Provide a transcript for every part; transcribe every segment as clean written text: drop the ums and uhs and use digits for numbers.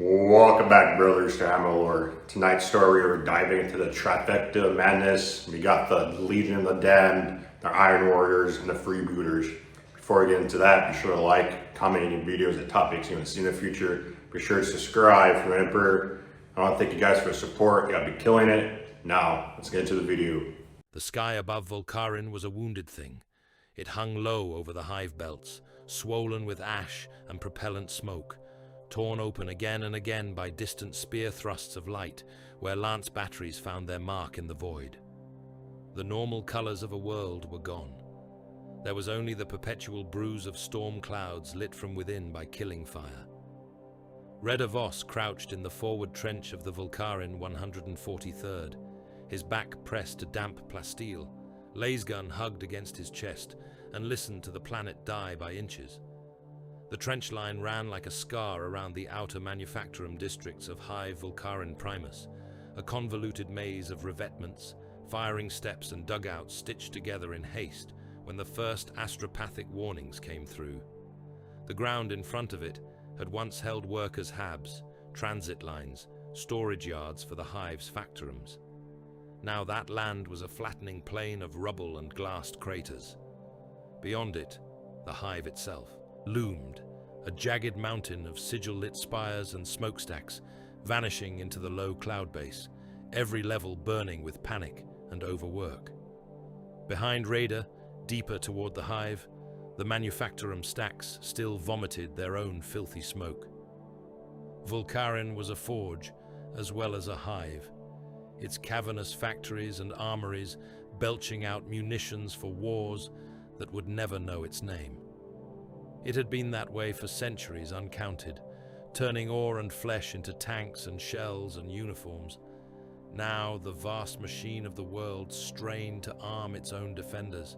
Welcome back, brothers, to Amalur. Tonight's story, we're diving into the trifecta of madness. We got the Legion of the Damned, the Iron Warriors, and the Freebooters. Before we get into that, be sure to like, comment any videos and topics you want to see in the future. Be sure to subscribe for Emperor. I want to thank you guys for the support. You gotta be killing it. Now, let's get into the video. The sky above Volcarin was a wounded thing. It hung low over the hive belts, swollen with ash and propellant smoke, torn open again and again by distant spear thrusts of light where lance batteries found their mark in the void. The normal colors of a world were gone. There was only the perpetual bruise of storm clouds lit from within by killing fire. Reda Voss crouched in the forward trench of the Volcarin 143rd, his back pressed to damp plasteel, lasgun hugged against his chest, and listened to the planet die by inches. The trench line ran like a scar around the outer manufacturum districts of High Volcarin Primus, a convoluted maze of revetments, firing steps and dugouts stitched together in haste when the first astropathic warnings came through. The ground in front of it had once held workers' habs, transit lines, storage yards for the Hive's factorums. Now that land was a flattening plain of rubble and glassed craters. Beyond it, the Hive itself loomed, a jagged mountain of sigil-lit spires and smokestacks, vanishing into the low cloud base, every level burning with panic and overwork. Behind Raider, deeper toward the Hive, the manufactorum stacks still vomited their own filthy smoke. Volcarin was a forge as well as a hive, its cavernous factories and armories belching out munitions for wars that would never know its name. It had been that way for centuries uncounted, turning ore and flesh into tanks and shells and uniforms. Now the vast machine of the world strained to arm its own defenders,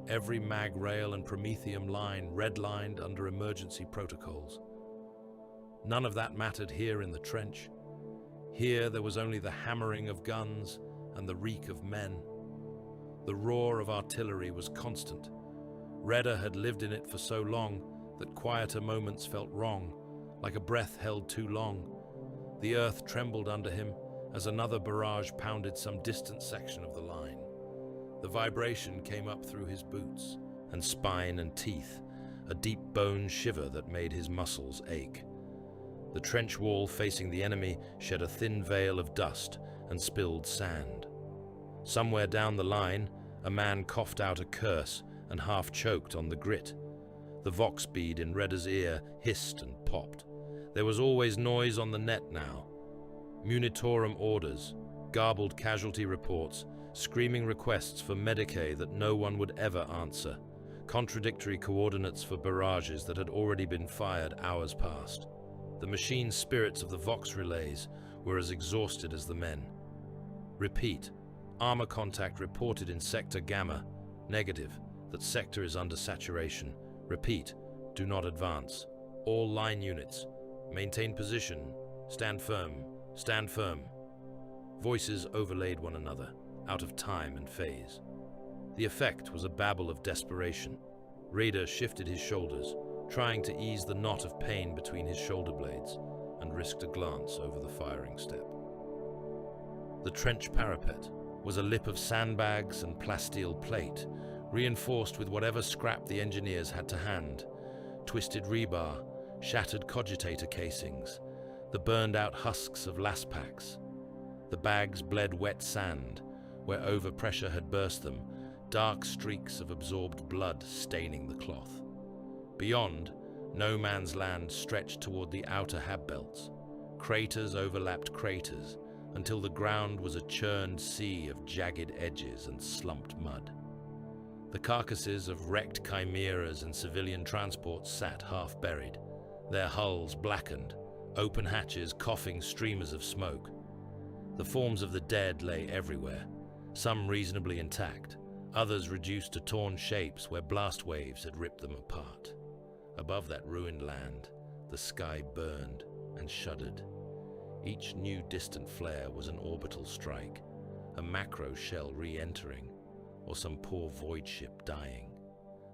every mag rail and promethium line redlined under emergency protocols. None of that mattered here in the trench. Here there was only the hammering of guns and the reek of men. The roar of artillery was constant. Reda had lived in it for so long that quieter moments felt wrong, like a breath held too long. The earth trembled under him as another barrage pounded some distant section of the line. The vibration came up through his boots and spine and teeth, a deep bone shiver that made his muscles ache. The trench wall facing the enemy shed a thin veil of dust and spilled sand. Somewhere down the line, a man coughed out a curse and half choked on the grit. The vox bead in Reda's ear hissed and popped. There was always noise on the net now. Munitorum orders, garbled casualty reports, screaming requests for Medicae that no one would ever answer, contradictory coordinates for barrages that had already been fired hours past. The machine spirits of the Vox relays were as exhausted as the men. Repeat. Armor contact reported in Sector Gamma. Negative. That sector is under saturation. Repeat. Do not advance. All line units. Maintain position. Stand firm. Stand firm. Voices overlaid one another, out of time and phase. The effect was a babble of desperation. Raider shifted his shoulders, trying to ease the knot of pain between his shoulder blades, and risked a glance over the firing step. The trench parapet was a lip of sandbags and plasteel plate, reinforced with whatever scrap the engineers had to hand: twisted rebar, shattered cogitator casings, the burned-out husks of laspacks. The bags bled wet sand, where overpressure had burst them, dark streaks of absorbed blood staining the cloth. Beyond, no man's land stretched toward the outer hab belts. Craters overlapped craters, until the ground was a churned sea of jagged edges and slumped mud. The carcasses of wrecked chimeras and civilian transports sat half-buried, their hulls blackened, open hatches coughing streamers of smoke. The forms of the dead lay everywhere, some reasonably intact, others reduced to torn shapes where blast waves had ripped them apart. Above that ruined land, the sky burned and shuddered. Each new distant flare was an orbital strike, a macro shell re-entering, or some poor void ship dying.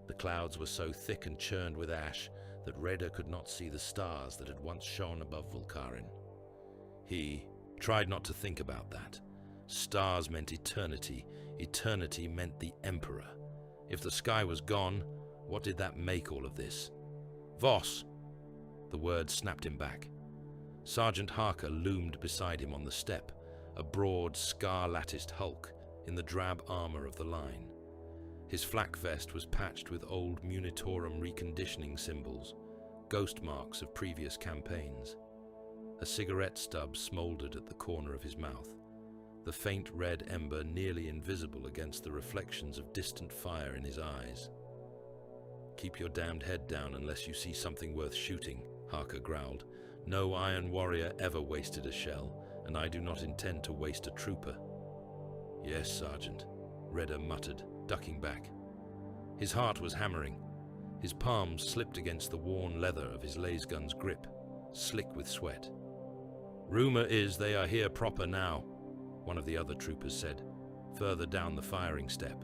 The clouds were so thick and churned with ash that Reda could not see the stars that had once shone above Volkarin. He tried not to think about that. Stars meant eternity. Eternity meant the Emperor. If the sky was gone, what did that make all of this? Voss! The word snapped him back. Sergeant Harker loomed beside him on the step, a broad, scar-latticed hulk in the drab armor of the line. His flak vest was patched with old Munitorum reconditioning symbols, ghost marks of previous campaigns. A cigarette stub smoldered at the corner of his mouth, the faint red ember nearly invisible against the reflections of distant fire in his eyes. "Keep your damned head down unless you see something worth shooting," Harker growled. "No Iron Warrior ever wasted a shell, and I do not intend to waste a trooper." "Yes, Sergeant," Reda muttered, ducking back. His heart was hammering. His palms slipped against the worn leather of his lasgun's grip, slick with sweat. "Rumor is they are here proper now," one of the other troopers said, further down the firing step.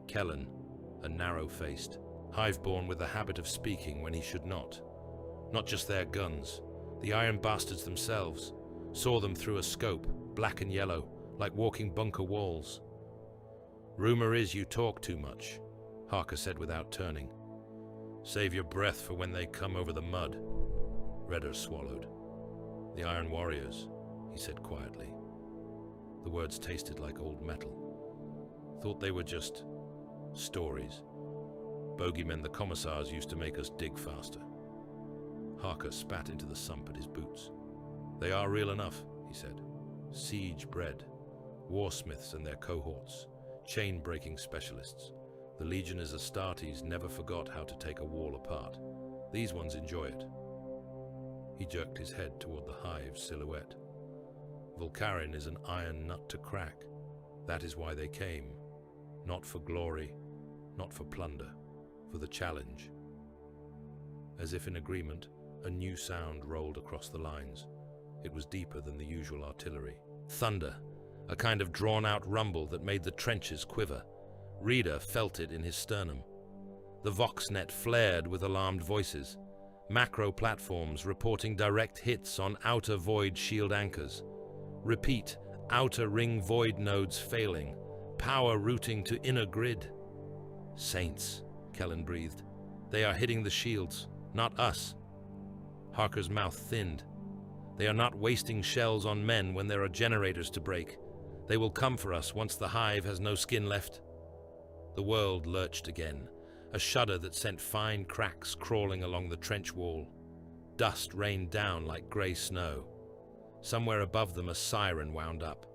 Kellen, a narrow-faced, hive-born with the habit of speaking when he should not. Not just their guns, the iron bastards themselves, saw them through a scope, black and yellow, like walking bunker walls. "Rumor is you talk too much," Harker said without turning. "Save your breath for when they come over the mud." Redder swallowed. "The Iron Warriors," he said quietly. The words tasted like old metal. "Thought they were just stories. Bogeymen the commissars used to make us dig faster." Harker spat into the sump at his boots. "They are real enough," he said. "Siege-bred, warsmiths and their cohorts, chain-breaking specialists. The Legionnaires Astartes never forgot how to take a wall apart. These ones enjoy it." He jerked his head toward the hive's silhouette. "Volkarin is an iron nut to crack. That is why they came. Not for glory, not for plunder, for the challenge." As if in agreement, a new sound rolled across the lines. It was deeper than the usual artillery. Thunder, a kind of drawn-out rumble that made the trenches quiver. Reader felt it in his sternum. The Voxnet flared with alarmed voices. Macro platforms reporting direct hits on outer void shield anchors. Repeat, outer ring void nodes failing. Power routing to inner grid. "Saints," Kellen breathed. "They are hitting the shields, not us." Harker's mouth thinned. "They are not wasting shells on men when there are generators to break. They will come for us once the hive has no skin left." The world lurched again, a shudder that sent fine cracks crawling along the trench wall. Dust rained down like grey snow. Somewhere above them a siren wound up,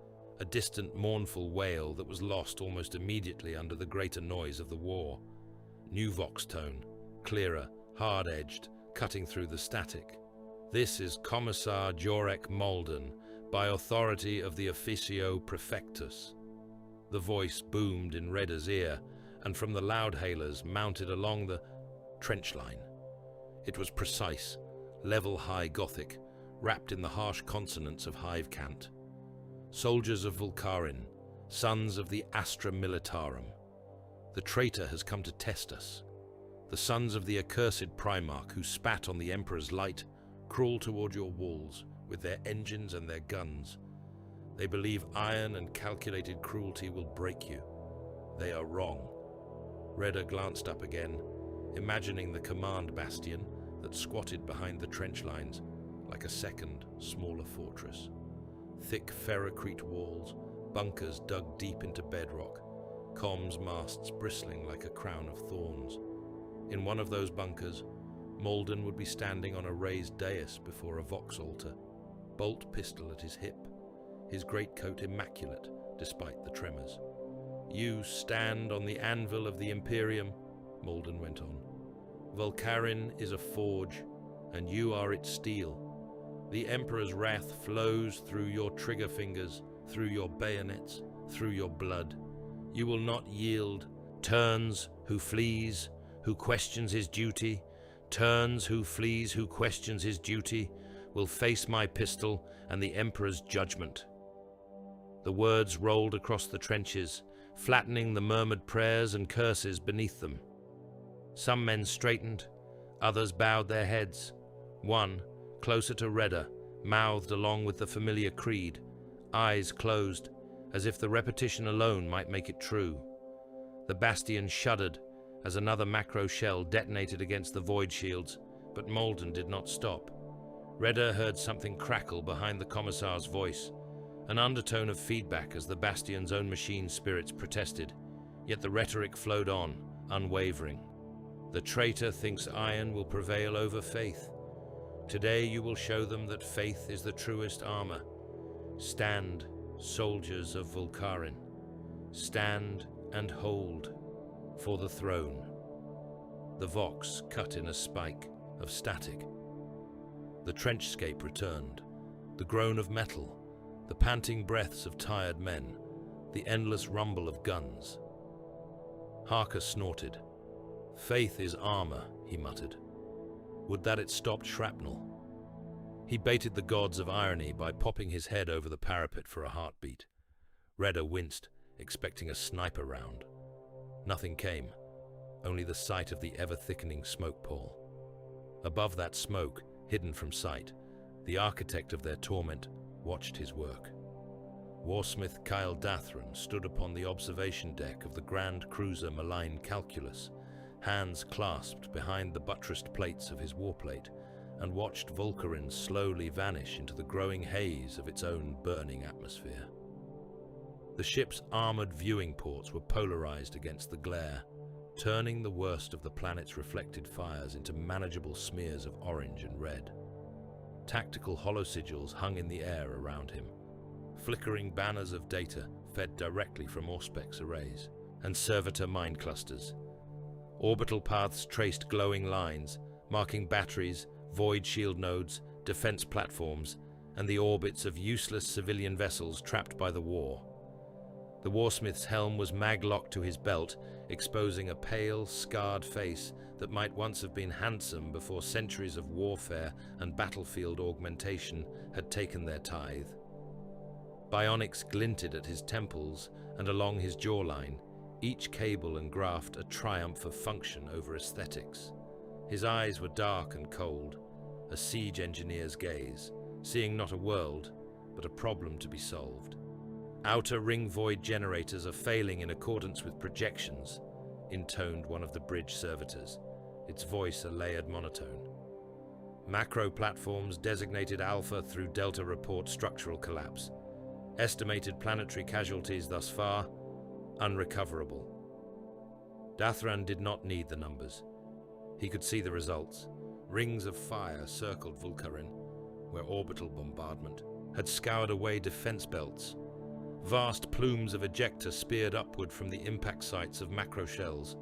a distant mournful wail that was lost almost immediately under the greater noise of the war. New vox tone, clearer, hard-edged, cutting through the static. "This is Commissar Jorek Malden, by authority of the Officio Prefectus." The voice boomed in Redder's ear, and from the loudhailers mounted along the trench line. It was precise, level-high Gothic, wrapped in the harsh consonants of hive cant. "Soldiers of Volkarin, sons of the Astra Militarum. The traitor has come to test us. The sons of the accursed Primarch who spat on the Emperor's light crawl toward your walls with their engines and their guns. They believe iron and calculated cruelty will break you. They are wrong." Redder glanced up again, imagining the command bastion that squatted behind the trench lines like a second, smaller fortress. Thick ferrocrete walls, bunkers dug deep into bedrock, comms masts bristling like a crown of thorns. In one of those bunkers, Malden would be standing on a raised dais before a vox altar, bolt pistol at his hip, his greatcoat immaculate despite the tremors. "You stand on the anvil of the Imperium," Malden went on. "Volkarin is a forge, and you are its steel. The Emperor's wrath flows through your trigger fingers, through your bayonets, through your blood. You will not yield. Turns, who flees, who questions his duty, turns, who flees, who questions his duty, will face my pistol and the Emperor's judgment." The words rolled across the trenches, flattening the murmured prayers and curses beneath them. Some men straightened, Others bowed their heads. One, closer to Redder, mouthed along with the familiar creed, eyes closed, as if the repetition alone might make it true. The bastion shuddered as another macro shell detonated against the void shields, but Malden did not stop. Redder heard something crackle behind the commissar's voice, an undertone of feedback as the bastion's own machine spirits protested, yet the rhetoric flowed on, unwavering. The traitor thinks iron will prevail over faith. Today you will show them that faith is the truest armor. Stand, soldiers of Volcarin. Stand and hold for the throne. The vox cut in a spike of static. The trenchscape returned, the groan of metal, the panting breaths of tired men, the endless rumble of guns. Harker snorted. Faith is armor, he muttered. Would that it stopped shrapnel. He baited the gods of irony by popping his head over the parapet for a heartbeat. Redder winced, expecting a sniper round. Nothing came, only the sight of the ever-thickening smoke pall. Above that smoke, hidden from sight, the architect of their torment watched his work. Warsmith Kyle Dathran stood upon the observation deck of the grand cruiser Malign Calculus, hands clasped behind the buttressed plates of his warplate, and watched Volcarin slowly vanish into the growing haze of its own burning atmosphere. The ship's armored viewing ports were polarized against the glare, turning the worst of the planet's reflected fires into manageable smears of orange and red. Tactical holosigils hung in the air around him, flickering banners of data fed directly from Auspex arrays and servitor mind clusters. Orbital paths traced glowing lines, marking batteries, void shield nodes, defense platforms, and the orbits of useless civilian vessels trapped by the war. The warsmith's helm was mag-locked to his belt, exposing a pale, scarred face that might once have been handsome before centuries of warfare and battlefield augmentation had taken their tithe. Bionics glinted at his temples and along his jawline, each cable and graft a triumph of function over aesthetics. His eyes were dark and cold, a siege engineer's gaze, seeing not a world, but a problem to be solved. Outer ring void generators are failing in accordance with projections, intoned one of the bridge servitors, its voice a layered monotone. Macro platforms designated Alpha through Delta report structural collapse. Estimated planetary casualties thus far, unrecoverable. Dathran did not need the numbers. He could see the results. Rings of fire circled Volcarin, where orbital bombardment had scoured away defense belts. Vast plumes of ejecta speared upward from the impact sites of macro shells,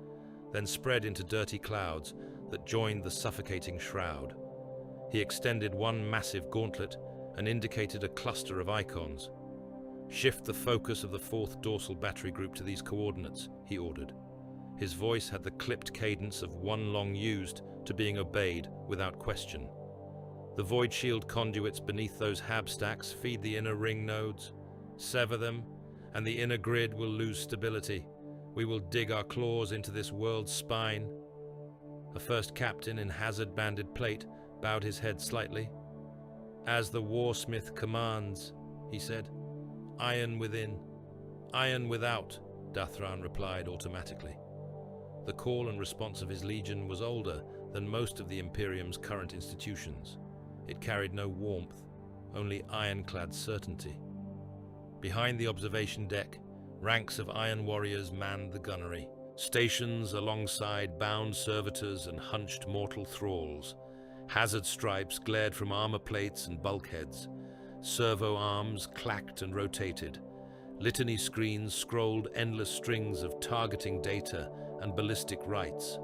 then spread into dirty clouds that joined the suffocating shroud. He extended one massive gauntlet and indicated a cluster of icons. Shift the focus of the 4th dorsal battery group to these coordinates, he ordered. His voice had the clipped cadence of one long used to being obeyed without question. The void shield conduits beneath those hab stacks feed the inner ring nodes. Sever them, and the inner grid will lose stability. We will dig our claws into this world's spine. A first captain in hazard-banded plate bowed his head slightly. As the warsmith commands, he said. Iron within, iron without, Dathran replied automatically. The call and response of his legion was older than most of the Imperium's current institutions. It carried no warmth, only ironclad certainty. Behind the observation deck, ranks of iron warriors manned the gunnery, stations alongside bound servitors and hunched mortal thralls. Hazard stripes glared from armor plates and bulkheads. Servo arms clacked and rotated. Litany screens scrolled endless strings of targeting data and ballistic rights.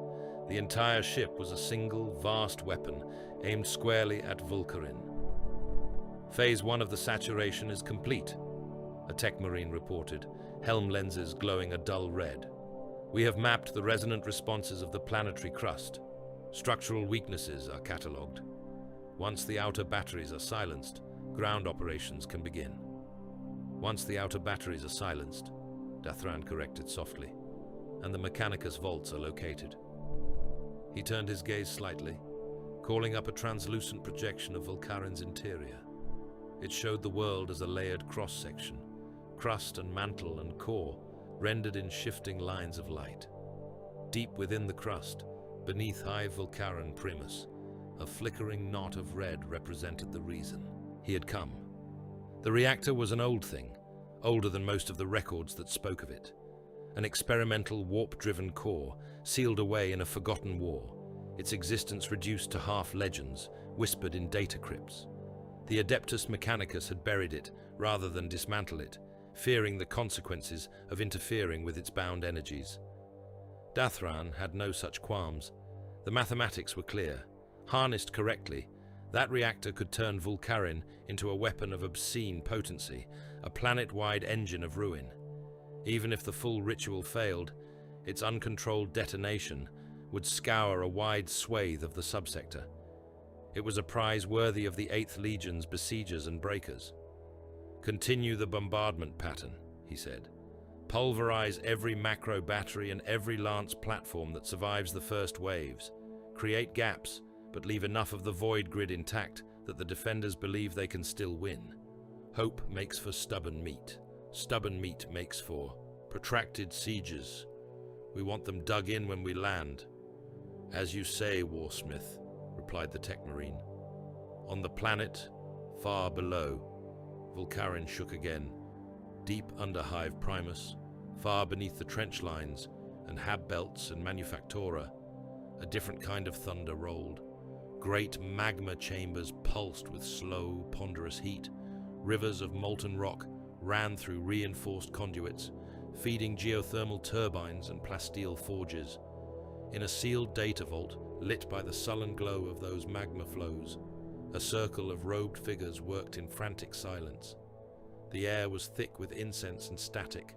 The entire ship was a single, vast weapon aimed squarely at Volcarin. Phase 1 of the saturation is complete, a tech marine reported, helm lenses glowing a dull red. We have mapped the resonant responses of the planetary crust. Structural weaknesses are catalogued. Once the outer batteries are silenced, ground operations can begin. Once the outer batteries are silenced, Dathran corrected softly, and the Mechanicus vaults are located. He turned his gaze slightly, calling up a translucent projection of Volkarin's interior. It showed the world as a layered cross-section, crust and mantle and core, rendered in shifting lines of light. Deep within the crust, beneath Hive Volkarin Primus, a flickering knot of red represented the reason he had come. The reactor was an old thing, older than most of the records that spoke of it. An experimental warp-driven core, sealed away in a forgotten war, its existence reduced to half-legends, whispered in data crypts. The Adeptus Mechanicus had buried it, rather than dismantle it, fearing the consequences of interfering with its bound energies. Dathran had no such qualms. The mathematics were clear. Harnessed correctly, that reactor could turn Volkarin into a weapon of obscene potency, a planet-wide engine of ruin. Even if the full ritual failed, its uncontrolled detonation would scour a wide swathe of the subsector. It was a prize worthy of the 8th Legion's besiegers and breakers. "Continue the bombardment pattern," he said. "Pulverize every macro battery and every lance platform that survives the first waves. Create gaps, but leave enough of the void grid intact that the defenders believe they can still win. Hope makes for stubborn meat. Stubborn meat makes for protracted sieges. We want them dug in when we land." "As you say, Warsmith," replied the Tech Marine. On the planet, far below, Volkarin shook again. Deep under Hive Primus, far beneath the trench lines and hab belts and manufactora, a different kind of thunder rolled. Great magma chambers pulsed with slow, ponderous heat. Rivers of molten rock ran through reinforced conduits, feeding geothermal turbines and plasteel forges. In a sealed data vault, lit by the sullen glow of those magma flows, a circle of robed figures worked in frantic silence. The air was thick with incense and static,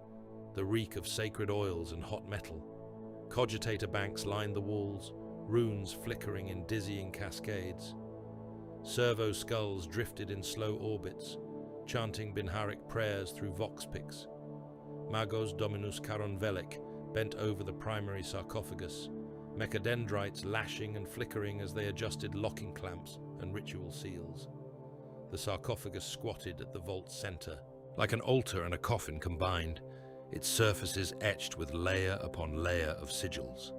the reek of sacred oils and hot metal. Cogitator banks lined the walls, runes flickering in dizzying cascades. Servo skulls drifted in slow orbits, chanting Binharic prayers through vox picks. Magos Dominus Caronvelic bent over the primary sarcophagus, mechadendrites lashing and flickering as they adjusted locking clamps and ritual seals. The sarcophagus squatted at the vault's center, like an altar and a coffin combined, its surfaces etched with layer upon layer of sigils.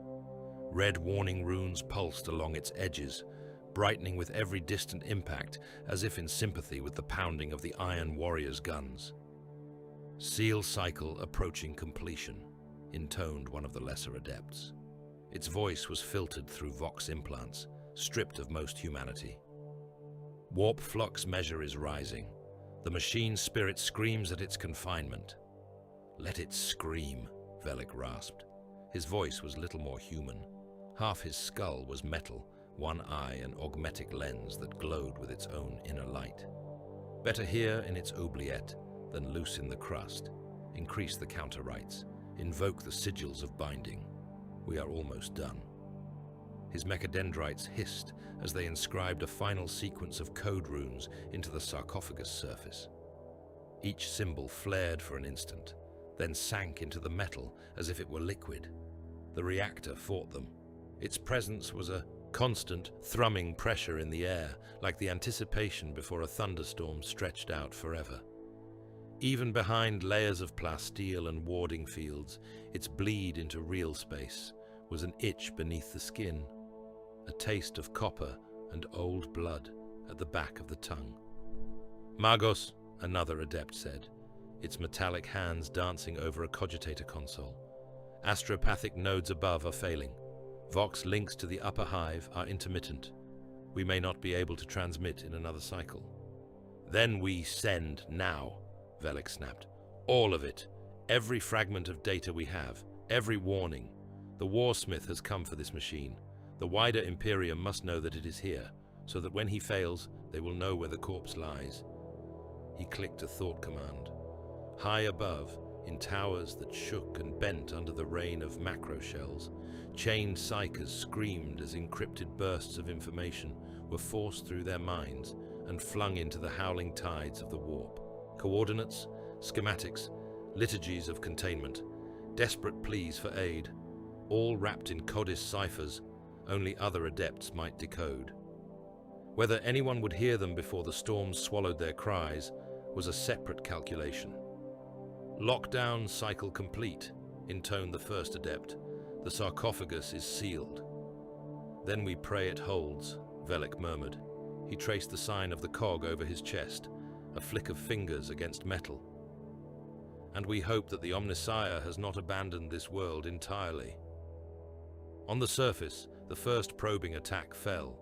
Red warning runes pulsed along its edges, brightening with every distant impact as if in sympathy with the pounding of the Iron Warrior's guns. "Seal cycle approaching completion," intoned one of the lesser adepts. Its voice was filtered through vox implants, stripped of most humanity. "Warp flux measure is rising. The machine spirit screams at its confinement." "Let it scream," Velik rasped. His voice was little more human. Half his skull was metal, one eye an augmetic lens that glowed with its own inner light. Better here in its oubliette than loose in the crust. Increase the counter rights. Invoke the sigils of binding. We are almost done. His mechadendrites hissed as they inscribed a final sequence of code runes into the sarcophagus surface. Each symbol flared for an instant, then sank into the metal as if it were liquid. The reactor fought them. Its presence was a constant, thrumming pressure in the air, like the anticipation before a thunderstorm stretched out forever. Even behind layers of plasteel and warding fields, its bleed into real space was an itch beneath the skin, a taste of copper and old blood at the back of the tongue. "Magos," another adept said, its metallic hands dancing over a cogitator console. "Astropathic nodes above are failing. Vox links to the upper hive are intermittent. We may not be able to transmit in another cycle." "Then we send now," Velik snapped. "All of it. Every fragment of data we have. Every warning. The Warsmith has come for this machine. The wider Imperium must know that it is here, so that when he fails, they will know where the corpse lies." He clicked a thought command. High above, in towers that shook and bent under the rain of macro shells, chained psychers screamed as encrypted bursts of information were forced through their minds and flung into the howling tides of the warp. Coordinates, schematics, liturgies of containment, desperate pleas for aid, all wrapped in codice ciphers only other adepts might decode. Whether anyone would hear them before the storms swallowed their cries was a separate calculation. "Lockdown cycle complete," intoned the first adept. "The sarcophagus is sealed." "Then we pray it holds," Velik murmured. He traced the sign of the cog over his chest, a flick of fingers against metal. "And we hope that the Omnissiah has not abandoned this world entirely." On the surface, the first probing attack fell.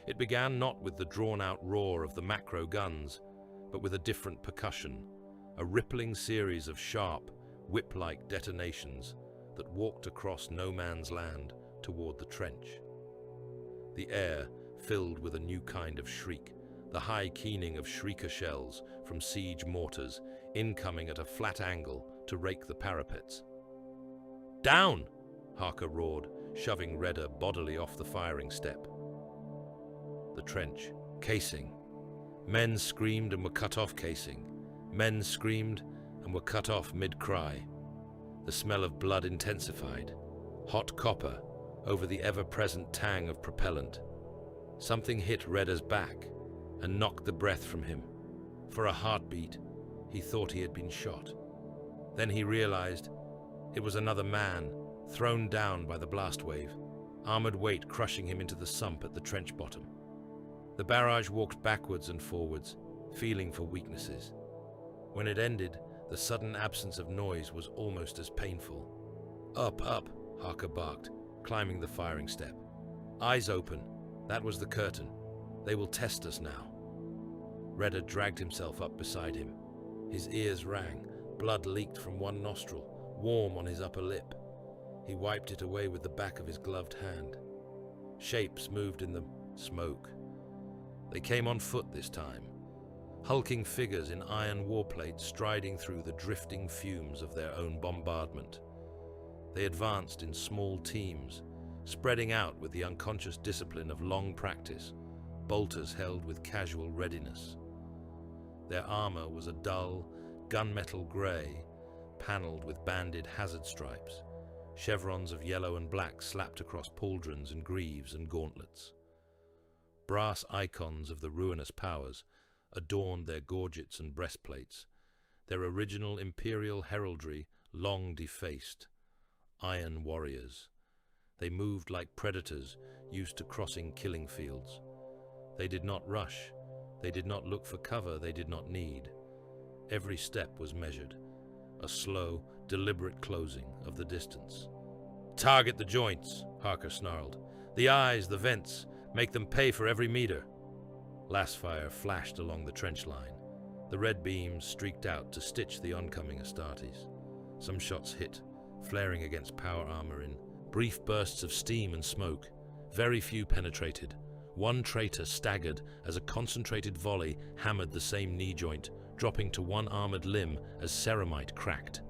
It began not with the drawn-out roar of the macro guns, but with a different percussion, a rippling series of sharp, whip-like detonations that walked across no man's land toward the trench. The air filled with a new kind of shriek, the high keening of shrieker shells from siege mortars incoming at a flat angle to rake the parapets. "Down!" Harker roared, shoving Redder bodily off the firing step. The trench. Casing. Men screamed and were cut off casing. Men screamed and were cut off mid-cry. The smell of blood intensified. Hot copper over the ever-present tang of propellant. Something hit Redder's back and knocked the breath from him. For a heartbeat, he thought he had been shot. Then he realized it was another man, thrown down by the blast wave, armored weight crushing him into the sump at the trench bottom. The barrage walked backwards and forwards, feeling for weaknesses. When it ended, the sudden absence of noise was almost as painful. "Up, up," Harker barked, climbing the firing step. "Eyes open. That was the curtain. They will test us now." Redder dragged himself up beside him. His ears rang, blood leaked from one nostril, warm on his upper lip. He wiped it away with the back of his gloved hand. Shapes moved in the smoke. They came on foot this time, hulking figures in iron warplates striding through the drifting fumes of their own bombardment. They advanced in small teams, spreading out with the unconscious discipline of long practice, bolters held with casual readiness. Their armor was a dull, gunmetal gray, paneled with banded hazard stripes, chevrons of yellow and black slapped across pauldrons and greaves and gauntlets. Brass icons of the ruinous powers adorned their gorgets and breastplates, their original imperial heraldry long defaced. Iron warriors. They moved like predators used to crossing killing fields. They did not rush. They did not look for cover they did not need. Every step was measured, a slow, deliberate closing of the distance. "Target the joints," Harker snarled. "The eyes, the vents, make them pay for every meter." Lasfire flashed along the trench line. The red beams streaked out to stitch the oncoming Astartes. Some shots hit, flaring against power armor in brief bursts of steam and smoke. Very few penetrated. One traitor staggered as a concentrated volley hammered the same knee joint, dropping to one armored limb as ceramite cracked.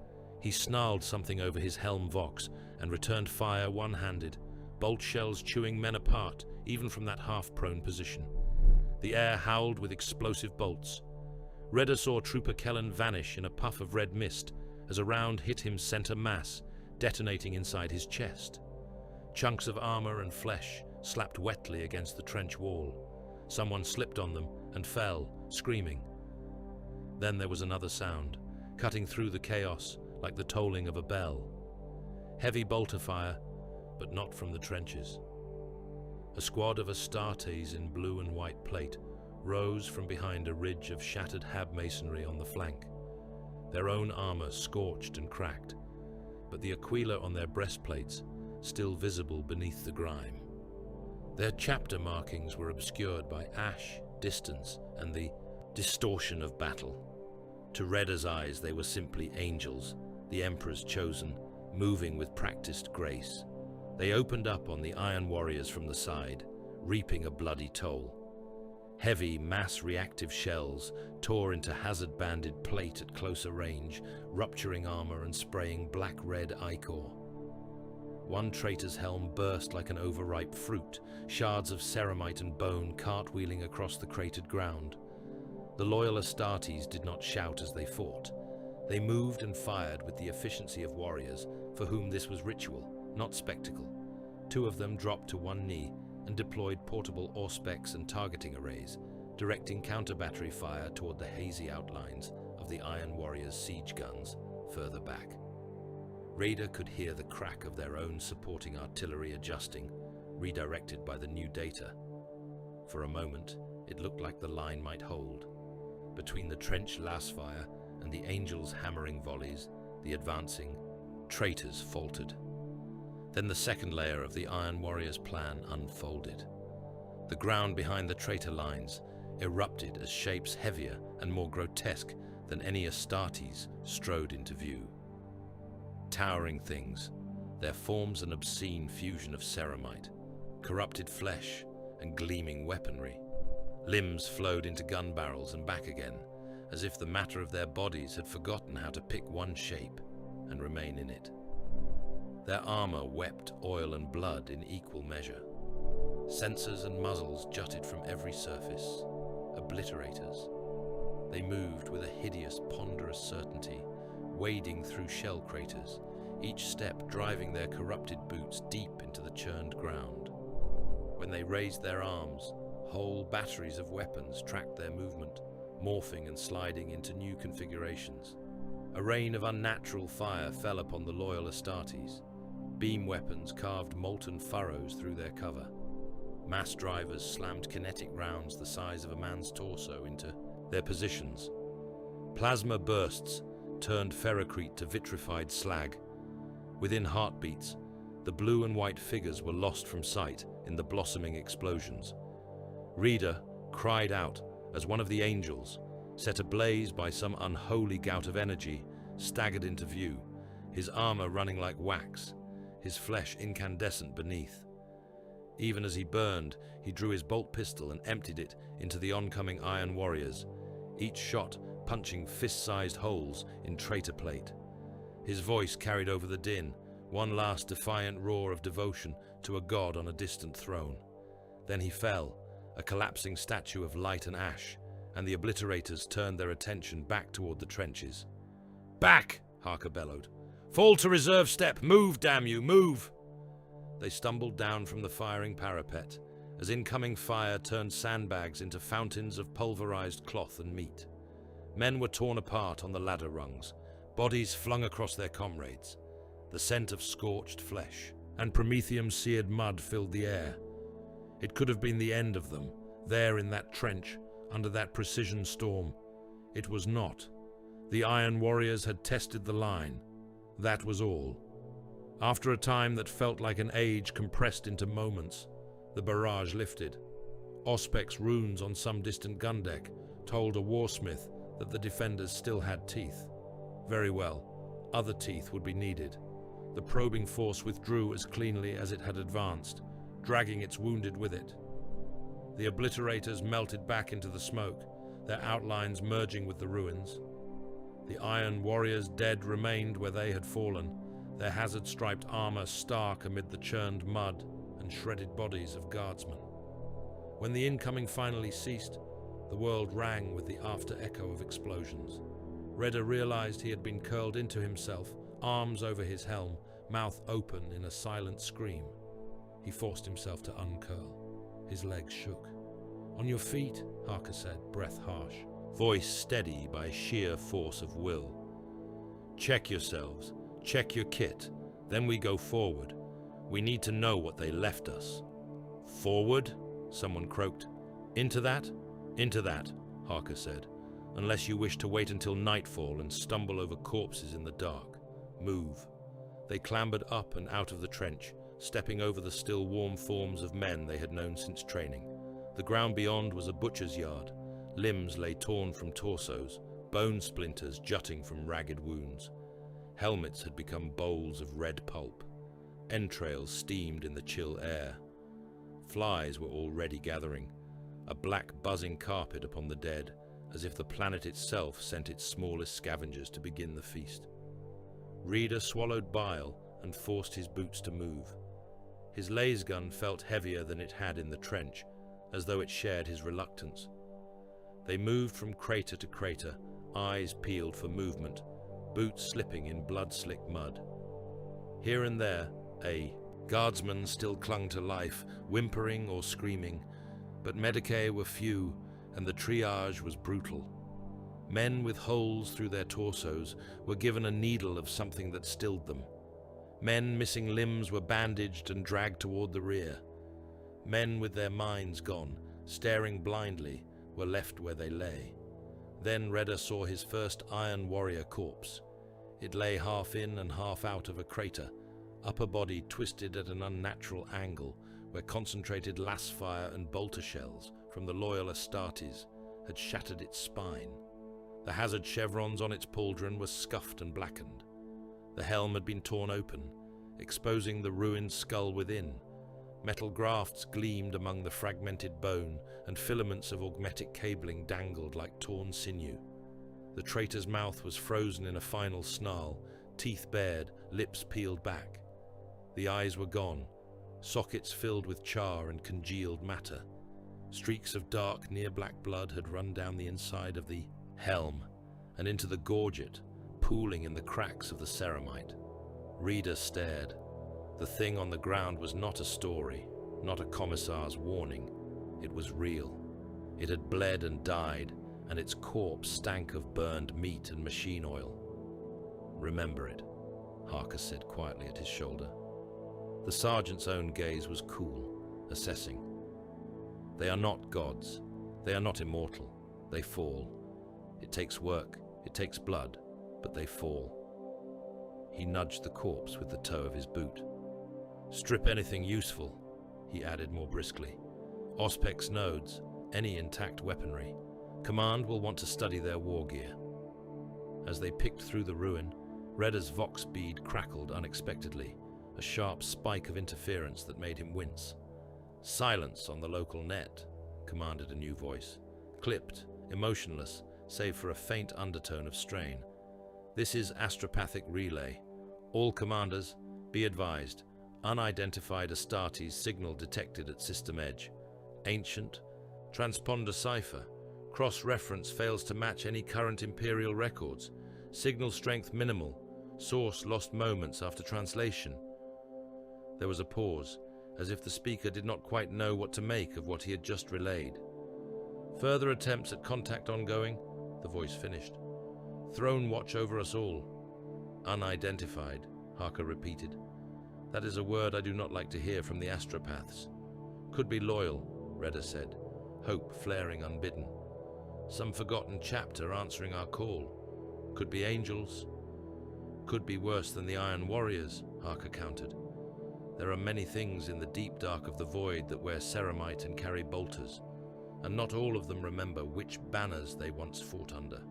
He snarled something over his helm vox and returned fire one-handed, bolt shells chewing men apart, even from that half-prone position. The air howled with explosive bolts. Redder saw Trooper Kellen vanish in a puff of red mist as a round hit him center mass, detonating inside his chest. Chunks of armor and flesh slapped wetly against the trench wall. Someone slipped on them and fell, screaming. Then there was another sound, cutting through the chaos like the tolling of a bell. Heavy bolter fire, but not from the trenches. A squad of Astartes in blue and white plate rose from behind a ridge of shattered hab masonry on the flank. Their own armor scorched and cracked, but the aquila on their breastplates still visible beneath the grime. Their chapter markings were obscured by ash, distance, and the distortion of battle. To Redder's eyes they were simply angels, the Emperor's chosen, moving with practiced grace. They opened up on the iron warriors from the side, reaping a bloody toll. Heavy, mass-reactive shells tore into hazard-banded plate at closer range, rupturing armor and spraying black-red ichor. One traitor's helm burst like an overripe fruit, shards of ceramite and bone cartwheeling across the cratered ground. The loyal Astartes did not shout as they fought. They moved and fired with the efficiency of warriors for whom this was ritual, not spectacle. Two of them dropped to one knee, and deployed portable Auspex and targeting arrays, directing counter-battery fire toward the hazy outlines of the Iron Warriors' siege guns further back. Raider could hear the crack of their own supporting artillery adjusting, redirected by the new data. For a moment, it looked like the line might hold. Between the trench lasfire and the Angels' hammering volleys, the advancing traitors faltered. Then the second layer of the Iron Warriors' plan unfolded. The ground behind the traitor lines erupted as shapes heavier and more grotesque than any Astartes strode into view. Towering things, their forms an obscene fusion of ceramite, corrupted flesh, and gleaming weaponry. Limbs flowed into gun barrels and back again, as if the matter of their bodies had forgotten how to pick one shape and remain in it. Their armor wept oil and blood in equal measure. Sensors and muzzles jutted from every surface, obliterators. They moved with a hideous, ponderous certainty, wading through shell craters, each step driving their corrupted boots deep into the churned ground. When they raised their arms, whole batteries of weapons tracked their movement, morphing and sliding into new configurations. A rain of unnatural fire fell upon the loyal Astartes. Beam weapons carved molten furrows through their cover. Mass drivers slammed kinetic rounds the size of a man's torso into their positions. Plasma bursts turned ferrocrete to vitrified slag. Within heartbeats, the blue and white figures were lost from sight in the blossoming explosions. Reader cried out as one of the angels, set ablaze by some unholy gout of energy, staggered into view, his armor running like wax, his flesh incandescent beneath. Even as he burned, he drew his bolt pistol and emptied it into the oncoming Iron Warriors, each shot punching fist-sized holes in traitor plate. His voice carried over the din, one last defiant roar of devotion to a god on a distant throne. Then he fell, a collapsing statue of light and ash, and the obliterators turned their attention back toward the trenches. "Back!" Harker bellowed. "Fall to reserve step! Move, damn you, move!" They stumbled down from the firing parapet, as incoming fire turned sandbags into fountains of pulverized cloth and meat. Men were torn apart on the ladder rungs, bodies flung across their comrades. The scent of scorched flesh and promethium-seared mud filled the air. It could have been the end of them, there in that trench, under that precision storm. It was not. The Iron Warriors had tested the line. That was all. After a time that felt like an age compressed into moments, the barrage lifted. Auspex runes on some distant gun deck told a warsmith that the defenders still had teeth. Very well, other teeth would be needed. The probing force withdrew as cleanly as it had advanced, dragging its wounded with it. The obliterators melted back into the smoke, their outlines merging with the ruins. The Iron Warriors' dead remained where they had fallen, their hazard-striped armor stark amid the churned mud and shredded bodies of guardsmen. When the incoming finally ceased, the world rang with the after-echo of explosions. Redder realized he had been curled into himself, arms over his helm, mouth open in a silent scream. He forced himself to uncurl. His legs shook. "On your feet," Harker said, breath harsh, voice steady by sheer force of will. "Check yourselves. Check your kit. Then we go forward. We need to know what they left us." "Forward?" someone croaked. "Into that?" "Into that," Harker said. "Unless you wish to wait until nightfall and stumble over corpses in the dark. Move." They clambered up and out of the trench, stepping over the still warm forms of men they had known since training. The ground beyond was a butcher's yard. Limbs lay torn from torsos, bone splinters jutting from ragged wounds. Helmets had become bowls of red pulp. Entrails steamed in the chill air. Flies were already gathering, a black buzzing carpet upon the dead, as if the planet itself sent its smallest scavengers to begin the feast. Reader swallowed bile and forced his boots to move. His laser gun felt heavier than it had in the trench, as though it shared his reluctance. They moved from crater to crater, eyes peeled for movement, boots slipping in blood-slick mud. Here and there, a Guardsmen still clung to life, whimpering or screaming, but Medicae were few, and the triage was brutal. Men with holes through their torsos were given a needle of something that stilled them. Men missing limbs were bandaged and dragged toward the rear. Men with their minds gone, staring blindly, were left where they lay. Then Redder saw his first Iron Warrior corpse. It lay half in and half out of a crater, upper body twisted at an unnatural angle, where concentrated lass fire and bolter shells from the loyal Astartes had shattered its spine. The hazard chevrons on its pauldron were scuffed and blackened. The helm had been torn open, exposing the ruined skull within. Metal grafts gleamed among the fragmented bone, and filaments of augmetic cabling dangled like torn sinew. The traitor's mouth was frozen in a final snarl, teeth bared, lips peeled back. The eyes were gone, sockets filled with char and congealed matter. Streaks of dark, near-black blood had run down the inside of the helm and into the gorget, pooling in the cracks of the ceramite. Reader stared. The thing on the ground was not a story, not a commissar's warning. It was real. It had bled and died, and its corpse stank of burned meat and machine oil. "Remember it," Harker said quietly at his shoulder. The sergeant's own gaze was cool, assessing. "They are not gods. They are not immortal. They fall. It takes work, it takes blood, but they fall." He nudged the corpse with the toe of his boot. "Strip anything useful," he added more briskly. "Auspex nodes, any intact weaponry. Command will want to study their war gear." As they picked through the ruin, Redder's vox bead crackled unexpectedly, a sharp spike of interference that made him wince. "Silence on the local net," commanded a new voice, clipped, emotionless, save for a faint undertone of strain. "This is astropathic relay. All commanders, be advised. Unidentified Astartes signal detected at system edge. Ancient. Transponder cipher. Cross-reference fails to match any current Imperial records. Signal strength minimal. Source lost moments after translation." There was a pause, as if the speaker did not quite know what to make of what he had just relayed. "Further attempts at contact ongoing," the voice finished. "Throne watch over us all." "Unidentified," Harker repeated. "That is a word I do not like to hear from the astropaths." "Could be loyal," Redder said, hope flaring unbidden. "Some forgotten chapter answering our call. Could be angels. Could be worse than the Iron Warriors," Harker countered. "There are many things in the deep dark of the void that wear ceramite and carry bolters, and not all of them remember which banners they once fought under."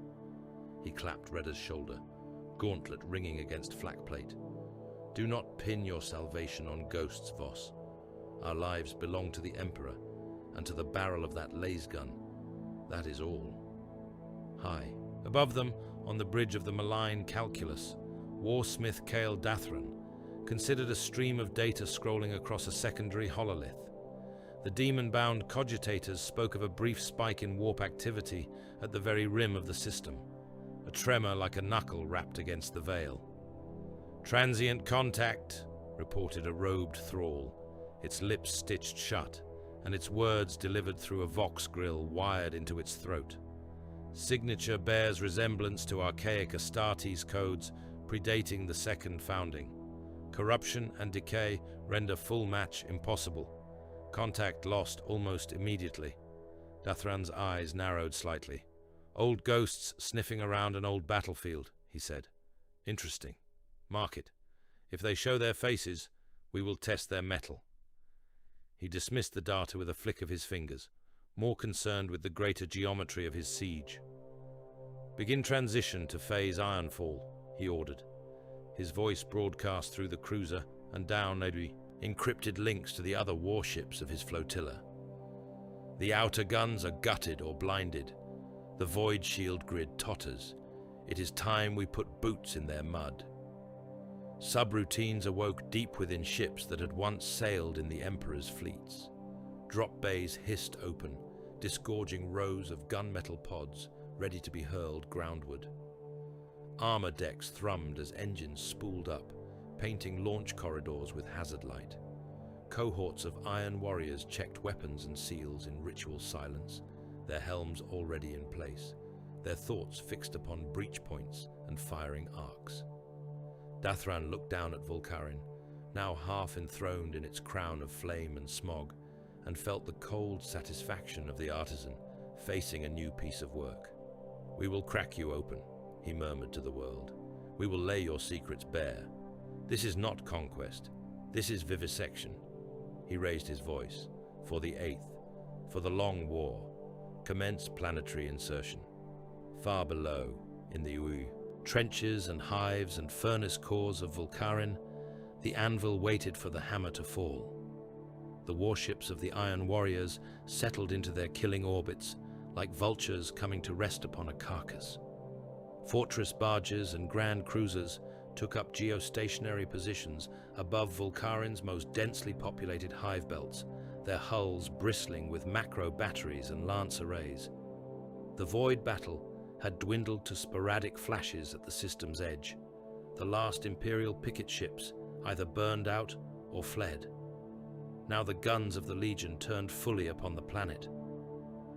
He clapped Redder's shoulder, gauntlet ringing against flak plate. "Do not pin your salvation on ghosts, Voss. Our lives belong to the Emperor, and to the barrel of that laser gun. That is all." High, above them, on the bridge of the malign calculus, warsmith Cale Dathran considered a stream of data scrolling across a secondary hololith. The demon-bound cogitators spoke of a brief spike in warp activity at the very rim of the system, a tremor like a knuckle rapped against the veil. "Transient contact," reported a robed thrall, its lips stitched shut, and its words delivered through a vox grill wired into its throat. "Signature bears resemblance to archaic Astartes codes predating the second founding. Corruption and decay render full match impossible. Contact lost almost immediately." Dathran's eyes narrowed slightly. "Old ghosts sniffing around an old battlefield," he said. "Interesting. Mark it. If they show their faces, we will test their mettle." He dismissed the data with a flick of his fingers, more concerned with the greater geometry of his siege. "Begin transition to phase Ironfall," he ordered. His voice broadcast through the cruiser and down maybe encrypted links to the other warships of his flotilla. "The outer guns are gutted or blinded. The void shield grid totters. It is time we put boots in their mud." Subroutines awoke deep within ships that had once sailed in the Emperor's fleets. Drop bays hissed open, disgorging rows of gunmetal pods ready to be hurled groundward. Armor decks thrummed as engines spooled up, painting launch corridors with hazard light. Cohorts of iron warriors checked weapons and seals in ritual silence, their helms already in place, their thoughts fixed upon breach points and firing arcs. Dathran looked down at Volkarin, now half enthroned in its crown of flame and smog, and felt the cold satisfaction of the artisan facing a new piece of work. "We will crack you open," he murmured to the world. "We will lay your secrets bare. This is not conquest. This is vivisection." He raised his voice. "For the 8th, for the long war, commence planetary insertion." Far below, in the trenches and hives and furnace cores of Volkarin, the anvil waited for the hammer to fall. The warships of the Iron Warriors settled into their killing orbits, like vultures coming to rest upon a carcass. Fortress barges and grand cruisers took up geostationary positions above Volkarin's most densely populated hive belts, their hulls bristling with macro batteries and lance arrays. The void battle had dwindled to sporadic flashes at the system's edge. The last Imperial picket ships either burned out or fled. Now the guns of the Legion turned fully upon the planet.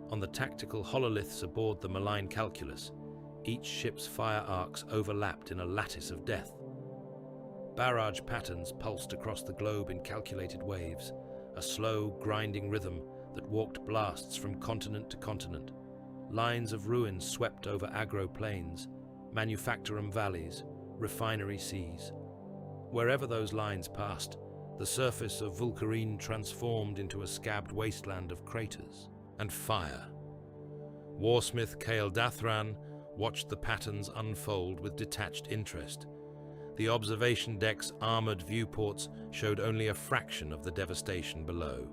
On the tactical hololiths aboard the malign Calculus, each ship's fire arcs overlapped in a lattice of death. Barrage patterns pulsed across the globe in calculated waves, a slow, grinding rhythm that walked blasts from continent to continent. Lines of ruins swept over agro plains, manufactorum valleys, refinery seas. Wherever those lines passed, the surface of Volkarine transformed into a scabbed wasteland of craters and fire. Warsmith Kael Dathran watched the patterns unfold with detached interest. The observation deck's armored viewports showed only a fraction of the devastation below.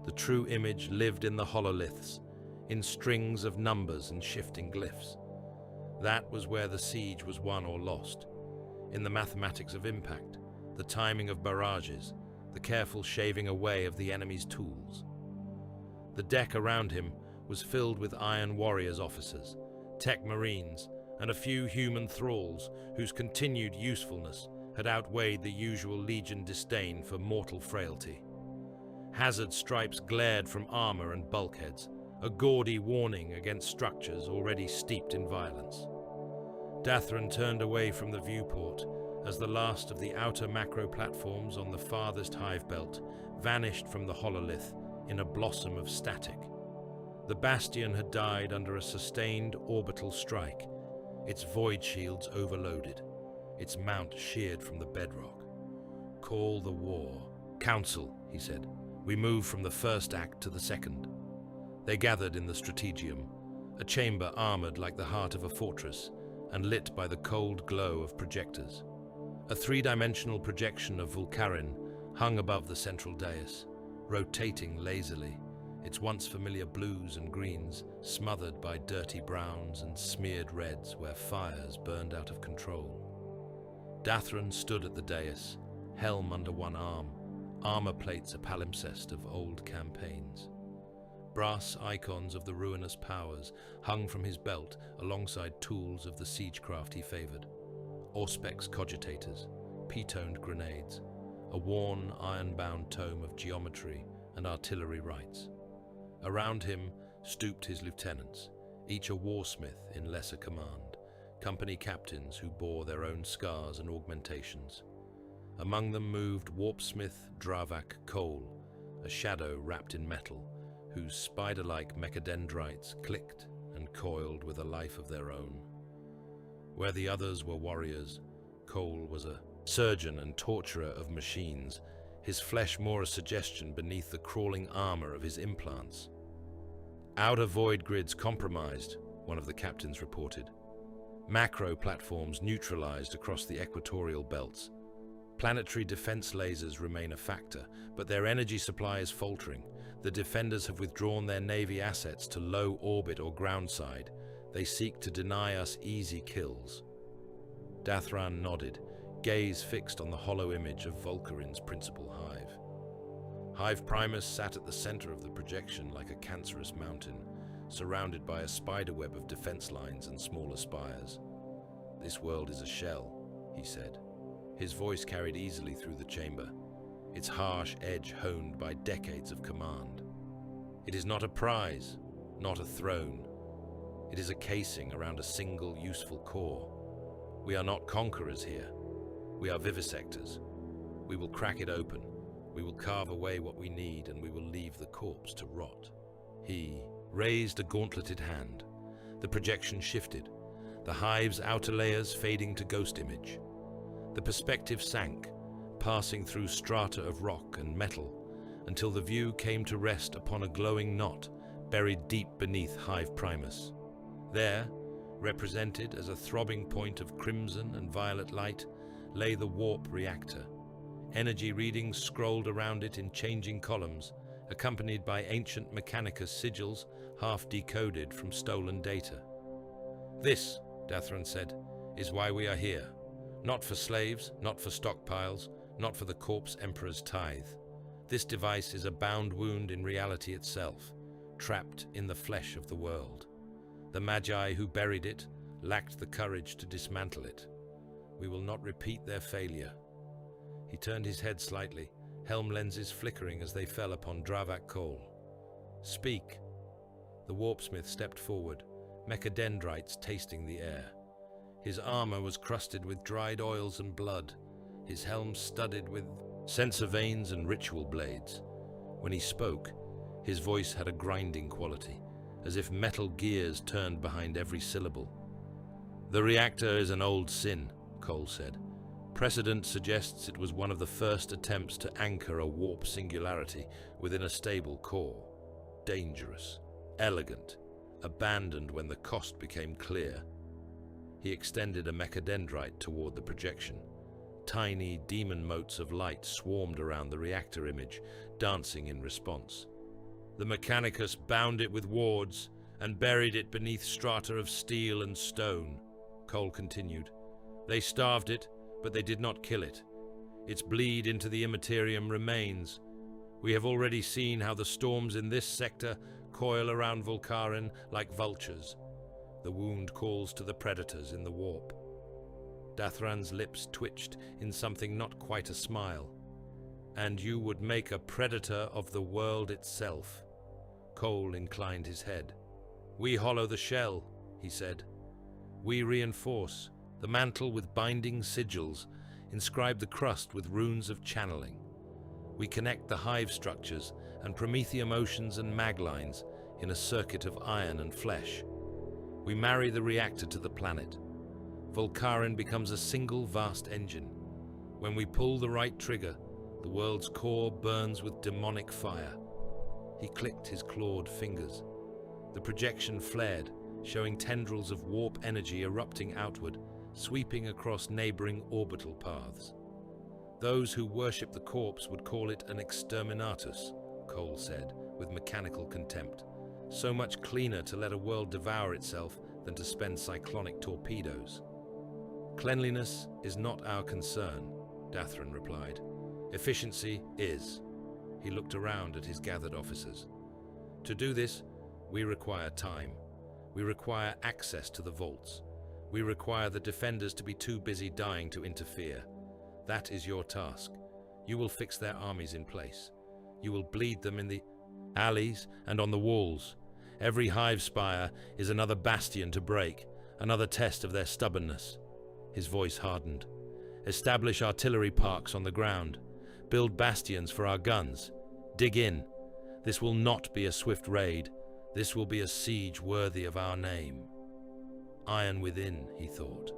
The true image lived in the hololiths, in strings of numbers and shifting glyphs. That was where the siege was won or lost, in the mathematics of impact, the timing of barrages, the careful shaving away of the enemy's tools. The deck around him was filled with Iron Warriors officers, tech marines, and a few human thralls whose continued usefulness had outweighed the usual Legion disdain for mortal frailty. Hazard stripes glared from armor and bulkheads, a gaudy warning against structures already steeped in violence. Dathran turned away from the viewport as the last of the outer macro platforms on the farthest hive belt vanished from the hololith in a blossom of static. The bastion had died under a sustained orbital strike, its void shields overloaded, its mount sheared from the bedrock. "Call the war. Council," he said. "We move from the first act to the second." They gathered in the strategium, a chamber armored like the heart of a fortress and lit by the cold glow of projectors. A three-dimensional projection of Volkarin hung above the central dais, rotating lazily, its once familiar blues and greens smothered by dirty browns and smeared reds where fires burned out of control. Dathran stood at the dais, helm under one arm, armor plates a palimpsest of old campaigns. Brass icons of the ruinous powers hung from his belt alongside tools of the siegecraft he favored. Auspex cogitators, P-toned grenades, a worn iron-bound tome of geometry and artillery rights. Around him stooped his lieutenants, each a warsmith in lesser command, company captains who bore their own scars and augmentations. Among them moved warpsmith Dravak Cole, a shadow wrapped in metal, whose spider-like mechadendrites clicked and coiled with a life of their own. Where the others were warriors, Cole was a surgeon and torturer of machines, his flesh more a suggestion beneath the crawling armor of his implants. "Outer void grids compromised," one of the captains reported. "Macro platforms neutralized across the equatorial belts. Planetary defense lasers remain a factor, but their energy supply is faltering. The defenders have withdrawn their navy assets to low orbit or groundside. They seek to deny us easy kills." Dathran nodded, gaze fixed on the hollow image of Volkarin's principal hive. Hive Primus sat at the center of the projection like a cancerous mountain, surrounded by a spiderweb of defense lines and smaller spires. "This world is a shell," he said. His voice carried easily through the chamber, its harsh edge honed by decades of command. It is not a prize, not a throne. It is a casing around a single useful core. We are not conquerors here. We are vivisectors. We will crack it open. We will carve away what we need, and we will leave the corpse to rot. He raised a gauntleted hand. The projection shifted, the hive's outer layers fading to ghost image. The perspective sank, passing through strata of rock and metal, until the view came to rest upon a glowing knot buried deep beneath Hive Primus. There, represented as a throbbing point of crimson and violet light, lay the warp reactor. Energy readings scrolled around it in changing columns, accompanied by ancient Mechanicus sigils half decoded from stolen data. "This," Dathran said, "is why we are here. Not for slaves, not for stockpiles, not for the corpse emperor's tithe. This device is a bound wound in reality itself, trapped in the flesh of the world. The Magi who buried it lacked the courage to dismantle it. We will not repeat their failure." He turned his head slightly, helm lenses flickering as they fell upon Dravak Cole. "Speak." The warpsmith stepped forward, mechadendrites tasting the air. His armor was crusted with dried oils and blood, his helm studded with sensor veins and ritual blades. When he spoke, his voice had a grinding quality, as if metal gears turned behind every syllable. "The reactor is an old sin," Cole said. "Precedent suggests it was one of the first attempts to anchor a warp singularity within a stable core. Dangerous, elegant, abandoned when the cost became clear." He extended a mechadendrite toward the projection. Tiny demon motes of light swarmed around the reactor image, dancing in response. "The Mechanicus bound it with wards and buried it beneath strata of steel and stone," Cole continued. "They starved it, but they did not kill it. Its bleed into the immaterium remains. We have already seen how the storms in this sector coil around Volkaren like vultures. The wound calls to the predators in the warp." Dathran's lips twitched in something not quite a smile. "And you would make a predator of the world itself." Cole inclined his head. "We hollow the shell," he said. "We reinforce the mantle with binding sigils, inscribe the crust with runes of channeling. We connect the hive structures and promethium oceans and maglines in a circuit of iron and flesh. We marry the reactor to the planet. Volkaren becomes a single vast engine. When we pull the right trigger, the world's core burns with demonic fire." He clicked his clawed fingers. The projection flared, showing tendrils of warp energy erupting outward, sweeping across neighboring orbital paths. "Those who worship the corpse would call it an exterminatus," Cole said, with mechanical contempt. "So much cleaner to let a world devour itself than to spend cyclonic torpedoes." "Cleanliness is not our concern," Dathran replied. "Efficiency is." He looked around at his gathered officers. "To do this, we require time. We require access to the vaults. We require the defenders to be too busy dying to interfere. That is your task. You will fix their armies in place. You will bleed them in the alleys and on the walls. Every hive spire is another bastion to break, another test of their stubbornness." His voice hardened. "Establish artillery parks on the ground. Build bastions for our guns. Dig in. This will not be a swift raid. This will be a siege worthy of our name." Iron within, he thought.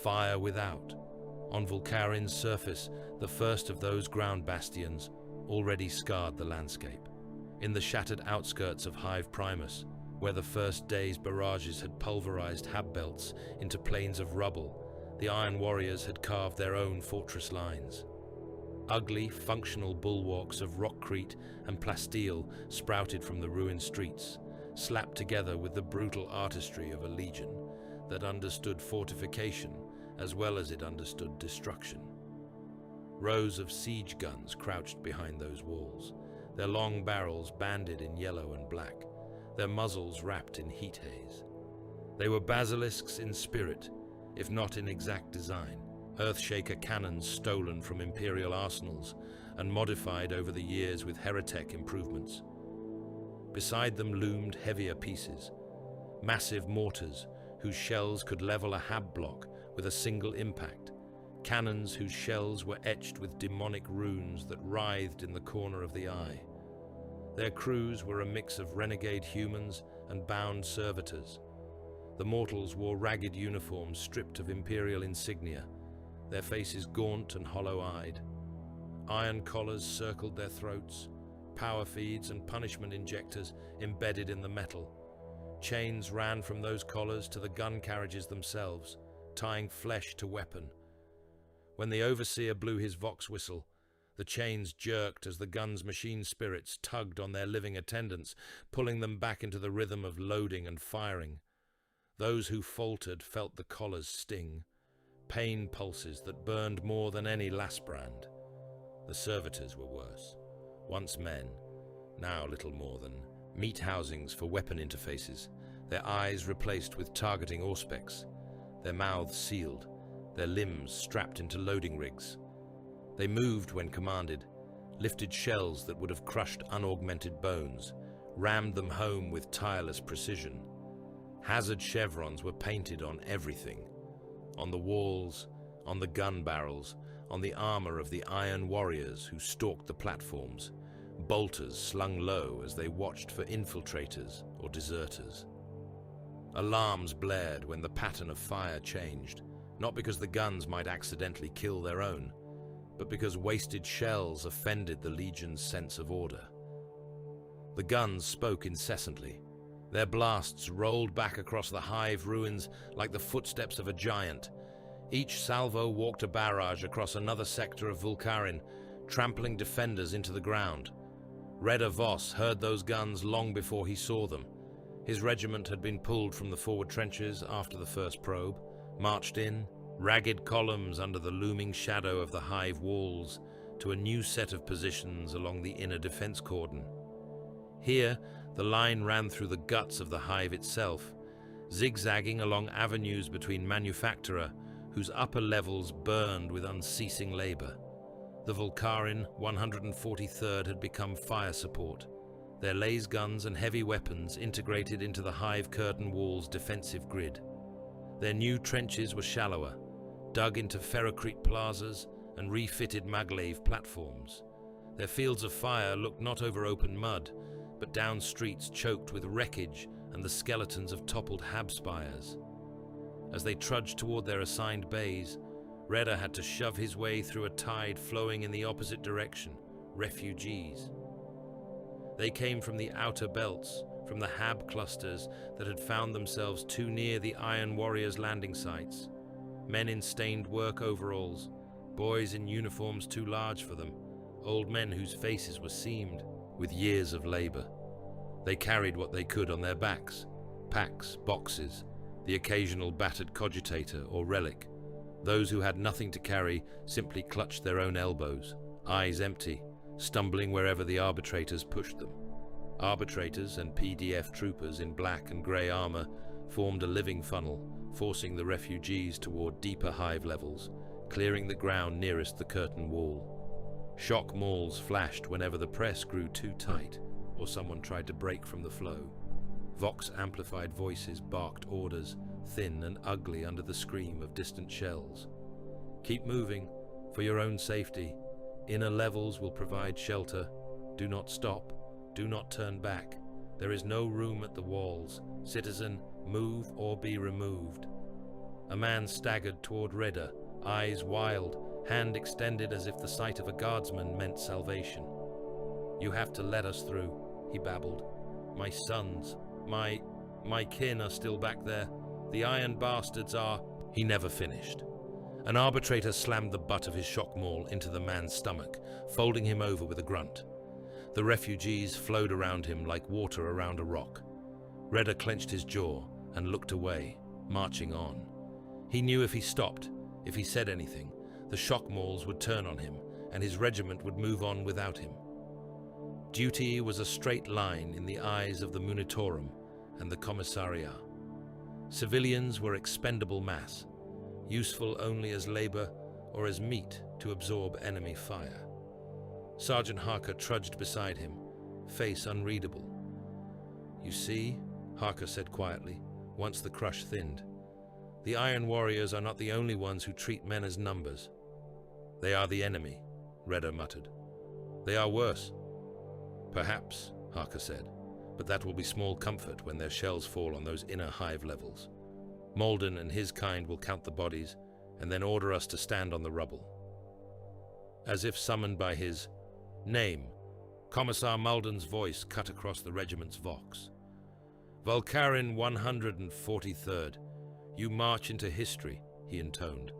Fire without. On Volkaren's surface, the first of those ground bastions already scarred the landscape. In the shattered outskirts of Hive Primus, where the first day's barrages had pulverized hab belts into plains of rubble, the Iron Warriors had carved their own fortress lines. Ugly, functional bulwarks of rockcrete and plasteel sprouted from the ruined streets, slapped together with the brutal artistry of a legion that understood fortification as well as it understood destruction. Rows of siege guns crouched behind those walls, their long barrels banded in yellow and black, their muzzles wrapped in heat haze. They were basilisks in spirit, if not in exact design, Earthshaker cannons stolen from Imperial arsenals and modified over the years with Heretech improvements. Beside them loomed heavier pieces, massive mortars whose shells could level a hab block with a single impact, cannons whose shells were etched with demonic runes that writhed in the corner of the eye. Their crews were a mix of renegade humans and bound servitors. The mortals wore ragged uniforms stripped of Imperial insignia, their faces gaunt and hollow-eyed. Iron collars circled their throats, power feeds and punishment injectors embedded in the metal. Chains ran from those collars to the gun carriages themselves, tying flesh to weapon. When the overseer blew his vox whistle, the chains jerked as the gun's machine spirits tugged on their living attendants, pulling them back into the rhythm of loading and firing. Those who faltered felt the collars sting, pain pulses that burned more than any lasbrand. The servitors were worse. Once men, now little more than meat housings for weapon interfaces, their eyes replaced with targeting auspex, their mouths sealed, their limbs strapped into loading rigs. They moved when commanded, lifted shells that would have crushed unaugmented bones, rammed them home with tireless precision. Hazard chevrons were painted on everything, on the walls, on the gun barrels, on the armor of the iron warriors who stalked the platforms, bolters slung low as they watched for infiltrators or deserters. Alarms blared when the pattern of fire changed, not because the guns might accidentally kill their own, but because wasted shells offended the Legion's sense of order. The guns spoke incessantly. Their blasts rolled back across the hive ruins like the footsteps of a giant. Each salvo walked a barrage across another sector of Vulkarin, trampling defenders into the ground. Redder Voss heard those guns long before he saw them. His regiment had been pulled from the forward trenches after the first probe, marched in, ragged columns under the looming shadow of the hive walls, to a new set of positions along the inner defense cordon. Here, the line ran through the guts of the hive itself, zigzagging along avenues between manufacturer, whose upper levels burned with unceasing labor. The Vulkarin 143rd had become fire support, their laser guns and heavy weapons integrated into the hive curtain wall's defensive grid. Their new trenches were shallower, dug into ferrocrete plazas and refitted maglev platforms. Their fields of fire looked not over open mud, but down streets choked with wreckage and the skeletons of toppled hab spires. As they trudged toward their assigned bays, Redder had to shove his way through a tide flowing in the opposite direction, refugees. They came from the outer belts, from the hab clusters that had found themselves too near the Iron Warriors' landing sites. Men in stained work overalls, boys in uniforms too large for them, old men whose faces were seamed with years of labor. They carried what they could on their backs, packs, boxes, the occasional battered cogitator or relic. Those who had nothing to carry simply clutched their own elbows, eyes empty, stumbling wherever the arbitrators pushed them. Arbitrators and PDF troopers in black and grey armor formed a living funnel, forcing the refugees toward deeper hive levels, clearing the ground nearest the curtain wall. Shock mauls flashed whenever the press grew too tight or someone tried to break from the flow. Vox-amplified voices barked orders, thin and ugly under the scream of distant shells. Keep moving, for your own safety. Inner levels will provide shelter. Do not stop. Do not turn back. There is no room at the walls. Citizen, move or be removed. A man staggered toward Redder, eyes wild, hand extended as if the sight of a guardsman meant salvation. You have to let us through, he babbled. My sons, my kin are still back there. The iron bastards are... He never finished. An arbitrator slammed the butt of his shock maul into the man's stomach, folding him over with a grunt. The refugees flowed around him like water around a rock. Redder clenched his jaw and looked away, marching on. He knew if he stopped, if he said anything, the shock mauls would turn on him, and his regiment would move on without him. Duty was a straight line in the eyes of the Munitorum and the Commissariat. Civilians were expendable mass, useful only as labor, or as meat to absorb enemy fire. Sergeant Harker trudged beside him, face unreadable. "You see," Harker said quietly, once the crush thinned, "the Iron Warriors are not the only ones who treat men as numbers." "They are the enemy," Redder muttered. "They are worse." "Perhaps," Harker said, "but that will be small comfort when their shells fall on those inner hive levels. Malden and his kind will count the bodies and then order us to stand on the rubble." As if summoned by his name, Commissar Malden's voice cut across the regiment's vox. "Volcarin 143rd, you march into history," he intoned,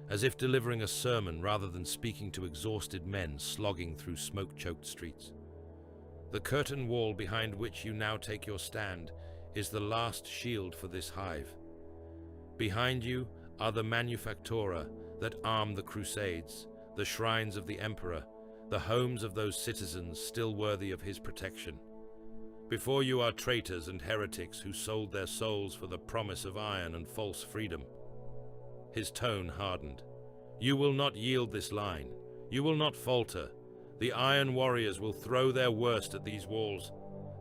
as if delivering a sermon rather than speaking to exhausted men slogging through smoke-choked streets. "The curtain wall behind which you now take your stand is the last shield for this hive. Behind you are the manufactura that arm the Crusades, the shrines of the Emperor, the homes of those citizens still worthy of his protection. Before you are traitors and heretics who sold their souls for the promise of iron and false freedom." His tone hardened. "You will not yield this line. You will not falter. The Iron Warriors will throw their worst at these walls.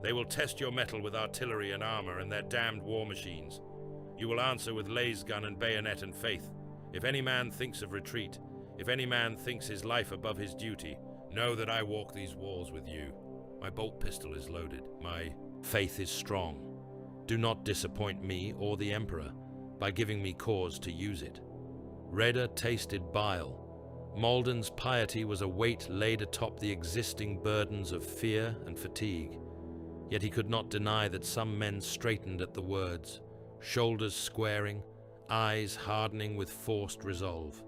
They will test your mettle with artillery and armor and their damned war machines. You will answer with laser gun and bayonet and faith. If any man thinks of retreat, if any man thinks his life above his duty, know that I walk these walls with you. My bolt pistol is loaded. My faith is strong. Do not disappoint me or the Emperor by giving me cause to use it." Redder tasted bile. Malden's piety was a weight laid atop the existing burdens of fear and fatigue. Yet he could not deny that some men straightened at the words, shoulders squaring, eyes hardening with forced resolve.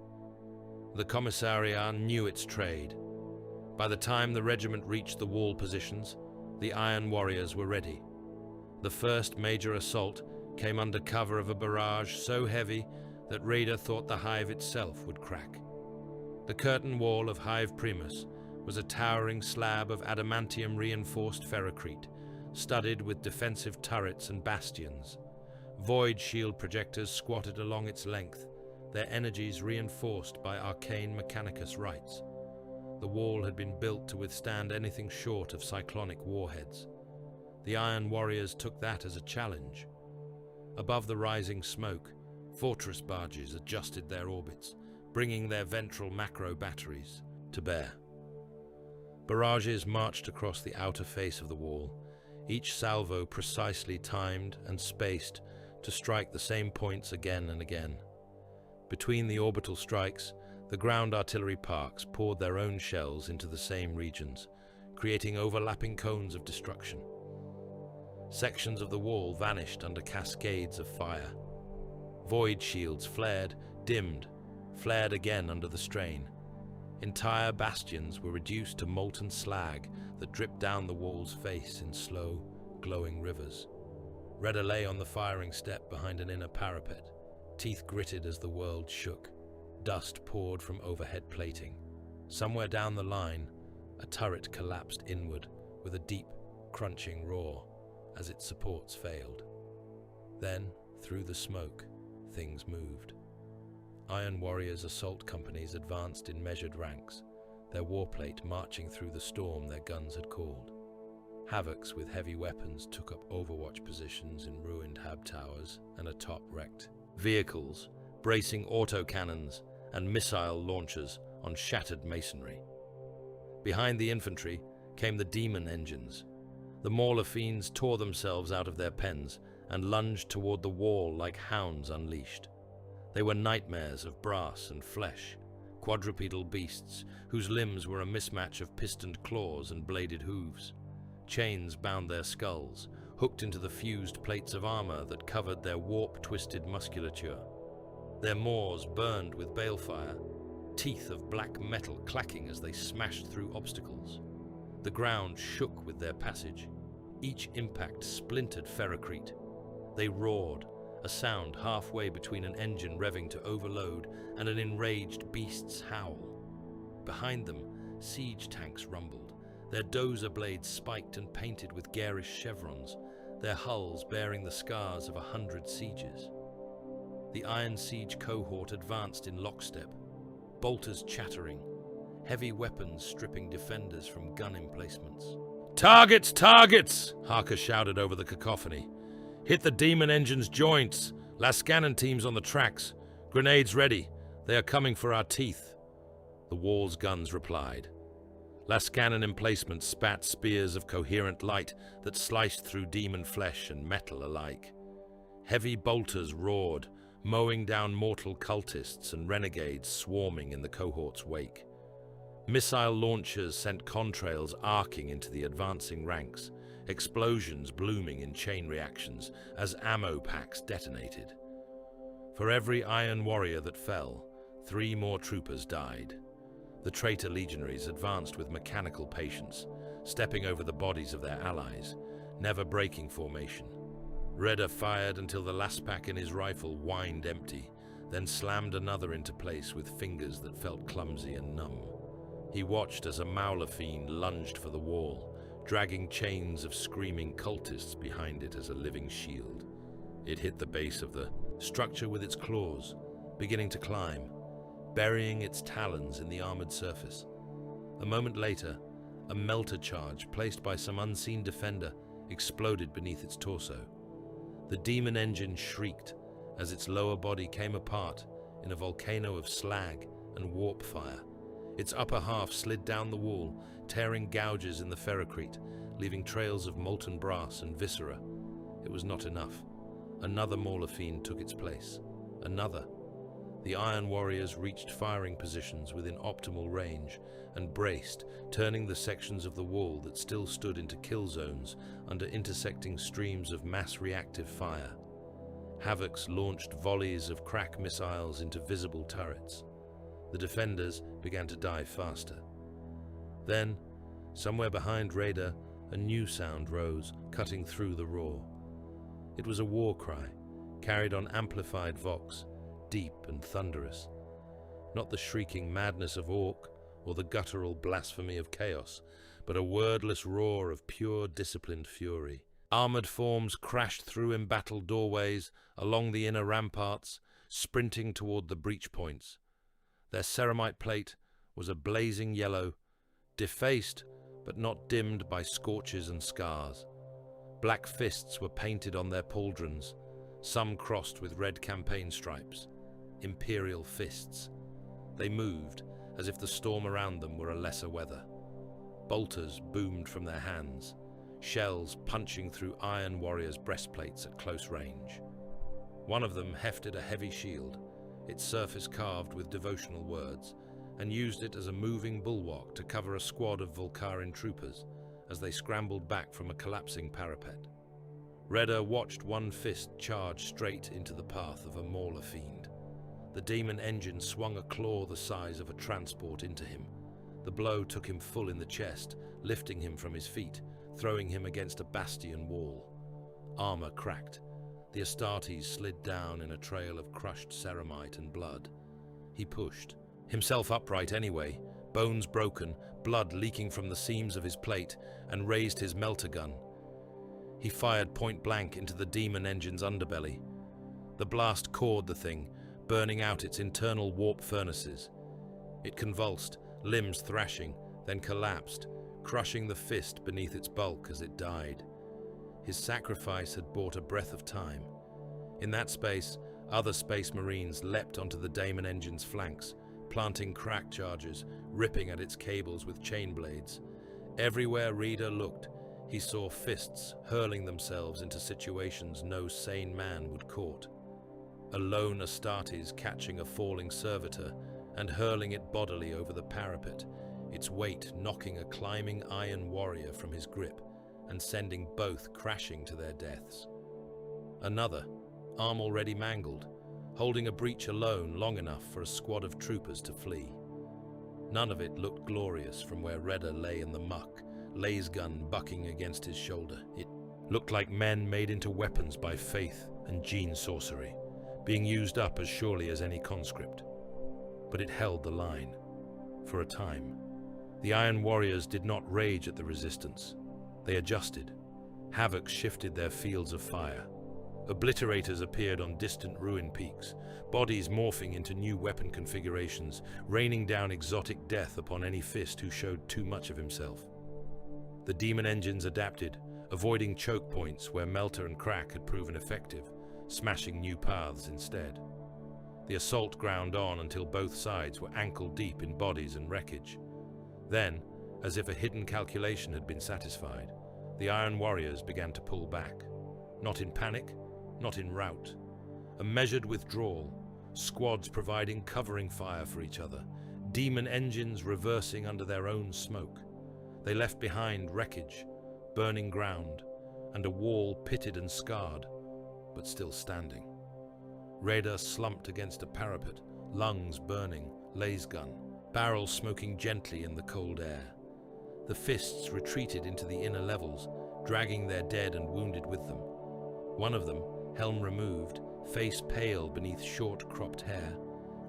The commissariat knew its trade. By the time the regiment reached the wall positions, the Iron Warriors were ready. The first major assault came under cover of a barrage so heavy that Raider thought the hive itself would crack. The curtain wall of Hive Primus was a towering slab of adamantium-reinforced ferrocrete, studded with defensive turrets and bastions. Void shield projectors squatted along its length, their energies reinforced by arcane Mechanicus rights. The wall had been built to withstand anything short of cyclonic warheads. The Iron Warriors took that as a challenge. Above the rising smoke, fortress barges adjusted their orbits, bringing their ventral macro batteries to bear. Barrages marched across the outer face of the wall, each salvo precisely timed and spaced to strike the same points again and again. Between the orbital strikes, the ground artillery parks poured their own shells into the same regions, creating overlapping cones of destruction. Sections of the wall vanished under cascades of fire. Void shields flared, dimmed, flared again under the strain. Entire bastions were reduced to molten slag that dripped down the wall's face in slow, glowing rivers. Redder lay on the firing step behind an inner parapet, teeth gritted as the world shook. Dust poured from overhead plating. Somewhere down the line, a turret collapsed inward with a deep, crunching roar as its supports failed. Then, through the smoke, things moved. Iron Warriors' assault companies advanced in measured ranks, their warplate marching through the storm their guns had called. Havocs with heavy weapons took up overwatch positions in ruined hab towers and atop wrecked vehicles, bracing autocannons and missile launchers on shattered masonry. Behind the infantry came the demon engines. The Mauler fiends tore themselves out of their pens and lunged toward the wall like hounds unleashed. They were nightmares of brass and flesh, quadrupedal beasts whose limbs were a mismatch of pistoned claws and bladed hooves. Chains bound their skulls, hooked into the fused plates of armor that covered their warp-twisted musculature. Their maws burned with balefire, teeth of black metal clacking as they smashed through obstacles. The ground shook with their passage. Each impact splintered ferrocrete. They roared, a sound halfway between an engine revving to overload and an enraged beast's howl. Behind them, siege tanks rumbled, their dozer blades spiked and painted with garish chevrons, their hulls bearing the scars of 100 sieges. The Iron Siege cohort advanced in lockstep. bolters chattering, heavy weapons stripping defenders from gun emplacements. "Targets! Targets!" Harker shouted over the cacophony. "Hit the demon engine's joints! Lascannon team's on the tracks. Grenades ready. They are coming for our teeth." The wall's guns replied. Lascannon emplacements spat spears of coherent light that sliced through demon flesh and metal alike. Heavy bolters roared, mowing down mortal cultists and renegades swarming in the cohort's wake. Missile launchers sent contrails arcing into the advancing ranks, explosions blooming in chain reactions as ammo packs detonated. For every Iron Warrior that fell, 3 more troopers died. The traitor legionaries advanced with mechanical patience, stepping over the bodies of their allies, never breaking formation. Redder fired until the last pack in his rifle whined empty, then slammed another into place with fingers that felt clumsy and numb. He watched as a Mauler fiend lunged for the wall, dragging chains of screaming cultists behind it as a living shield. It hit the base of the structure with its claws, beginning to climb, burying its talons in the armored surface. A moment later, a melter charge placed by some unseen defender exploded beneath its torso. The demon engine shrieked as its lower body came apart in a volcano of slag and warp fire. Its upper half slid down the wall, tearing gouges in the ferrocrete, leaving trails of molten brass and viscera. It was not enough. Another Mauler fiend took its place. Another. The Iron Warriors reached firing positions within optimal range and braced, turning the sections of the wall that still stood into kill zones under intersecting streams of mass reactive fire. Havocs launched volleys of crack missiles into visible turrets. The defenders began to die faster. Then, somewhere behind Raider, a new sound rose, cutting through the roar. It was a war cry, carried on amplified vox, deep and thunderous. Not the shrieking madness of Ork or the guttural blasphemy of chaos, but a wordless roar of pure disciplined fury. Armored forms crashed through embattled doorways, along the inner ramparts, sprinting toward the breach points. Their ceramite plate was a blazing yellow, defaced but not dimmed by scorches and scars. Black fists were painted on their pauldrons, some crossed with red campaign stripes. Imperial fists. They moved as if the storm around them were a lesser weather. Bolters boomed from their hands, shells punching through Iron Warriors' breastplates at close range. One of them hefted a heavy shield, its surface carved with devotional words, and used it as a moving bulwark to cover a squad of Volcarin troopers as they scrambled back from a collapsing parapet. Redder watched one fist charge straight into the path of a Mauler fiend. The demon engine swung a claw the size of a transport into him. The blow took him full in the chest, lifting him from his feet, throwing him against a bastion wall. Armor cracked. The Astartes slid down in a trail of crushed ceramite and blood. He pushed, himself upright anyway, bones broken, blood leaking from the seams of his plate, and raised his melter gun. He fired point blank into the demon engine's underbelly. The blast cored the thing, burning out its internal warp furnaces. It convulsed, limbs thrashing, then collapsed, crushing the fist beneath its bulk as it died. His sacrifice had bought a breath of time. In that space, other space marines leapt onto the demon engine's flanks, planting crack charges, ripping at its cables with chain blades. Everywhere Reader looked, he saw fists hurling themselves into situations no sane man would court. A lone Astartes catching a falling servitor and hurling it bodily over the parapet, its weight knocking a climbing Iron Warrior from his grip and sending both crashing to their deaths. Another, arm already mangled, holding a breach alone long enough for a squad of troopers to flee. None of it looked glorious from where Redder lay in the muck, laser gun bucking against his shoulder. It looked like men made into weapons by faith and gene sorcery, being used up as surely as any conscript. But it held the line. For a time. The Iron Warriors did not rage at the resistance. They adjusted. Havoc shifted their fields of fire. Obliterators appeared on distant ruin peaks, bodies morphing into new weapon configurations, raining down exotic death upon any fist who showed too much of himself. The demon engines adapted, avoiding choke points where Melter and Crack had proven effective, smashing new paths instead. The assault ground on until both sides were ankle-deep in bodies and wreckage. Then, as if a hidden calculation had been satisfied, the Iron Warriors began to pull back. Not in panic, not in rout. A measured withdrawal, squads providing covering fire for each other, demon engines reversing under their own smoke. They left behind wreckage, burning ground, and a wall pitted and scarred, but still standing. Raider slumped against a parapet, lungs burning, laser gun, barrel smoking gently in the cold air. The fists retreated into the inner levels, dragging their dead and wounded with them. One of them, helm removed, face pale beneath short cropped hair,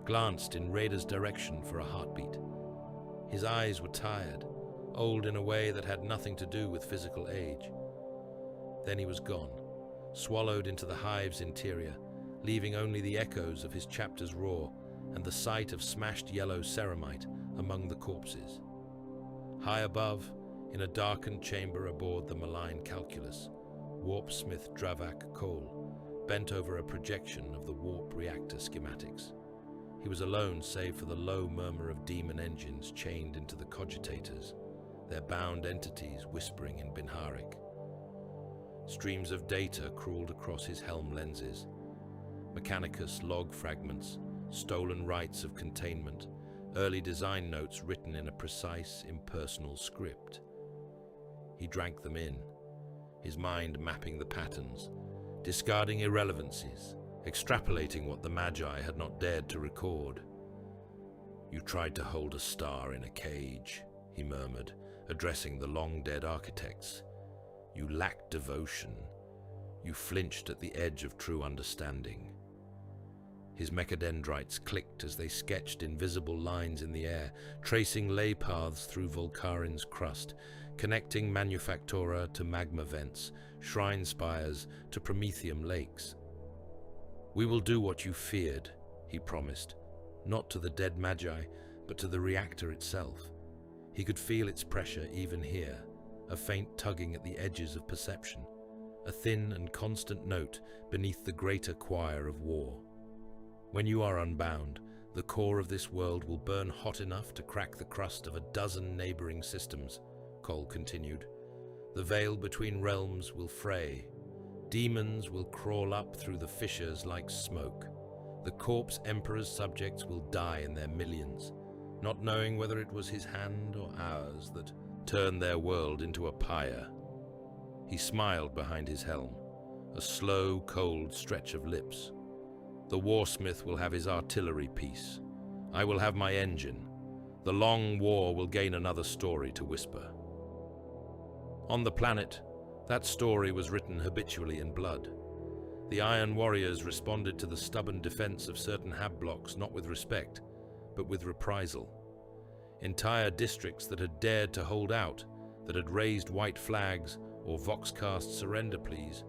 glanced in Raider's direction for a heartbeat. His eyes were tired, old in a way that had nothing to do with physical age. Then he was gone, swallowed into the hive's interior, leaving only the echoes of his chapter's roar and the sight of smashed yellow ceramite among the corpses. High above, in a darkened chamber aboard the malign Calculus, Warpsmith Dravak Cole bent over a projection of the warp reactor schematics. He was alone save for the low murmur of demon engines chained into the cogitators, their bound entities whispering in Binharik. Streams of data crawled across his helm lenses. Mechanicus log fragments, stolen rights of containment, early design notes written in a precise, impersonal script. He drank them in, his mind mapping the patterns, discarding irrelevancies, extrapolating what the Magi had not dared to record. "You tried to hold a star in a cage," he murmured, addressing the long-dead architects. "You lacked devotion. You flinched at the edge of true understanding." His mechadendrites clicked as they sketched invisible lines in the air, tracing ley paths through Volcarin's crust, connecting Manufactura to magma vents, shrine spires to Prometheum lakes. "We will do what you feared," he promised, not to the dead Magi, but to the reactor itself. He could feel its pressure even here, a faint tugging at the edges of perception, a thin and constant note beneath the greater choir of war. "When you are unbound, the core of this world will burn hot enough to crack the crust of a dozen neighboring systems," Cole continued. "The veil between realms will fray. Demons will crawl up through the fissures like smoke. The corpse Emperor's subjects will die in their millions, not knowing whether it was his hand or ours that turned their world into a pyre." He smiled behind his helm, a slow, cold stretch of lips. "The warsmith will have his artillery piece. I will have my engine. The long war will gain another story to whisper." On the planet, that story was written habitually in blood. The Iron Warriors responded to the stubborn defense of certain hab blocks not with respect, but with reprisal. Entire districts that had dared to hold out, that had raised white flags or voxcast surrender pleas,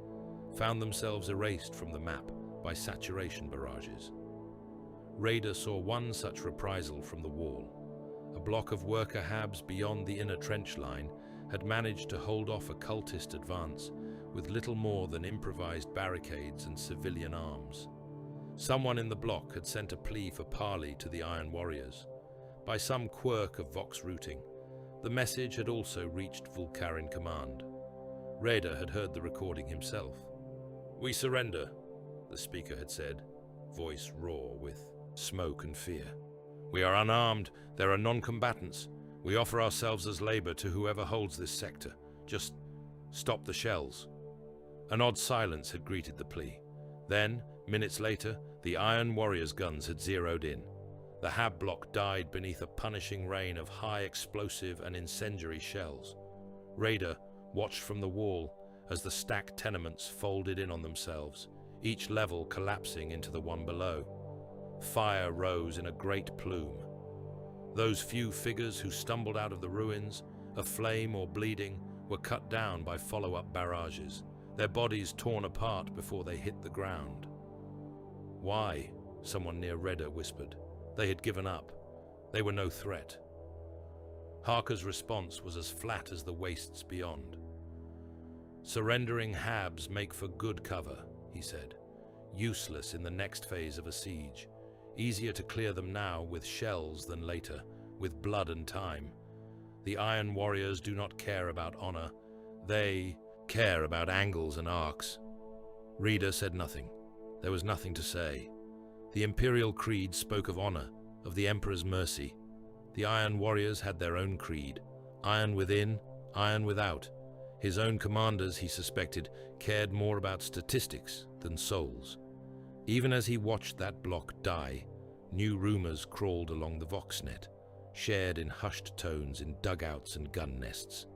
found themselves erased from the map by saturation barrages. Raider saw one such reprisal from the wall. A block of worker habs beyond the inner trench line had managed to hold off a cultist advance with little more than improvised barricades and civilian arms. Someone in the block had sent a plea for parley to the Iron Warriors. By some quirk of vox routing, the message had also reached Volcarin Command. Raider had heard the recording himself. "We surrender," the speaker had said, voice raw with smoke and fear. "We are unarmed. There are non-combatants. We offer ourselves as labor to whoever holds this sector. Just stop the shells." An odd silence had greeted the plea. Then, minutes later, the Iron Warriors' guns had zeroed in. The hab block died beneath a punishing rain of high explosive and incendiary shells. Raider watched from the wall as the stacked tenements folded in on themselves, each level collapsing into the one below. Fire rose in a great plume. Those few figures who stumbled out of the ruins, aflame or bleeding, were cut down by follow-up barrages, their bodies torn apart before they hit the ground. Why? Someone near Redder whispered. They had given up. They were no threat. Harker's response was as flat as the wastes beyond. Surrendering Habs make for good cover, he said. Useless in the next phase of a siege. Easier to clear them now with shells than later, with blood and time. The Iron Warriors do not care about honor. They care about angles and arcs. Reader said nothing. There was nothing to say. The Imperial Creed spoke of honor, of the Emperor's mercy. The Iron Warriors had their own creed. Iron within, iron without. His own commanders, he suspected, cared more about statistics than souls. Even as he watched that block die, new rumors crawled along the Voxnet, shared in hushed tones in dugouts and gun nests.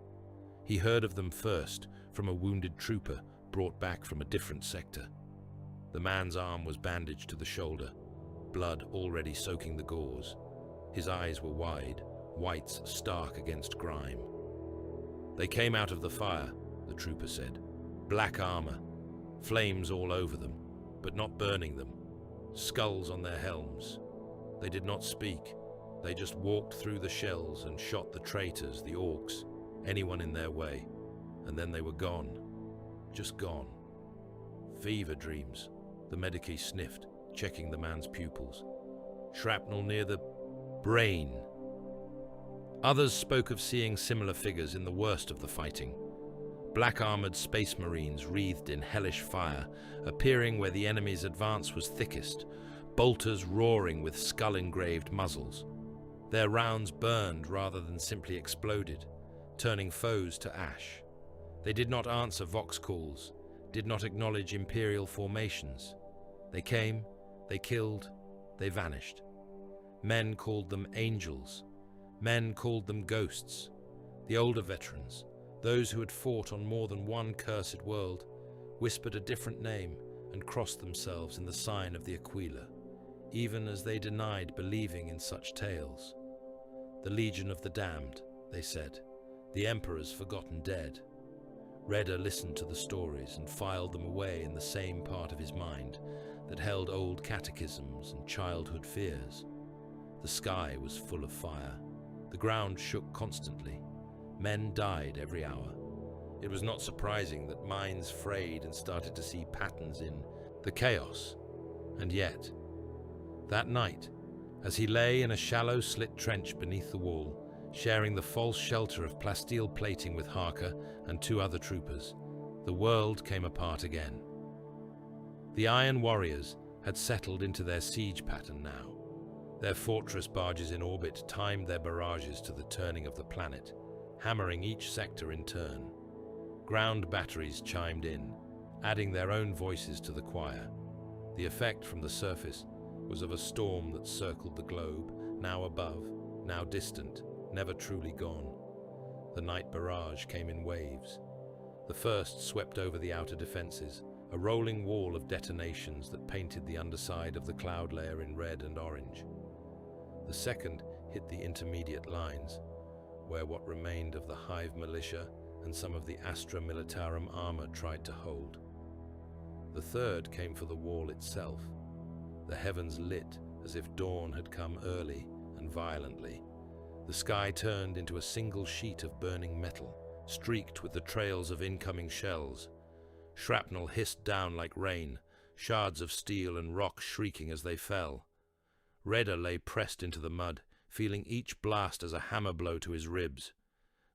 He heard of them first from a wounded trooper brought back from a different sector. The man's arm was bandaged to the shoulder, blood already soaking the gauze. His eyes were wide, whites stark against grime. They came out of the fire, the trooper said. Black armor, flames all over them, but not burning them. Skulls on their helms. They did not speak. They just walked through the shells and shot the traitors, the Orks, anyone in their way. And then they were gone. Just gone. Fever dreams, the medici sniffed, checking the man's pupils. Shrapnel near the brain. Others spoke of seeing similar figures in the worst of the fighting. Black-armored space marines wreathed in hellish fire, appearing where the enemy's advance was thickest, bolters roaring with skull-engraved muzzles. Their rounds burned rather than simply exploded, turning foes to ash. They did not answer vox calls, did not acknowledge imperial formations. They came, they killed, they vanished. Men called them angels. Men called them ghosts. The older veterans, those who had fought on more than one cursed world, whispered a different name and crossed themselves in the sign of the Aquila, even as they denied believing in such tales. The Legion of the Damned, they said, the Emperor's forgotten dead. Redder listened to the stories and filed them away in the same part of his mind that held old catechisms and childhood fears. The sky was full of fire. The ground shook constantly. Men died every hour. It was not surprising that minds frayed and started to see patterns in the chaos. And yet, that night, as he lay in a shallow slit trench beneath the wall, sharing the false shelter of plasteel plating with Harker and two other troopers, the world came apart again. The Iron Warriors had settled into their siege pattern now. Their fortress barges in orbit timed their barrages to the turning of the planet, hammering each sector in turn. Ground batteries chimed in, adding their own voices to the choir. The effect from the surface was of a storm that circled the globe, now above, now distant, never truly gone. The night barrage came in waves. The first swept over the outer defenses, a rolling wall of detonations that painted the underside of the cloud layer in red and orange. The second hit the intermediate lines, where what remained of the Hive militia and some of the Astra Militarum armor tried to hold. The third came for the wall itself. The heavens lit as if dawn had come early and violently. The sky turned into a single sheet of burning metal, streaked with the trails of incoming shells. Shrapnel hissed down like rain, shards of steel and rock shrieking as they fell. Redder lay pressed into the mud, feeling each blast as a hammer blow to his ribs.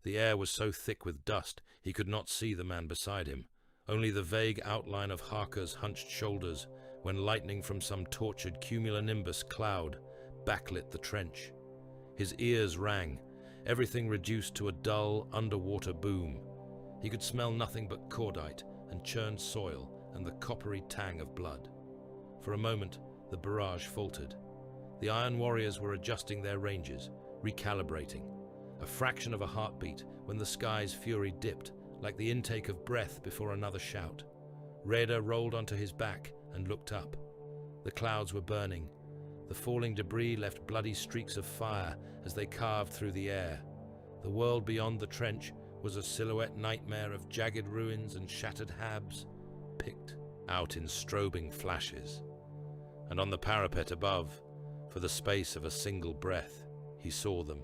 The air was so thick with dust he could not see the man beside him, only the vague outline of Harker's hunched shoulders when lightning from some tortured cumulonimbus cloud backlit the trench. His ears rang, everything reduced to a dull, underwater boom. He could smell nothing but cordite and churned soil and the coppery tang of blood. For a moment, the barrage faltered. The Iron Warriors were adjusting their ranges, recalibrating. A fraction of a heartbeat when the sky's fury dipped, like the intake of breath before another shout. Redder rolled onto his back and looked up. The clouds were burning. The falling debris left bloody streaks of fire as they carved through the air. The world beyond the trench was a silhouette nightmare of jagged ruins and shattered habs, picked out in strobing flashes. And on the parapet above, for the space of a single breath, he saw them.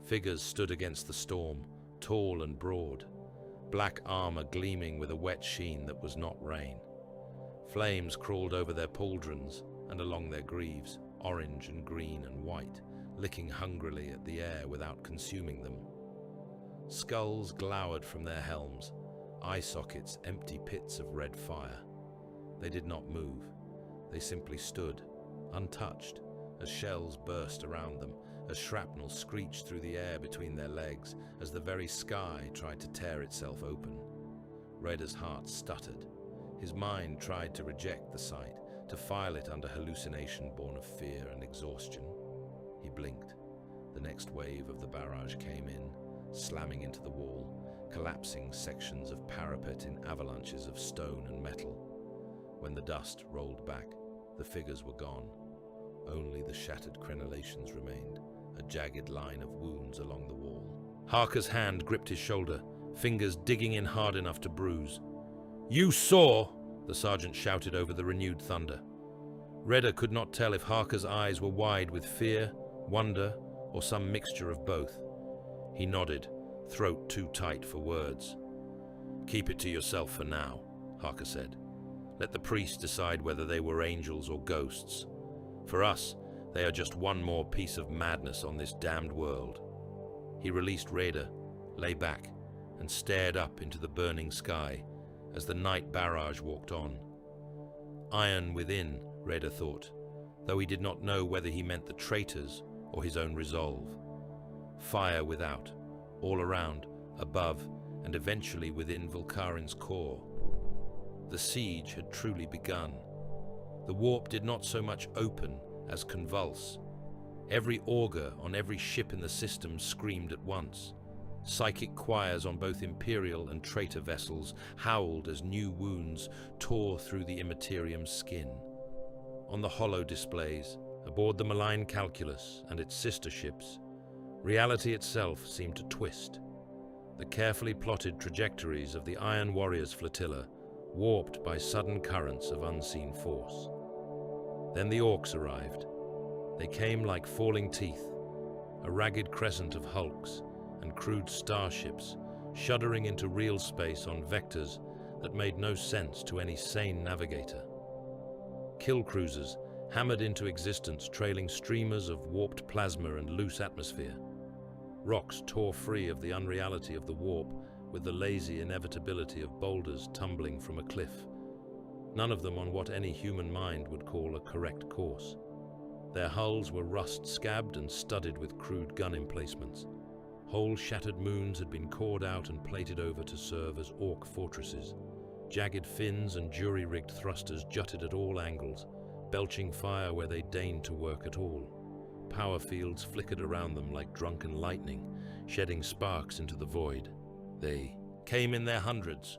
Figures stood against the storm, tall and broad, black armor gleaming with a wet sheen that was not rain. Flames crawled over their pauldrons and along their greaves, orange and green and white, licking hungrily at the air without consuming them. Skulls glowered from their helms, eye sockets empty pits of red fire. They did not move. They simply stood, untouched, as shells burst around them, as shrapnel screeched through the air between their legs, as the very sky tried to tear itself open. Radar's heart stuttered. His mind tried to reject the sight, to file it under hallucination born of fear and exhaustion. He blinked. The next wave of the barrage came in, slamming into the wall, collapsing sections of parapet in avalanches of stone and metal. When the dust rolled back, the figures were gone. Only the shattered crenellations remained, a jagged line of wounds along the wall. Harker's hand gripped his shoulder, fingers digging in hard enough to bruise. "You saw!" the sergeant shouted over the renewed thunder. Redder could not tell if Harker's eyes were wide with fear, wonder, or some mixture of both. He nodded, throat too tight for words. "Keep it to yourself for now," Harker said. "Let the priests decide whether they were angels or ghosts. For us, they are just one more piece of madness on this damned world." He released Raider, lay back, and stared up into the burning sky as the night barrage walked on. Iron within, Raider thought, though he did not know whether he meant the traitors or his own resolve. Fire without, all around, above, and eventually within Volkarin's core. The siege had truly begun. The warp did not so much open as convulse. Every auger on every ship in the system screamed at once. Psychic choirs on both Imperial and traitor vessels howled as new wounds tore through the Immaterium's skin. On the holo displays, aboard the malign Calculus and its sister ships, reality itself seemed to twist. The carefully plotted trajectories of the Iron Warriors flotilla warped by sudden currents of unseen force. Then the Orks arrived. They came like falling teeth, a ragged crescent of hulks and crude starships shuddering into real space on vectors that made no sense to any sane navigator. Kill cruisers hammered into existence trailing streamers of warped plasma and loose atmosphere. Rocks tore free of the unreality of the warp with the lazy inevitability of boulders tumbling from a cliff, none of them on what any human mind would call a correct course. Their hulls were rust-scabbed and studded with crude gun emplacements. Whole shattered moons had been cored out and plated over to serve as Ork fortresses. Jagged fins and jury-rigged thrusters jutted at all angles, belching fire where they deigned to work at all. Power fields flickered around them like drunken lightning, shedding sparks into the void. They came in their hundreds.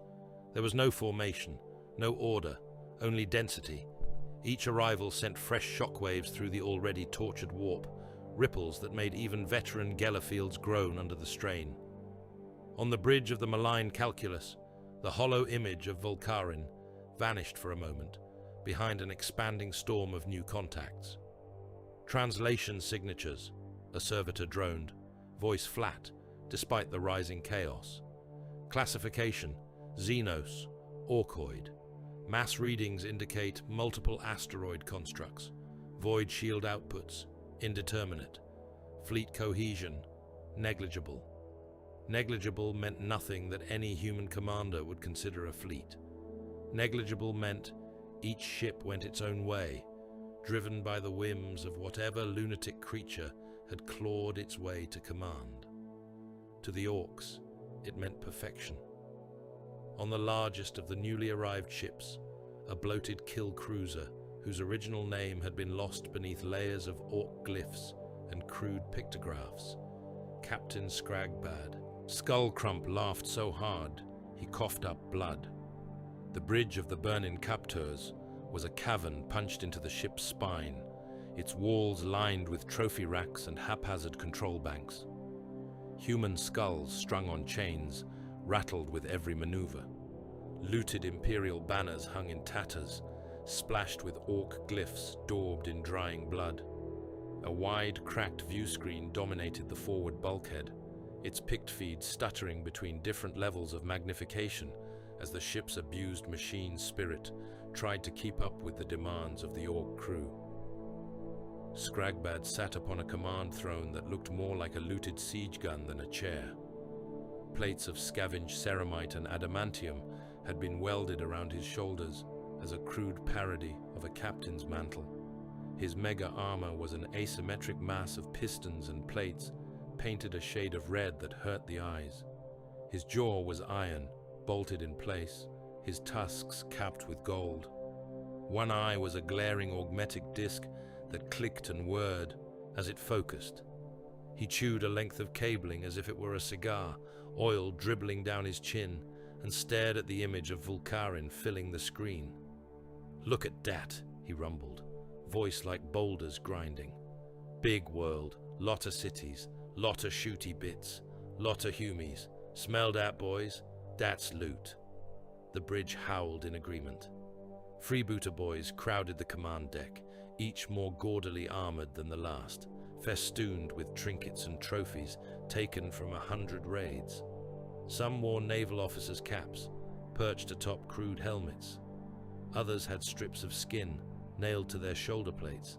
There was no formation, no order, only density. Each arrival sent fresh shockwaves through the already tortured warp, ripples that made even veteran Gellerfields groan under the strain. On the bridge of the malign Calculus, the hollow image of Volkarin vanished for a moment, behind an expanding storm of new contacts. Translation signatures, a servitor droned, voice flat, despite the rising chaos. Classification, Xenos, Orkoid. Mass readings indicate multiple asteroid constructs, void shield outputs, indeterminate. Fleet cohesion, negligible. Negligible meant nothing that any human commander would consider a fleet. Negligible meant each ship went its own way, driven by the whims of whatever lunatic creature had clawed its way to command. To the Orks, it meant perfection. On the largest of the newly arrived ships, a bloated kill cruiser whose original name had been lost beneath layers of Ork glyphs and crude pictographs, Captain Scragbad. Skullcrump laughed so hard he coughed up blood. The bridge of the Burnin Captors was a cavern punched into the ship's spine, its walls lined with trophy racks and haphazard control banks. Human skulls strung on chains rattled with every maneuver. Looted imperial banners hung in tatters, splashed with orc glyphs daubed in drying blood. A wide, cracked view screen dominated the forward bulkhead, its pict feed stuttering between different levels of magnification as the ship's abused machine spirit tried to keep up with the demands of the orc crew. Scragbad sat upon a command throne that looked more like a looted siege gun than a chair. Plates of scavenged ceramite and adamantium had been welded around his shoulders as a crude parody of a captain's mantle. His mega armor was an asymmetric mass of pistons and plates, painted a shade of red that hurt the eyes. His jaw was iron, bolted in place, his tusks capped with gold. One eye was a glaring augmetic disc that clicked and whirred as it focused. He chewed a length of cabling as if it were a cigar, oil dribbling down his chin, and stared at the image of Vulkarin filling the screen. "Look at dat," he rumbled, voice like boulders grinding. "Big world, lotta cities, lotta shooty bits, lotta humies. Smell dat, boys? Dat's loot." The bridge howled in agreement. Freebooter boys crowded the command deck, each more gaudily armored than the last, festooned with trinkets and trophies taken from 100 raids. Some wore naval officers' caps, perched atop crude helmets. Others had strips of skin nailed to their shoulder plates,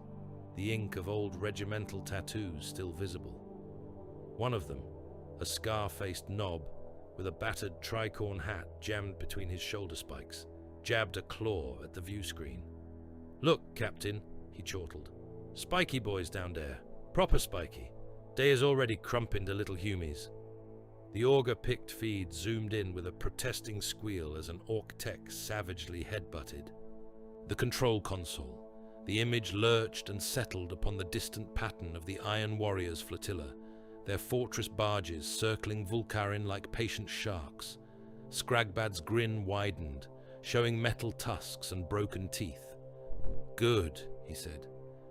the ink of old regimental tattoos still visible. One of them, a scar-faced knob with a battered tricorn hat jammed between his shoulder spikes, jabbed a claw at the view screen. "Look, Captain," he chortled. "Spiky boys down there. Proper spiky. Dey is already crumping the little humies." The auger-picked feed zoomed in with a protesting squeal as an orc tech savagely headbutted. The control console. The image lurched and settled upon the distant pattern of the Iron Warriors flotilla, their fortress barges circling Vulkarin like patient sharks. Scragbad's grin widened, showing metal tusks and broken teeth. "Good," he said.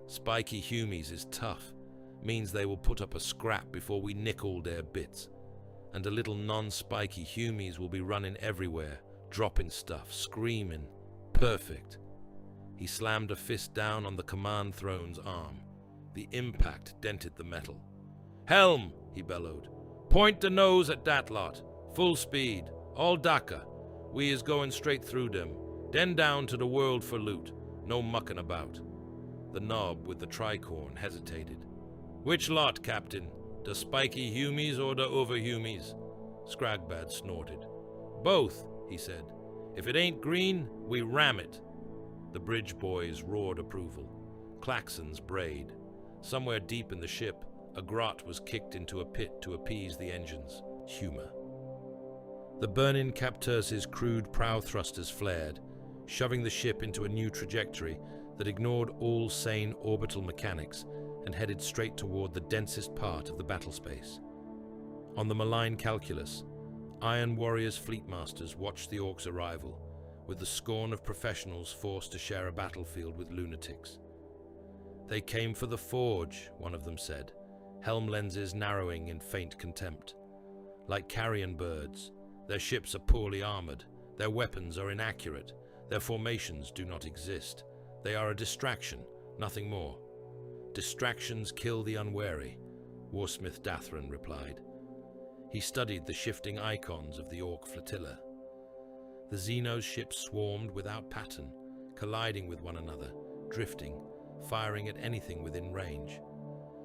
"Spiky humies is tough. Means they will put up a scrap before we nick all their bits. And the little non-spiky humies will be running everywhere, dropping stuff, screaming. Perfect." He slammed a fist down on the command throne's arm. The impact dented the metal. "Helm!" he bellowed. "Point the nose at dat lot. Full speed. All Daka. We is going straight through them. Then down to the world for loot. No mucking about." The knob with the tricorn hesitated. "Which lot, Captain? The spiky humies or the overhumies?" Scragbad snorted. "Both," he said. "If it ain't green, we ram it." The bridge boys roared approval. Klaxons brayed. Somewhere deep in the ship, a grot was kicked into a pit to appease the engines. Humor. The burning Capturse's crude prow thrusters flared, shoving the ship into a new trajectory that ignored all sane orbital mechanics and headed straight toward the densest part of the battle space. On the malign calculus, Iron Warriors fleetmasters watched the Orks' arrival, with the scorn of professionals forced to share a battlefield with lunatics. "They came for the forge," one of them said, helm lenses narrowing in faint contempt. "Like carrion birds, their ships are poorly armored, their weapons are inaccurate, their formations do not exist. They are a distraction, nothing more." "Distractions kill the unwary," Warsmith Dathran replied. He studied the shifting icons of the Ork flotilla. The Xenos ships swarmed without pattern, colliding with one another, drifting, firing at anything within range.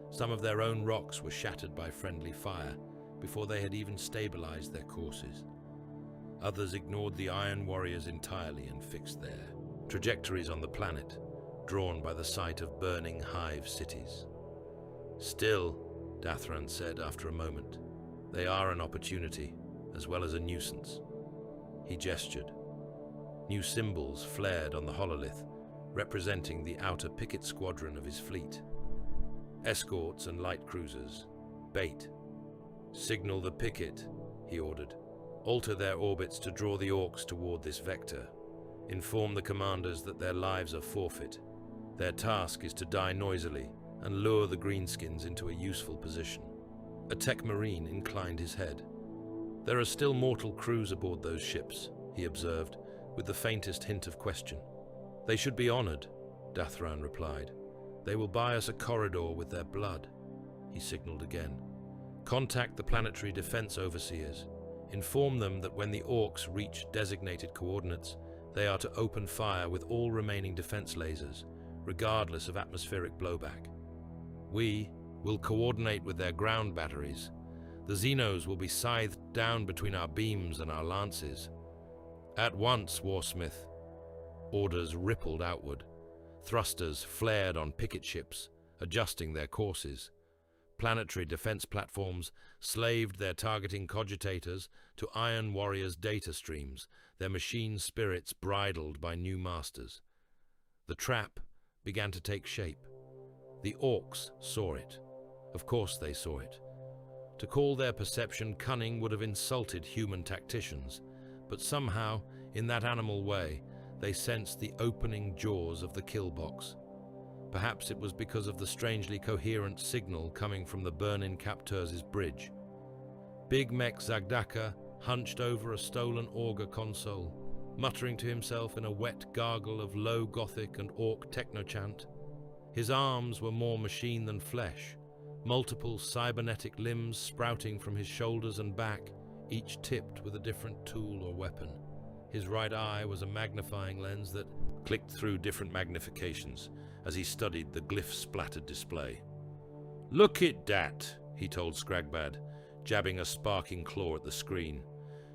Some of their own rocks were shattered by friendly fire before they had even stabilized their courses. Others ignored the Iron Warriors entirely and fixed their trajectories on the planet, drawn by the sight of burning hive cities. "Still," Dathran said after a moment, "they are an opportunity, as well as a nuisance." He gestured. New symbols flared on the hololith, representing the outer picket squadron of his fleet. Escorts and light cruisers. Bait. "Signal the picket," he ordered. "Alter their orbits to draw the Orks toward this vector. Inform the commanders that their lives are forfeit. Their task is to die noisily and lure the greenskins into a useful position." A tech marine inclined his head. "There are still mortal crews aboard those ships," he observed, with the faintest hint of question. "They should be honored," Dathran replied. "They will buy us a corridor with their blood." He signaled again. "Contact the planetary defense overseers. Inform them that when the Orks reach designated coordinates, they are to open fire with all remaining defense lasers, regardless of atmospheric blowback. We will coordinate with their ground batteries. The Xenos will be scythed down between our beams and our lances." "At once, Warsmith." Orders rippled outward. Thrusters flared on picket ships, adjusting their courses. Planetary defense platforms slaved their targeting cogitators to Iron Warriors' data streams, their machine spirits bridled by new masters. The trap began to take shape. The Orks saw it. Of course they saw it. To call their perception cunning would have insulted human tacticians, but somehow, in that animal way, they sensed the opening jaws of the kill box. Perhaps it was because of the strangely coherent signal coming from the burn-in capteurs' bridge. Big Mech Zagdaka hunched over a stolen auger console, muttering to himself in a wet gargle of low Gothic and Ork technochant. His arms were more machine than flesh, multiple cybernetic limbs sprouting from his shoulders and back, each tipped with a different tool or weapon. His right eye was a magnifying lens that clicked through different magnifications as he studied the glyph-splattered display. "Look at that," he told Scragbad, jabbing a sparking claw at the screen.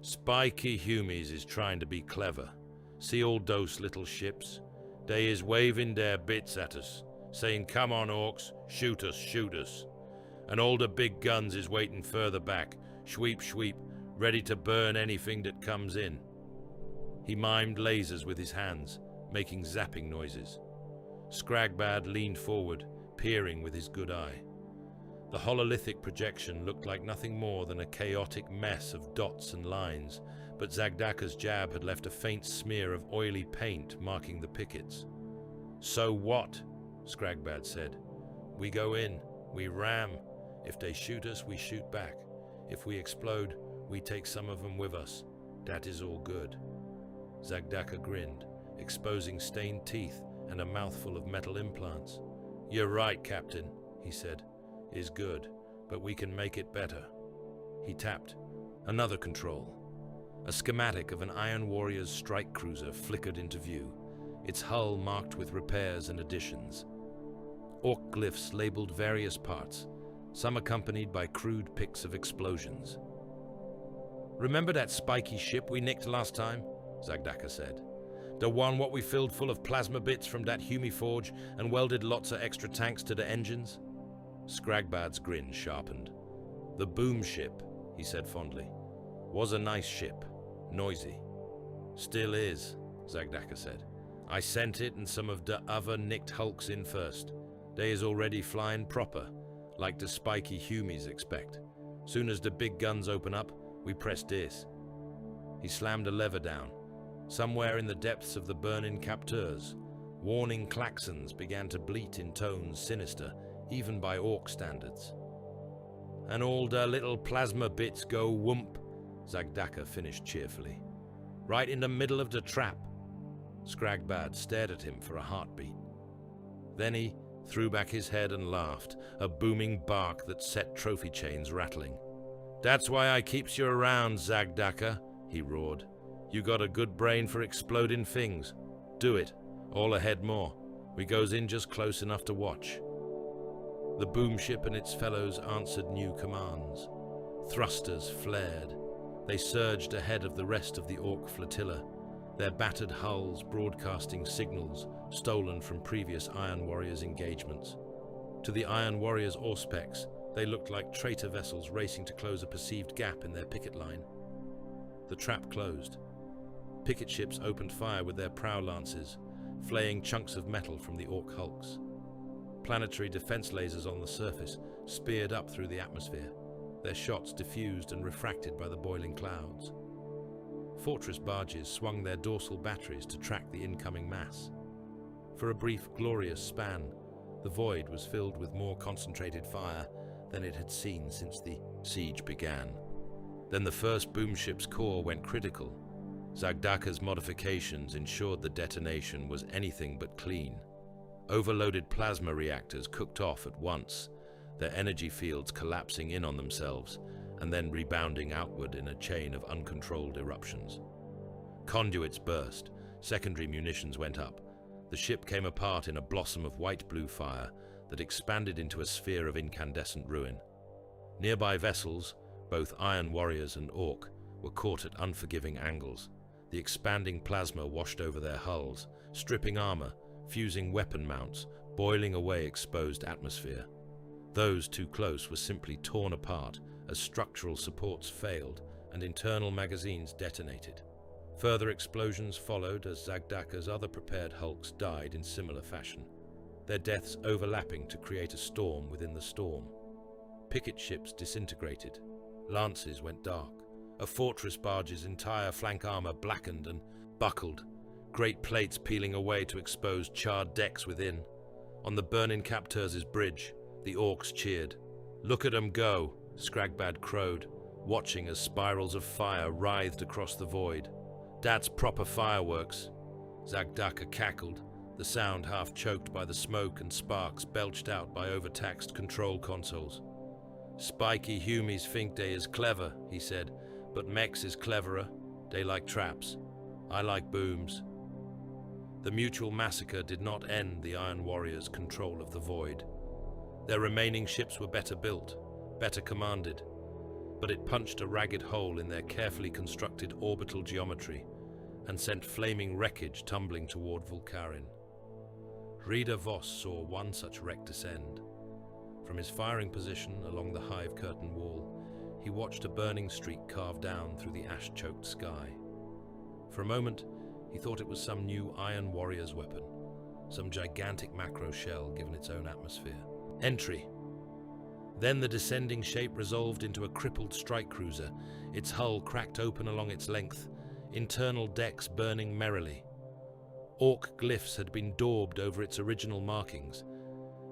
"Spiky Humies is trying to be clever. See all those little ships? They is waving their bits at us, saying, 'Come on, Orks, shoot us, shoot us.' And all the big guns is waiting further back, shweep, shweep, ready to burn anything that comes in." He mimed lasers with his hands, making zapping noises. Scragbad leaned forward, peering with his good eye. The hololithic projection looked like nothing more than a chaotic mess of dots and lines, but Zagdaka's jab had left a faint smear of oily paint marking the pickets. "So what?" Scragbad said. "We go in, we ram. If they shoot us, we shoot back. If we explode, we take some of them with us. That is all good." Zagdaka grinned, exposing stained teeth and a mouthful of metal implants. "You're right, Captain," he said. "Is good, but we can make it better." He tapped. Another control. A schematic of an Iron Warrior's strike cruiser flickered into view, its hull marked with repairs and additions. Ork glyphs labeled various parts, some accompanied by crude pics of explosions. "Remember that spiky ship we nicked last time?" Zagdaka said. "The one what we filled full of plasma bits from that Humi forge and welded lots of extra tanks to the engines?" Scragbad's grin sharpened. "The boom ship," he said fondly. "Was a nice ship. Noisy." "Still is," Zagdaka said. "I sent it and some of the other nicked hulks in first. They is already flying proper, like the spiky Humies expect. Soon as the big guns open up, we press this." He slammed a lever down. Somewhere in the depths of the burning capteurs, warning klaxons began to bleat in tones sinister, even by Ork standards. "And all the little plasma bits go whoomp," Zagdaka finished cheerfully. "Right in the middle of the trap." Scragbad stared at him for a heartbeat. Then he threw back his head and laughed, a booming bark that set trophy chains rattling. "That's why I keeps you around, Zagdaka," he roared. "You got a good brain for exploding things. Do it, all ahead more. We goes in just close enough to watch." The boom ship and its fellows answered new commands. Thrusters flared. They surged ahead of the rest of the Ork flotilla, their battered hulls broadcasting signals stolen from previous Iron Warriors engagements. To the Iron Warriors' Auspex, they looked like traitor vessels racing to close a perceived gap in their picket line. The trap closed. Picket ships opened fire with their prow lances, flaying chunks of metal from the Ork hulks. Planetary defense lasers on the surface speared up through the atmosphere, their shots diffused and refracted by the boiling clouds. Fortress barges swung their dorsal batteries to track the incoming mass. For a brief, glorious span, the void was filled with more concentrated fire than it had seen since the siege began. Then the first boom ship's core went critical. WAAAGH's modifications ensured the detonation was anything but clean. Overloaded plasma reactors cooked off at once, their energy fields collapsing in on themselves and then rebounding outward in a chain of uncontrolled eruptions. Conduits burst, secondary munitions went up. The ship came apart in a blossom of white-blue fire that expanded into a sphere of incandescent ruin. Nearby vessels, both Iron Warriors and Ork, were caught at unforgiving angles. The expanding plasma washed over their hulls, stripping armor, fusing weapon mounts, boiling away exposed atmosphere. Those too close were simply torn apart as structural supports failed and internal magazines detonated. Further explosions followed as WAAAGH's other prepared hulks died in similar fashion, their deaths overlapping to create a storm within the storm. Picket ships disintegrated, lances went dark, a fortress barge's entire flank armor blackened and buckled, great plates peeling away to expose charred decks within. On the burning Capteurs' bridge, the Orks cheered. "Look at 'em go," Scragbad crowed, watching as spirals of fire writhed across the void. "That's proper fireworks," WAAAGH cackled, the sound half choked by the smoke and sparks belched out by overtaxed control consoles. "Spiky Humies think they is clever," he said, "but mechs is cleverer. They like traps. I like booms." The mutual massacre did not end the Iron Warriors' control of the void. Their remaining ships were better built, better commanded, but it punched a ragged hole in their carefully constructed orbital geometry and sent flaming wreckage tumbling toward Vulkarin. Reader Voss saw one such wreck descend. From his firing position along the hive curtain wall, he watched a burning streak carve down through the ash-choked sky. For a moment, he thought it was some new Iron Warrior's weapon, some gigantic macro shell given its own atmosphere. Entry! Then the descending shape resolved into a crippled strike cruiser, its hull cracked open along its length, internal decks burning merrily. Ork glyphs had been daubed over its original markings.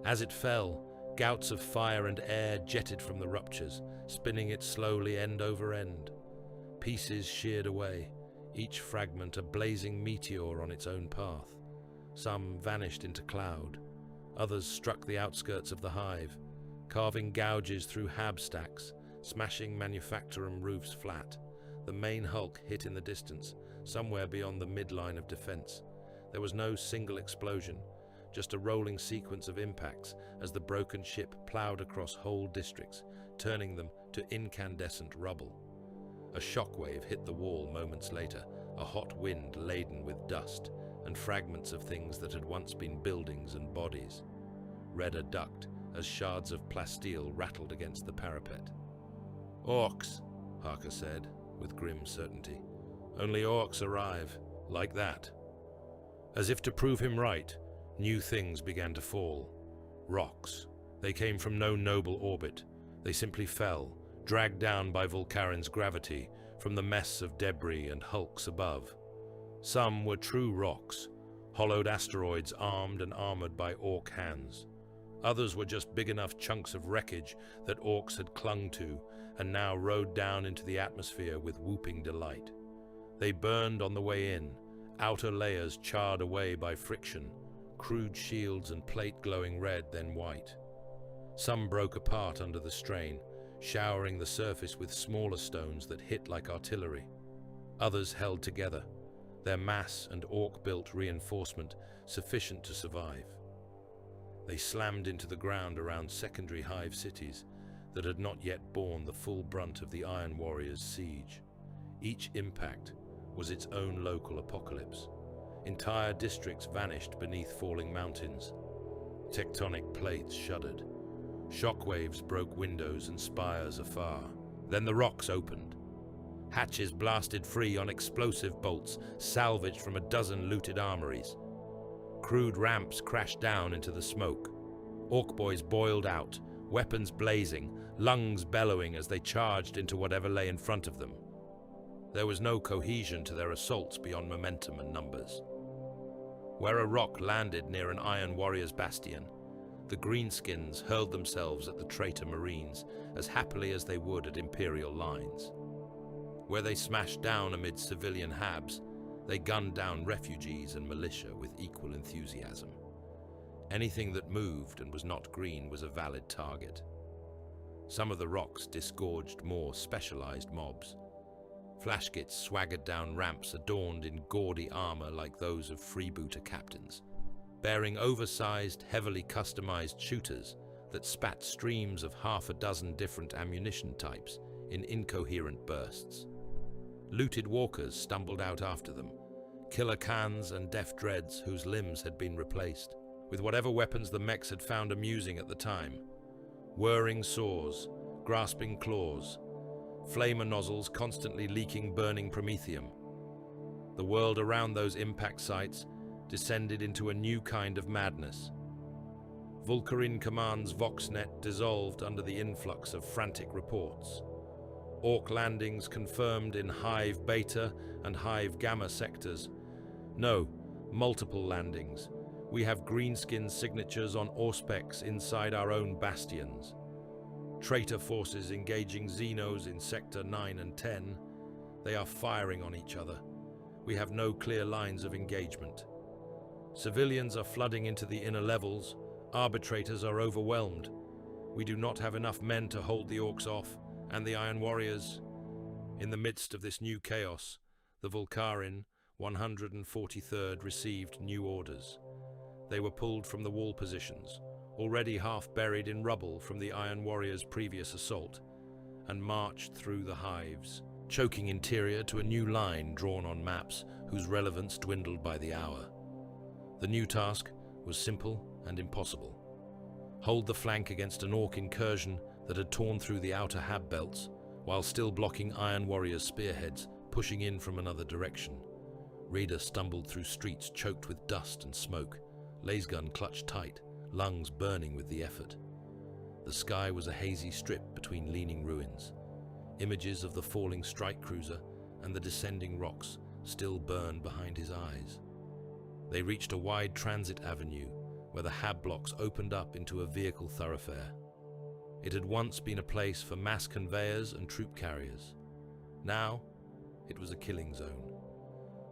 As it fell, gouts of fire and air jetted from the ruptures, spinning it slowly end over end. Pieces sheared away, each fragment a blazing meteor on its own path. Some vanished into cloud, others struck the outskirts of the hive, carving gouges through hab stacks, smashing manufactorum roofs flat. The main hulk hit in the distance, somewhere beyond the midline of defense. There was no single explosion, just a rolling sequence of impacts as the broken ship plowed across whole districts, turning them to incandescent rubble. A shockwave hit the wall moments later, a hot wind laden with dust and fragments of things that had once been buildings and bodies. Redder ducked as shards of plasteel rattled against the parapet. "Orks," Harker said, with grim certainty. "Only Orks arrive, like that." As if to prove him right, new things began to fall. Rocks. They came from no noble orbit. They simply fell, dragged down by Vulkarin's gravity from the mess of debris and hulks above. Some were true rocks, hollowed asteroids armed and armored by Ork hands. Others were just big enough chunks of wreckage that Orks had clung to and now rode down into the atmosphere with whooping delight. They burned on the way in, outer layers charred away by friction, crude shields and plate glowing red then white. Some broke apart under the strain, showering the surface with smaller stones that hit like artillery. Others held together, their mass and Ork-built reinforcement sufficient to survive. They slammed into the ground around secondary hive cities that had not yet borne the full brunt of the Iron Warriors' siege. Each impact was its own local apocalypse. Entire districts vanished beneath falling mountains. Tectonic plates shuddered. Shockwaves broke windows and spires afar. Then the rocks opened. Hatches blasted free on explosive bolts salvaged from a dozen looted armories. Crude ramps crashed down into the smoke. Ork boys boiled out, weapons blazing, lungs bellowing as they charged into whatever lay in front of them. There was no cohesion to their assaults beyond momentum and numbers. Where a rock landed near an Iron Warrior's bastion, The greenskins hurled themselves at the traitor Marines as happily as they would at Imperial lines. Where they smashed down amid civilian habs, they gunned down refugees and militia with equal enthusiasm. Anything that moved and was not green was a valid target. Some of the rocks disgorged more specialized mobs. Flashkits swaggered down ramps adorned in gaudy armor like those of freebooter captains, bearing oversized, heavily customized shooters that spat streams of half a dozen different ammunition types in incoherent bursts. Looted walkers stumbled out after them, killer Khans and deaf dreads whose limbs had been replaced, with whatever weapons the mechs had found amusing at the time. Whirring saws, grasping claws, flamer nozzles constantly leaking burning promethium. The world around those impact sites descended into a new kind of madness. Vulcarin Command's Voxnet dissolved under the influx of frantic reports. Ork landings confirmed in Hive Beta and Hive Gamma sectors. No, multiple landings. We have greenskin signatures on Auspex inside our own bastions. Traitor forces engaging Xenos in Sector 9 and 10. They are firing on each other. We have no clear lines of engagement. Civilians are flooding into the inner levels. Arbitrators are overwhelmed. We do not have enough men to hold the Orks off, and the Iron Warriors. In the midst of this new chaos, the Vulcarin 143rd received new orders. They were pulled from the wall positions, already half buried in rubble from the Iron Warriors' previous assault, and marched through the hives, choking interior to a new line drawn on maps whose relevance dwindled by the hour. The new task was simple and impossible. Hold the flank against an Ork incursion that had torn through the outer hab belts, while still blocking Iron Warriors' spearheads pushing in from another direction. Raider stumbled through streets choked with dust and smoke, lasgun clutched tight, lungs burning with the effort. The sky was a hazy strip between leaning ruins. Images of the falling strike cruiser and the descending rocks still burned behind his eyes. They reached a wide transit avenue where the hab blocks opened up into a vehicle thoroughfare. It had once been a place for mass conveyors and troop carriers. Now, it was a killing zone.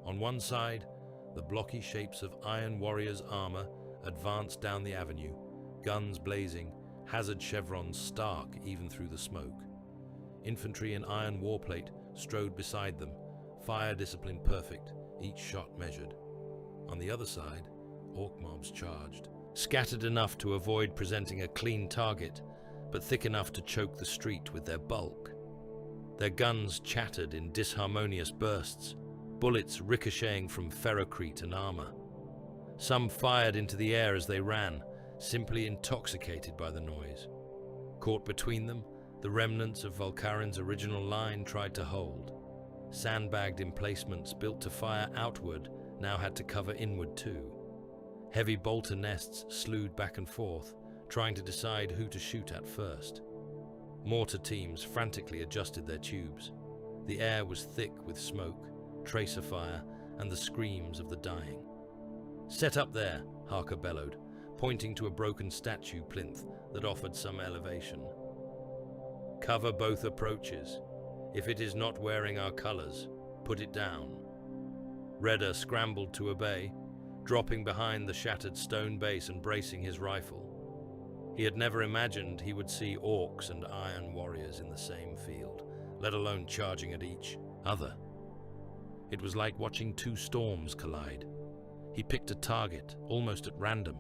On one side, the blocky shapes of Iron Warriors' armor advanced down the avenue, guns blazing, hazard chevrons stark even through the smoke. Infantry in iron warplate strode beside them, fire discipline perfect, each shot measured. On the other side, Ork mobs charged, scattered enough to avoid presenting a clean target, but thick enough to choke the street with their bulk. Their guns chattered in disharmonious bursts, bullets ricocheting from ferrocrete and armor. Some fired into the air as they ran, simply intoxicated by the noise. Caught between them, the remnants of Vulcarin's original line tried to hold. Sandbagged emplacements built to fire outward now had to cover inward too. Heavy bolter nests slewed back and forth, trying to decide who to shoot at first. Mortar teams frantically adjusted their tubes. The air was thick with smoke, tracer fire, and the screams of the dying. "Set up there," Harker bellowed, pointing to a broken statue plinth that offered some elevation. "Cover both approaches. If it is not wearing our colors, put it down." Redder scrambled to obey, dropping behind the shattered stone base and bracing his rifle. He had never imagined he would see Orks and Iron Warriors in the same field, let alone charging at each other. It was like watching two storms collide. He picked a target, almost at random.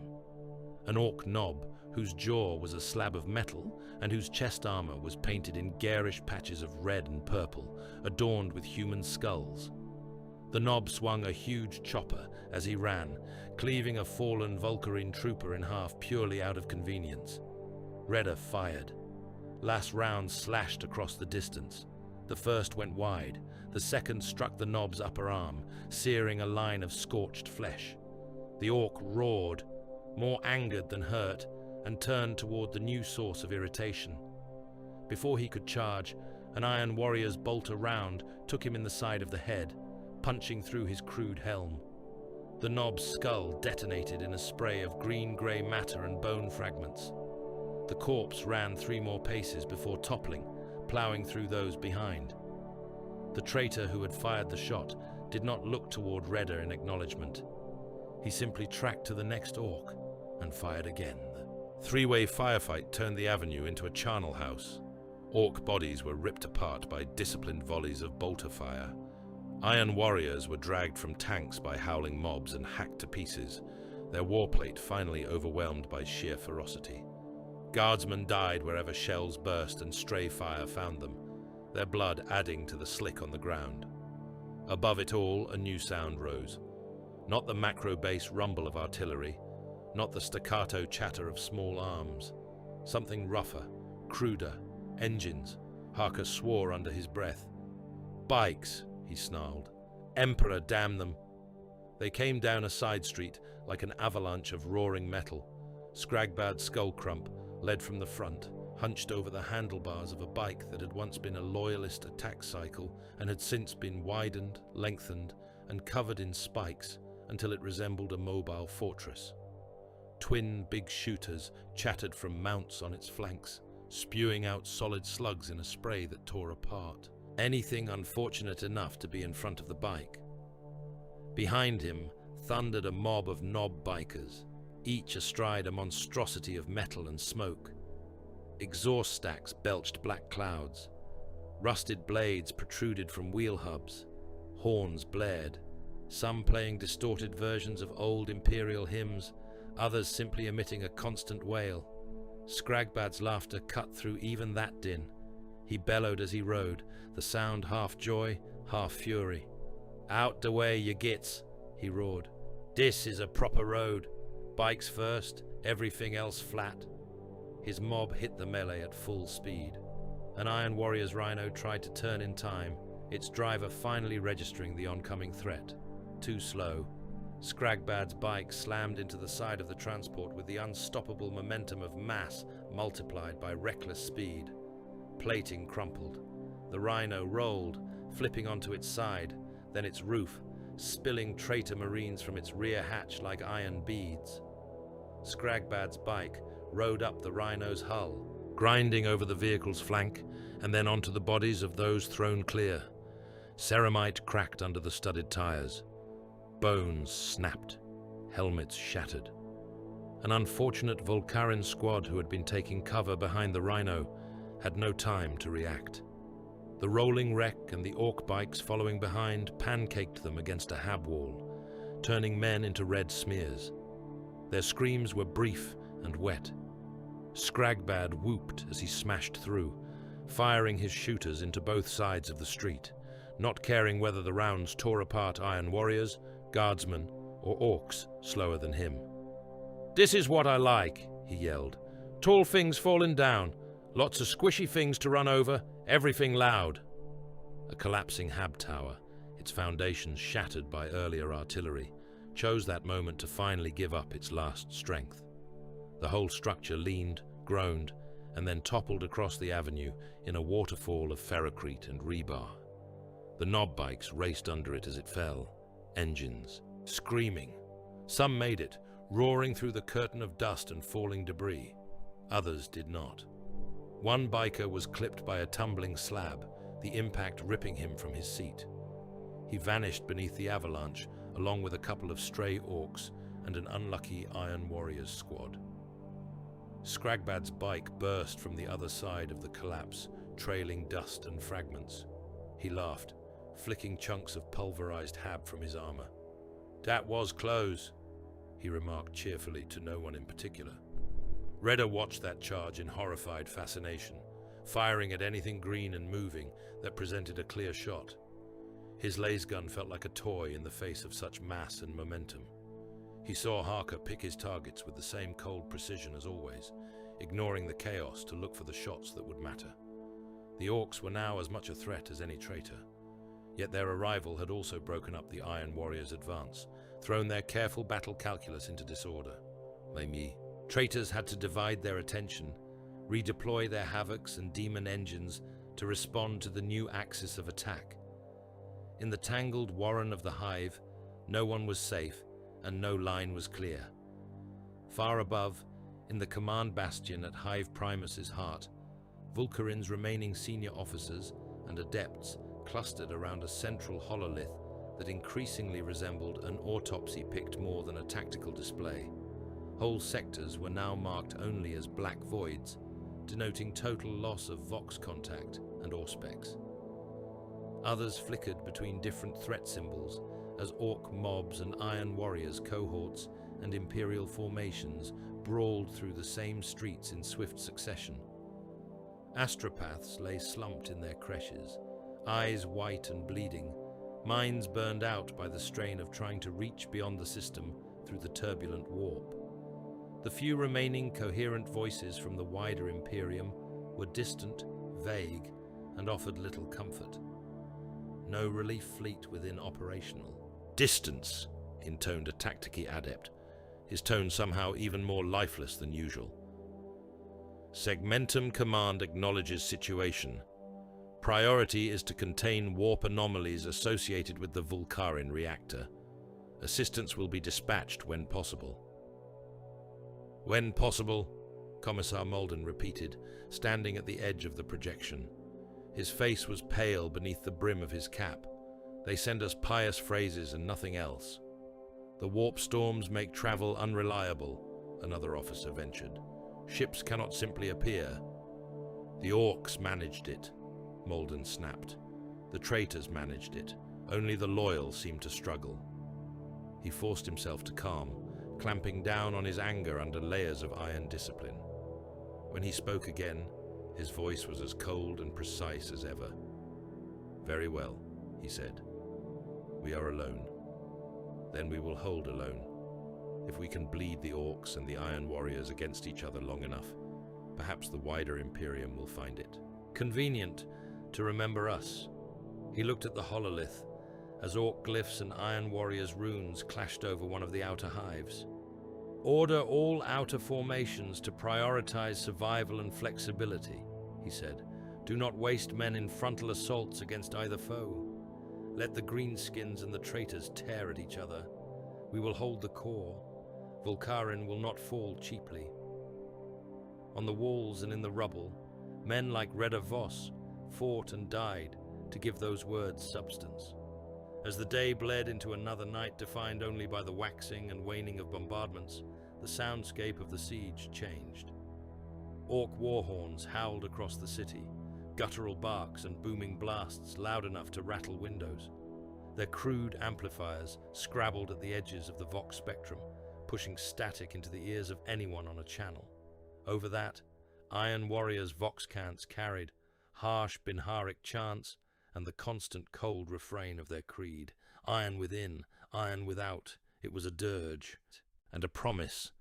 An Ork nob, whose jaw was a slab of metal and whose chest armor was painted in garish patches of red and purple, adorned with human skulls. The nob swung a huge chopper as he ran, cleaving a fallen Vulcarin trooper in half purely out of convenience. Redder fired. Last round slashed across the distance. The first went wide. The second struck the nob's upper arm, searing a line of scorched flesh. The Ork roared, more angered than hurt, and turned toward the new source of irritation. Before he could charge, an Iron Warrior's bolter round took him in the side of the head, punching through his crude helm. The knob's skull detonated in a spray of green-grey matter and bone fragments. The corpse ran 3 more paces before toppling, ploughing through those behind. The traitor who had fired the shot did not look toward Redder in acknowledgement. He simply tracked to the next orc and fired again. The 3-way firefight turned the avenue into a charnel house. Orc bodies were ripped apart by disciplined volleys of bolter fire. Iron warriors were dragged from tanks by howling mobs and hacked to pieces, their warplate finally overwhelmed by sheer ferocity. Guardsmen died wherever shells burst and stray fire found them, their blood adding to the slick on the ground. Above it all, a new sound rose. Not the macro-bass rumble of artillery, not the staccato chatter of small arms. Something rougher, cruder, engines. Harker swore under his breath. Bikes, he snarled. Emperor, damn them. They came down a side street like an avalanche of roaring metal. Scragbad Skullcrump led from the front, hunched over the handlebars of a bike that had once been a loyalist attack cycle and had since been widened, lengthened, and covered in spikes until it resembled a mobile fortress. Twin big shooters chattered from mounts on its flanks, spewing out solid slugs in a spray that tore apart. Anything unfortunate enough to be in front of the bike. Behind him thundered a mob of knob bikers, each astride a monstrosity of metal and smoke. Exhaust stacks belched black clouds. Rusted blades protruded from wheel hubs. Horns blared, some playing distorted versions of old imperial hymns, others simply emitting a constant wail. Scragbad's laughter cut through even that din. He bellowed as he rode, the sound half joy, half fury. "Out the way, you gits," he roared. "This is a proper road. Bikes first, everything else flat." His mob hit the melee at full speed. An Iron Warrior's Rhino tried to turn in time, its driver finally registering the oncoming threat. Too slow. Scragbad's bike slammed into the side of the transport with the unstoppable momentum of mass multiplied by reckless speed. Plating crumpled. The Rhino rolled, flipping onto its side, then its roof, spilling traitor marines from its rear hatch like iron beads. Scragbad's bike rode up the Rhino's hull, grinding over the vehicle's flank and then onto the bodies of those thrown clear. Ceramite cracked under the studded tires. Bones snapped, helmets shattered. An unfortunate Volcaran squad who had been taking cover behind the Rhino had no time to react. The rolling wreck and the orc bikes following behind pancaked them against a hab wall, turning men into red smears. Their screams were brief and wet. Scragbad whooped as he smashed through, firing his shooters into both sides of the street, not caring whether the rounds tore apart Iron Warriors, Guardsmen, or Orks slower than him. "This is what I like," he yelled. "Tall things falling down, lots of squishy things to run over, everything loud." A collapsing hab tower, its foundations shattered by earlier artillery, chose that moment to finally give up its last strength. The whole structure leaned, groaned, and then toppled across the avenue in a waterfall of ferrocrete and rebar. The knob bikes raced under it as it fell, engines, screaming. Some made it, roaring through the curtain of dust and falling debris. Others did not. One biker was clipped by a tumbling slab, the impact ripping him from his seat. He vanished beneath the avalanche, along with a couple of stray orcs and an unlucky Iron Warriors squad. Scragbad's bike burst from the other side of the collapse, trailing dust and fragments. He laughed, flicking chunks of pulverized hab from his armor. "That was close," he remarked cheerfully to no one in particular. Redder watched that charge in horrified fascination, firing at anything green and moving that presented a clear shot. His lasgun felt like a toy in the face of such mass and momentum. He saw Harker pick his targets with the same cold precision as always, ignoring the chaos to look for the shots that would matter. The Orks were now as much a threat as any traitor, yet their arrival had also broken up the Iron Warriors' advance, thrown their careful battle calculus into disorder. Traitors had to divide their attention, redeploy their havocs and demon engines to respond to the new axis of attack. In the tangled warren of the hive, no one was safe, and no line was clear. Far above, in the command bastion at Hive Primus's heart, Vulkarin's remaining senior officers and adepts clustered around a central hololith that increasingly resembled an autopsy picked more than a tactical display. Whole sectors were now marked only as black voids, denoting total loss of Vox contact and Auspex. Others flickered between different threat symbols as Ork mobs and Iron Warriors cohorts and Imperial formations brawled through the same streets in swift succession. Astropaths lay slumped in their creches, eyes white and bleeding, minds burned out by the strain of trying to reach beyond the system through the turbulent warp. The few remaining coherent voices from the wider Imperium were distant, vague, and offered little comfort. No relief fleet within operational. "Distance," intoned a tactici adept, his tone somehow even more lifeless than usual. "Segmentum Command acknowledges situation. Priority is to contain warp anomalies associated with the Vulkarin reactor. Assistance will be dispatched when possible." "When possible," Commissar Malden repeated, standing at the edge of the projection. His face was pale beneath the brim of his cap. "They send us pious phrases and nothing else." "The warp storms make travel unreliable," another officer ventured. "Ships cannot simply appear." "The Orks managed it," Malden snapped. "The traitors managed it. Only the loyal seem to struggle." He forced himself to calm, clamping down on his anger under layers of iron discipline. When he spoke again, his voice was as cold and precise as ever. "Very well," he said. "We are alone. Then we will hold alone. If we can bleed the Orks and the Iron Warriors against each other long enough, perhaps the wider Imperium will find it convenient to remember us." He looked at the hololith as Ork glyphs and Iron Warriors runes clashed over one of the outer hives. "Order all outer formations to prioritize survival and flexibility," he said. "Do not waste men in frontal assaults against either foe. Let the greenskins and the traitors tear at each other. We will hold the core. Vulkarin will not fall cheaply." On the walls and in the rubble, men like Reda Voss fought and died to give those words substance. As the day bled into another night defined only by the waxing and waning of bombardments, the soundscape of the siege changed. Ork war horns howled across the city, guttural barks and booming blasts loud enough to rattle windows. Their crude amplifiers scrabbled at the edges of the Vox spectrum, pushing static into the ears of anyone on a channel. Over that, Iron Warriors' Vox cants carried harsh Binharic chants and the constant cold refrain of their creed. Iron within, iron without. It was a dirge and a promise,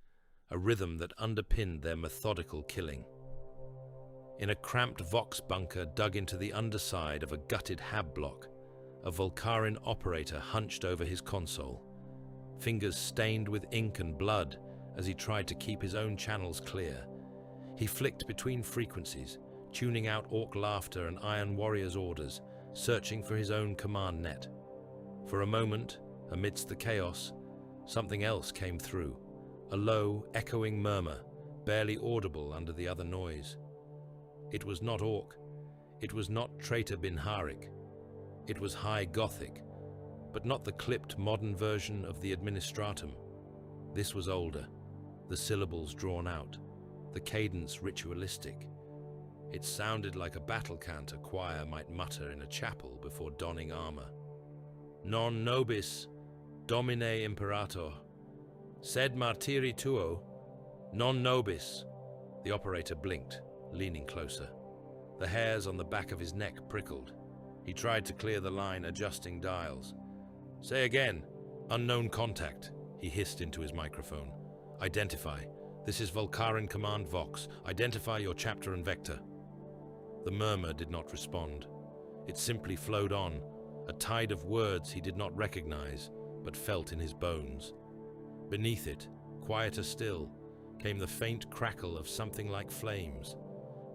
a rhythm that underpinned their methodical killing. In a cramped Vox bunker dug into the underside of a gutted hab block, a Vulkarin operator hunched over his console, fingers stained with ink and blood as he tried to keep his own channels clear. He flicked between frequencies, tuning out Ork laughter and Iron Warriors' orders, searching for his own command net. For a moment, amidst the chaos, something else came through, a low, echoing murmur, barely audible under the other noise. It was not Ork. It was not Traitor Binharic. It was High Gothic, but not the clipped modern version of the Administratum. This was older, the syllables drawn out, the cadence ritualistic. It sounded like a battle cant a choir might mutter in a chapel before donning armor. "Non nobis, domine imperator, sed martiri tuo, non nobis." The operator blinked, leaning closer. The hairs on the back of his neck prickled. He tried to clear the line, adjusting dials. "Say again. Unknown contact," he hissed into his microphone. "Identify. This is Vulkarin Command Vox. Identify your chapter and vector." The murmur did not respond. It simply flowed on, a tide of words he did not recognize, but felt in his bones. Beneath it, quieter still, came the faint crackle of something like flames.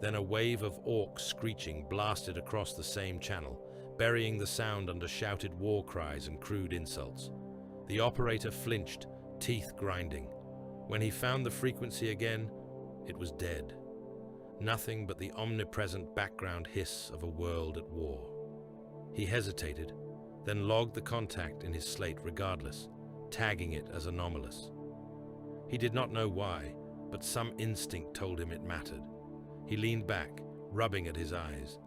Then a wave of Orks screeching blasted across the same channel, burying the sound under shouted war cries and crude insults. The operator flinched, teeth grinding. When he found the frequency again, it was dead. Nothing but the omnipresent background hiss of a world at war. He hesitated, then logged the contact in his slate regardless, tagging it as anomalous. He did not know why, but some instinct told him it mattered. He leaned back, rubbing at his eyes.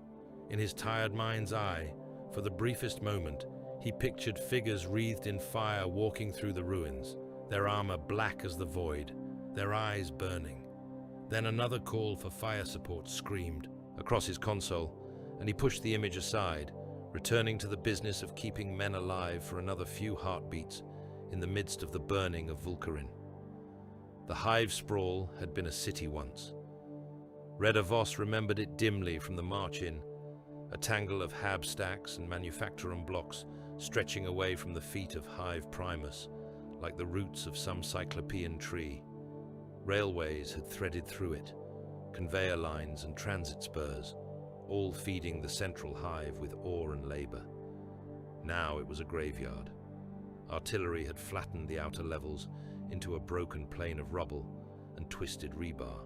In his tired mind's eye, for the briefest moment, he pictured figures wreathed in fire walking through the ruins, their armor black as the void, their eyes burning. Then another call for fire support screamed across his console, and he pushed the image aside, returning to the business of keeping men alive for another few heartbeats in the midst of the burning of Vulcarin. The hive sprawl had been a city once. Reda Voss remembered it dimly from the march-in, a tangle of hab stacks and manufactorum blocks stretching away from the feet of Hive Primus, like the roots of some cyclopean tree. Railways had threaded through it, conveyor lines and transit spurs, all feeding the central hive with ore and labor. Now it was a graveyard. Artillery had flattened the outer levels into a broken plain of rubble and twisted rebar.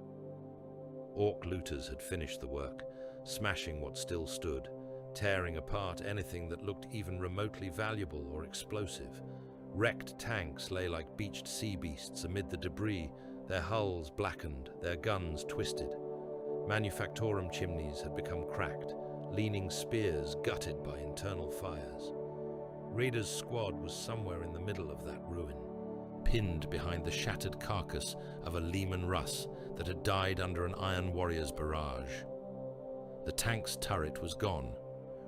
Ork looters had finished the work, smashing what still stood, tearing apart anything that looked even remotely valuable or explosive. Wrecked tanks lay like beached sea beasts amid the debris, their hulls blackened, their guns twisted. Manufactorum chimneys had become cracked, leaning spears gutted by internal fires. Raiders' squad was somewhere in the middle of that ruin, pinned behind the shattered carcass of a Lehman Russ that had died under an Iron Warrior's barrage. The tank's turret was gone,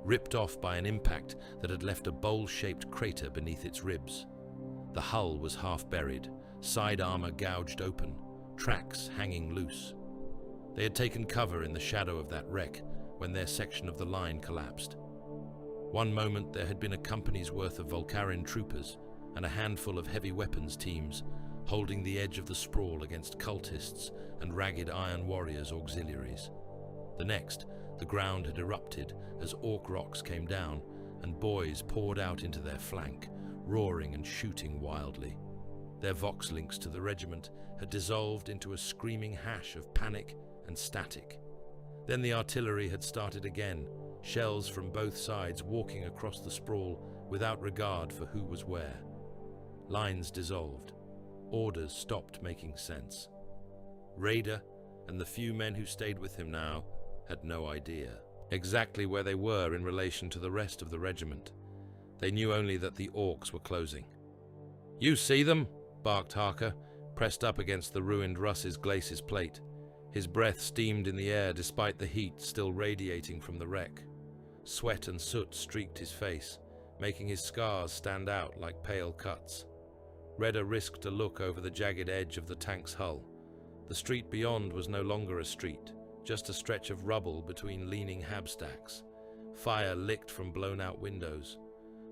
ripped off by an impact that had left a bowl-shaped crater beneath its ribs. The hull was half buried, side armor gouged open, tracks hanging loose. They had taken cover in the shadow of that wreck when their section of the line collapsed. One moment there had been a company's worth of Volcarin troopers and a handful of heavy weapons teams holding the edge of the sprawl against cultists and ragged Iron Warriors auxiliaries. The next, the ground had erupted as Ork rocks came down and boys poured out into their flank, roaring and shooting wildly. Their vox links to the regiment had dissolved into a screaming hash of panic and static. Then the artillery had started again, shells from both sides walking across the sprawl without regard for who was where. Lines dissolved. Orders stopped making sense. Raider and the few men who stayed with him now had no idea exactly where they were in relation to the rest of the regiment. They knew only that the Orks were closing. "You see them?" barked Harker, pressed up against the ruined Russ's glacis plate. His breath steamed in the air despite the heat still radiating from the wreck. Sweat and soot streaked his face, making his scars stand out like pale cuts. Reda risked a look over the jagged edge of the tank's hull. The street beyond was no longer a street, just a stretch of rubble between leaning habstacks. Fire licked from blown-out windows.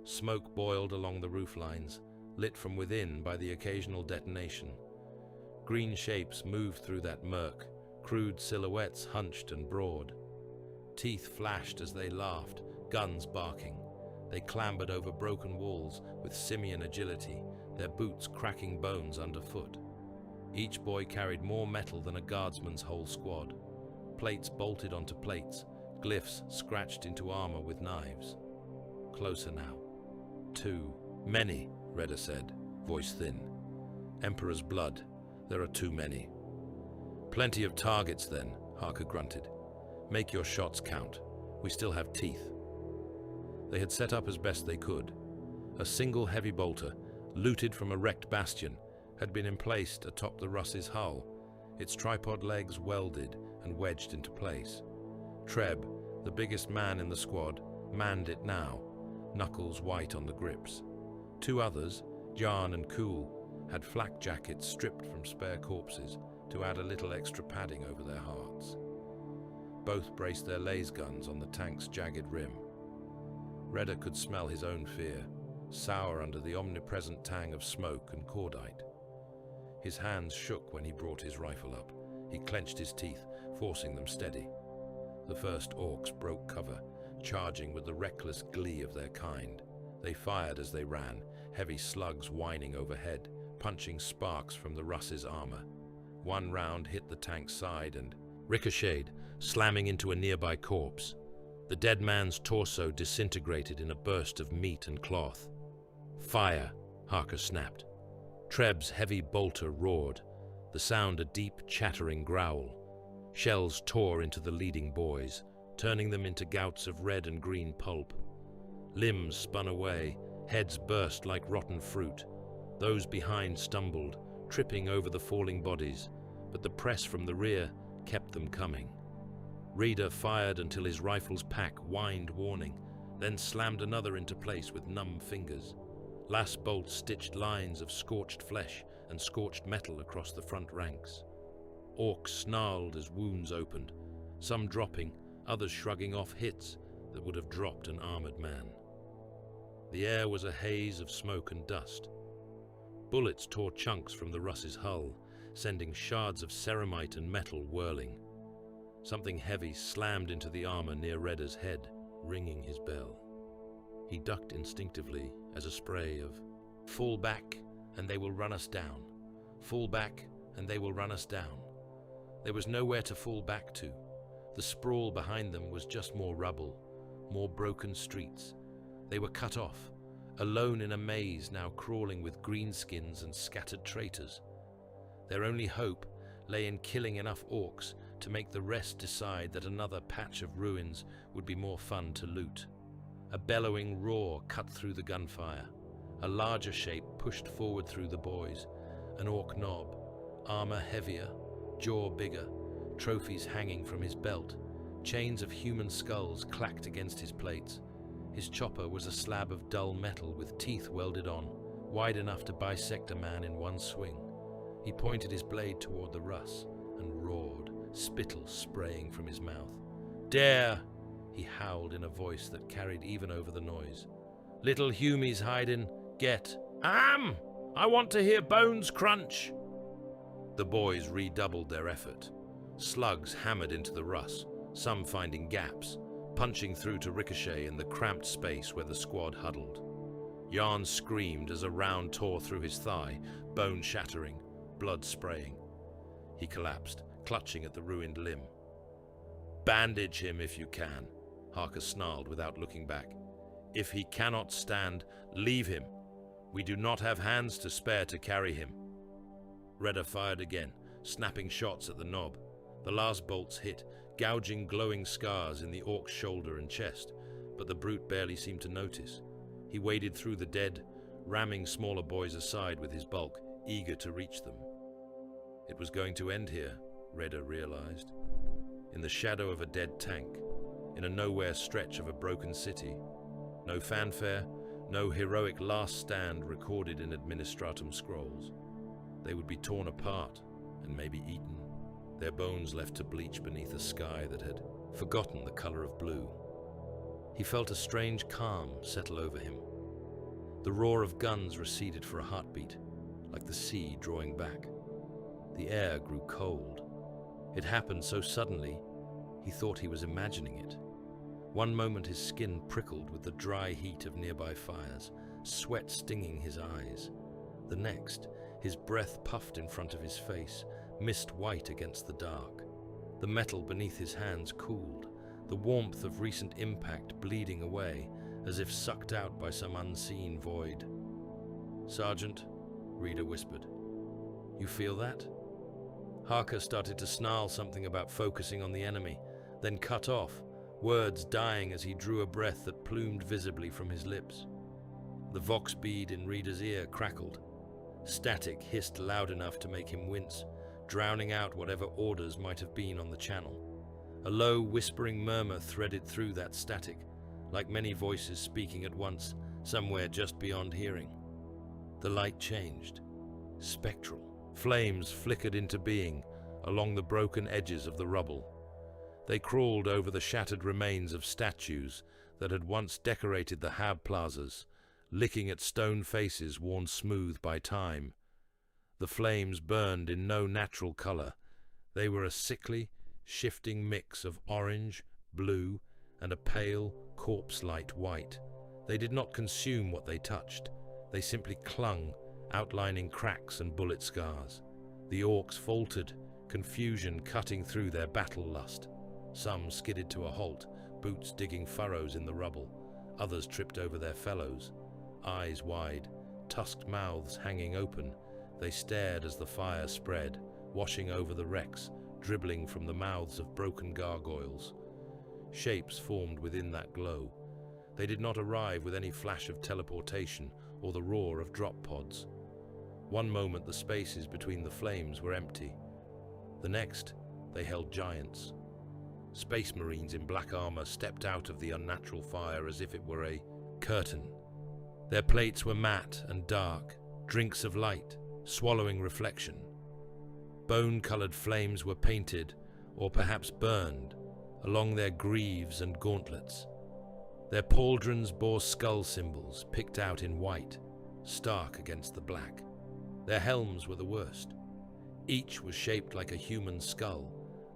Smoke boiled along the roof lines, lit from within by the occasional detonation. Green shapes moved through that murk, crude silhouettes hunched and broad. Teeth flashed as they laughed, guns barking. They clambered over broken walls with simian agility, their boots cracking bones underfoot. Each boy carried more metal than a guardsman's whole squad. Plates bolted onto plates, glyphs scratched into armor with knives. Closer now. Too many, Reda said, voice thin. Emperor's blood. There are too many. Plenty of targets then, Harker grunted. Make your shots count. We still have teeth. They had set up as best they could. A single heavy bolter, looted from a wrecked bastion, had been emplaced atop the Russ's hull, its tripod legs welded and wedged into place. Treb, the biggest man in the squad, manned it now, knuckles white on the grips. Two others, Jan and Kool, had flak jackets stripped from spare corpses to add a little extra padding over their hearts. Both braced their laser guns on the tank's jagged rim. Reda could smell his own fear, sour under the omnipresent tang of smoke and cordite. His hands shook when he brought his rifle up. He clenched his teeth, forcing them steady. The first Orks broke cover, charging with the reckless glee of their kind. They fired as they ran, heavy slugs whining overhead, punching sparks from the Russ's armor. One round hit the tank's side and ricocheted, slamming into a nearby corpse. The dead man's torso disintegrated in a burst of meat and cloth. "Fire!" Harker snapped. Treb's heavy bolter roared, the sound a deep, chattering growl. Shells tore into the leading boys, turning them into gouts of red and green pulp. Limbs spun away, heads burst like rotten fruit. Those behind stumbled, tripping over the falling bodies, but the press from the rear kept them coming. Reader fired until his rifle's pack whined warning, then slammed another into place with numb fingers. Last bolts stitched lines of scorched flesh and scorched metal across the front ranks. Orks snarled as wounds opened, some dropping, others shrugging off hits that would have dropped an armored man. The air was a haze of smoke and dust. Bullets tore chunks from the Russ's hull, sending shards of ceramite and metal whirling. Something heavy slammed into the armor near Redder's head, ringing his bell. He ducked instinctively as a spray of "Fall back and they will run us down. Fall back and they will run us down." There was nowhere to fall back to. The sprawl behind them was just more rubble, more broken streets. They were cut off, alone in a maze now crawling with greenskins and scattered traitors. Their only hope lay in killing enough orcs to make the rest decide that another patch of ruins would be more fun to loot. A bellowing roar cut through the gunfire. A larger shape pushed forward through the boys. An orc knob, armor heavier, jaw bigger, trophies hanging from his belt. Chains of human skulls clacked against his plates. His chopper was a slab of dull metal with teeth welded on, wide enough to bisect a man in one swing. He pointed his blade toward the Russ and roared, spittle spraying from his mouth. "Dare!" he howled in a voice that carried even over the noise. "Little Humie's hiding. Get." I want to hear bones crunch." The boys redoubled their effort. Slugs hammered into the Russ, some finding gaps, punching through to ricochet in the cramped space where the squad huddled. Yarn screamed as a round tore through his thigh, bone shattering, blood spraying. He collapsed, clutching at the ruined limb. "Bandage him if you can," Harker snarled without looking back. "If he cannot stand, leave him. We do not have hands to spare to carry him." Redder fired again, snapping shots at the knob. The last bolts hit, gouging glowing scars in the orc's shoulder and chest, but the brute barely seemed to notice. He waded through the dead, ramming smaller boys aside with his bulk, eager to reach them. It was going to end here, Redder realized. In the shadow of a dead tank, in a nowhere stretch of a broken city. No fanfare, no heroic last stand recorded in administratum scrolls. They would be torn apart and maybe eaten, their bones left to bleach beneath a sky that had forgotten the color of blue. He felt a strange calm settle over him. The roar of guns receded for a heartbeat, like the sea drawing back. The air grew cold. It happened so suddenly, he thought he was imagining it. One moment his skin prickled with the dry heat of nearby fires, sweat stinging his eyes. The next, his breath puffed in front of his face, mist white against the dark. The metal beneath his hands cooled, the warmth of recent impact bleeding away, as if sucked out by some unseen void. "Sergeant," Reader whispered, "you feel that?" Harker started to snarl something about focusing on the enemy, then cut off, words dying as he drew a breath that plumed visibly from his lips. The vox bead in Reader's ear crackled. Static hissed loud enough to make him wince, drowning out whatever orders might have been on the channel. A low, whispering murmur threaded through that static, like many voices speaking at once, somewhere just beyond hearing. The light changed. Spectral. Flames flickered into being along the broken edges of the rubble. They crawled over the shattered remains of statues that had once decorated the hab plazas, licking at stone faces worn smooth by time. The flames burned in no natural color. They were a sickly, shifting mix of orange, blue, and a pale, corpse-light white. They did not consume what they touched, They simply clung, outlining cracks and bullet scars. The orcs faltered, confusion cutting through their battle lust. Some skidded to a halt, boots digging furrows in the rubble. Others tripped over their fellows. Eyes wide, tusked mouths hanging open, they stared as the fire spread, washing over the wrecks, dribbling from the mouths of broken gargoyles. Shapes formed within that glow. They did not arrive with any flash of teleportation or the roar of drop pods. One moment the spaces between the flames were empty. The next, they held giants. Space Marines in black armor stepped out of the unnatural fire as if it were a curtain. Their plates were matte and dark, drinks of light, swallowing reflection. Bone-colored flames were painted, or perhaps burned, along their greaves and gauntlets. Their pauldrons bore skull symbols picked out in white, stark against the black. Their helms were the worst. Each was shaped like a human skull,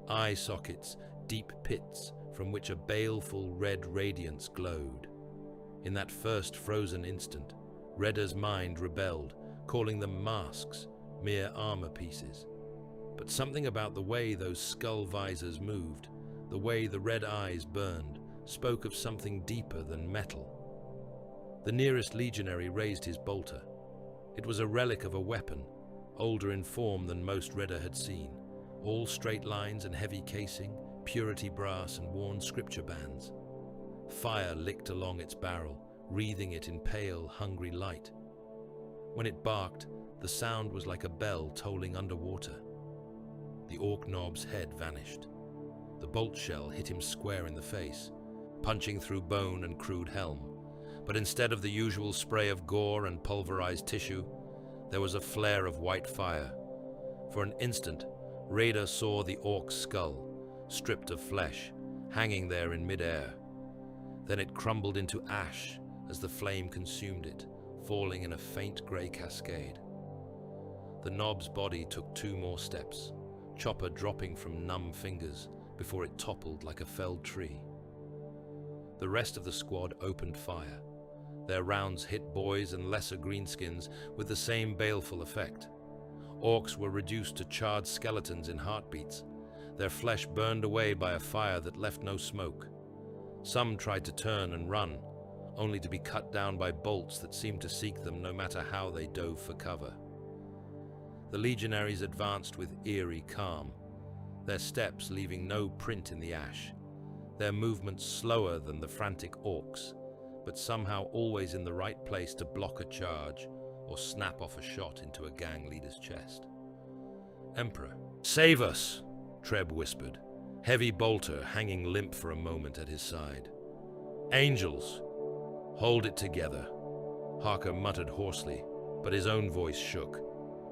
eye sockets, deep pits from which a baleful red radiance glowed. In that first frozen instant, Redda's mind rebelled, calling them masks, mere armor pieces. But something about the way those skull visors moved, the way the red eyes burned, spoke of something deeper than metal. The nearest legionary raised his bolter. It was a relic of a weapon, older in form than most Redda had seen, all straight lines and heavy casing, purity brass and worn scripture bands. Fire licked along its barrel, wreathing it in pale, hungry light. When it barked, the sound was like a bell tolling underwater. The orc knob's head vanished. The bolt shell hit him square in the face, punching through bone and crude helm. But instead of the usual spray of gore and pulverized tissue, there was a flare of white fire. For an instant, Raider saw the orc's skull, stripped of flesh, hanging there in midair. Then it crumbled into ash as the flame consumed it, falling in a faint grey cascade. The knob's body took 2 more steps, Chopper dropping from numb fingers before it toppled like a felled tree. The rest of the squad opened fire. Their rounds hit boys and lesser greenskins with the same baleful effect. Orcs were reduced to charred skeletons in heartbeats, their flesh burned away by a fire that left no smoke. Some tried to turn and run, only to be cut down by bolts that seemed to seek them no matter how they dove for cover. The legionaries advanced with eerie calm, their steps leaving no print in the ash, their movements slower than the frantic orcs, but somehow always in the right place to block a charge or snap off a shot into a gang leader's chest. "Emperor, save us!" Treb whispered, heavy bolter hanging limp for a moment at his side. "Angels, hold it together," Harker muttered hoarsely, but his own voice shook.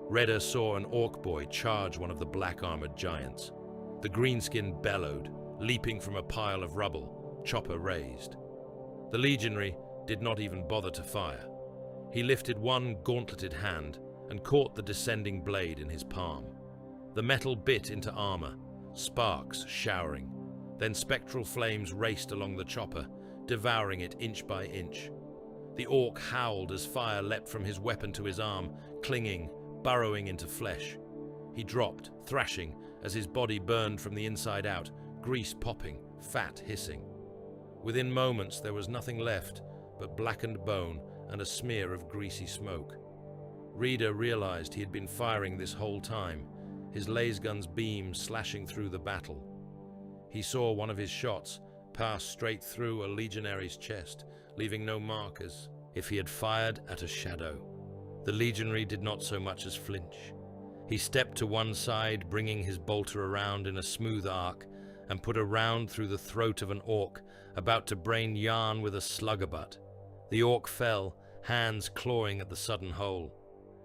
Redda saw an orc boy charge one of the black-armored giants. The greenskin bellowed, leaping from a pile of rubble, chopper raised. The legionary did not even bother to fire. He lifted one gauntleted hand and caught the descending blade in his palm. The metal bit into armor, sparks showering. Then spectral flames raced along the chopper, devouring it inch by inch. The orc howled as fire leapt from his weapon to his arm, clinging, burrowing into flesh. He dropped, thrashing, as his body burned from the inside out, grease popping, fat hissing. Within moments there was nothing left but blackened bone and a smear of greasy smoke. Reader realized he had been firing this whole time, his lasgun's beam slashing through the battle. He saw one of his shots pass straight through a legionary's chest, leaving no mark as if he had fired at a shadow. The legionary did not so much as flinch. He stepped to one side, bringing his bolter around in a smooth arc, and put a round through the throat of an orc, about to brain Yarn with a slugger butt. The orc fell, hands clawing at the sudden hole.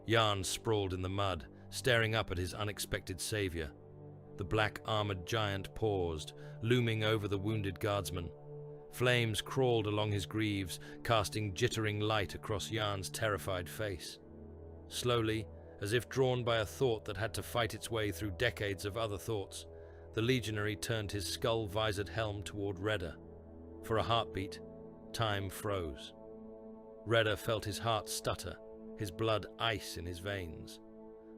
Yarn sprawled in the mud, staring up at his unexpected savior. The black-armored giant paused, looming over the wounded guardsman. Flames crawled along his greaves, casting jittering light across Yarn's terrified face. Slowly, as if drawn by a thought that had to fight its way through decades of other thoughts, the legionary turned his skull-visored helm toward Redda. For a heartbeat, time froze. Redda felt his heart stutter, his blood ice in his veins.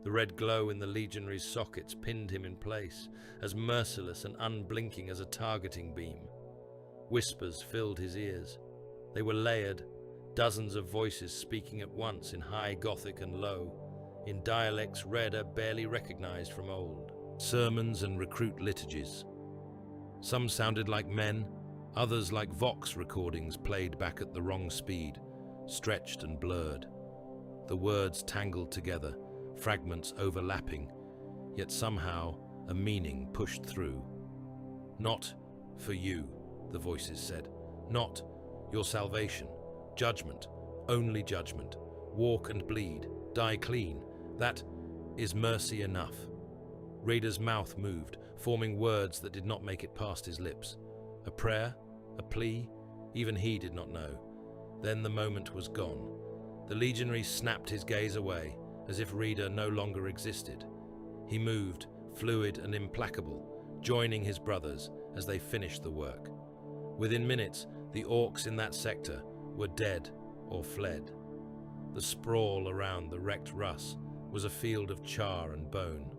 The red glow in the legionary's sockets pinned him in place, as merciless and unblinking as a targeting beam. Whispers filled his ears. They were layered, dozens of voices speaking at once in high Gothic and low, in dialects Reda barely recognized from old. Sermons and recruit liturgies. Some sounded like men, others like Vox recordings played back at the wrong speed, stretched and blurred. The words tangled together, fragments overlapping, yet somehow a meaning pushed through. Not for you, the voices said. Not your salvation. Judgment. Only judgment. Walk and bleed. Die clean. That is mercy enough. Raider's mouth moved, forming words that did not make it past his lips. A prayer? A plea? Even he did not know. Then the moment was gone. The legionary snapped his gaze away, as if Raider no longer existed. He moved, fluid and implacable, joining his brothers as they finished the work. Within minutes, the Orks in that sector were dead or fled. The sprawl around the wrecked Russ was a field of char and bone.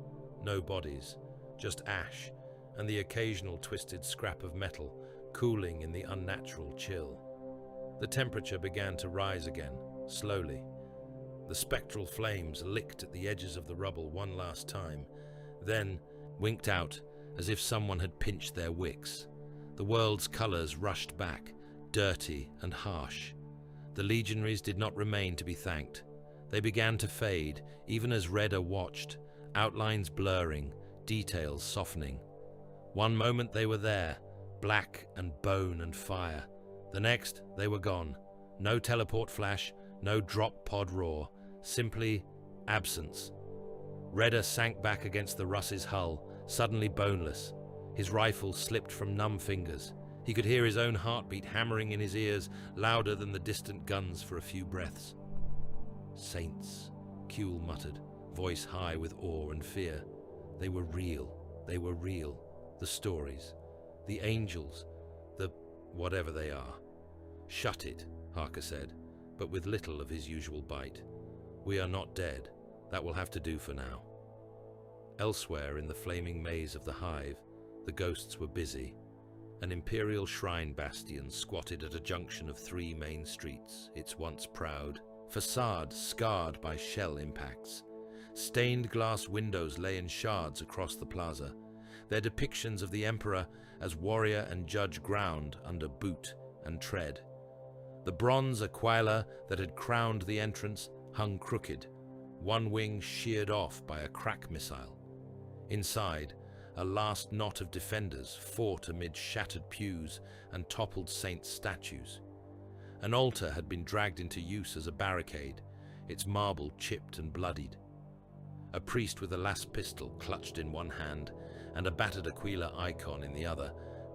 No bodies, just ash and the occasional twisted scrap of metal cooling in the unnatural chill. The temperature began to rise again, slowly. The spectral flames licked at the edges of the rubble one last time, then winked out as if someone had pinched their wicks. The world's colors rushed back, dirty and harsh. The legionaries did not remain to be thanked. They began to fade, even as Reda watched, outlines blurring, details softening. One moment they were there, black and bone and fire. The next, they were gone. No teleport flash, no drop pod roar, simply absence. Reda sank back against the Russ's hull, suddenly boneless. His rifle slipped from numb fingers. He could hear his own heartbeat hammering in his ears, louder than the distant guns for a few breaths. Saints, Kuehl muttered, voice high with awe and fear. They were real. They were real. The stories. The angels. The whatever they are. Shut it, Harker said, but with little of his usual bite. We are not dead. That will have to do for now. Elsewhere in the flaming maze of the hive, the ghosts were busy. An imperial shrine bastion squatted at a junction of three main streets, its once proud facade scarred by shell impacts. Stained glass windows lay in shards across the plaza, their depictions of the emperor as warrior and judge ground under boot and tread. The bronze aquila that had crowned the entrance hung crooked, one wing sheared off by a crack missile. Inside, a last knot of defenders fought amid shattered pews and toppled saints' statues. An altar had been dragged into use as a barricade, its marble chipped and bloodied. A priest with a last pistol clutched in one hand and a battered Aquila icon in the other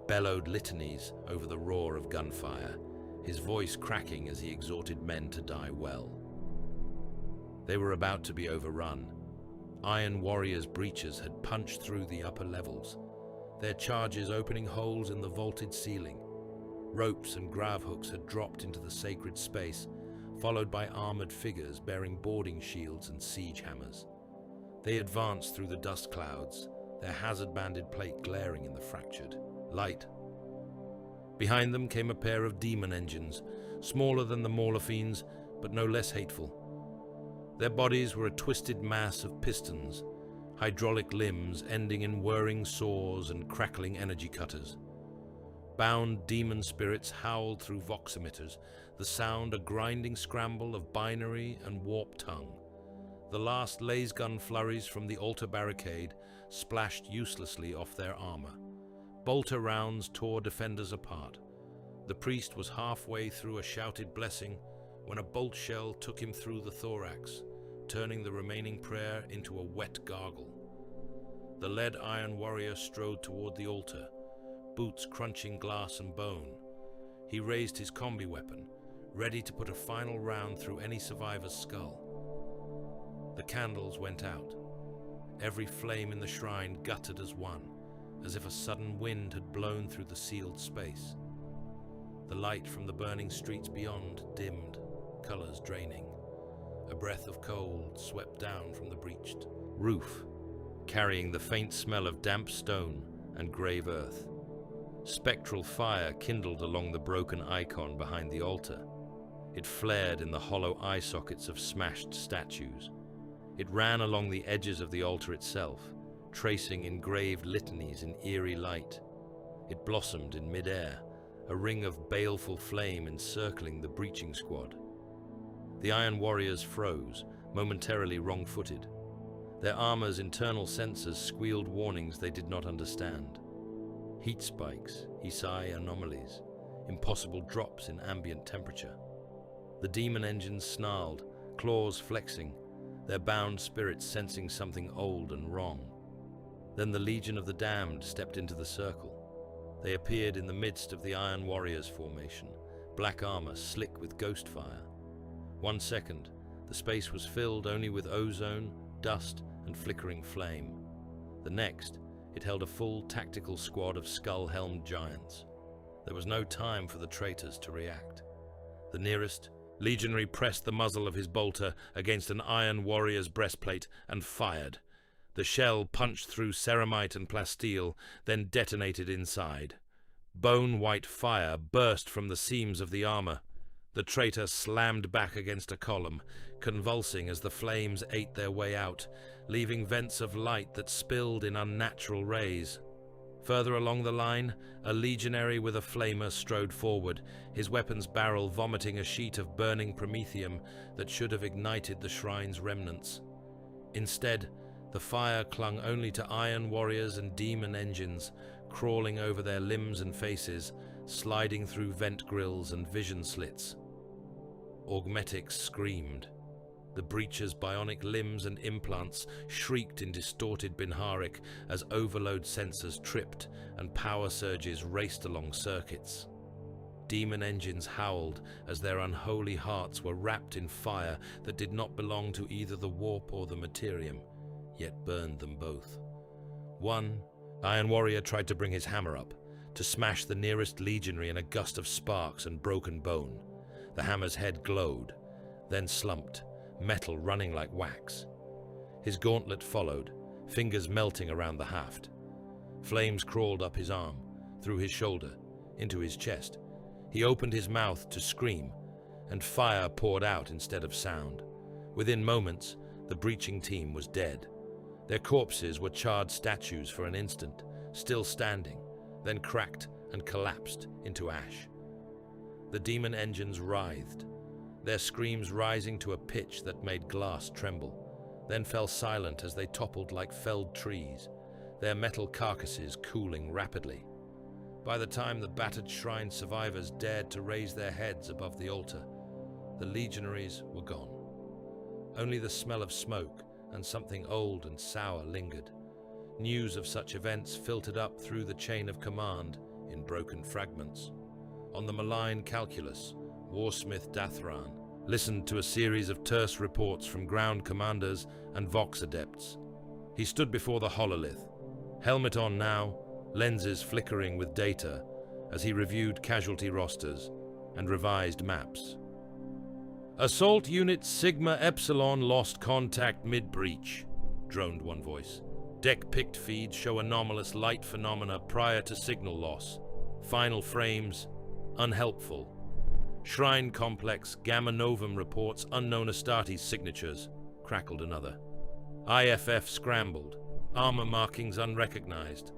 bellowed litanies over the roar of gunfire, his voice cracking as he exhorted men to die well. They were about to be overrun. Iron Warriors' breaches had punched through the upper levels, their charges opening holes in the vaulted ceiling. Ropes and gravhooks had dropped into the sacred space, followed by armored figures bearing boarding shields and siege hammers. They advanced through the dust clouds, their hazard-banded plate glaring in the fractured light. Behind them came a pair of demon engines, smaller than the Mauler fiends, but no less hateful. Their bodies were a twisted mass of pistons, hydraulic limbs ending in whirring saws and crackling energy cutters. Bound demon spirits howled through vox emitters, the sound a grinding scramble of binary and warp tongue. The last lasgun flurries from the altar barricade splashed uselessly off their armor. Bolter rounds tore defenders apart. The priest was halfway through a shouted blessing when a bolt shell took him through the thorax, turning the remaining prayer into a wet gargle. The lead iron warrior strode toward the altar, boots crunching glass and bone. He raised his combi weapon, ready to put a final round through any survivor's skull. The candles went out. Every flame in the shrine guttered as one, as if a sudden wind had blown through the sealed space. The light from the burning streets beyond dimmed, colors draining. A breath of cold swept down from the breached roof, carrying the faint smell of damp stone and grave earth. Spectral fire kindled along the broken icon behind the altar. It flared in the hollow eye sockets of smashed statues. It ran along the edges of the altar itself, tracing engraved litanies in eerie light. It blossomed in mid-air, a ring of baleful flame encircling the breaching squad. The Iron Warriors froze, momentarily wrong-footed. Their armor's internal sensors squealed warnings they did not understand. Heat spikes, Isai anomalies, impossible drops in ambient temperature. The demon engines snarled, claws flexing, their bound spirits sensing something old and wrong. Then the Legion of the Damned stepped into the circle. They appeared in the midst of the Iron Warriors formation, black armor slick with ghost fire. 1 second, the space was filled only with ozone, dust, and flickering flame. The next, it held a full tactical squad of skull-helmed giants. There was no time for the traitors to react. The nearest legionary pressed the muzzle of his bolter against an Iron Warrior's breastplate and fired. The shell punched through ceramite and plasteel, then detonated inside. Bone-white fire burst from the seams of the armor. The traitor slammed back against a column, convulsing as the flames ate their way out, leaving vents of light that spilled in unnatural rays. Further along the line, a legionary with a flamer strode forward, his weapon's barrel vomiting a sheet of burning promethium that should have ignited the shrine's remnants. Instead, the fire clung only to Iron Warriors and demon engines, crawling over their limbs and faces, sliding through vent grills and vision slits. Augmetics screamed. The breacher's bionic limbs and implants shrieked in distorted Binharic as overload sensors tripped and power surges raced along circuits. Demon engines howled as their unholy hearts were wrapped in fire that did not belong to either the warp or the materium, yet burned them both. One Iron Warrior tried to bring his hammer up, to smash the nearest legionary in a gust of sparks and broken bone. The hammer's head glowed, then slumped, metal running like wax. His gauntlet followed, fingers melting around the haft. Flames crawled up his arm, through his shoulder, into his chest. He opened his mouth to scream, and fire poured out instead of sound. Within moments, the breaching team was dead. Their corpses were charred statues for an instant, still standing, then cracked and collapsed into ash. The demon engines writhed, their screams rising to a pitch that made glass tremble, then fell silent as they toppled like felled trees, their metal carcasses cooling rapidly. By the time the battered shrine survivors dared to raise their heads above the altar, the legionaries were gone. Only the smell of smoke and something old and sour lingered. News of such events filtered up through the chain of command in broken fragments. On the malign calculus, Warsmith Dathran listened to a series of terse reports from ground commanders and Vox adepts. He stood before the hololith, helmet on now, lenses flickering with data, as he reviewed casualty rosters and revised maps. "Assault Unit Sigma Epsilon lost contact mid-breach," droned one voice. "Deck-picked feeds show anomalous light phenomena prior to signal loss. Final frames, unhelpful. Shrine Complex Gamma Novum reports unknown Astartes signatures," crackled another. "IFF scrambled, armor markings unrecognized.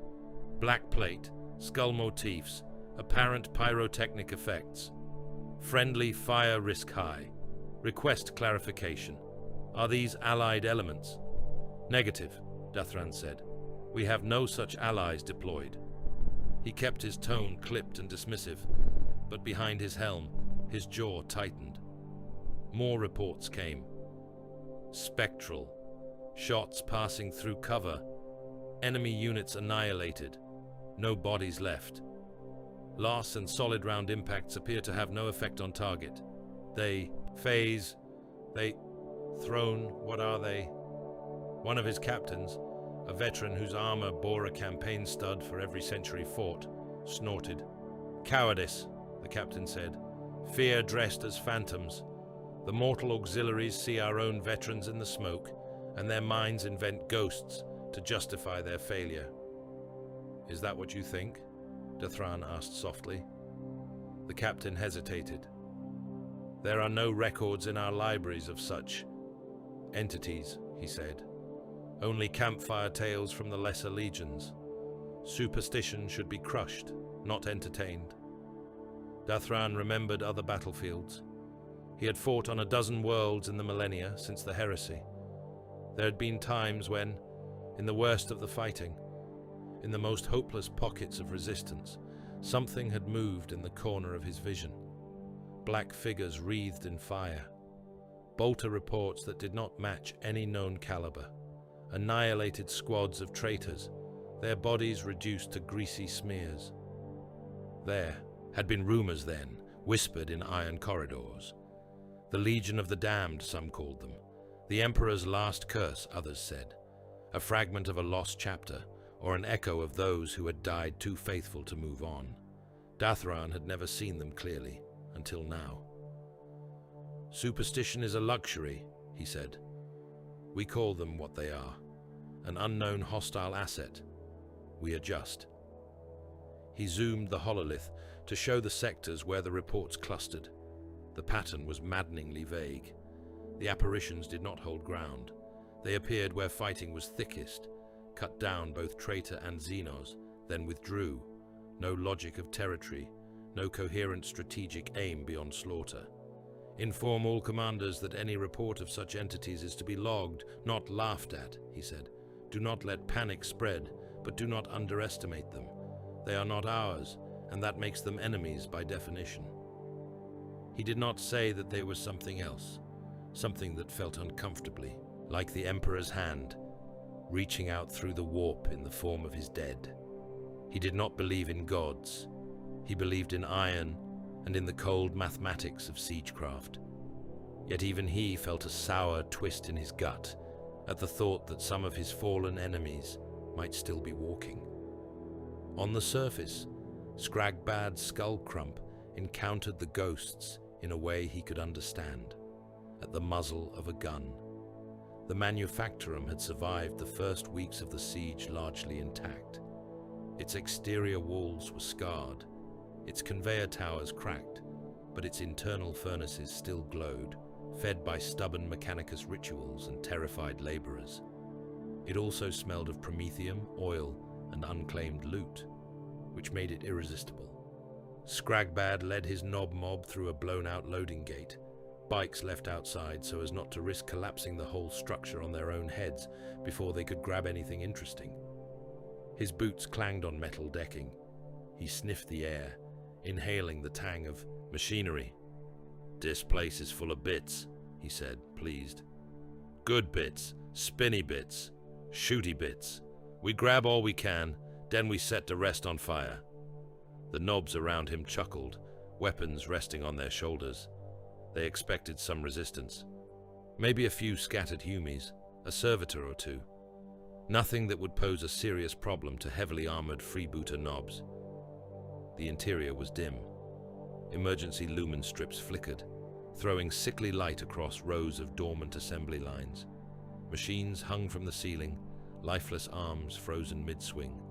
Black plate, skull motifs, apparent pyrotechnic effects. Friendly fire risk high. Request clarification. Are these allied elements?" "Negative," Dathran said. "We have no such allies deployed." He kept his tone clipped and dismissive, but behind his helm, his jaw tightened. More reports came. Spectral. Shots passing through cover. Enemy units annihilated. No bodies left. Loss and solid round impacts appear to have no effect on target. Thrown, what are they? One of his captains, a veteran whose armor bore a campaign stud for every century fought, snorted. "Cowardice," the captain said. "Fear dressed as phantoms. The mortal auxiliaries see our own veterans in the smoke, and their minds invent ghosts to justify their failure. Is that what you think? Dathran asked softly. The captain hesitated. There are no records in our libraries of such entities, he said. Only campfire tales from the lesser legions. Superstition should be crushed, not entertained. Dathran remembered other battlefields. He had fought on a dozen worlds in the millennia since the heresy. There had been times when, in the worst of the fighting, in the most hopeless pockets of resistance, something had moved in the corner of his vision. Black figures wreathed in fire. Bolter reports that did not match any known caliber. Annihilated squads of traitors, their bodies reduced to greasy smears. There had been rumors then, whispered in iron corridors. The Legion of the Damned, some called them. The Emperor's last curse, others said. A fragment of a lost chapter, or an echo of those who had died too faithful to move on. Dathran had never seen them clearly, until now. Superstition is a luxury, he said. We call them what they are, an unknown hostile asset. We adjust. He zoomed the hololith to show the sectors where the reports clustered. The pattern was maddeningly vague. The apparitions did not hold ground. They appeared where fighting was thickest, cut down both traitor and Xenos, then withdrew. No logic of territory, no coherent strategic aim beyond slaughter. Inform all commanders that any report of such entities is to be logged, not laughed at, he said. Do not let panic spread, but do not underestimate them. They are not ours, and that makes them enemies by definition. He did not say that they were something else, something that felt uncomfortably, like the Emperor's hand, reaching out through the warp in the form of his dead. He did not believe in gods. He believed in iron and in the cold mathematics of siegecraft. Yet even he felt a sour twist in his gut at the thought that some of his fallen enemies might still be walking. On the surface, Scragbad's skull crump encountered the ghosts in a way he could understand, at the muzzle of a gun. The manufactorum had survived the first weeks of the siege largely intact. Its exterior walls were scarred, its conveyor towers cracked, but its internal furnaces still glowed, fed by stubborn Mechanicus rituals and terrified laborers. It also smelled of promethium, oil, and unclaimed loot, which made it irresistible. Scragbad led his knob mob through a blown-out loading gate, bikes left outside so as not to risk collapsing the whole structure on their own heads before they could grab anything interesting. His boots clanged on metal decking. He sniffed the air, inhaling the tang of machinery. "This place is full of bits," he said, pleased. "Good bits, spinny bits, shooty bits. We grab all we can, then we set the rest on fire." The knobs around him chuckled, weapons resting on their shoulders. They expected some resistance. Maybe a few scattered humies, a servitor or two. Nothing that would pose a serious problem to heavily armored freebooter knobs. The interior was dim. Emergency lumen strips flickered, throwing sickly light across rows of dormant assembly lines. Machines hung from the ceiling, lifeless arms frozen mid-swing.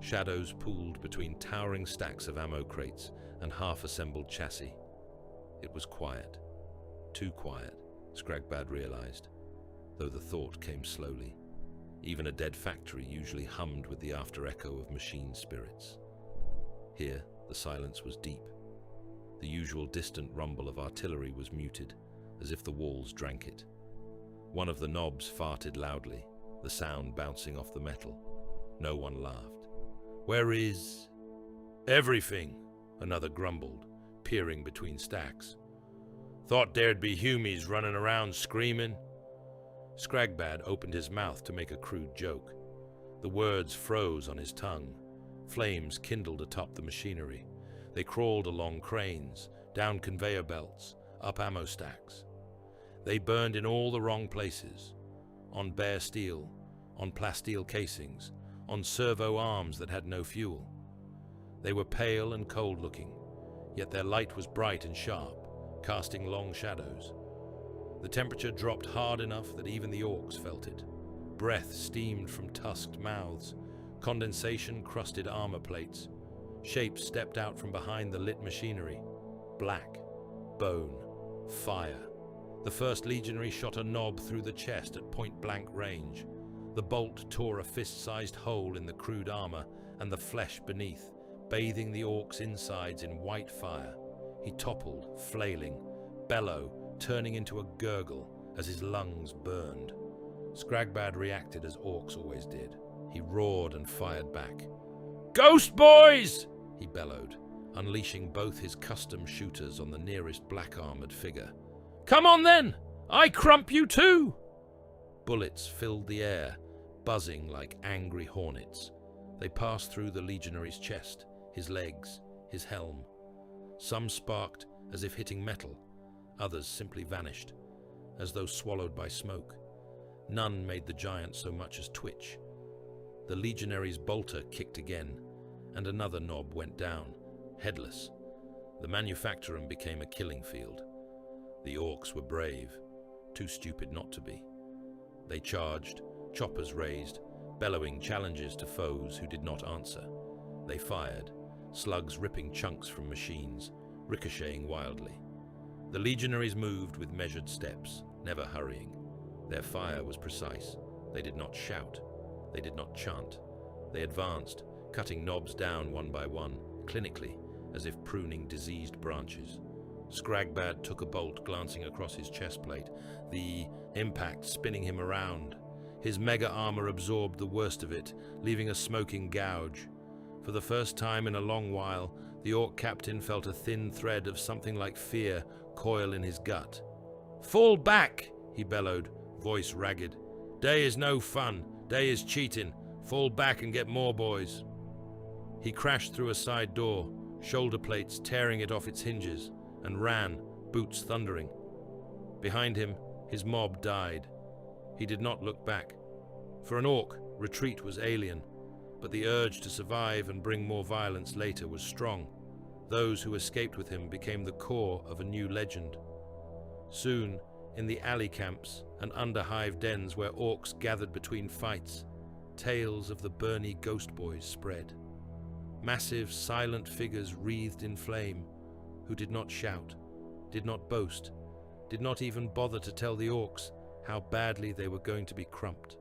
Shadows pooled between towering stacks of ammo crates and half-assembled chassis. It was quiet. Too quiet, Scragbad realized, though the thought came slowly. Even a dead factory usually hummed with the after-echo of machine spirits. Here, the silence was deep. The usual distant rumble of artillery was muted, as if the walls drank it. One of the knobs farted loudly, the sound bouncing off the metal. No one laughed. "Where is everything?" another grumbled, peering between stacks. "Thought there'd be humies running around screaming." Scragbad opened his mouth to make a crude joke. The words froze on his tongue. Flames kindled atop the machinery. They crawled along cranes, down conveyor belts, up ammo stacks. They burned in all the wrong places. On bare steel, on plasteel casings, on servo arms that had no fuel. They were pale and cold-looking, yet their light was bright and sharp, casting long shadows. The temperature dropped hard enough that even the orcs felt it. Breath steamed from tusked mouths. Condensation crusted armor plates. Shapes stepped out from behind the lit machinery. Black, bone, fire. The first legionary shot a knob through the chest at point-blank range. The bolt tore a fist-sized hole in the crude armor and the flesh beneath, bathing the orc's insides in white fire. He toppled, flailing, bellow, turning into a gurgle as his lungs burned. Scragbad reacted as orcs always did. He roared and fired back. "Ghost boys!" he bellowed, unleashing both his custom shooters on the nearest black-armored figure. "Come on then! I crump you too!" Bullets filled the air, buzzing like angry hornets. They passed through the legionary's chest, his legs, his helm. Some sparked as if hitting metal, others simply vanished, as though swallowed by smoke. None made the giant so much as twitch. The legionary's bolter kicked again, and another knob went down, headless. The manufactorum became a killing field. The orcs were brave, too stupid not to be. They charged, choppers raised, bellowing challenges to foes who did not answer. They fired, slugs ripping chunks from machines, ricocheting wildly. The legionaries moved with measured steps, never hurrying. Their fire was precise. They did not shout. They did not chant. They advanced, cutting knobs down one by one, clinically, as if pruning diseased branches. Scragbad took a bolt, glancing across his chest plate, the impact spinning him around. His mega armor absorbed the worst of it, leaving a smoking gouge. For the first time in a long while, the orc captain felt a thin thread of something like fear coil in his gut. "Fall back!" he bellowed, voice ragged. "Day is no fun. Day is cheating. Fall back and get more, boys." He crashed through a side door, shoulder plates tearing it off its hinges, and ran, boots thundering. Behind him, his mob died. He did not look back. For an orc, retreat was alien, but the urge to survive and bring more violence later was strong. Those who escaped with him became the core of a new legend. Soon, in the alley camps and underhive dens where orcs gathered between fights, tales of the Bernie ghost boys spread. Massive, silent figures wreathed in flame, who did not shout, did not boast, did not even bother to tell the orcs how badly they were going to be crumped.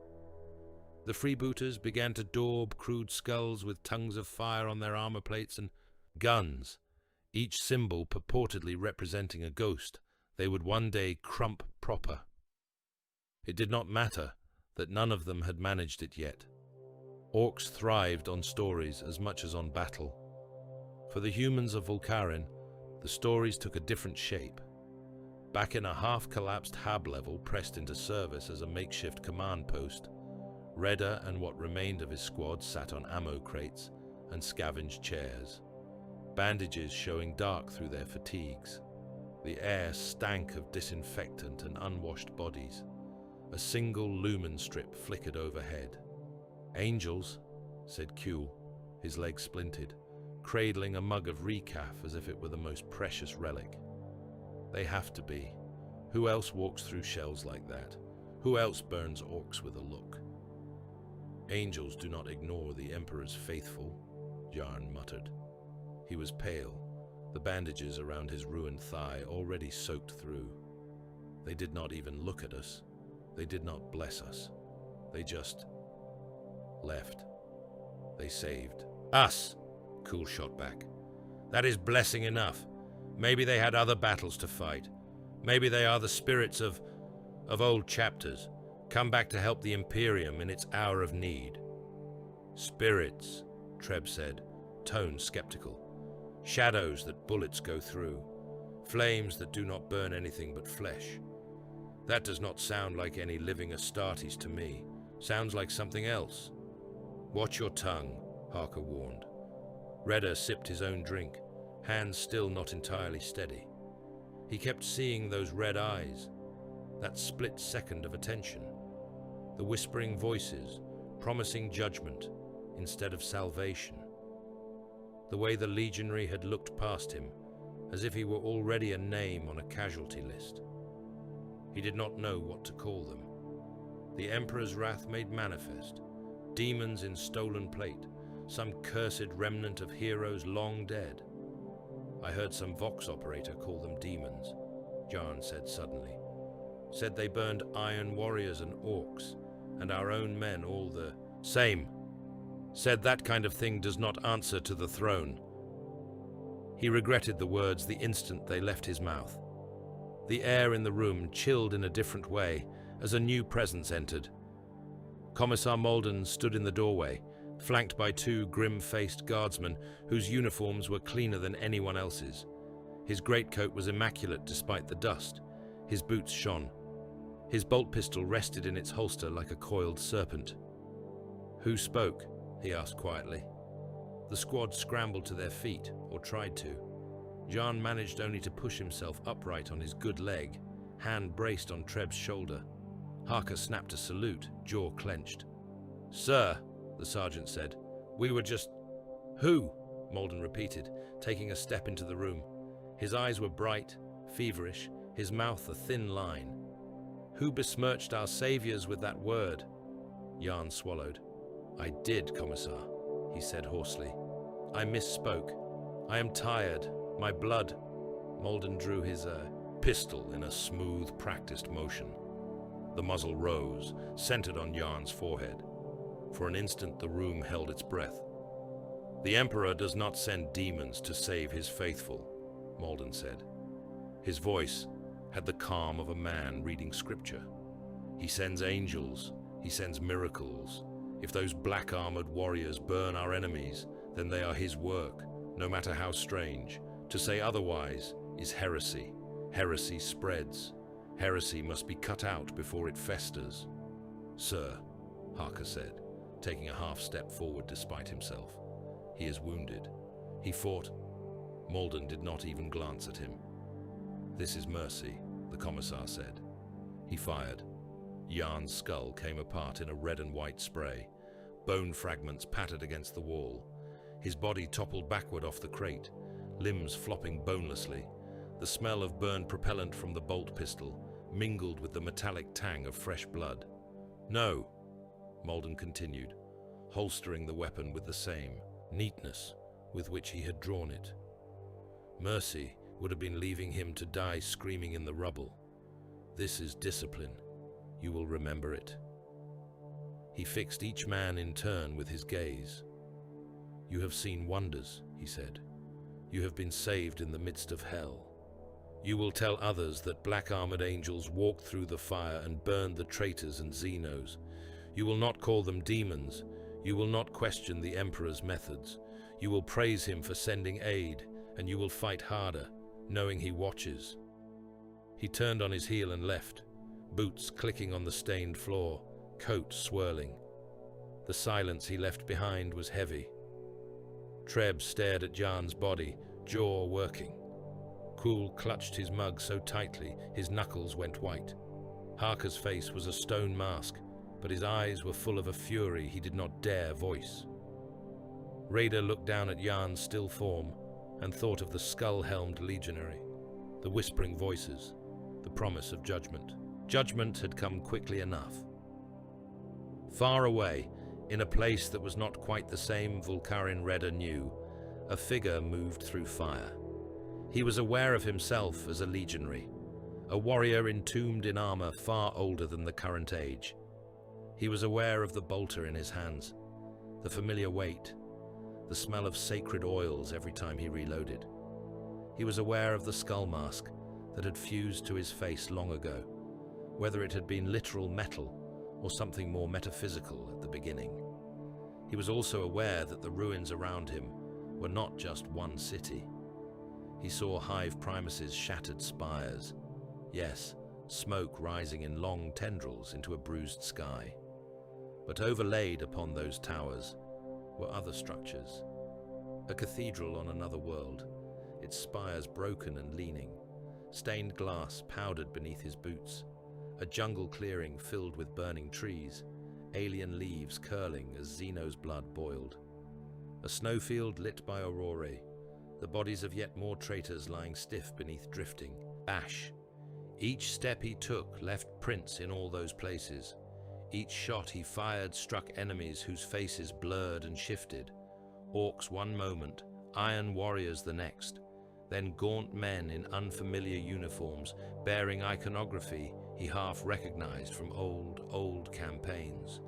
The freebooters began to daub crude skulls with tongues of fire on their armor plates and guns, each symbol purportedly representing a ghost they would one day crump proper. It did not matter that none of them had managed it yet. Orcs thrived on stories as much as on battle. For the humans of Volcarin, the stories took a different shape. Back in a half-collapsed hab level pressed into service as a makeshift command post, Redder and what remained of his squad sat on ammo crates and scavenged chairs, bandages showing dark through their fatigues. The air stank of disinfectant and unwashed bodies. A single lumen strip flickered overhead. "Angels," said Kuehl, his leg splinted, cradling a mug of recaf as if it were the most precious relic. "They have to be. Who else walks through shells like that? Who else burns orcs with a look?" "Angels do not ignore the Emperor's faithful," Jarn muttered. He was pale, the bandages around his ruined thigh already soaked through. "They did not even look at us. They did not bless us. They just left. They saved us," Kuehl shot back. "That is blessing enough. Maybe they had other battles to fight. Maybe they are the spirits of old chapters, come back to help the Imperium in its hour of need." "Spirits," Treb said, tone skeptical. "Shadows that bullets go through. Flames that do not burn anything but flesh. That does not sound like any living Astartes to me. Sounds like something else." "Watch your tongue," Harker warned. Redder sipped his own drink, hands still not entirely steady. He kept seeing those red eyes, that split second of attention, the whispering voices, promising judgment instead of salvation. The way the legionary had looked past him, as if he were already a name on a casualty list. He did not know what to call them. The Emperor's wrath made manifest. Demons in stolen plate, some cursed remnant of heroes long dead. I heard some Vox operator call them demons, Jan said suddenly. Said they burned iron warriors and orcs, and our own men all the same. Said that kind of thing does not answer to the throne. He regretted the words the instant they left his mouth. The air in the room chilled in a different way as a new presence entered. Commissar Malden stood in the doorway, flanked by two grim-faced guardsmen whose uniforms were cleaner than anyone else's. His greatcoat was immaculate despite the dust. His boots shone. His bolt pistol rested in its holster like a coiled serpent. "Who spoke?" he asked quietly. The squad scrambled to their feet, or tried to. Jan managed only to push himself upright on his good leg, hand braced on Treb's shoulder. Harker snapped a salute, jaw clenched. "Sir," the sergeant said, "we were just—" "Who?" Malden repeated, taking a step into the room. His eyes were bright, feverish, his mouth a thin line. "Who besmirched our saviors with that word?" Jan swallowed. "I did, Commissar," he said hoarsely. "I misspoke. I am tired. My blood—" Malden drew his pistol in a smooth, practiced motion. The muzzle rose, centered on Jan's forehead. For an instant the room held its breath. "The Emperor does not send demons to save his faithful," Malden said. His voice had the calm of a man reading scripture. "He sends angels. He sends miracles. If those black-armored warriors burn our enemies, then they are his work, no matter how strange. To say otherwise is heresy. Heresy spreads. Heresy must be cut out before it festers." "Sir," Harker said, taking a half-step forward despite himself. "He is wounded. He fought—" Malden did not even glance at him. "This is mercy," the commissar said. He fired. Jan's skull came apart in a red and white spray. Bone fragments pattered against the wall. His body toppled backward off the crate, limbs flopping bonelessly. The smell of burned propellant from the bolt pistol mingled with the metallic tang of fresh blood. "No," Malden continued, holstering the weapon with the same neatness with which he had drawn it. "Mercy would have been leaving him to die screaming in the rubble. This is discipline. You will remember it." He fixed each man in turn with his gaze. "You have seen wonders," he said. "You have been saved in the midst of hell. You will tell others that black-armored angels walked through the fire and burned the traitors and Xenos. You will not call them demons. You will not question the Emperor's methods. You will praise him for sending aid, and you will fight harder, knowing he watches." He turned on his heel and left, boots clicking on the stained floor, coat swirling. The silence he left behind was heavy. Treb stared at Jan's body, jaw working. Kuhl clutched his mug so tightly his knuckles went white. Harker's face was a stone mask, but his eyes were full of a fury he did not dare voice. Raider looked down at Jan's still form and thought of the skull-helmed legionary, the whispering voices, the promise of judgment. Judgment had come quickly enough. Far away, in a place that was not quite the same Vulkarin Raider knew, a figure moved through fire. He was aware of himself as a legionary, a warrior entombed in armor far older than the current age. He was aware of the bolter in his hands, the familiar weight, the smell of sacred oils every time he reloaded. He was aware of the skull mask that had fused to his face long ago, whether it had been literal metal or something more metaphysical at the beginning. He was also aware that the ruins around him were not just one city. He saw Hive Primus's shattered spires. Yes, smoke rising in long tendrils into a bruised sky. But overlaid upon those towers were other structures. A cathedral on another world, its spires broken and leaning, stained glass powdered beneath his boots, a jungle clearing filled with burning trees, alien leaves curling as Xeno's blood boiled. A snowfield lit by aurorae, the bodies of yet more traitors lying stiff beneath drifting ash, Each step he took left prints in all those places. Each shot he fired struck enemies whose faces blurred and shifted. Orks one moment, iron warriors the next, then gaunt men in unfamiliar uniforms bearing iconography he half recognized from old campaigns.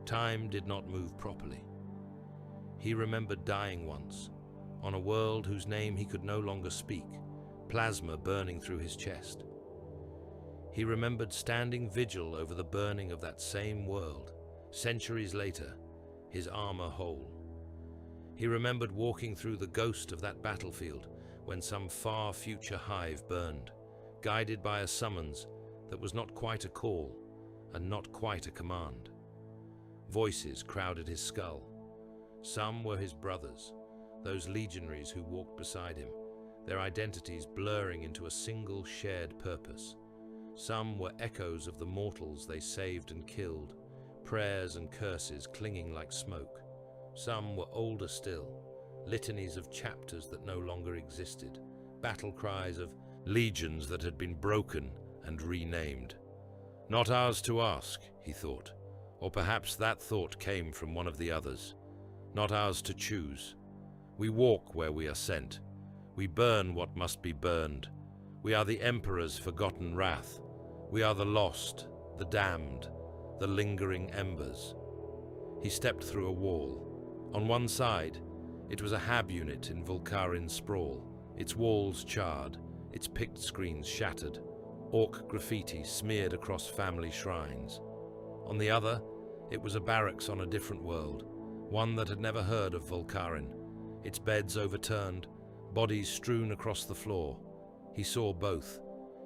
Time did not move properly. He remembered dying once, on a world whose name he could no longer speak, plasma burning through his chest. He remembered standing vigil over the burning of that same world, centuries later, his armor whole. He remembered walking through the ghost of that battlefield when some far future hive burned, guided by a summons that was not quite a call and not quite a command. Voices crowded his skull. Some were his brothers, those legionaries who walked beside him, their identities blurring into a single shared purpose. Some were echoes of the mortals they saved and killed, prayers and curses clinging like smoke. Some were older still, litanies of chapters that no longer existed, battle cries of legions that had been broken and renamed. Not ours to ask, he thought, or perhaps that thought came from one of the others. Not ours to choose. We walk where we are sent. We burn what must be burned. We are the Emperor's forgotten wrath. We are the lost, the damned, the lingering embers. He stepped through a wall. On one side, it was a hab unit in Volkarin sprawl, its walls charred, its pict screens shattered, orc graffiti smeared across family shrines. On the other, it was a barracks on a different world, one that had never heard of Volkarin, its beds overturned, bodies strewn across the floor. He saw both.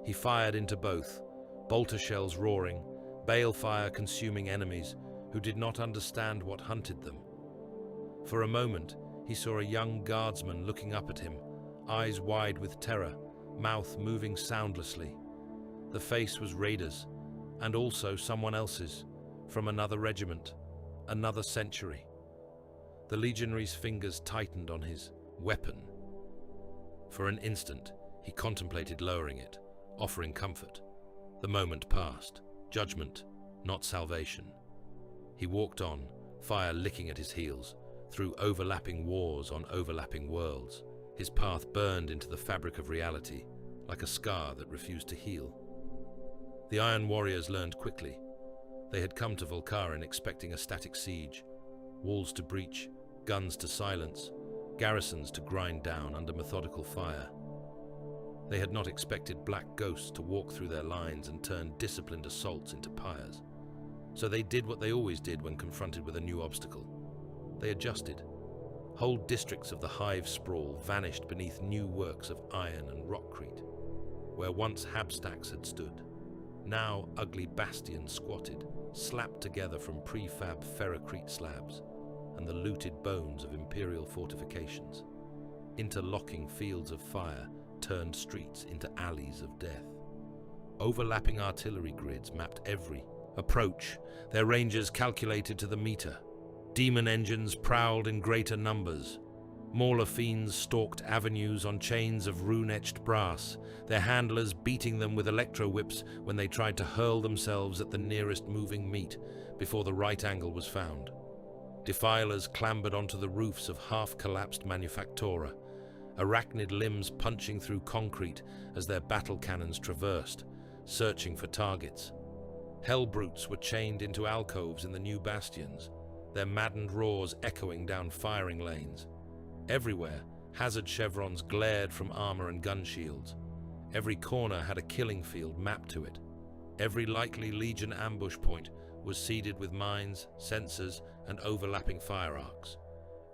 He fired into both, bolter shells roaring, balefire consuming enemies who did not understand what hunted them. For a moment, he saw a young guardsman looking up at him, eyes wide with terror, mouth moving soundlessly. The face was Raider's, and also someone else's, from another regiment, another century. The legionary's fingers tightened on his weapon. For an instant, he contemplated lowering it, offering comfort. The moment passed. Judgment, not salvation. He walked on, fire licking at his heels, through overlapping wars on overlapping worlds. His path burned into the fabric of reality, like a scar that refused to heal. The Iron Warriors learned quickly. They had come to Volkarin expecting a static siege, walls to breach, guns to silence, garrisons to grind down under methodical fire. They had not expected black ghosts to walk through their lines and turn disciplined assaults into pyres. So they did what they always did when confronted with a new obstacle. They adjusted. Whole districts of the hive sprawl vanished beneath new works of iron and rockcrete. Where once habstacks had stood, now ugly bastions squatted, slapped together from prefab ferrocrete slabs and the looted bones of imperial fortifications. Interlocking fields of fire turned streets into alleys of death. Overlapping artillery grids mapped every approach, their ranges calculated to the meter. Demon engines prowled in greater numbers. Mauler fiends stalked avenues on chains of rune-etched brass, their handlers beating them with electro-whips when they tried to hurl themselves at the nearest moving meat before the right angle was found. Defilers clambered onto the roofs of half-collapsed manufactora, arachnid limbs punching through concrete as their battle cannons traversed, searching for targets. Hell brutes were chained into alcoves in the new bastions, their maddened roars echoing down firing lanes. Everywhere, hazard chevrons glared from armor and gun shields. Every corner had a killing field mapped to it. Every likely Legion ambush point was seeded with mines, sensors, and overlapping fire arcs.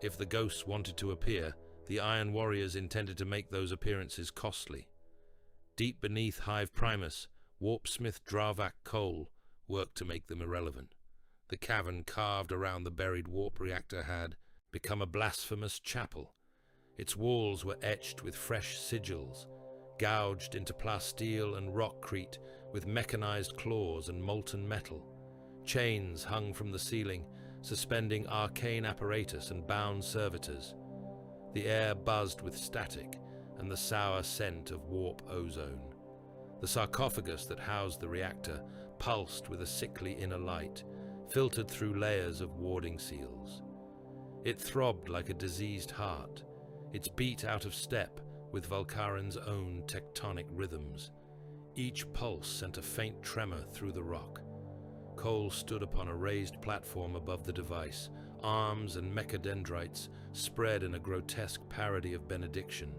If the ghosts wanted to appear, the Iron Warriors intended to make those appearances costly. Deep beneath Hive Primus, Warpsmith Dravak Cole worked to make them irrelevant. The cavern carved around the buried warp reactor had become a blasphemous chapel. Its walls were etched with fresh sigils, gouged into plasteel and rockcrete with mechanized claws and molten metal. Chains hung from the ceiling, suspending arcane apparatus and bound servitors. The air buzzed with static and the sour scent of warp ozone. The sarcophagus that housed the reactor pulsed with a sickly inner light, filtered through layers of warding seals. It throbbed like a diseased heart, its beat out of step with Volkaren's own tectonic rhythms. Each pulse sent a faint tremor through the rock. Cole stood upon a raised platform above the device, arms and mechadendrites spread in a grotesque parody of benediction.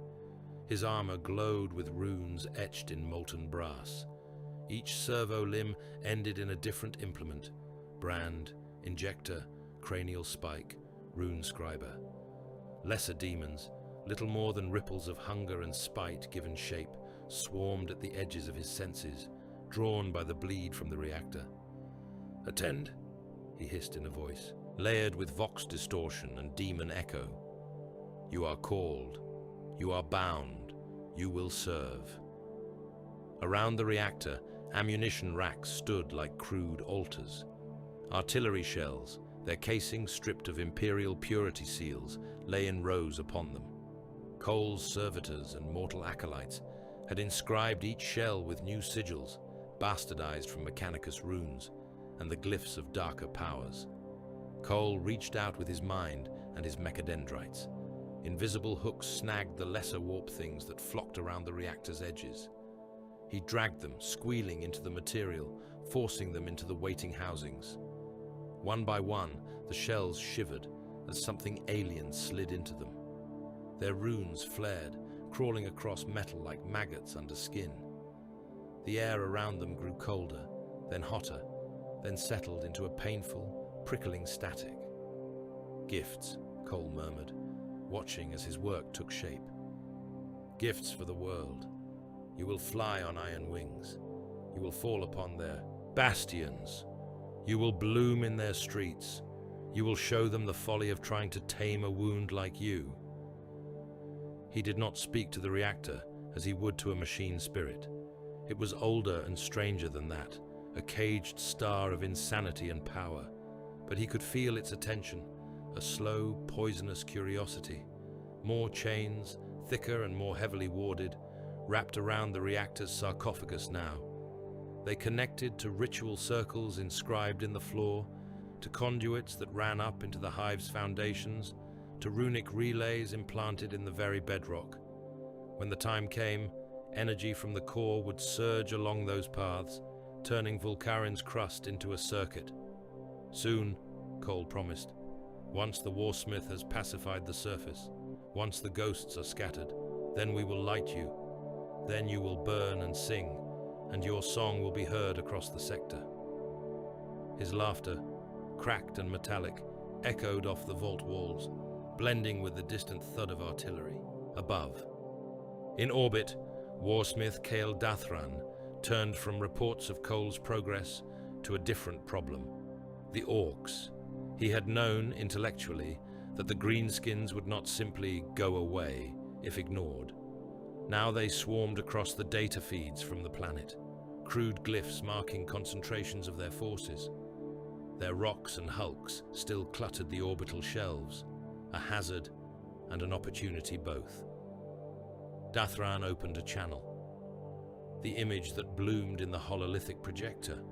His armor glowed with runes etched in molten brass. Each servo limb ended in a different implement: brand, injector, cranial spike, rune scriber. Lesser demons, little more than ripples of hunger and spite given shape, swarmed at the edges of his senses, drawn by the bleed from the reactor. "Attend," he hissed in a voice, layered with vox distortion and demon echo. "You are called. You are bound. You will serve." Around the reactor, ammunition racks stood like crude altars. Artillery shells, their casings stripped of imperial purity seals, lay in rows upon them. Cole's servitors and mortal acolytes had inscribed each shell with new sigils, bastardized from Mechanicus runes, and the glyphs of darker powers. Cole reached out with his mind and his mechadendrites. Invisible hooks snagged the lesser warp things that flocked around the reactor's edges. He dragged them, squealing, into the material, forcing them into the waiting housings. One by one, the shells shivered as something alien slid into them. Their runes flared, crawling across metal like maggots under skin. The air around them grew colder, then hotter, then settled into a painful, prickling static. "Gifts," Cole murmured, watching as his work took shape. "Gifts for the world. You will fly on iron wings. You will fall upon their bastions. You will bloom in their streets. You will show them the folly of trying to tame a wound like you." He did not speak to the reactor as he would to a machine spirit. It was older and stranger than that, a caged star of insanity and power, but he could feel its attention, a slow, poisonous curiosity. More chains, thicker and more heavily warded, wrapped around the reactor's sarcophagus now. They connected to ritual circles inscribed in the floor, to conduits that ran up into the hive's foundations, to runic relays implanted in the very bedrock. When the time came, energy from the core would surge along those paths, turning Volkaren's crust into a circuit. "Soon," Cole promised. "Once the warsmith has pacified the surface, once the ghosts are scattered, then we will light you. Then you will burn and sing, and your song will be heard across the sector." His laughter, cracked and metallic, echoed off the vault walls, blending with the distant thud of artillery. Above, in orbit, Warsmith Kael Dathran turned from reports of Cole's progress to a different problem: the Orks. He had known, intellectually, that the greenskins would not simply go away if ignored. Now they swarmed across the data feeds from the planet, crude glyphs marking concentrations of their forces. Their rocks and hulks still cluttered the orbital shelves, a hazard and an opportunity both. Dathran opened a channel. The image that bloomed in the hololithic projector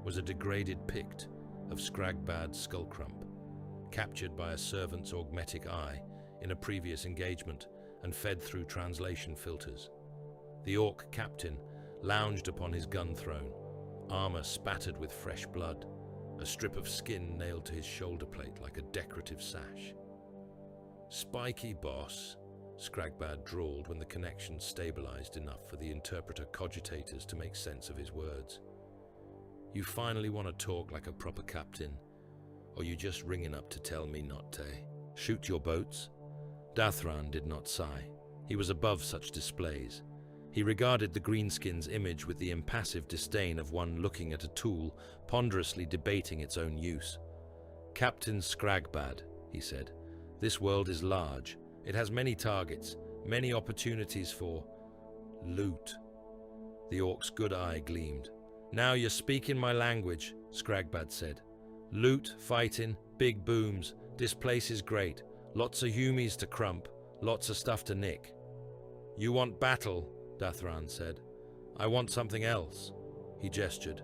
was a degraded pict of Skragbad Skullcrump, captured by a servant's augmetic eye in a previous engagement and fed through translation filters. The Ork captain lounged upon his gun throne, armor spattered with fresh blood, a strip of skin nailed to his shoulder plate like a decorative sash. "Spiky, boss," Skragbad drawled when the connection stabilized enough for the interpreter cogitators to make sense of his words. "You finally want to talk like a proper captain, or you just ringing up to tell me not to? Shoot your boats?" Dathran did not sigh. He was above such displays. He regarded the greenskin's image with the impassive disdain of one looking at a tool, ponderously debating its own use. "Captain Skragbad," he said, "this world is large. It has many targets, many opportunities for loot." The Ork's good eye gleamed. "Now you're speaking my language," Skragbad said. "Loot, fighting, big booms. This place is great. Lots of humies to crump, lots of stuff to nick." "You want battle," Dathran said. I want something else, he gestured.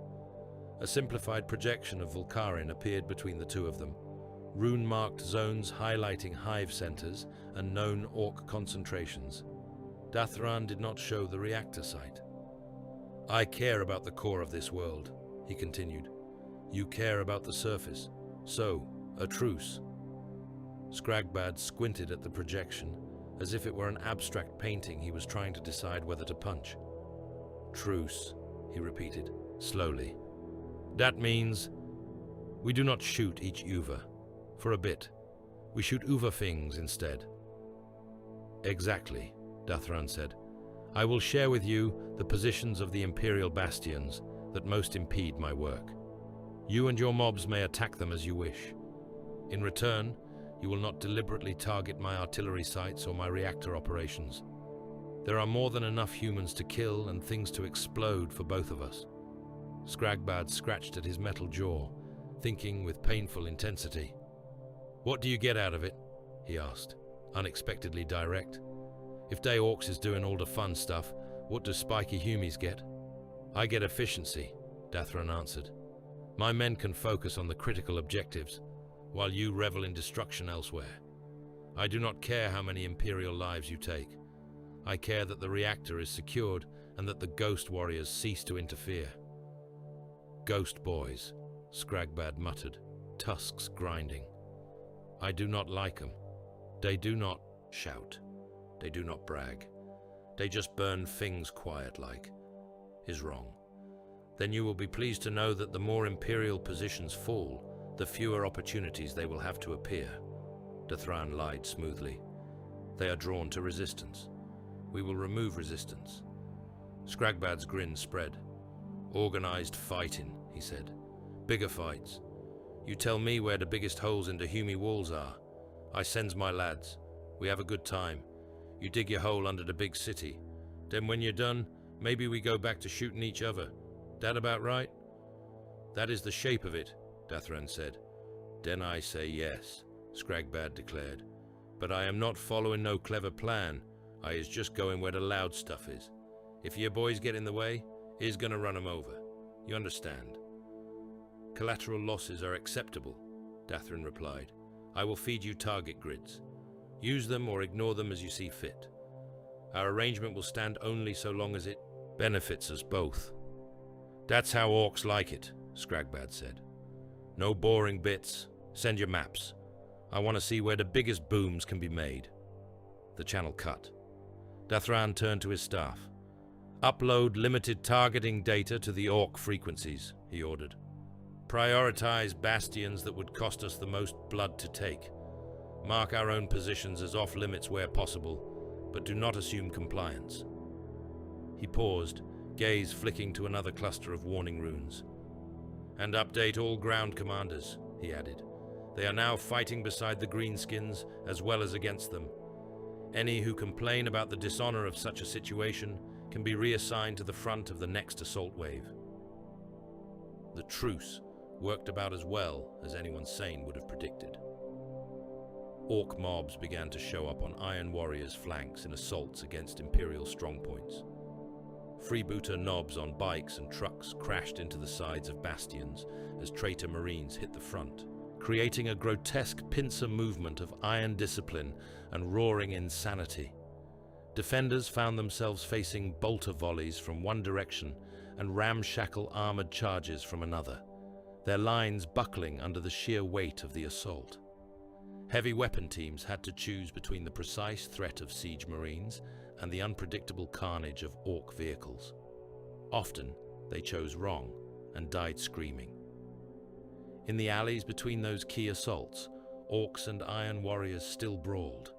A simplified projection of Volcarin appeared between the two of them, rune-marked zones highlighting hive centers and known Ork concentrations. Dathran did not show the reactor site. I care about the core of this world, he continued. You care about the surface. So, a truce. Skragbad squinted at the projection, as if it were an abstract painting he was trying to decide whether to punch. Truce, he repeated, slowly. That means we do not shoot each Uva. For a bit. We shoot Uva-Fings instead. Exactly, Dathran said. I will share with you the positions of the Imperial bastions that most impede my work. You and your mobs may attack them as you wish. In return, you will not deliberately target my artillery sites or my reactor operations. There are more than enough humans to kill and things to explode for both of us. Skragbad scratched at his metal jaw, thinking with painful intensity. What do you get out of it? He asked, unexpectedly direct. If Day Orks is doing all the fun stuff, what do spiky humies get? I get efficiency, Dathran answered. My men can focus on the critical objectives, while you revel in destruction elsewhere. I do not care how many Imperial lives you take. I care that the reactor is secured and that the Ghost Warriors cease to interfere. Ghost boys, Skragbad muttered, tusks grinding. I do not like them. They do not shout. They do not brag. They just burn things quiet-like. Is wrong. Then you will be pleased to know that the more Imperial positions fall, the fewer opportunities they will have to appear. Dathran lied smoothly. They are drawn to resistance. We will remove resistance. Skragbad's grin spread. Organized fighting, he said. Bigger fights. You tell me where the biggest holes in the Humi walls are. I sends my lads. We have a good time. You dig your hole under the big city. Then when you're done, maybe we go back to shooting each other. That about right? That is the shape of it, Dathran said. Then I say yes, Skragbad declared. But I am not following no clever plan. I is just going where the loud stuff is. If your boys get in the way, is gonna run 'em over. You understand? Collateral losses are acceptable, Dathran replied. I will feed you target grids. Use them or ignore them as you see fit. Our arrangement will stand only so long as it benefits us both. That's how Orks like it, Skragbad said. No boring bits. Send your maps. I want to see where the biggest booms can be made. The channel cut. Dathran turned to his staff. Upload limited targeting data to the Ork frequencies, he ordered. Prioritize bastions that would cost us the most blood to take. Mark our own positions as off-limits where possible, but do not assume compliance. He paused, gaze flicking to another cluster of warning runes. And update all ground commanders, he added. They are now fighting beside the greenskins as well as against them. Any who complain about the dishonor of such a situation can be reassigned to the front of the next assault wave. The truce worked about as well as anyone sane would have predicted. Ork mobs began to show up on Iron Warriors' flanks in assaults against Imperial strongpoints. Freebooter knobs on bikes and trucks crashed into the sides of bastions as traitor Marines hit the front, creating a grotesque pincer movement of iron discipline and roaring insanity. Defenders found themselves facing bolter volleys from one direction and ramshackle armored charges from another, their lines buckling under the sheer weight of the assault. Heavy weapon teams had to choose between the precise threat of siege Marines and the unpredictable carnage of Ork vehicles. Often, they chose wrong and died screaming. In the alleys between those key assaults, Orks and Iron Warriors still brawled.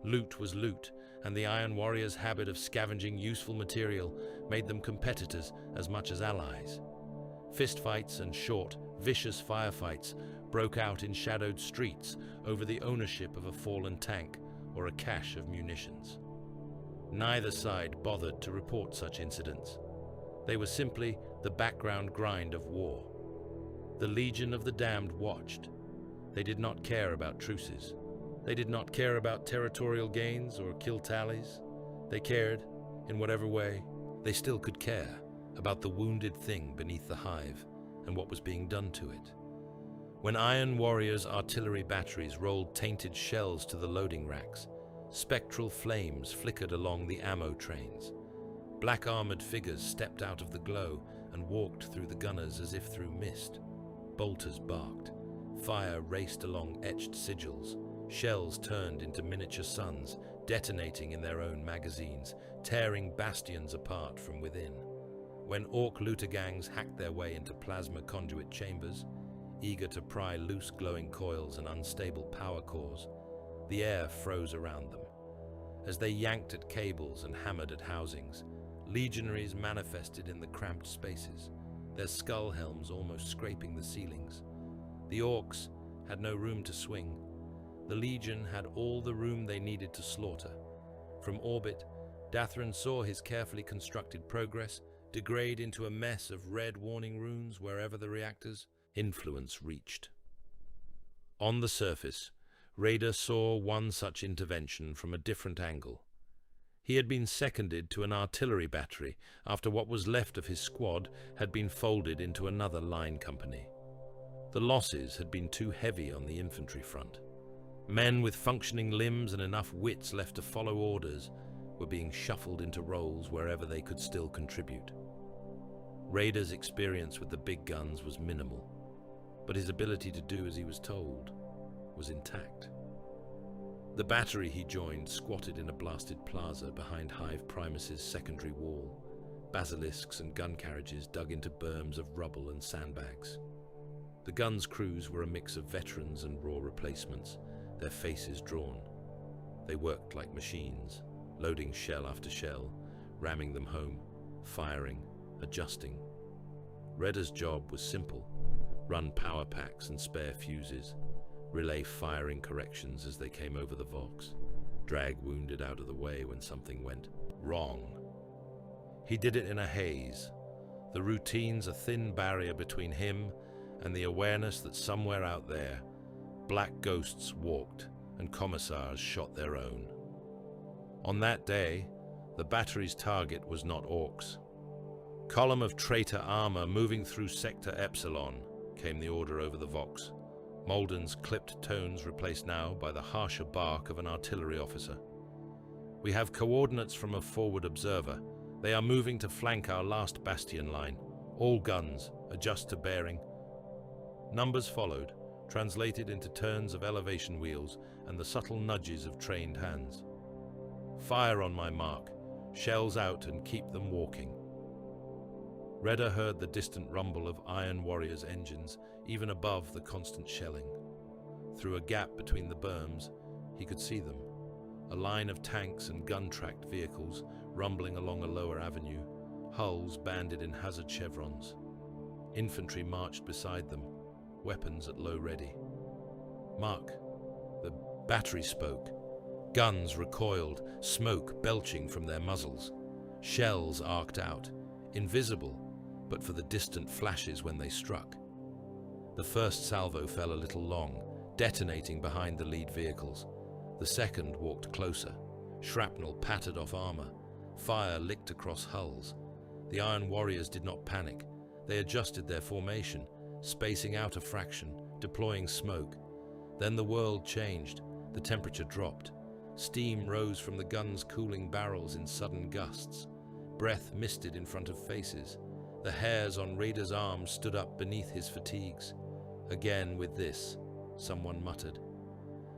Loot was loot, and the Iron Warriors' habit of scavenging useful material made them competitors as much as allies. Fistfights and short, vicious firefights broke out in shadowed streets over the ownership of a fallen tank or a cache of munitions. Neither side bothered to report such incidents. They were simply the background grind of war. The Legion of the Damned watched. They did not care about truces. They did not care about territorial gains or kill tallies. They cared, in whatever way, They still could care about the wounded thing beneath the hive and what was being done to it. When Iron Warriors' artillery batteries rolled tainted shells to the loading racks, spectral flames flickered along the ammo trains. Black-armored figures stepped out of the glow and walked through the gunners as if through mist. Bolters barked. Fire raced along etched sigils. Shells turned into miniature suns, detonating in their own magazines, tearing bastions apart from within. When Ork looter gangs hacked their way into plasma conduit chambers, eager to pry loose glowing coils and unstable power cores, the air froze around them. As they yanked at cables and hammered at housings, legionaries manifested in the cramped spaces, their skull helms almost scraping the ceilings. The Orks had no room to swing. The Legion had all the room they needed to slaughter. From orbit, Dathran saw his carefully constructed progress degrade into a mess of red warning runes wherever the reactor's influence reached. On the surface, Raider saw one such intervention from a different angle. He had been seconded to an artillery battery after what was left of his squad had been folded into another line company. The losses had been too heavy on the infantry front. Men with functioning limbs and enough wits left to follow orders were being shuffled into roles wherever they could still contribute. Raider's experience with the big guns was minimal, but his ability to do as he was told was intact. The battery he joined squatted in a blasted plaza behind Hive Primus's secondary wall, basilisks and gun carriages dug into berms of rubble and sandbags. The gun's crews were a mix of veterans and raw replacements, their faces drawn. They worked like machines, loading shell after shell, ramming them home, firing, adjusting. Redder's job was simple: run power packs and spare fuses, relay firing corrections as they came over the Vox, drag wounded out of the way when something went wrong. He did it in a haze, the routines a thin barrier between him and the awareness that somewhere out there, black ghosts walked and commissars shot their own. On that day, the battery's target was not Orks. Column of traitor armor moving through Sector Epsilon, came the order over the Vox. Malden's clipped tones replaced now by the harsher bark of an artillery officer. We have coordinates from a forward observer. They are moving to flank our last bastion line. All guns, adjust to bearing. Numbers followed, translated into turns of elevation wheels and the subtle nudges of trained hands. Fire on my mark, shells out and keep them walking. Redder heard the distant rumble of Iron Warriors' engines, even above the constant shelling. Through a gap between the berms, he could see them, a line of tanks and gun-tracked vehicles rumbling along a lower avenue, hulls banded in hazard chevrons. Infantry marched beside them, weapons at low ready. Mark, the battery spoke. Guns recoiled, smoke belching from their muzzles. Shells arced out, invisible, but for the distant flashes when they struck. The first salvo fell a little long, detonating behind the lead vehicles. The second walked closer. Shrapnel pattered off armor. Fire licked across hulls. The Iron Warriors did not panic. They adjusted their formation, spacing out a fraction, deploying smoke. Then the world changed. The temperature dropped. Steam rose from the gun's cooling barrels in sudden gusts. Breath misted in front of faces. The hairs on Raider's arms stood up beneath his fatigues. Again with this, someone muttered.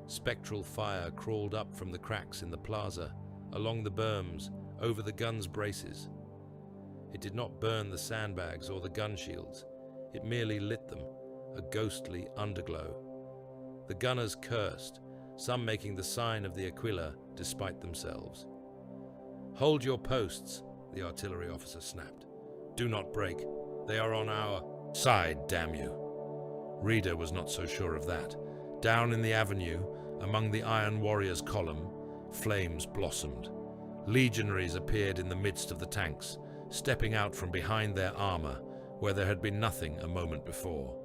Spectral fire crawled up from the cracks in the plaza, along the berms, over the gun's braces. It did not burn the sandbags or the gun shields. It merely lit them, a ghostly underglow. The gunners cursed, some making the sign of the Aquila despite themselves. "Hold your posts," the artillery officer snapped. "Do not break. They are on our side, damn you." Reader was not so sure of that. Down in the avenue, among the Iron Warriors' column, flames blossomed. Legionaries appeared in the midst of the tanks, stepping out from behind their armor, where there had been nothing a moment before.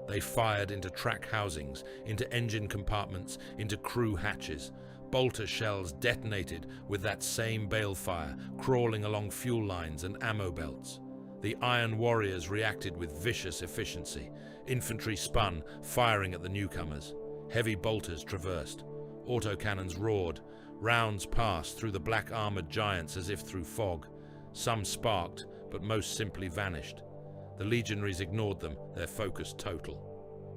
They fired into track housings, into engine compartments, into crew hatches, Bolter shells detonated with that same balefire, crawling along fuel lines and ammo belts. The Iron Warriors reacted with vicious efficiency. Infantry spun, firing at the newcomers. Heavy bolters traversed. Autocannons roared. Rounds passed through the black-armored giants as if through fog. Some sparked, but most simply vanished. The legionaries ignored them, their focus total.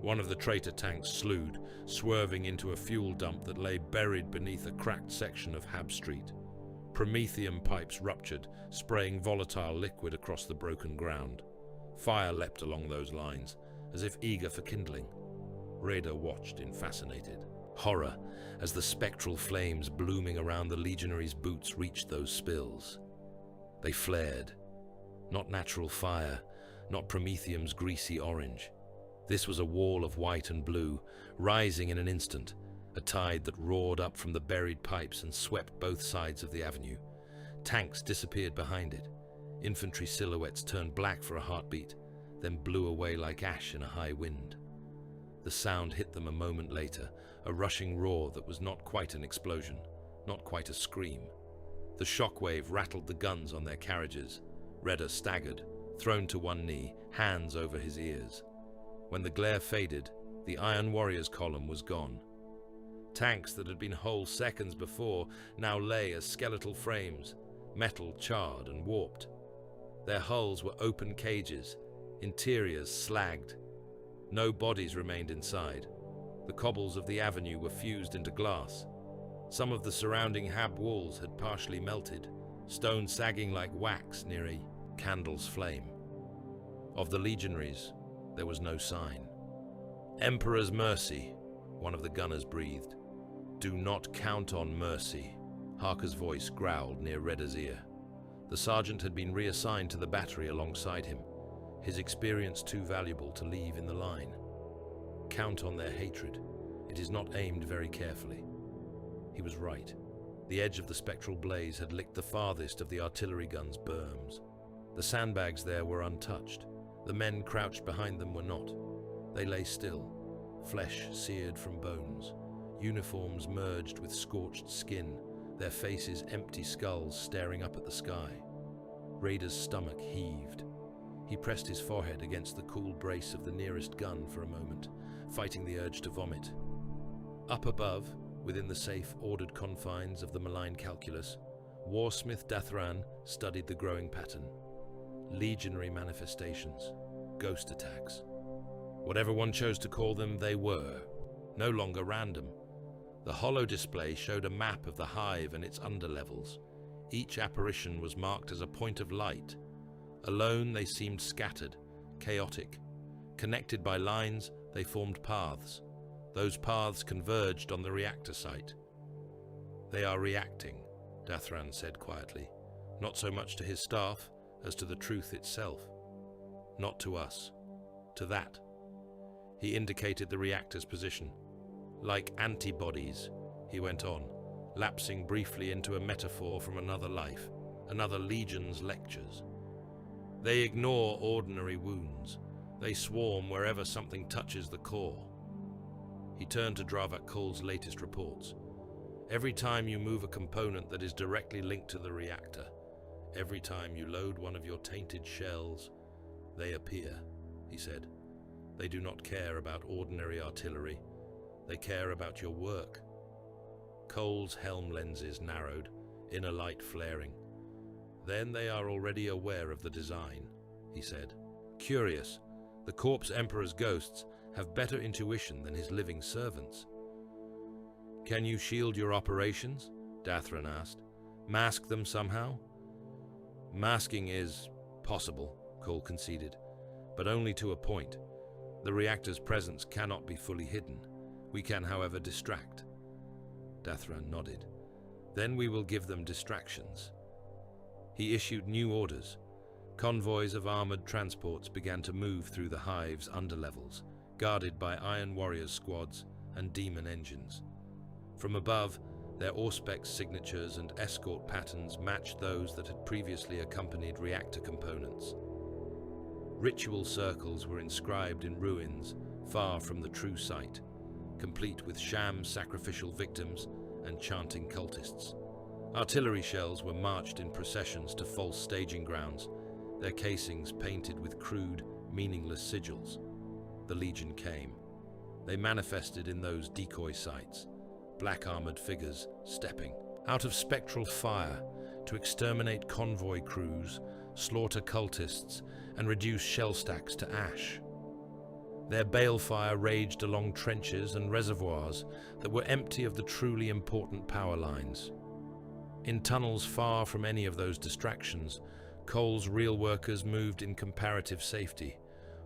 One of the traitor tanks slewed, swerving into a fuel dump that lay buried beneath a cracked section of Hab Street. Promethium pipes ruptured, spraying volatile liquid across the broken ground. Fire leapt along those lines, as if eager for kindling. Raider watched in fascinated horror as the spectral flames blooming around the legionaries' boots reached those spills. They flared. Not natural fire, not Promethium's greasy orange. This was a wall of white and blue, rising in an instant, a tide that roared up from the buried pipes and swept both sides of the avenue. Tanks disappeared behind it. Infantry silhouettes turned black for a heartbeat, then blew away like ash in a high wind. The sound hit them a moment later, a rushing roar that was not quite an explosion, not quite a scream. The shockwave rattled the guns on their carriages. Redder staggered, thrown to one knee, hands over his ears. When the glare faded, the Iron Warriors column was gone. Tanks that had been whole seconds before now lay as skeletal frames, metal charred and warped. Their hulls were open cages, interiors slagged. No bodies remained inside. The cobbles of the avenue were fused into glass. Some of the surrounding Hab walls had partially melted, stone sagging like wax near a candle's flame. Of the legionaries, there was no sign. "Emperor's mercy," one of the gunners breathed. "Do not count on mercy," Harker's voice growled near Redder's ear. The sergeant had been reassigned to the battery alongside him, his experience too valuable to leave in the line. Count on their hatred. It is not aimed very carefully. He was right. The edge of the spectral blaze had licked the farthest of the artillery guns' berms. The sandbags there were untouched. The men crouched behind them were not. They lay still, flesh seared from bones, uniforms merged with scorched skin, their faces empty skulls staring up at the sky. Raider's stomach heaved. He pressed his forehead against the cool brace of the nearest gun for a moment, fighting the urge to vomit. Up above, within the safe, ordered confines of the malign calculus, Warsmith Dathran studied the growing pattern. Legionary manifestations, ghost attacks. Whatever one chose to call them, they were, no longer random. The holo display showed a map of the hive and its underlevels. Each apparition was marked as a point of light. Alone, they seemed scattered, chaotic. Connected by lines, they formed paths. Those paths converged on the reactor site. "They are reacting," Dathran said quietly, not so much to his staff as to the truth itself. "Not to us. To that." He indicated the reactor's position. "Like antibodies," he went on, lapsing briefly into a metaphor from another life, another legion's lectures. "They ignore ordinary wounds. They swarm wherever something touches the core." He turned to Dravak Kol's latest reports. "Every time you move a component that is directly linked to the reactor, every time you load one of your tainted shells, they appear," he said. "They do not care about ordinary artillery. They care about your work." Cole's helm lenses narrowed, inner light flaring. "Then they are already aware of the design," he said. "Curious, the Corpse Emperor's ghosts have better intuition than his living servants." "Can you shield your operations?" Dathran asked. "Mask them somehow?" "Masking is possible," Cole conceded, "but only to a point. The reactor's presence cannot be fully hidden. We can, however, distract." Dathran nodded. "Then we will give them distractions." He issued new orders. Convoys of armored transports began to move through the hive's underlevels, guarded by Iron Warriors squads and demon engines. From above, their Auspex signatures and escort patterns matched those that had previously accompanied reactor components. Ritual circles were inscribed in ruins far from the true site, complete with sham sacrificial victims and chanting cultists. Artillery shells were marched in processions to false staging grounds, their casings painted with crude, meaningless sigils. The Legion came. They manifested in those decoy sites, black-armored figures stepping out of spectral fire to exterminate convoy crews, slaughter cultists, and reduce shell stacks to ash. Their balefire raged along trenches and reservoirs that were empty of the truly important power lines. In tunnels far from any of those distractions, Cole's real workers moved in comparative safety,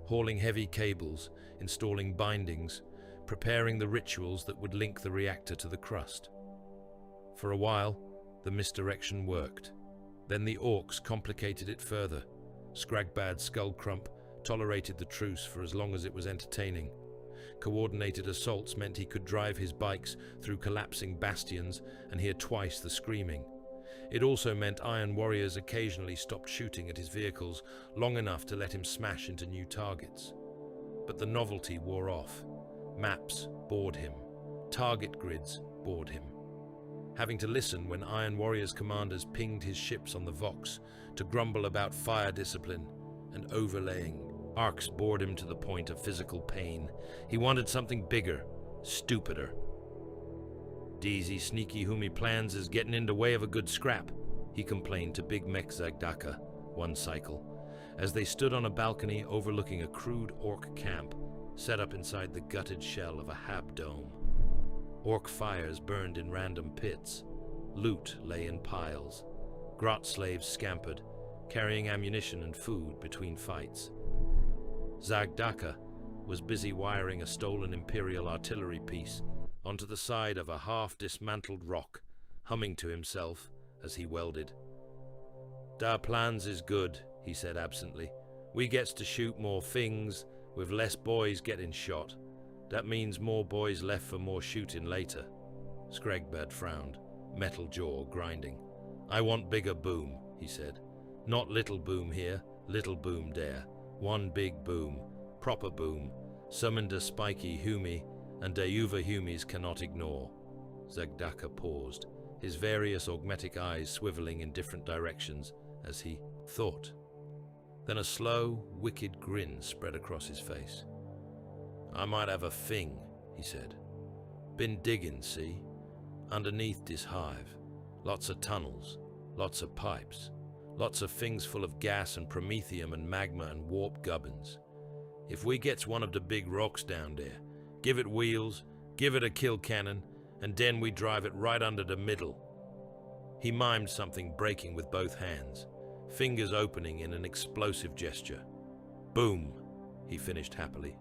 hauling heavy cables, installing bindings, preparing the rituals that would link the reactor to the crust. For a while, the misdirection worked. Then the Orks complicated it further. Scragbad Skullcrump tolerated the truce for as long as it was entertaining. Coordinated assaults meant he could drive his bikes through collapsing bastions and hear twice the screaming. It also meant Iron Warriors occasionally stopped shooting at his vehicles long enough to let him smash into new targets. But the novelty wore off. Maps bored him. Target grids bored him. Having to listen when Iron Warriors commanders pinged his ships on the Vox to grumble about fire discipline and overlaying Orks bored him to the point of physical pain. He wanted something bigger, stupider. "Deezy sneaky Humi plans is getting in the way of a good scrap," he complained to Big Mech Zagdaka one cycle, as they stood on a balcony overlooking a crude Ork camp set up inside the gutted shell of a hab dome. Ork fires burned in random pits. Loot lay in piles. Grot slaves scampered, carrying ammunition and food between fights. Zagdaka was busy wiring a stolen Imperial artillery piece onto the side of a half-dismantled rock, humming to himself as he welded. "Da plans is good," he said absently. "We gets to shoot more things, with less boys getting shot. That means more boys left for more shooting later." Scragbad frowned, metal jaw grinding. "I want bigger boom," he said. "Not little boom here, little boom there. One big boom, proper boom, summoned a spiky Humi, and Dayuva Humis cannot ignore." Zagdaka paused, his various augmetic eyes swiveling in different directions as he thought. Then a slow, wicked grin spread across his face. "I might have a thing," he said. "Been digging, see? Underneath this hive. Lots of tunnels, lots of pipes, lots of things full of gas and promethium and magma and warp gubbins. If we gets one of the big rocks down there, give it wheels, give it a kill cannon, and then we drive it right under the middle." He mimed something breaking with both hands, fingers opening in an explosive gesture. "Boom," he finished happily.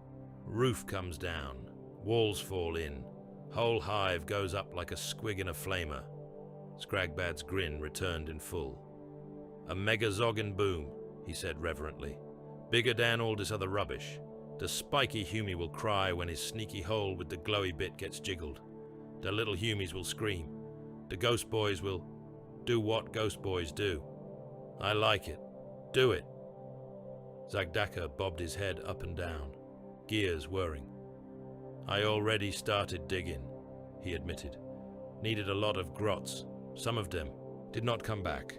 "Roof comes down, walls fall in, whole hive goes up like a squig in a flamer." Scragbad's grin returned in full. "A megazoggin boom," he said reverently. "Bigger than all this other rubbish. The spiky Humi will cry when his sneaky hole with the glowy bit gets jiggled. The little Humies will scream. The ghost boys will do what ghost boys do. I like it. Do it." Zagdaka bobbed his head up and down, gears whirring. "I already started digging," he admitted. "Needed a lot of grots. Some of them did not come back.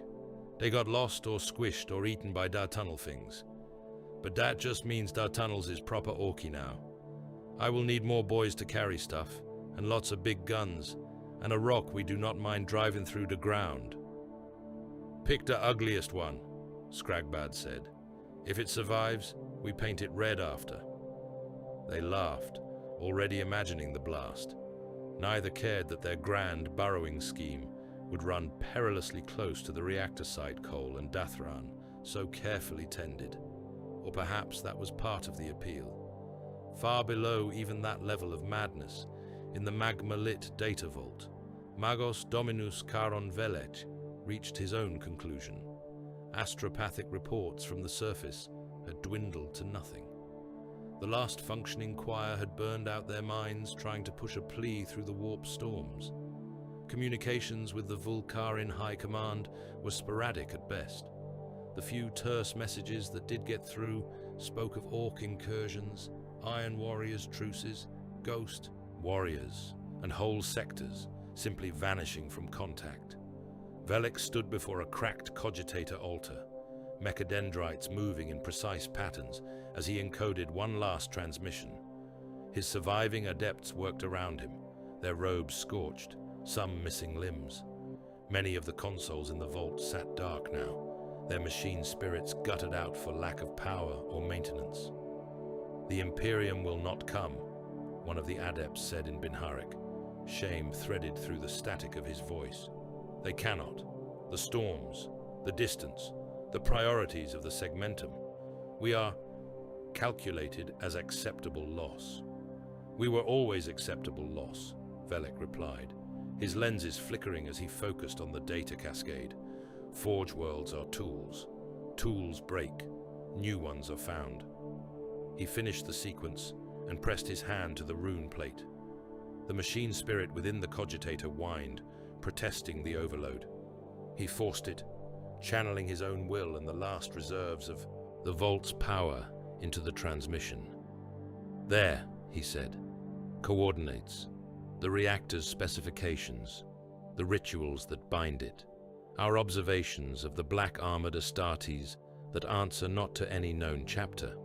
They got lost or squished or eaten by da tunnel things. But that just means da tunnels is proper orky now. I will need more boys to carry stuff, and lots of big guns, and a rock we do not mind driving through the ground." "Pick the ugliest one," Scragbad said. "If it survives, we paint it red after." They laughed, already imagining the blast. Neither cared that their grand burrowing scheme would run perilously close to the reactor site Cole and Dathran so carefully tended. Or perhaps that was part of the appeal. Far below even that level of madness, in the magma-lit data vault, Magos Dominus Charon Velet reached his own conclusion. Astropathic reports from the surface had dwindled to nothing. The last functioning choir had burned out their minds trying to push a plea through the warp storms. Communications with the Vulkarin High Command were sporadic at best. The few terse messages that did get through spoke of Ork incursions, Iron Warriors truces, Ghost Warriors, and whole sectors simply vanishing from contact. Velik stood before a cracked cogitator altar, mechadendrites moving in precise patterns as he encoded one last transmission. His surviving adepts worked around him, their robes scorched, some missing limbs. Many of the consoles in the vault sat dark now, their machine spirits gutted out for lack of power or maintenance. "The Imperium will not come," one of the adepts said in Binharik, shame threaded through the static of his voice. "They cannot. The storms, the distance, the priorities of the segmentum. We are calculated as acceptable loss." "We were always acceptable loss," Velik replied, his lenses flickering as he focused on the data cascade. "Forge worlds are tools. Tools break. New ones are found." He finished the sequence and pressed his hand to the rune plate. The machine spirit within the cogitator whined, protesting the overload. He forced it, channeling his own will and the last reserves of the vault's power into the transmission. "There," he said. "Coordinates. The reactor's specifications. The rituals that bind it. Our observations of the black-armored Astartes that answer not to any known chapter.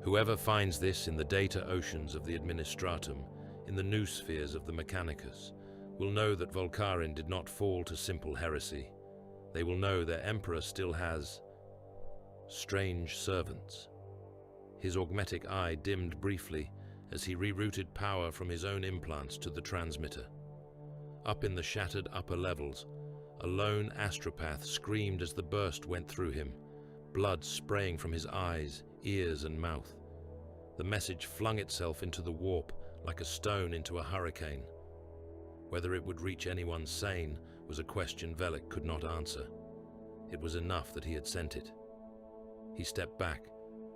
Whoever finds this in the data oceans of the Administratum, in the new spheres of the Mechanicus, will know that Volkarin did not fall to simple heresy. They will know their Emperor still has strange servants." His augmetic eye dimmed briefly as he rerouted power from his own implants to the transmitter. Up in the shattered upper levels, a lone astropath screamed as the burst went through him, blood spraying from his eyes, ears, and mouth. The message flung itself into the warp like a stone into a hurricane. Whether it would reach anyone sane was a question Velik could not answer. It was enough that he had sent it. He stepped back,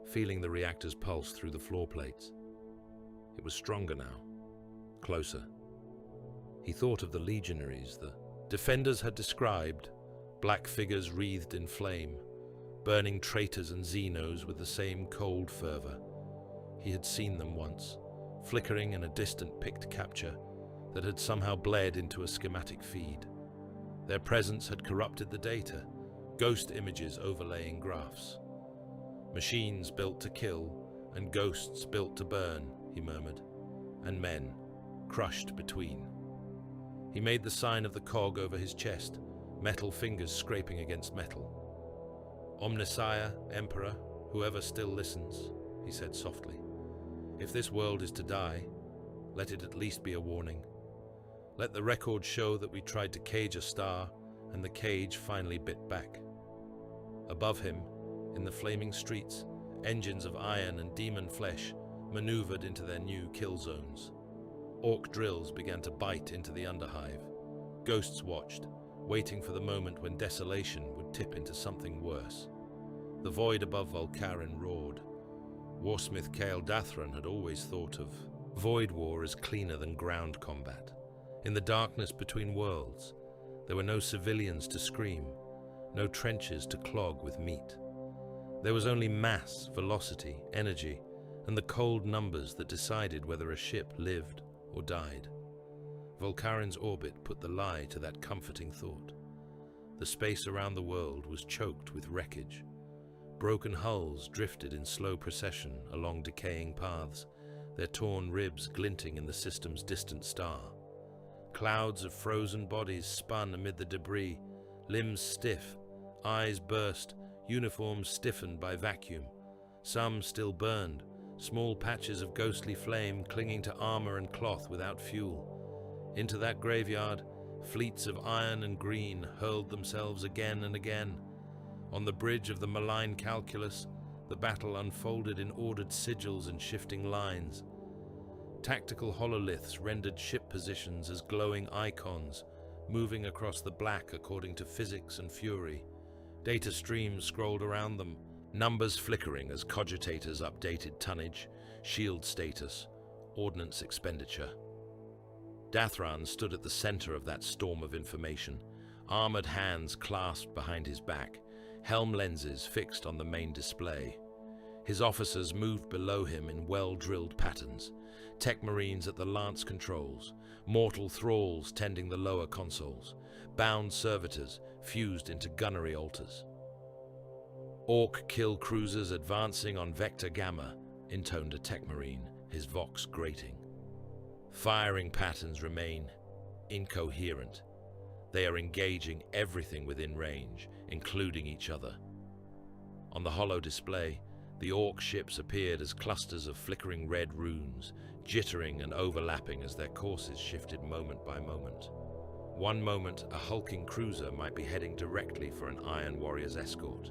feeling the reactor's pulse through the floor plates. It was stronger now, closer. He thought of the legionaries the defenders had described, black figures wreathed in flame, burning traitors and Xenos with the same cold fervor. He had seen them once, flickering in a distant picked capture that had somehow bled into a schematic feed. Their presence had corrupted the data, ghost images overlaying graphs. "Machines built to kill, and ghosts built to burn," he murmured, "and men, crushed between." He made the sign of the cog over his chest, metal fingers scraping against metal. "Omnissiah, Emperor, whoever still listens," he said softly. "If this world is to die, let it at least be a warning. Let the record show that we tried to cage a star, and the cage finally bit back." Above him, in the flaming streets, engines of iron and demon flesh maneuvered into their new kill zones. Ork drills began to bite into the underhive. Ghosts watched, waiting for the moment when desolation would tip into something worse. The void above Volkarin roared. Warsmith Kael Dathran had always thought of void war as cleaner than ground combat. In the darkness between worlds, there were no civilians to scream, no trenches to clog with meat. There was only mass, velocity, energy, and the cold numbers that decided whether a ship lived or died. Volkarin's orbit put the lie to that comforting thought. The space around the world was choked with wreckage. Broken hulls drifted in slow procession along decaying paths, their torn ribs glinting in the system's distant star. Clouds of frozen bodies spun amid the debris, limbs stiff, eyes burst, uniforms stiffened by vacuum. Some still burned, small patches of ghostly flame clinging to armor and cloth without fuel. Into that graveyard, fleets of iron and green hurled themselves again and again. On the bridge of the malign calculus, the battle unfolded in ordered sigils and shifting lines. Tactical hololiths rendered ship positions as glowing icons, moving across the black according to physics and fury. Data streams scrolled around them, numbers flickering as cogitators updated tonnage, shield status, ordnance expenditure. Dathran stood at the center of that storm of information, armored hands clasped behind his back, helm lenses fixed on the main display. His officers moved below him in well-drilled patterns, Tech Marines at the lance controls, mortal thralls tending the lower consoles, bound servitors fused into gunnery altars. Ork kill cruisers advancing on Vector Gamma, intoned a Tech Marine, his vox grating. Firing patterns remain incoherent. They are engaging everything within range, including each other. On the hollow display, the Ork ships appeared as clusters of flickering red runes, jittering and overlapping as their courses shifted moment by moment. One moment, a hulking cruiser might be heading directly for an Iron Warrior's escort.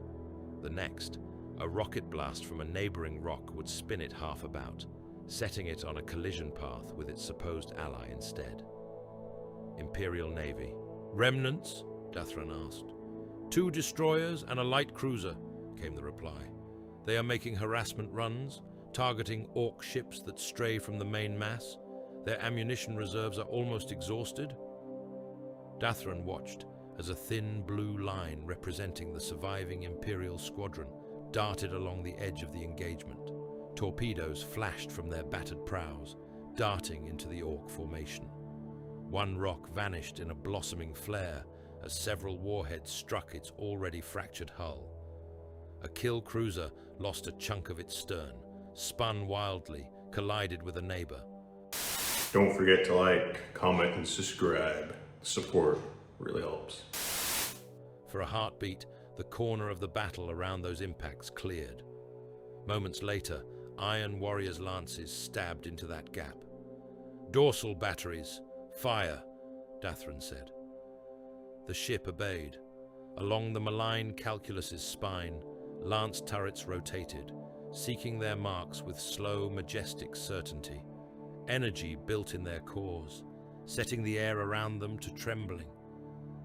The next, a rocket blast from a neighboring rock would spin it half about, setting it on a collision path with its supposed ally instead. Imperial Navy. "Remnants?" Dathran asked. "2 destroyers and a light cruiser," came the reply. "They are making harassment runs, targeting Ork ships that stray from the main mass. Their ammunition reserves are almost exhausted." Dathran watched as a thin blue line representing the surviving Imperial squadron darted along the edge of the engagement. Torpedoes flashed from their battered prows, darting into the Ork formation. One rock vanished in a blossoming flare as several warheads struck its already fractured hull. A kill cruiser lost a chunk of its stern, spun wildly, collided with a neighbor. Don't forget to like, comment, and subscribe. Support really helps. For a heartbeat, the corner of the battle around those impacts cleared. Moments later, Iron Warrior's lances stabbed into that gap. "Dorsal batteries, fire," Dathran said. The ship obeyed. Along the malign calculus's spine, lance turrets rotated, seeking their marks with slow, majestic certainty. Energy built in their cores, setting the air around them to trembling.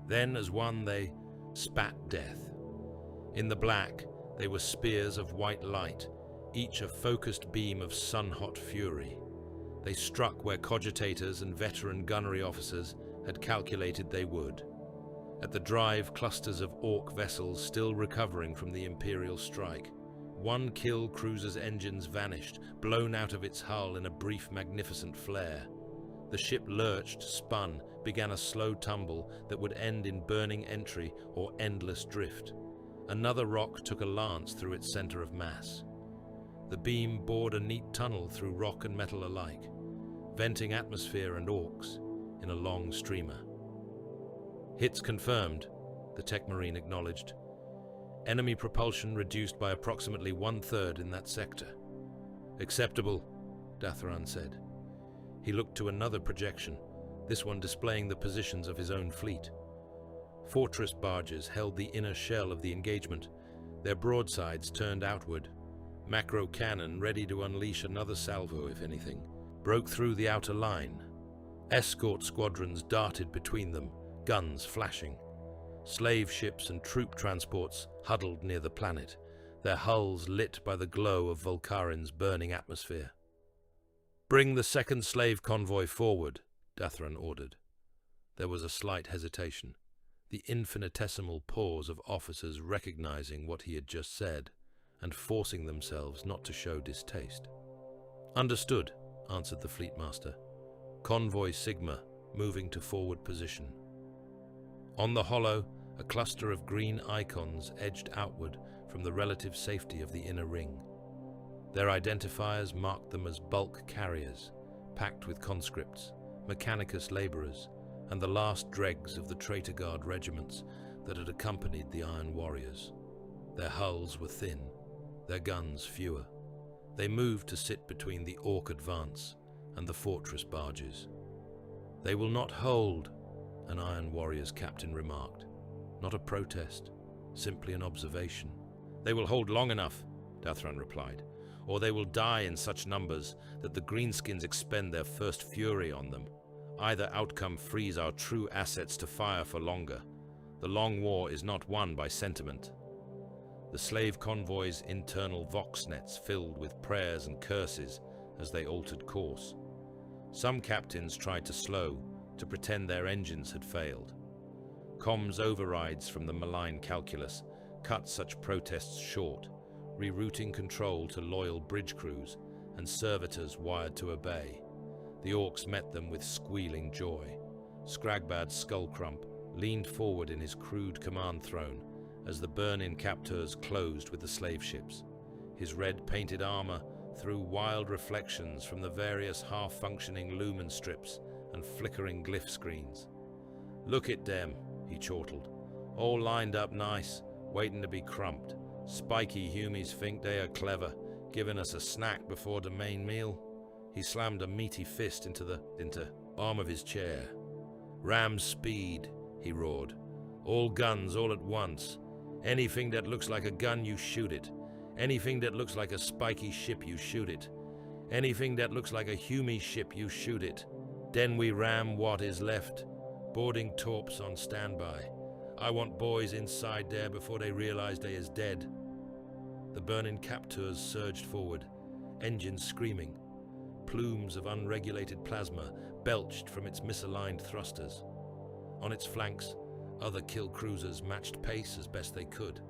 Then, as one, they spat death. In the black, they were spears of white light, each a focused beam of sun-hot fury. They struck where cogitators and veteran gunnery officers had calculated they would. At the drive, clusters of Ork vessels still recovering from the Imperial strike. One kill cruiser's engines vanished, blown out of its hull in a brief, magnificent flare. The ship lurched, spun, began a slow tumble that would end in burning entry or endless drift. Another rock took a lance through its center of mass. The beam bored a neat tunnel through rock and metal alike, venting atmosphere and Orks in a long streamer. "Hits confirmed," the Tech Marine acknowledged. "Enemy propulsion reduced by approximately 1/3 in that sector." "Acceptable," Dathran said. He looked to another projection, this one displaying the positions of his own fleet. Fortress barges held the inner shell of the engagement, their broadsides turned outward. Macro cannon, ready to unleash another salvo if anything, broke through the outer line. Escort squadrons darted between them, guns flashing. Slave ships and troop transports huddled near the planet, their hulls lit by the glow of Volkarin's burning atmosphere. "Bring the second slave convoy forward," Dathran ordered. There was a slight hesitation, the infinitesimal pause of officers recognizing what he had just said and forcing themselves not to show distaste. "Understood," answered the fleet master. "Convoy Sigma, moving to forward position." On the hollow, a cluster of green icons edged outward from the relative safety of the inner ring. Their identifiers marked them as bulk carriers, packed with conscripts, mechanicus laborers, and the last dregs of the traitor guard regiments that had accompanied the Iron Warriors. Their hulls were thin, their guns fewer. They moved to sit between the Ork advance and the fortress barges. "They will not hold," an Iron Warrior's captain remarked. Not a protest, simply an observation. "They will hold long enough," Dathran replied, "or they will die in such numbers that the greenskins expend their first fury on them. Either outcome frees our true assets to fire for longer. The long war is not won by sentiment." The slave convoy's internal vox nets filled with prayers and curses as they altered course. Some captains tried to slow, to pretend their engines had failed. Comms overrides from the malign calculus cut such protests short, rerouting control to loyal bridge crews and servitors wired to obey. The Orks met them with squealing joy. Scragbad's skull crump leaned forward in his crude command throne as the burn-in captors closed with the slave ships. His red-painted armor threw wild reflections from the various half-functioning lumen strips and flickering glyph screens. "Look at them," he chortled. "All lined up nice, waiting to be crumped. Spiky humies think they are clever, giving us a snack before the main meal." He slammed a meaty fist into the arm of his chair. "Ram speed," he roared. "All guns, all at once. Anything that looks like a gun, you shoot it. Anything that looks like a spiky ship, you shoot it. Anything that looks like a humie ship, you shoot it. Then we ram what is left. Boarding torps on standby. I want boys inside there before they realize they is dead." The burning captors surged forward, engines screaming. Plumes of unregulated plasma belched from its misaligned thrusters. On its flanks, other kill cruisers matched pace as best they could,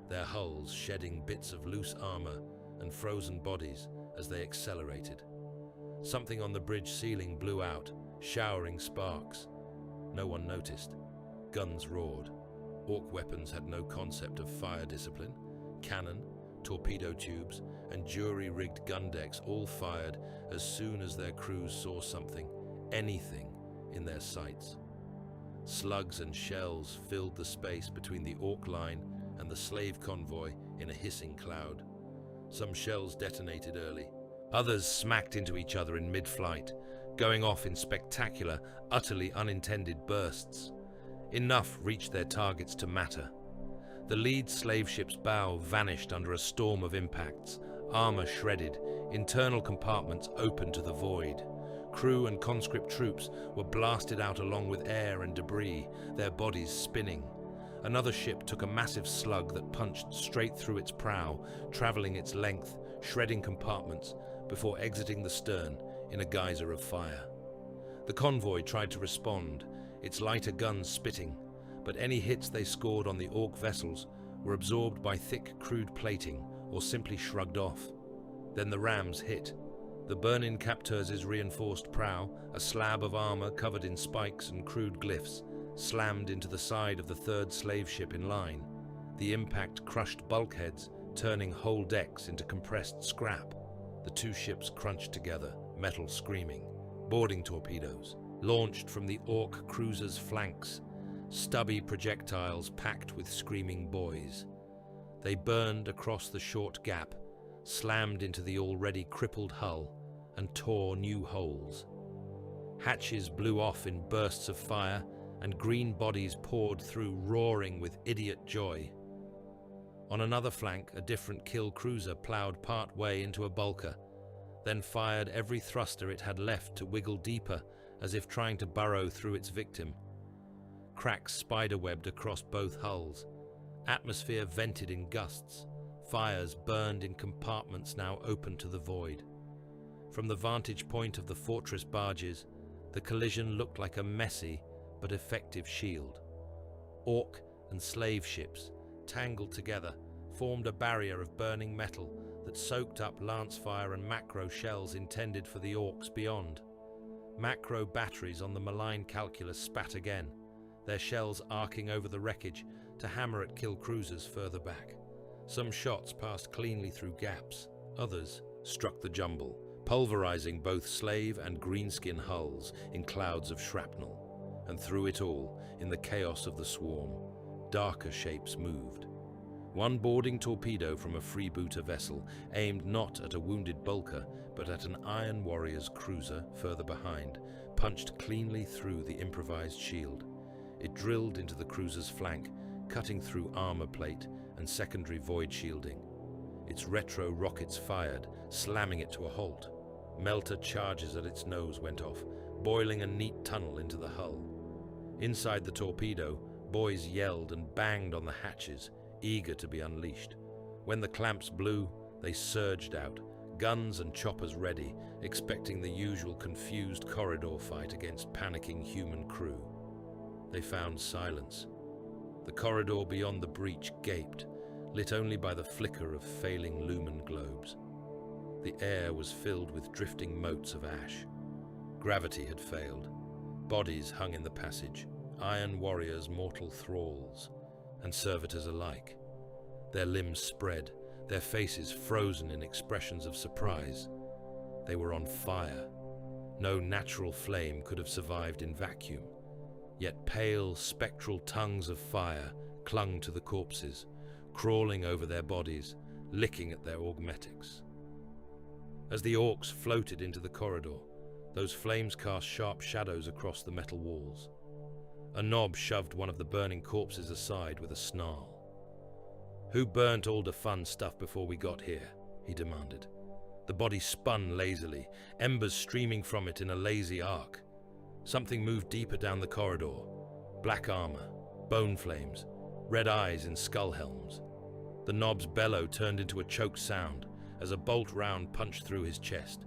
their hulls shedding bits of loose armor and frozen bodies as they accelerated. Something on the bridge ceiling blew out, showering sparks. No one noticed. Guns roared. Ork weapons had no concept of fire discipline. Cannon, torpedo tubes, and jury-rigged gun decks all fired as soon as their crews saw something, anything, in their sights. Slugs and shells filled the space between the Ork line and the slave convoy in a hissing cloud. Some shells detonated early. Others smacked into each other in mid-flight, going off in spectacular, utterly unintended bursts. Enough reached their targets to matter. The lead slave ship's bow vanished under a storm of impacts, armor shredded, internal compartments open to the void. Crew and conscript troops were blasted out along with air and debris, their bodies spinning. Another ship took a massive slug that punched straight through its prow, traveling its length, shredding compartments, before exiting the stern in a geyser of fire. The convoy tried to respond, its lighter guns spitting, but any hits they scored on the Ork vessels were absorbed by thick crude plating or simply shrugged off. Then the rams hit. The burn-in captors' reinforced prow, a slab of armor covered in spikes and crude glyphs, slammed into the side of the third slave ship in line. The impact crushed bulkheads, turning whole decks into compressed scrap. The two ships crunched together, metal screaming. Boarding torpedoes launched from the Ork cruiser's flanks, stubby projectiles packed with screaming boys. They burned across the short gap, slammed into the already crippled hull, and tore new holes. Hatches blew off in bursts of fire, and green bodies poured through, roaring with idiot joy. On another flank, a different kill cruiser ploughed part way into a bulker, then fired every thruster it had left to wiggle deeper, as if trying to burrow through its victim. Cracks spiderwebbed across both hulls. Atmosphere vented in gusts. Fires burned in compartments now open to the void. From the vantage point of the fortress barges, the collision looked like a messy but effective shield. Ork and slave ships, tangled together, formed a barrier of burning metal that soaked up lance-fire and macro shells intended for the Orks beyond. Macro batteries on the malign calculus spat again, their shells arcing over the wreckage to hammer at kill cruisers further back. Some shots passed cleanly through gaps, others struck the jumble, pulverizing both slave and greenskin hulls in clouds of shrapnel. And through it all, in the chaos of the swarm, darker shapes moved. One boarding torpedo from a freebooter vessel aimed not at a wounded bulker, but at an Iron Warrior's cruiser further behind, punched cleanly through the improvised shield. It drilled into the cruiser's flank, cutting through armor plate and secondary void shielding. Its retro rockets fired, slamming it to a halt. Melter charges at its nose went off, boiling a neat tunnel into the hull. Inside the torpedo, boys yelled and banged on the hatches, eager to be unleashed. When the clamps blew, they surged out, guns and choppers ready, expecting the usual confused corridor fight against panicking human crew. They found silence. The corridor beyond the breach gaped, lit only by the flicker of failing lumen globes. The air was filled with drifting motes of ash. Gravity had failed. Bodies hung in the passage, iron warriors, mortal thralls, and servitors alike. Their limbs spread, their faces frozen in expressions of surprise. They were on fire. No natural flame could have survived in vacuum. Yet pale, spectral tongues of fire clung to the corpses, crawling over their bodies, licking at their augmetics. As the orcs floated into the corridor, those flames cast sharp shadows across the metal walls. A knob shoved one of the burning corpses aside with a snarl. "Who burnt all the fun stuff before we got here?" he demanded. The body spun lazily, embers streaming from it in a lazy arc. Something moved deeper down the corridor. Black armor, bone flames, red eyes in skull helms. The knob's bellow turned into a choked sound as a bolt round punched through his chest.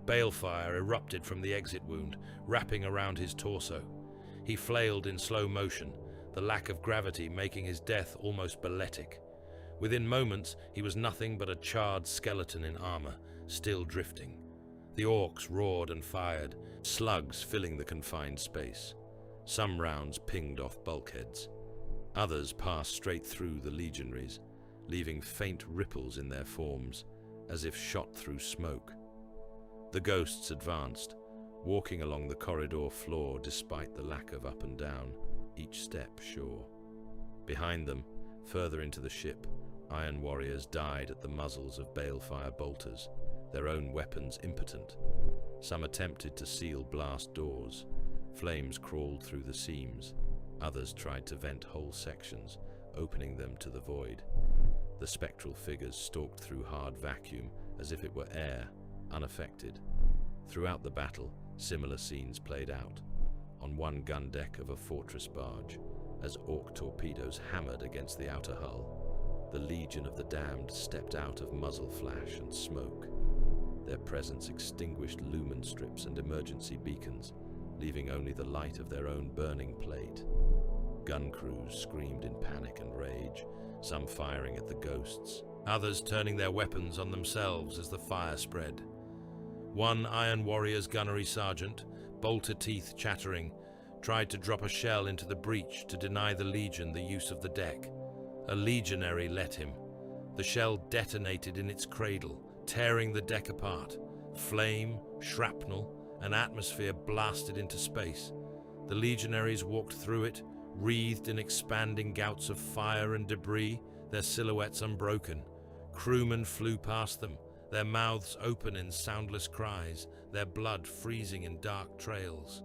Balefire erupted from the exit wound, wrapping around his torso. He flailed in slow motion, the lack of gravity making his death almost balletic. Within moments, he was nothing but a charred skeleton in armor, still drifting. The orcs roared and fired, slugs filling the confined space. Some rounds pinged off bulkheads. Others passed straight through the legionaries, leaving faint ripples in their forms, as if shot through smoke. The ghosts advanced, walking along the corridor floor despite the lack of up and down, each step sure. Behind them, further into the ship, iron warriors died at the muzzles of balefire bolters, their own weapons impotent. Some attempted to seal blast doors. Flames crawled through the seams. Others tried to vent whole sections, opening them to the void. The spectral figures stalked through hard vacuum as if it were air, unaffected. Throughout the battle, similar scenes played out. On one gun deck of a fortress barge, as orc torpedoes hammered against the outer hull, the Legion of the Damned stepped out of muzzle flash and smoke. Their presence extinguished lumen strips and emergency beacons, leaving only the light of their own burning plate. Gun crews screamed in panic and rage, some firing at the ghosts, others turning their weapons on themselves as the fire spread. One Iron Warrior's gunnery sergeant, bolter teeth chattering, tried to drop a shell into the breach to deny the Legion the use of the deck. A legionary let him. The shell detonated in its cradle, tearing the deck apart. Flame, shrapnel, and atmosphere blasted into space. The legionaries walked through it, wreathed in expanding gouts of fire and debris, their silhouettes unbroken. Crewmen flew past them, their mouths open in soundless cries, their blood freezing in dark trails.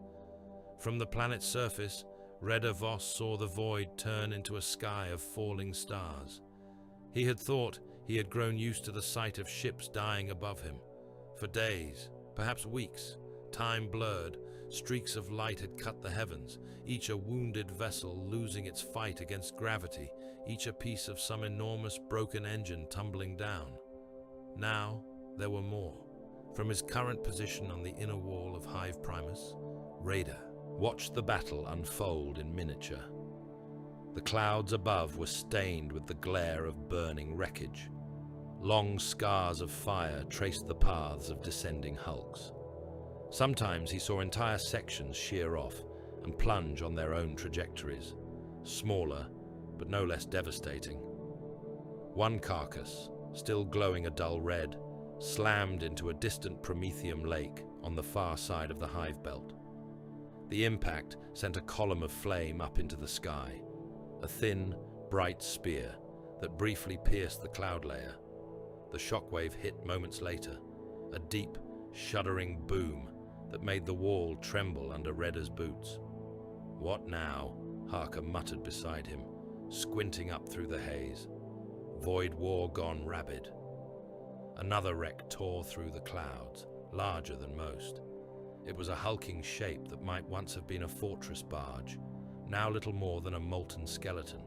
From the planet's surface, Reda Voss saw the void turn into a sky of falling stars. He had thought he had grown used to the sight of ships dying above him. For days, perhaps weeks, time blurred, streaks of light had cut the heavens, each a wounded vessel losing its fight against gravity, each a piece of some enormous broken engine tumbling down. Now there were more. From his current position on the inner wall of Hive Primus, Raider watched the battle unfold in miniature. The clouds above were stained with the glare of burning wreckage. Long scars of fire traced the paths of descending hulks. Sometimes he saw entire sections shear off and plunge on their own trajectories, smaller but no less devastating. One carcass, still glowing a dull red, slammed into a distant Prometheum lake on the far side of the hive belt. The impact sent a column of flame up into the sky, a thin, bright spear that briefly pierced the cloud layer. The shockwave hit moments later, a deep, shuddering boom that made the wall tremble under Redda's boots. "What now?" Harker muttered beside him, squinting up through the haze. Void war gone rabid. Another wreck tore through the clouds, larger than most. It was a hulking shape that might once have been a fortress barge, now little more than a molten skeleton.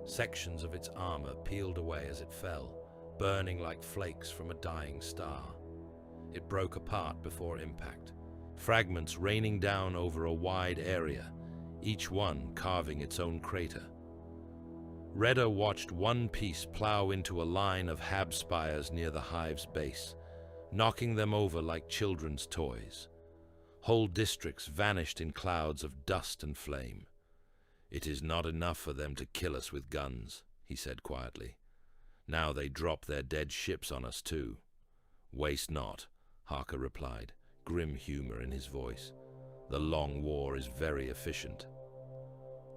Sections of its armor peeled away as it fell, burning like flakes from a dying star. It broke apart before impact, fragments raining down over a wide area, each one carving its own crater. Redda watched one piece plow into a line of hab spires near the hive's base, knocking them over like children's toys. Whole districts vanished in clouds of dust and flame. "It is not enough for them to kill us with guns," he said quietly. "Now they drop their dead ships on us too." "Waste not," Harker replied, grim humor in his voice. "The long war is very efficient."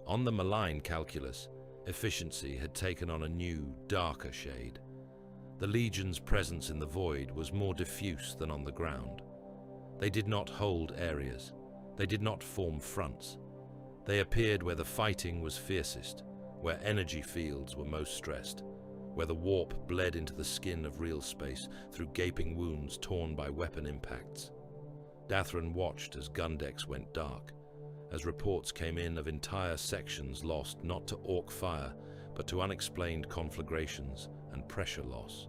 On the malign calculus, efficiency had taken on a new, darker shade. The Legion's presence in the void was more diffuse than on the ground. They did not hold areas. They did not form fronts. They appeared where the fighting was fiercest, where energy fields were most stressed, where the warp bled into the skin of real space through gaping wounds torn by weapon impacts. Dathran watched as gun decks went dark, as reports came in of entire sections lost not to Ork fire, but to unexplained conflagrations and pressure loss.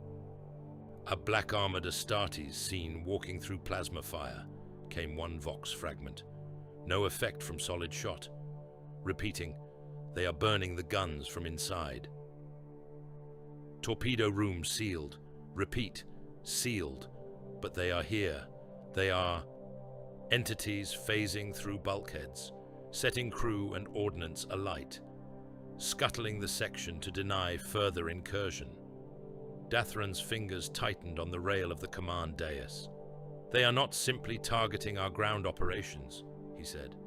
"A black-armored Astartes seen walking through plasma fire," came one Vox fragment. "No effect from solid shot." Repeating, "They are burning the guns from inside." "Torpedo room sealed." Repeat, "Sealed. But they are here. They are entities phasing through bulkheads, setting crew and ordnance alight, scuttling the section to deny further incursion." Dathran's fingers tightened on the rail of the command dais. "They are not simply targeting our ground operations," he said.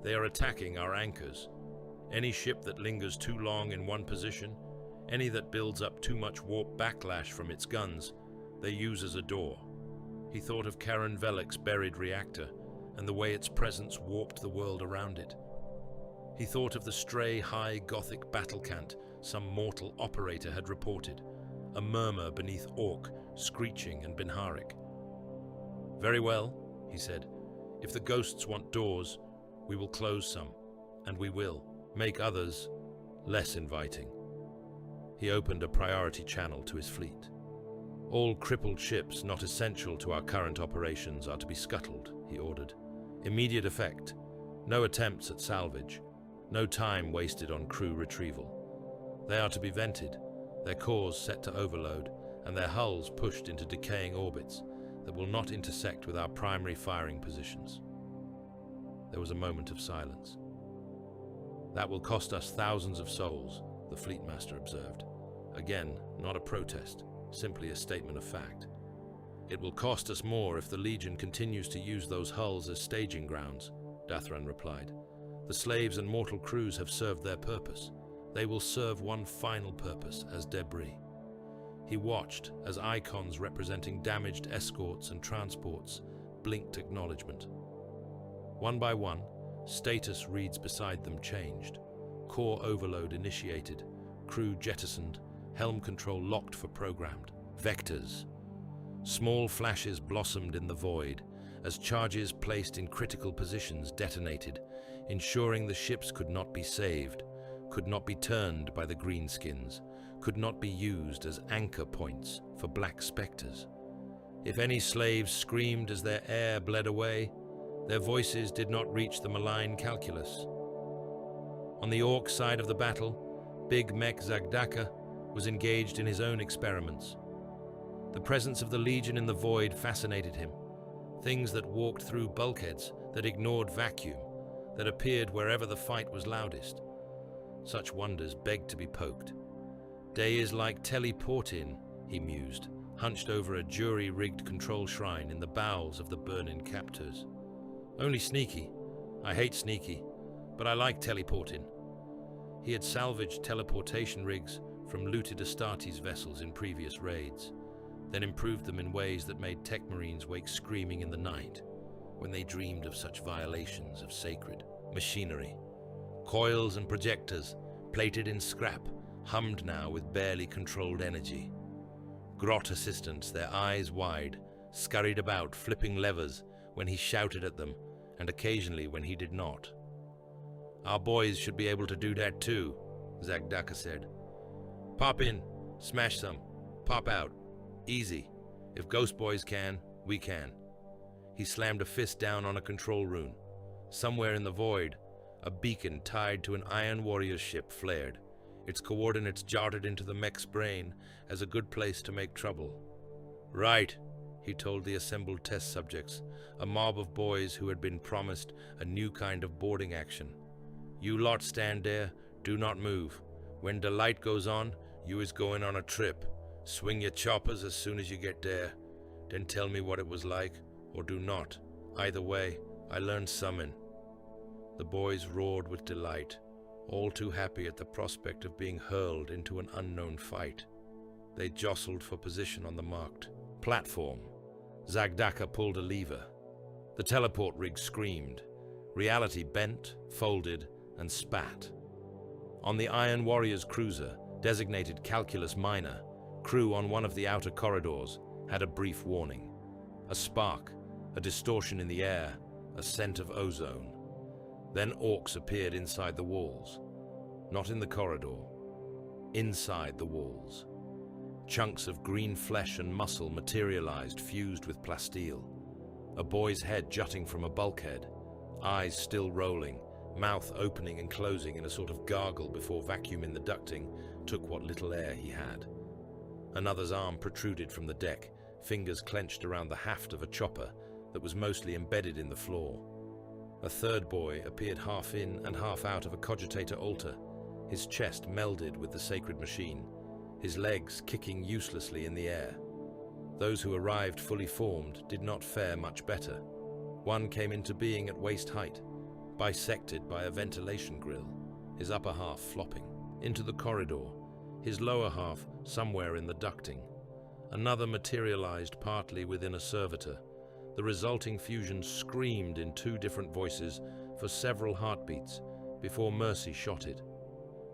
"They are attacking our anchors. Any ship that lingers too long in one position, any that builds up too much warp backlash from its guns, they use as a door." He thought of Karen Velik's buried reactor and the way its presence warped the world around it. He thought of the stray high Gothic battle cant some mortal operator had reported, a murmur beneath Ork, screeching and Binharic. "Very well," he said. "If the ghosts want doors, we will close some, and we will make others less inviting." He opened a priority channel to his fleet. "All crippled ships not essential to our current operations are to be scuttled," he ordered. "Immediate effect. No attempts at salvage. No time wasted on crew retrieval. They are to be vented, their cores set to overload, and their hulls pushed into decaying orbits that will not intersect with our primary firing positions." There was a moment of silence. "That will cost us thousands of souls," the fleet master observed. Again, not a protest, simply a statement of fact. "It will cost us more if the Legion continues to use those hulls as staging grounds," Dathran replied. "The slaves and mortal crews have served their purpose. They will serve one final purpose as debris." He watched as icons representing damaged escorts and transports blinked acknowledgement. One by one, status reads beside them changed. Core overload initiated, crew jettisoned, helm control locked for programmed. Vectors. Small flashes blossomed in the void as charges placed in critical positions detonated, ensuring the ships could not be saved, could not be turned by the greenskins, could not be used as anchor points for black specters. If any slaves screamed as their air bled away, their voices did not reach the malign calculus. On the Ork side of the battle, Big Mech Zagdaka was engaged in his own experiments. The presence of the Legion in the void fascinated him. Things that walked through bulkheads, that ignored vacuum, that appeared wherever the fight was loudest. Such wonders begged to be poked. "Days like teleportin," he mused, hunched over a jury-rigged control shrine in the bowels of the burning captors. "Only sneaky. I hate sneaky, but I like teleportin." He had salvaged teleportation rigs from looted Astartes vessels in previous raids, then improved them in ways that made tech marines wake screaming in the night when they dreamed of such violations of sacred machinery. Coils and projectors, plated in scrap, hummed now with barely controlled energy. Grot assistants, their eyes wide, scurried about flipping levers when he shouted at them, and occasionally when he did not. "Our boys should be able to do that too," Zagdaka said. "Pop in, smash some, pop out. Easy. If Ghost Boys can, we can." He slammed a fist down on a control rune. Somewhere in the void, a beacon tied to an Iron Warrior ship flared, its coordinates jarred into the mech's brain as a good place to make trouble. "Right," he told the assembled test subjects, a mob of boys who had been promised a new kind of boarding action. "You lot stand there, do not move. When the light goes on, you is going on a trip. Swing your choppers as soon as you get there. Then tell me what it was like, or do not. Either way, I learned something." The boys roared with delight, all too happy at the prospect of being hurled into an unknown fight. They jostled for position on the marked platform. Zagdaka pulled a lever. The teleport rig screamed. Reality bent, folded, and spat. On the Iron Warrior's cruiser, designated Calculus Minor, crew on one of the outer corridors had a brief warning. A spark, a distortion in the air, a scent of ozone. Then orcs appeared inside the walls. Not in the corridor. Inside the walls. Chunks of green flesh and muscle materialized, fused with plasteel. A boy's head jutting from a bulkhead, eyes still rolling, mouth opening and closing in a sort of gargle before vacuuming the ducting took what little air he had. Another's arm protruded from the deck, fingers clenched around the haft of a chopper that was mostly embedded in the floor. A third boy appeared half in and half out of a cogitator altar, his chest melded with the sacred machine, his legs kicking uselessly in the air. Those who arrived fully formed did not fare much better. One came into being at waist height, bisected by a ventilation grill, his upper half flopping into the corridor, his lower half somewhere in the ducting. Another materialized partly within a servitor. The resulting fusion screamed in two different voices for several heartbeats before mercy shot it.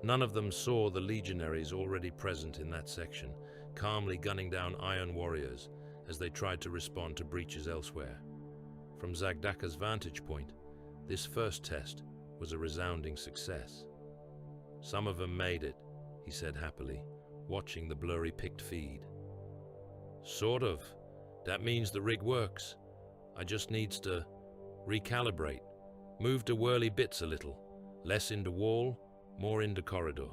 None of them saw the legionaries already present in that section, calmly gunning down Iron Warriors as they tried to respond to breaches elsewhere. From Zagdaka's vantage point, this first test was a resounding success. "Some of them made it," he said happily, watching the blurry picked feed. "Sort of. That means the rig works. I just needs to recalibrate, move the whirly bits a little, less into wall, more into corridor."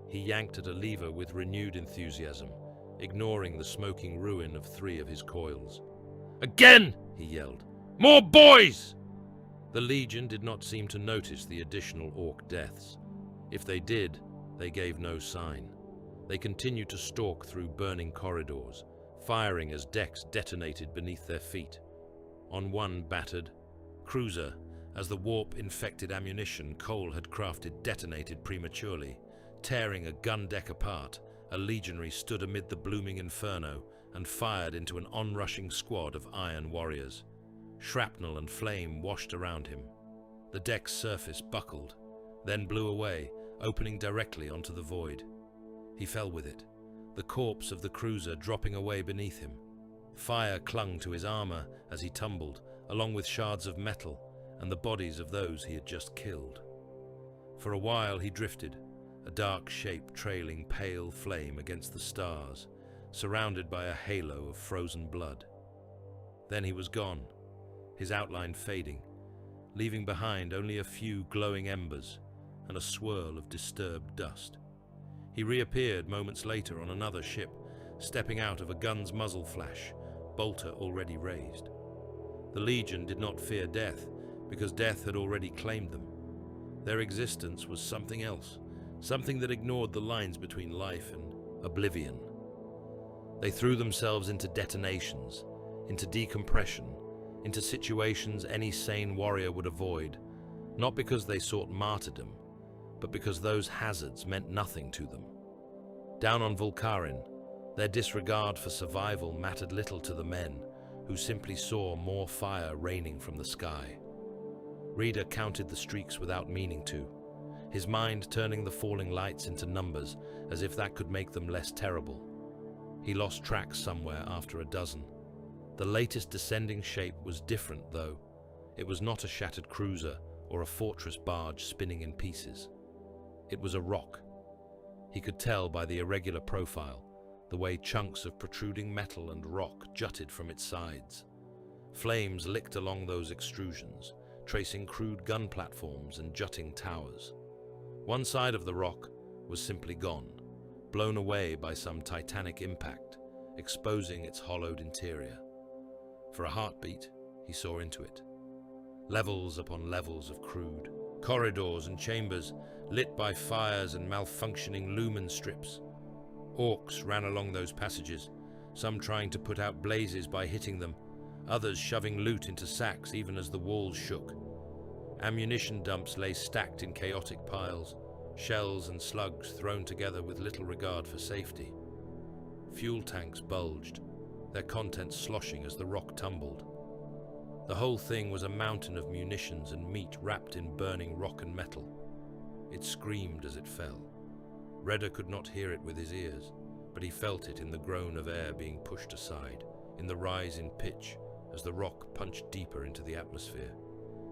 He yanked at a lever with renewed enthusiasm, ignoring the smoking ruin of 3 of his coils. "Again!" he yelled. "More boys!" The Legion did not seem to notice the additional orc deaths. If they did, they gave no sign. They continued to stalk through burning corridors, firing as decks detonated beneath their feet. On one battered cruiser, as the warp-infected ammunition Cole had crafted detonated prematurely, tearing a gun deck apart, a legionary stood amid the blooming inferno and fired into an onrushing squad of Iron Warriors. Shrapnel and flame washed around him. The deck's surface buckled, then blew away, opening directly onto the void. He fell with it, the corpse of the cruiser dropping away beneath him. Fire clung to his armor as he tumbled, along with shards of metal and the bodies of those he had just killed. For a while he drifted, a dark shape trailing pale flame against the stars, surrounded by a halo of frozen blood. Then he was gone, his outline fading, leaving behind only a few glowing embers and a swirl of disturbed dust. He reappeared moments later on another ship, stepping out of a gun's muzzle flash, bolter already raised. The Legion did not fear death, because death had already claimed them. Their existence was something else, something that ignored the lines between life and oblivion. They threw themselves into detonations, into decompression, into situations any sane warrior would avoid, not because they sought martyrdom, but because those hazards meant nothing to them. Down on Volcarin, their disregard for survival mattered little to the men, who simply saw more fire raining from the sky. Reader counted the streaks without meaning to, his mind turning the falling lights into numbers as if that could make them less terrible. He lost track somewhere after a dozen. The latest descending shape was different, though. It was not a shattered cruiser or a fortress barge spinning in pieces. It was a rock. He could tell by the irregular profile, the way chunks of protruding metal and rock jutted from its sides. Flames licked along those extrusions, tracing crude gun platforms and jutting towers. One side of the rock was simply gone, blown away by some titanic impact, exposing its hollowed interior. For a heartbeat, he saw into it. Levels upon levels of crude, corridors and chambers lit by fires and malfunctioning lumen strips. Orks ran along those passages, some trying to put out blazes by hitting them, others shoving loot into sacks even as the walls shook. Ammunition dumps lay stacked in chaotic piles, shells and slugs thrown together with little regard for safety. Fuel tanks bulged, their contents sloshing as the rock tumbled. The whole thing was a mountain of munitions and meat wrapped in burning rock and metal. It screamed as it fell. Redder could not hear it with his ears, but he felt it in the groan of air being pushed aside, in the rise in pitch as the rock punched deeper into the atmosphere.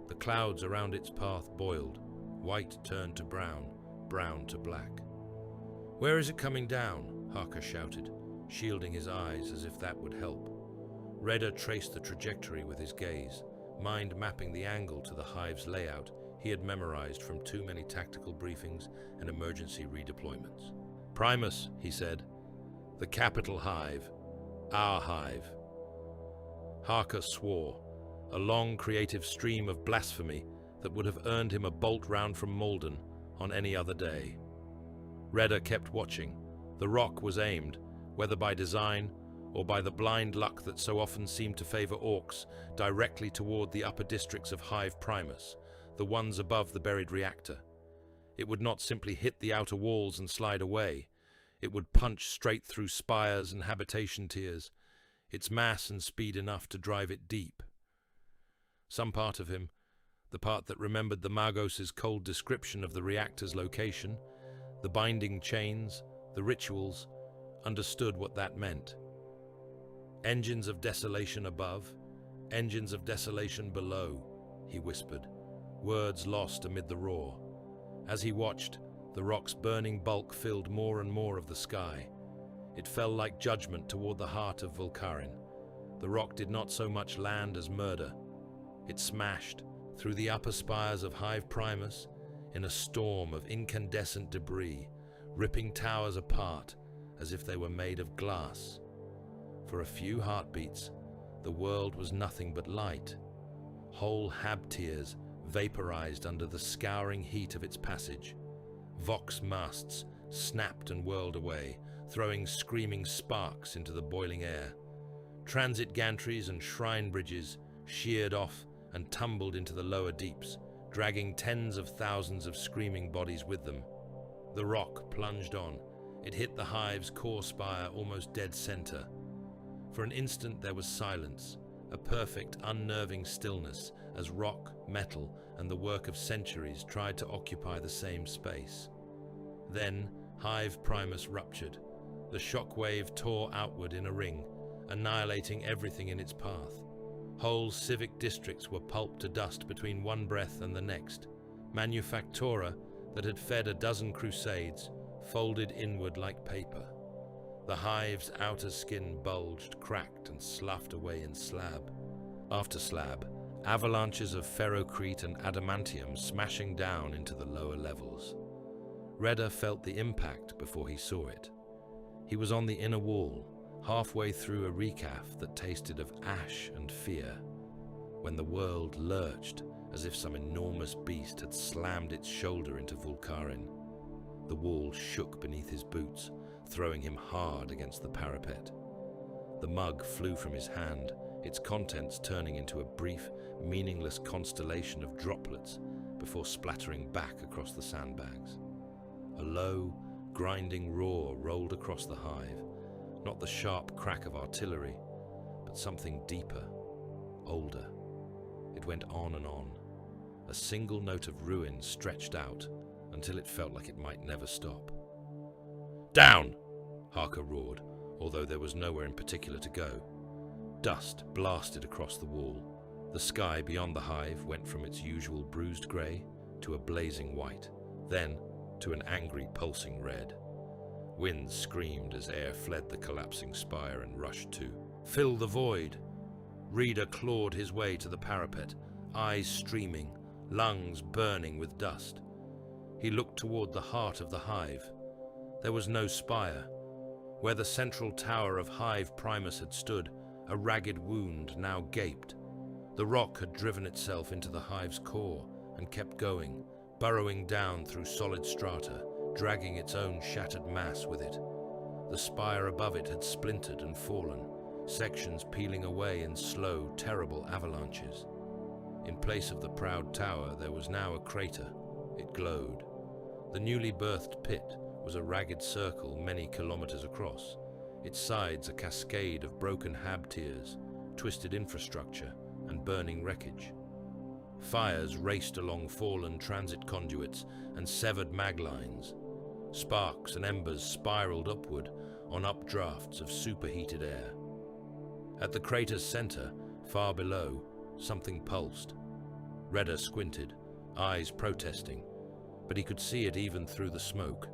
The clouds around its path boiled, white turned to brown, brown to black. "Where is it coming down?" Harker shouted, shielding his eyes as if that would help. Redder traced the trajectory with his gaze, mind mapping the angle to the hive's layout he had memorized from too many tactical briefings and emergency redeployments. "Primus," he said. "The capital hive. Our hive." Harker swore, a long creative stream of blasphemy that would have earned him a bolt round from Malden on any other day. Redder kept watching. The rock was aimed, whether by design or by the blind luck that so often seemed to favor Orks, directly toward the upper districts of Hive Primus, the ones above the buried reactor. It would not simply hit the outer walls and slide away. It would punch straight through spires and habitation tiers, its mass and speed enough to drive it deep. Some part of him, the part that remembered the Magos's cold description of the reactor's location, the binding chains, the rituals, understood what that meant. "Engines of desolation above, engines of desolation below," he whispered, words lost amid the roar. As he watched, the rock's burning bulk filled more and more of the sky. It fell like judgment toward the heart of Vulkarin. The rock did not so much land as murder. It smashed through the upper spires of Hive Primus in a storm of incandescent debris, ripping towers apart as if they were made of glass. For a few heartbeats, the world was nothing but light. Whole hab-tiers vaporized under the scouring heat of its passage. Vox masts snapped and whirled away, throwing screaming sparks into the boiling air. Transit gantries and shrine bridges sheared off and tumbled into the lower deeps, dragging tens of thousands of screaming bodies with them. The rock plunged on. It hit the hive's core spire almost dead center. For an instant there was silence, a perfect, unnerving stillness as rock, metal, and the work of centuries tried to occupy the same space. Then, Hive Primus ruptured. The shockwave tore outward in a ring, annihilating everything in its path. Whole civic districts were pulped to dust between one breath and the next. Manufactura, that had fed a dozen crusades, folded inward like paper. The hive's outer skin bulged, cracked, and sloughed away in slab after slab, avalanches of ferrocrete and adamantium smashing down into the lower levels. Redder felt the impact before he saw it. He was on the inner wall, halfway through a recaf that tasted of ash and fear, when the world lurched as if some enormous beast had slammed its shoulder into Vulkarin. The wall shook beneath his boots, throwing him hard against the parapet. The mug flew from his hand, its contents turning into a brief, meaningless constellation of droplets before splattering back across the sandbags. A low, grinding roar rolled across the hive, not the sharp crack of artillery, but something deeper, older. It went on and on. A single note of ruin stretched out until it felt like it might never stop. "Down!" Harker roared, although there was nowhere in particular to go. Dust blasted across the wall. The sky beyond the hive went from its usual bruised grey to a blazing white, then to an angry pulsing red. Winds screamed as air fled the collapsing spire and rushed to fill the void. Reader clawed his way to the parapet, eyes streaming, lungs burning with dust. He looked toward the heart of the hive. There was no spire. Where the central tower of Hive Primus had stood, a ragged wound now gaped. The rock had driven itself into the hive's core and kept going, burrowing down through solid strata, dragging its own shattered mass with it. The spire above it had splintered and fallen, sections peeling away in slow, terrible avalanches. In place of the proud tower, there was now a crater. It glowed. The newly birthed pit was a ragged circle many kilometers across, its sides a cascade of broken hab tiers, twisted infrastructure, and burning wreckage. Fires raced along fallen transit conduits and severed mag lines. Sparks and embers spiraled upward on updrafts of superheated air. At the crater's center, far below, something pulsed. Redder squinted, eyes protesting, but he could see it even through the smoke.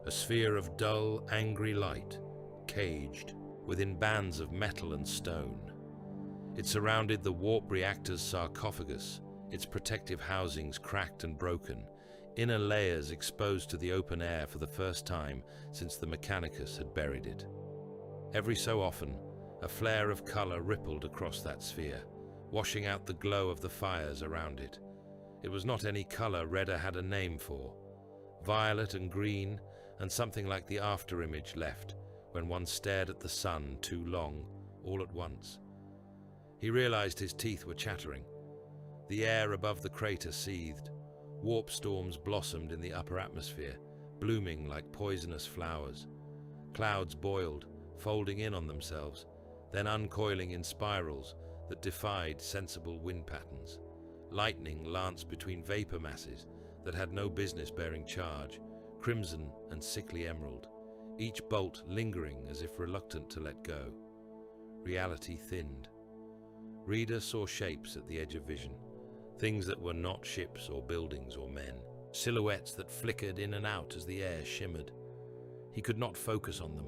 A sphere of dull, angry light, caged within bands of metal and stone. It surrounded the warp reactor's sarcophagus, its protective housings cracked and broken, inner layers exposed to the open air for the first time since the Mechanicus had buried it. Every so often, a flare of color rippled across that sphere, washing out the glow of the fires around it. It was not any color Redder had a name for. Violet and green, and something like the afterimage left when one stared at the sun too long, all at once. He realized his teeth were chattering. The air above the crater seethed. Warp storms blossomed in the upper atmosphere, blooming like poisonous flowers. Clouds boiled, folding in on themselves, then uncoiling in spirals that defied sensible wind patterns. Lightning lanced between vapor masses that had no business bearing charge, crimson and sickly emerald, each bolt lingering as if reluctant to let go. Reality thinned. Reader saw shapes at the edge of vision, things that were not ships or buildings or men, silhouettes that flickered in and out as the air shimmered. He could not focus on them.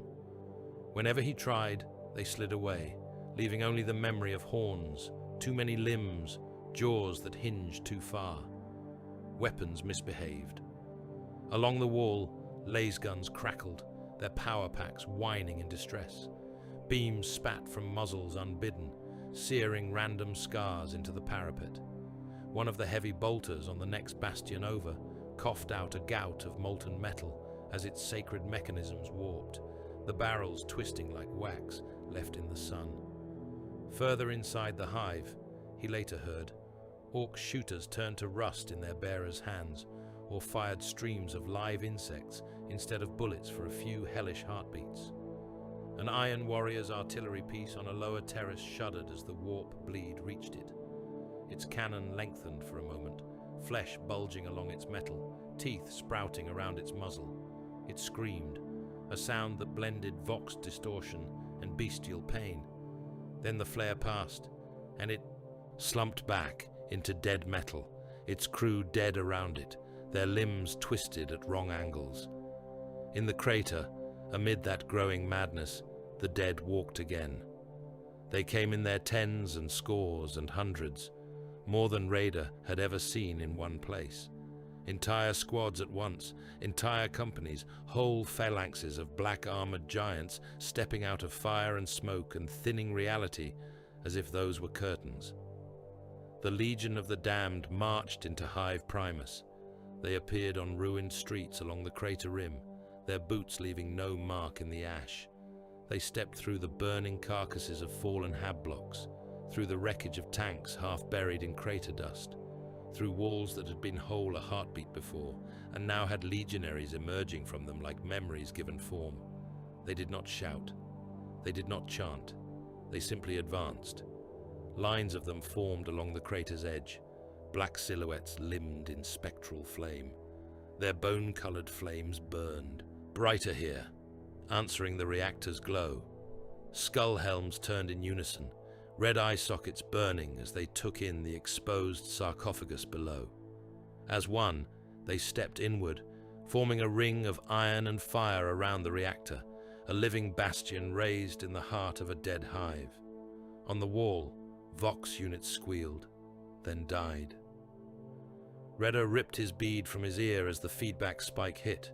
Whenever he tried, they slid away, leaving only the memory of horns, too many limbs, jaws that hinged too far. Weapons misbehaved. Along the wall, laser guns crackled, their power packs whining in distress. Beams spat from muzzles unbidden, searing random scars into the parapet. One of the heavy bolters on the next bastion over coughed out a gout of molten metal as its sacred mechanisms warped, the barrels twisting like wax left in the sun. Further inside the hive, he later heard, Ork shooters turned to rust in their bearers' hands, or fired streams of live insects instead of bullets for a few hellish heartbeats. An Iron Warrior's artillery piece on a lower terrace shuddered as the warp bleed reached it. Its cannon lengthened for a moment, flesh bulging along its metal, teeth sprouting around its muzzle. It screamed, a sound that blended vox distortion and bestial pain. Then the flare passed, and it slumped back into dead metal, its crew dead around it, their limbs twisted at wrong angles. In the crater, amid that growing madness, the dead walked again. They came in their tens and scores and hundreds, more than Raider had ever seen in one place. Entire squads at once, entire companies, whole phalanxes of black-armored giants stepping out of fire and smoke and thinning reality as if those were curtains. The Legion of the Damned marched into Hive Primus. They appeared on ruined streets along the crater rim, their boots leaving no mark in the ash. They stepped through the burning carcasses of fallen hab blocks, through the wreckage of tanks half buried in crater dust, through walls that had been whole a heartbeat before, and now had legionaries emerging from them like memories given form. They did not shout. They did not chant. They simply advanced. Lines of them formed along the crater's edge, black silhouettes limned in spectral flame. Their bone-colored flames burned, brighter here, answering the reactor's glow. Skull helms turned in unison, red eye sockets burning as they took in the exposed sarcophagus below. As one, they stepped inward, forming a ring of iron and fire around the reactor, a living bastion raised in the heart of a dead hive. On the wall, Vox units squealed, then died. Redder ripped his bead from his ear as the feedback spike hit,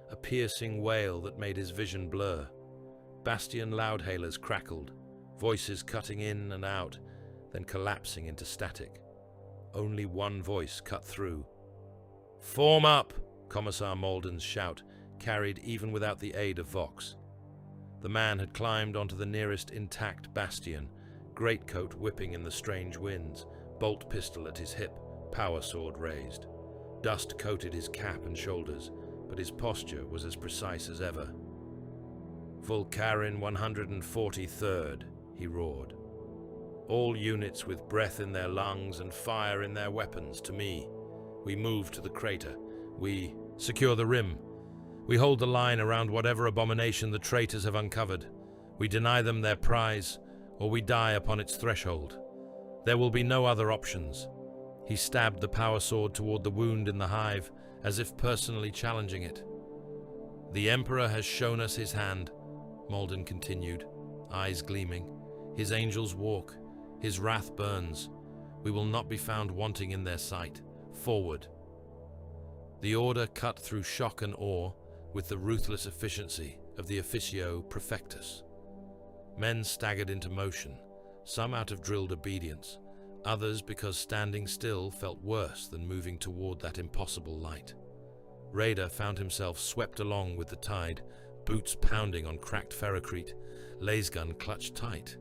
a piercing wail that made his vision blur. Bastion loudhailers crackled, voices cutting in and out, then collapsing into static. Only one voice cut through. "Form up!" Commissar Malden's shout carried even without the aid of Vox. The man had climbed onto the nearest intact bastion, greatcoat whipping in the strange winds, bolt pistol at his hip, power sword raised. Dust coated his cap and shoulders, but his posture was as precise as ever. "Volcarin 143rd, he roared. "All units with breath in their lungs and fire in their weapons, to me. We move to the crater. We secure the rim. We hold the line around whatever abomination the traitors have uncovered. We deny them their prize, or we die upon its threshold. There will be no other options." He stabbed the power sword toward the wound in the hive, as if personally challenging it. "The Emperor has shown us his hand," Malden continued, eyes gleaming. "His angels walk. His wrath burns. We will not be found wanting in their sight. Forward." The order cut through shock and awe with the ruthless efficiency of the officio perfectus. Men staggered into motion, some out of drilled obedience, others because standing still felt worse than moving toward that impossible light. Raider found himself swept along with the tide, boots pounding on cracked ferrocrete, lasgun clutched tight.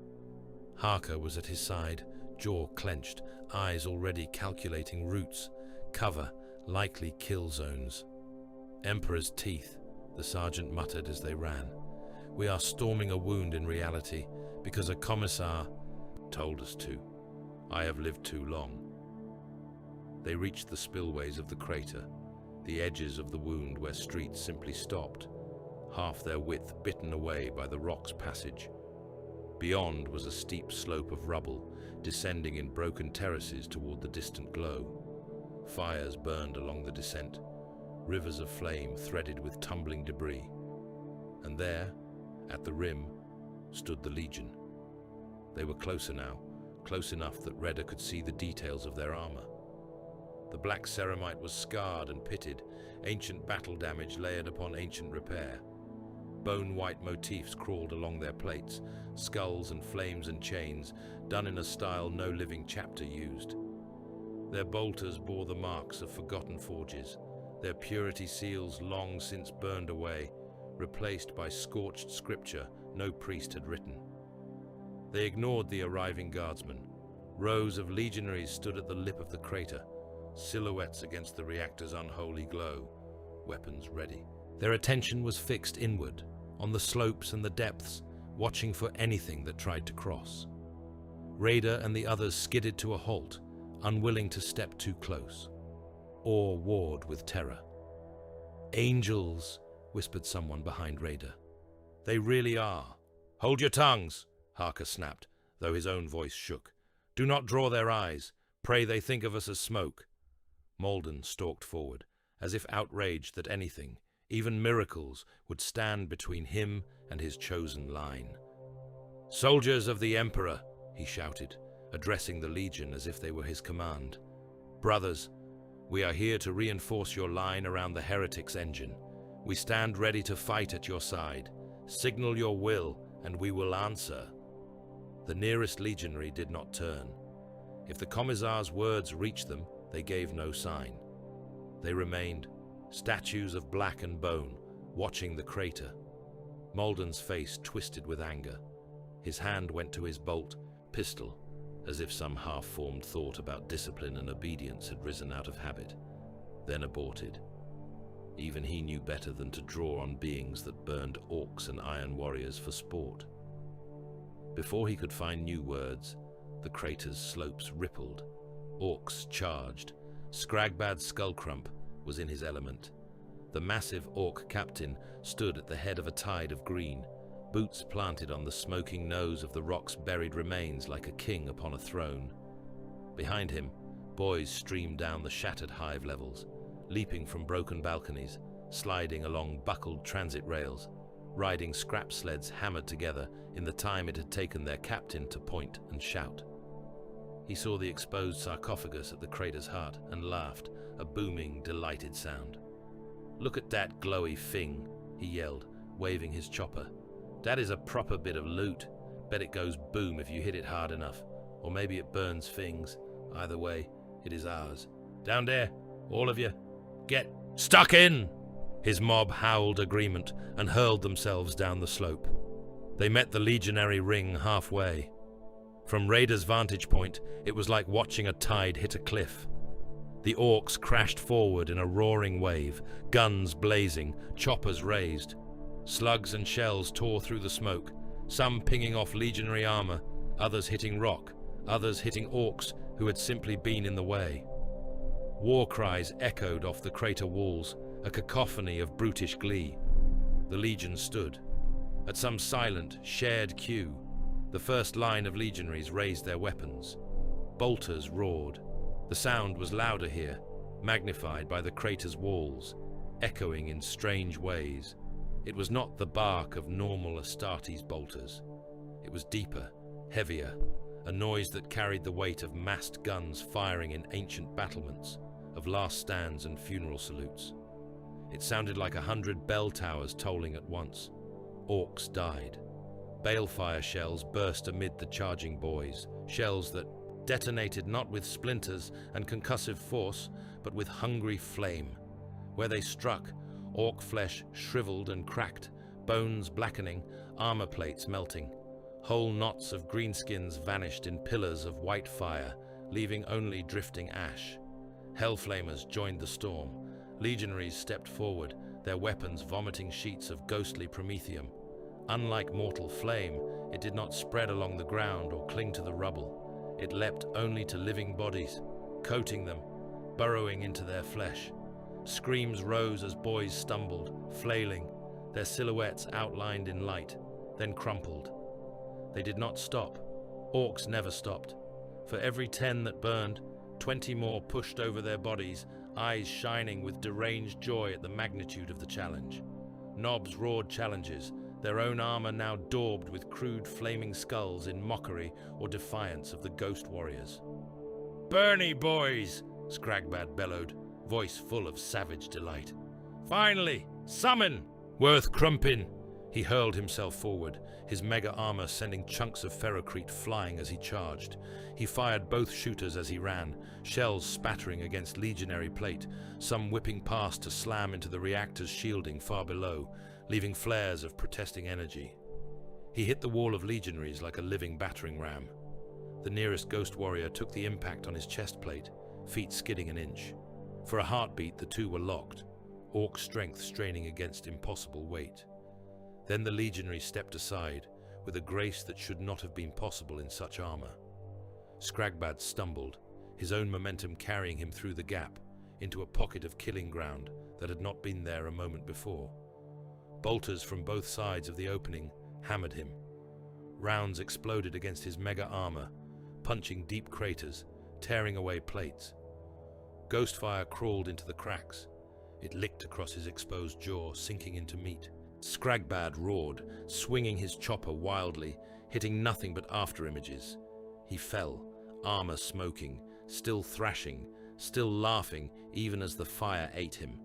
Harker was at his side, jaw clenched, eyes already calculating routes, cover, likely kill zones. "Emperor's teeth," the sergeant muttered as they ran. "We are storming a wound in reality, because a commissar told us to. I have lived too long." They reached the spillways of the crater, the edges of the wound where streets simply stopped, half their width bitten away by the rock's passage. Beyond was a steep slope of rubble, descending in broken terraces toward the distant glow. Fires burned along the descent, rivers of flame threaded with tumbling debris. And there, at the rim, stood the Legion. They were closer now, close enough that Redder could see the details of their armor. The black ceramite was scarred and pitted, ancient battle damage layered upon ancient repair. Bone-white motifs crawled along their plates, skulls and flames and chains, done in a style no living chapter used. Their bolters bore the marks of forgotten forges, their purity seals long since burned away, replaced by scorched scripture no priest had written. They ignored the arriving guardsmen. Rows of legionaries stood at the lip of the crater, silhouettes against the reactor's unholy glow, weapons ready. Their attention was fixed inward, on the slopes and the depths, watching for anything that tried to cross. Raider and the others skidded to a halt, unwilling to step too close. Awe warred with terror. "Angels," whispered someone behind Raider. "They really are." "Hold your tongues," Harker snapped, though his own voice shook. "Do not draw their eyes. Pray they think of us as smoke." Malden stalked forward, as if outraged that anything, even miracles, would stand between him and his chosen line. "Soldiers of the Emperor," he shouted, addressing the Legion as if they were his command. "Brothers, we are here to reinforce your line around the heretic's engine. We stand ready to fight at your side. Signal your will, and we will answer." The nearest legionary did not turn. If the commissar's words reached them, they gave no sign. They remained, statues of black and bone, watching the crater. Malden's face twisted with anger. His hand went to his bolt, pistol, as if some half-formed thought about discipline and obedience had risen out of habit, then aborted. Even he knew better than to draw on beings that burned orcs and iron warriors for sport. Before he could find new words, the crater's slopes rippled. Orks charged. Scragbad Skullcrump was in his element. The massive orc captain stood at the head of a tide of green, boots planted on the smoking nose of the rock's buried remains like a king upon a throne. Behind him, boys streamed down the shattered hive levels, leaping from broken balconies, sliding along buckled transit rails, riding scrap sleds hammered together in the time it had taken their captain to point and shout. He saw the exposed sarcophagus at the crater's heart and laughed, a booming, delighted sound. "Look at that glowy thing," he yelled, waving his chopper. That is a proper bit of loot. Bet it goes boom if you hit it hard enough. Or maybe it burns things. Either way, it is ours. Down there, all of you. Get stuck in! His mob howled agreement and hurled themselves down the slope. They met the legionary ring halfway. From Raider's vantage point, it was like watching a tide hit a cliff. The Orks crashed forward in a roaring wave, guns blazing, choppers raised. Slugs and shells tore through the smoke, some pinging off legionary armor, others hitting rock, others hitting Orks who had simply been in the way. War cries echoed off the crater walls, a cacophony of brutish glee. The legion stood. At some silent, shared cue, the first line of legionaries raised their weapons. Bolters roared. The sound was louder here, magnified by the crater's walls, echoing in strange ways. It was not the bark of normal Astartes bolters. It was deeper, heavier, a noise that carried the weight of massed guns firing in ancient battlements, of last stands and funeral salutes. It sounded like 100 bell towers tolling at once. Orks died. Balefire shells burst amid the charging boys, shells that detonated not with splinters and concussive force, but with hungry flame. Where they struck, Ork flesh shriveled and cracked, bones blackening, armor plates melting. Whole knots of greenskins vanished in pillars of white fire, leaving only drifting ash. Hellflamers joined the storm. Legionaries stepped forward, their weapons vomiting sheets of ghostly promethium. Unlike mortal flame, it did not spread along the ground or cling to the rubble. It leapt only to living bodies, coating them, burrowing into their flesh. Screams rose as boys stumbled, flailing, their silhouettes outlined in light, then crumpled. They did not stop. Orks never stopped. For every 10 that burned, 20 more pushed over their bodies, eyes shining with deranged joy at the magnitude of the challenge. Knobs roared challenges, their own armor now daubed with crude flaming skulls in mockery or defiance of the ghost warriors. "Bernie, boys!" Scragbad bellowed, voice full of savage delight. "Finally! Summon! Worth crumpin'!" He hurled himself forward, his mega armor sending chunks of ferrocrete flying as he charged. He fired both shooters as he ran, shells spattering against legionary plate, some whipping past to slam into the reactor's shielding far below, leaving flares of protesting energy. He hit the wall of legionaries like a living battering ram. The nearest ghost warrior took the impact on his chest plate, feet skidding an inch. For a heartbeat, the two were locked, Ork strength straining against impossible weight. Then the legionary stepped aside, with a grace that should not have been possible in such armor. Scragbad stumbled, his own momentum carrying him through the gap, into a pocket of killing ground that had not been there a moment before. Bolters from both sides of the opening hammered him. Rounds exploded against his mega armor, punching deep craters, tearing away plates. Ghostfire crawled into the cracks. It licked across his exposed jaw, sinking into meat. Scragbad roared, swinging his chopper wildly, hitting nothing but afterimages. He fell, armor smoking, still thrashing, still laughing even as the fire ate him.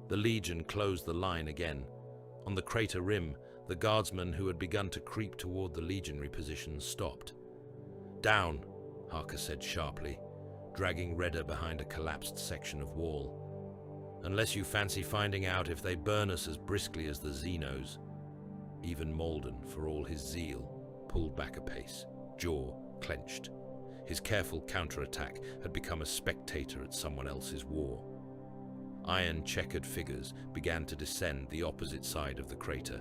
The Legion closed the line again. On the crater rim, the guardsmen who had begun to creep toward the legionary positions stopped. "Down," Harker said sharply, dragging Redder behind a collapsed section of wall. "Unless you fancy finding out if they burn us as briskly as the Xenos." Even Malden, for all his zeal, pulled back a pace, jaw clenched. His careful counterattack had become a spectator at someone else's war. Iron-checkered figures began to descend the opposite side of the crater.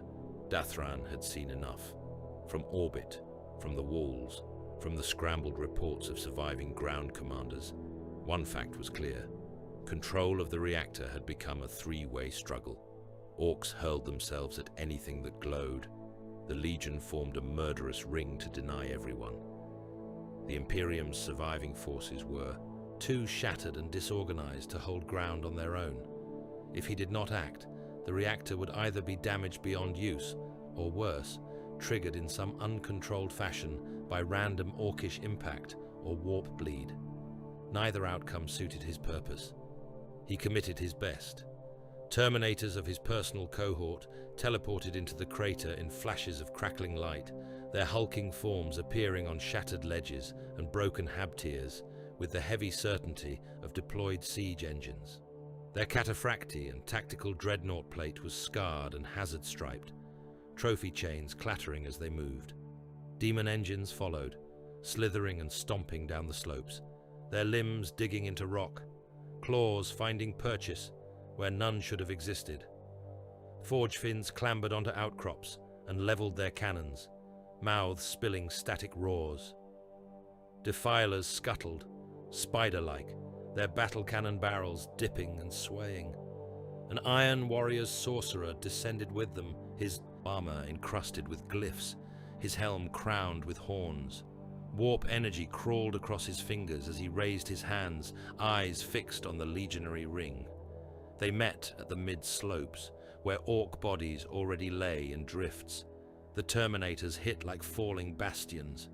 Dathran had seen enough. From orbit, from the walls, from the scrambled reports of surviving ground commanders, one fact was clear. Control of the reactor had become a three-way struggle. Orks hurled themselves at anything that glowed. The Legion formed a murderous ring to deny everyone. The Imperium's surviving forces were too shattered and disorganized to hold ground on their own. If he did not act, the reactor would either be damaged beyond use, or worse, triggered in some uncontrolled fashion by random Orkish impact or warp bleed. Neither outcome suited his purpose. He committed his best. Terminators of his personal cohort teleported into the crater in flashes of crackling light, their hulking forms appearing on shattered ledges and broken habtiers with the heavy certainty of deployed siege engines. Their cataphracti and tactical dreadnought plate was scarred and hazard-striped, trophy chains clattering as they moved. Demon engines followed, slithering and stomping down the slopes, their limbs digging into rock, claws finding purchase where none should have existed. Forge fins clambered onto outcrops and leveled their cannons, mouths spilling static roars. Defilers scuttled, spider-like, their battle cannon barrels dipping and swaying. An Iron Warrior's sorcerer descended with them, his armor encrusted with glyphs, his helm crowned with horns. Warp energy crawled across his fingers as he raised his hands, eyes fixed on the legionary ring. They met at the mid-slopes, where orc bodies already lay in drifts. The Terminators hit like falling bastions.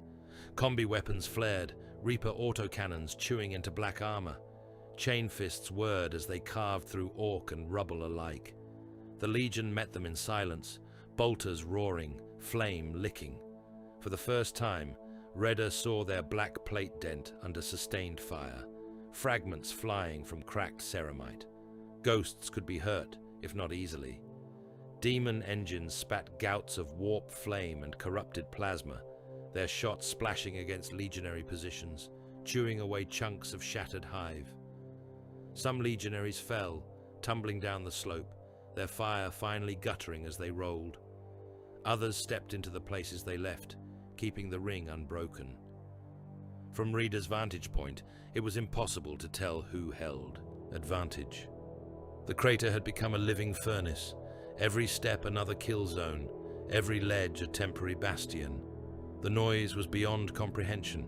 Combi weapons flared, Reaper autocannons chewing into black armor. Chain fists whirred as they carved through orc and rubble alike. The Legion met them in silence, bolters roaring, flame licking. For the first time, Redder saw their black plate dent under sustained fire, fragments flying from cracked ceramite. Ghosts could be hurt, if not easily. Demon engines spat gouts of warp flame and corrupted plasma, their shots splashing against legionary positions, chewing away chunks of shattered hive. Some legionaries fell, tumbling down the slope, their fire finally guttering as they rolled. Others stepped into the places they left, keeping the ring unbroken. From Reader's vantage point, it was impossible to tell who held advantage. The crater had become a living furnace, every step another kill zone, every ledge a temporary bastion. The noise was beyond comprehension,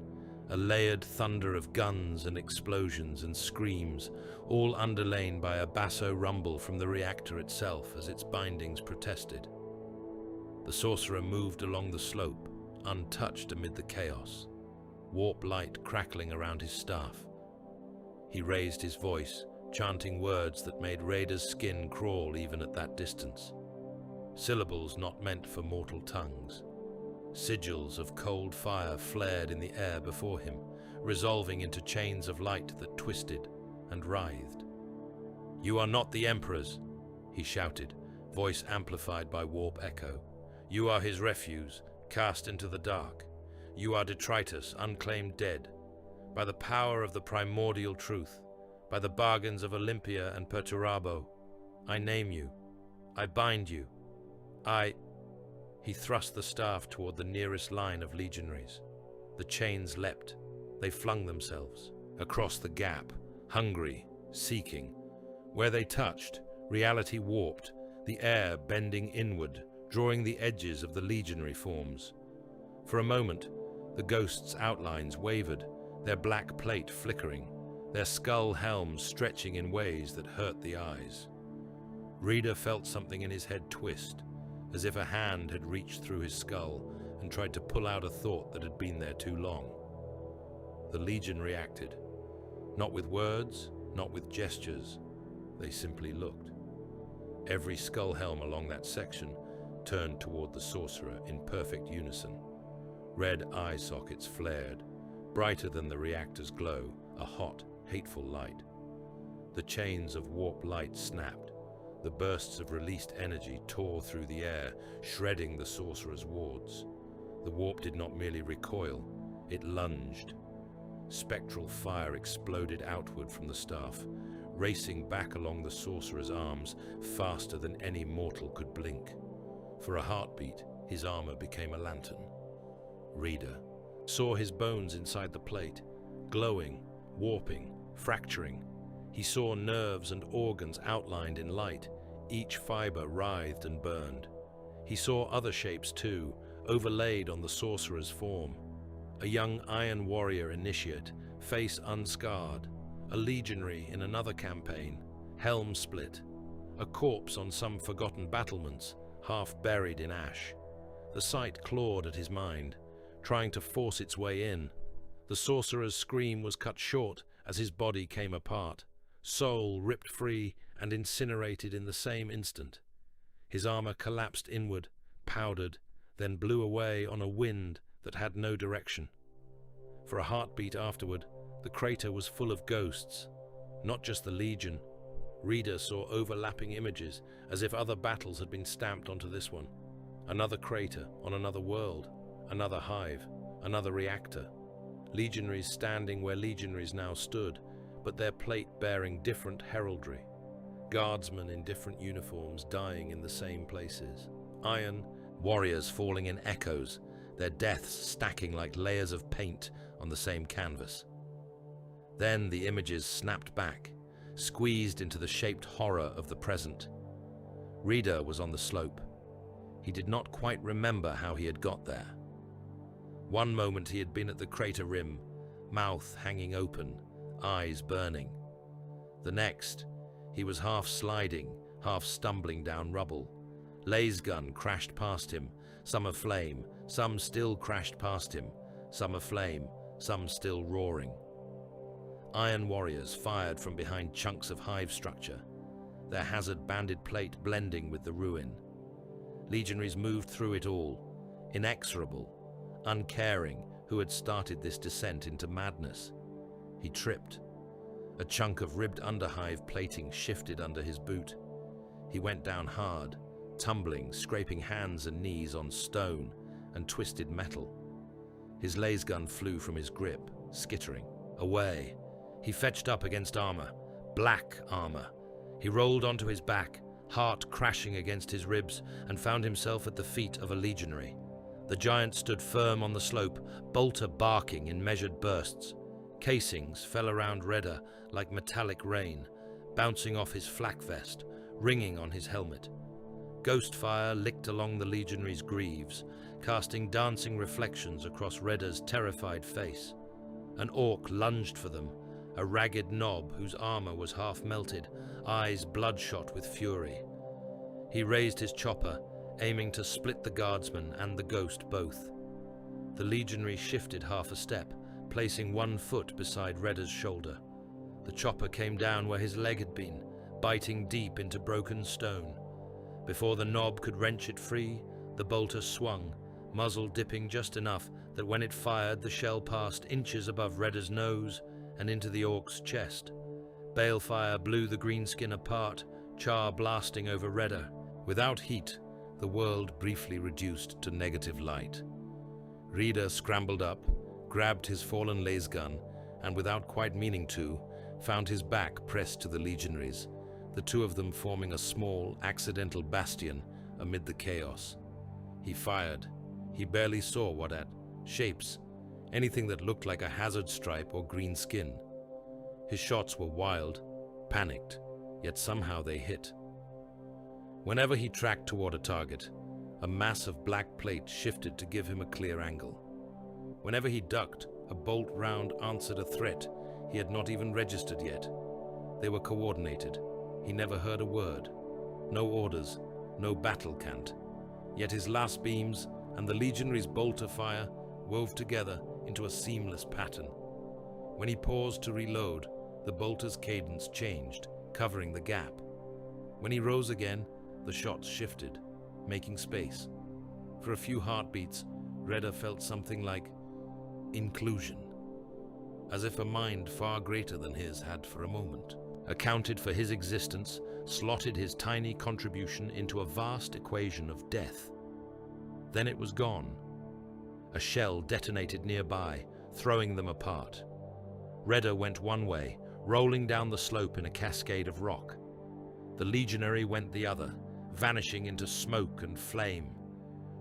a layered thunder of guns and explosions and screams, all underlain by a basso rumble from the reactor itself as its bindings protested. The sorcerer moved along the slope, untouched amid the chaos, warp light crackling around his staff. He raised his voice, chanting words that made Raider's skin crawl even at that distance. Syllables not meant for mortal tongues. Sigils of cold fire flared in the air before him, resolving into chains of light that twisted and writhed. "You are not the Emperor's," he shouted, voice amplified by warp echo. "You are his refuse, cast into the dark. You are detritus, unclaimed dead. By the power of the primordial truth, by the bargains of Olympia and Perturabo, I name you. I bind you. He thrust the staff toward the nearest line of legionaries. The chains leapt. They flung themselves across the gap, hungry, seeking. Where they touched, reality warped, the air bending inward, drawing the edges of the legionary forms. For a moment, the ghosts' outlines wavered, their black plate flickering, their skull helms stretching in ways that hurt the eyes. Reader felt something in his head twist, as if a hand had reached through his skull and tried to pull out a thought that had been there too long. The Legion reacted. Not with words, not with gestures. They simply looked. Every skull helm along that section turned toward the sorcerer in perfect unison. Red eye sockets flared, brighter than the reactor's glow, a hot, hateful light. The chains of warp light snapped. The bursts of released energy tore through the air, shredding the sorcerer's wards. The warp did not merely recoil, it lunged. Spectral fire exploded outward from the staff, racing back along the sorcerer's arms faster than any mortal could blink. For a heartbeat, his armor became a lantern. Reader saw his bones inside the plate, glowing, warping, fracturing. He saw nerves and organs outlined in light, each fiber writhed and burned. He saw other shapes too, overlaid on the sorcerer's form. A young Iron Warrior initiate, face unscarred, a legionary in another campaign, helm split, a corpse on some forgotten battlements, half buried in ash. The sight clawed at his mind, trying to force its way in. The sorcerer's scream was cut short as his body came apart, soul ripped free and incinerated in the same instant. His armor collapsed inward, powdered, then blew away on a wind that had no direction. For a heartbeat afterward, the crater was full of ghosts, not just the Legion. Reader saw overlapping images, as if other battles had been stamped onto this one. Another crater on another world, another hive, another reactor. Legionaries standing where legionaries now stood, but their plate bearing different heraldry. Guardsmen in different uniforms dying in the same places. Iron warriors falling in echoes, their deaths stacking like layers of paint on the same canvas. Then the images snapped back, squeezed into the shaped horror of the present. Reader was on the slope. He did not quite remember how he had got there. One moment he had been at the crater rim, mouth hanging open, eyes burning. The next, he was half sliding, half stumbling down rubble. Lay's gun crashed past him, some aflame, some still crashed past him, some aflame, some still roaring. Iron warriors fired from behind chunks of hive structure, their hazard banded plate blending with the ruin. Legionaries moved through it all, inexorable, uncaring who had started this descent into madness. He tripped. A chunk of ribbed underhive plating shifted under his boot. He went down hard, tumbling, scraping hands and knees on stone and twisted metal. His lasgun flew from his grip, skittering. Away. He fetched up against armor, black armor. He rolled onto his back, heart crashing against his ribs, and found himself at the feet of a legionary. The giant stood firm on the slope, bolter barking in measured bursts. Casings fell around Redder like metallic rain, bouncing off his flak vest, ringing on his helmet. Ghost fire licked along the legionary's greaves, casting dancing reflections across Redder's terrified face. An orc lunged for them, a ragged knob whose armor was half melted, eyes bloodshot with fury. He raised his chopper, aiming to split the guardsman and the ghost both. The legionary shifted half a step, placing one foot beside Redder's shoulder. The chopper came down where his leg had been, biting deep into broken stone. Before the knob could wrench it free, the bolter swung, muzzle dipping just enough that when it fired, the shell passed inches above Redder's nose and into the orc's chest. Balefire blew the greenskin apart, char blasting over Redder. Without heat, the world briefly reduced to negative light. Reader scrambled up, grabbed his fallen lasgun, and without quite meaning to, found his back pressed to the legionaries, the two of them forming a small, accidental bastion amid the chaos. He fired. He barely saw what at. Shapes. Anything that looked like a hazard stripe or green skin. His shots were wild, panicked, yet somehow they hit. Whenever he tracked toward a target, a mass of black plate shifted to give him a clear angle. Whenever he ducked, a bolt round answered a threat he had not even registered yet. They were coordinated. He never heard a word. No orders, no battle cant. Yet his last beams and the legionary's bolter fire wove together into a seamless pattern. When he paused to reload, the bolter's cadence changed, covering the gap. When he rose again, the shots shifted, making space. For a few heartbeats, Redder felt something like inclusion, as if a mind far greater than his had for a moment accounted for his existence, slotted his tiny contribution into a vast equation of death. Then it was gone. A shell detonated nearby, throwing them apart. Redder went one way, rolling down the slope in a cascade of rock. The legionary went the other, vanishing into smoke and flame.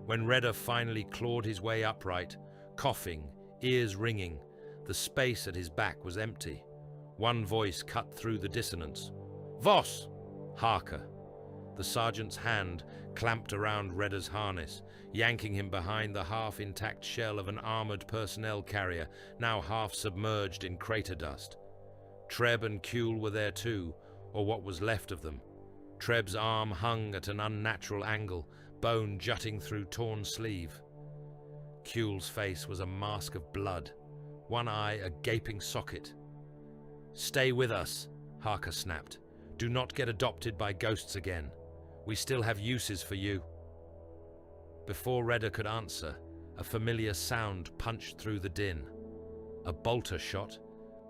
When Redder finally clawed his way upright, coughing, ears ringing, the space at his back was empty. One voice cut through the dissonance. "Voss! Harker!" The sergeant's hand clamped around Redder's harness, yanking him behind the half-intact shell of an armored personnel carrier, now half submerged in crater dust. Treb and Kuehl were there too, or what was left of them. Treb's arm hung at an unnatural angle, bone jutting through torn sleeve. Kuehl's face was a mask of blood, one eye a gaping socket. "Stay with us," Harker snapped. "Do not get adopted by ghosts again. We still have uses for you." Before Redder could answer, a familiar sound punched through the din. A bolter shot,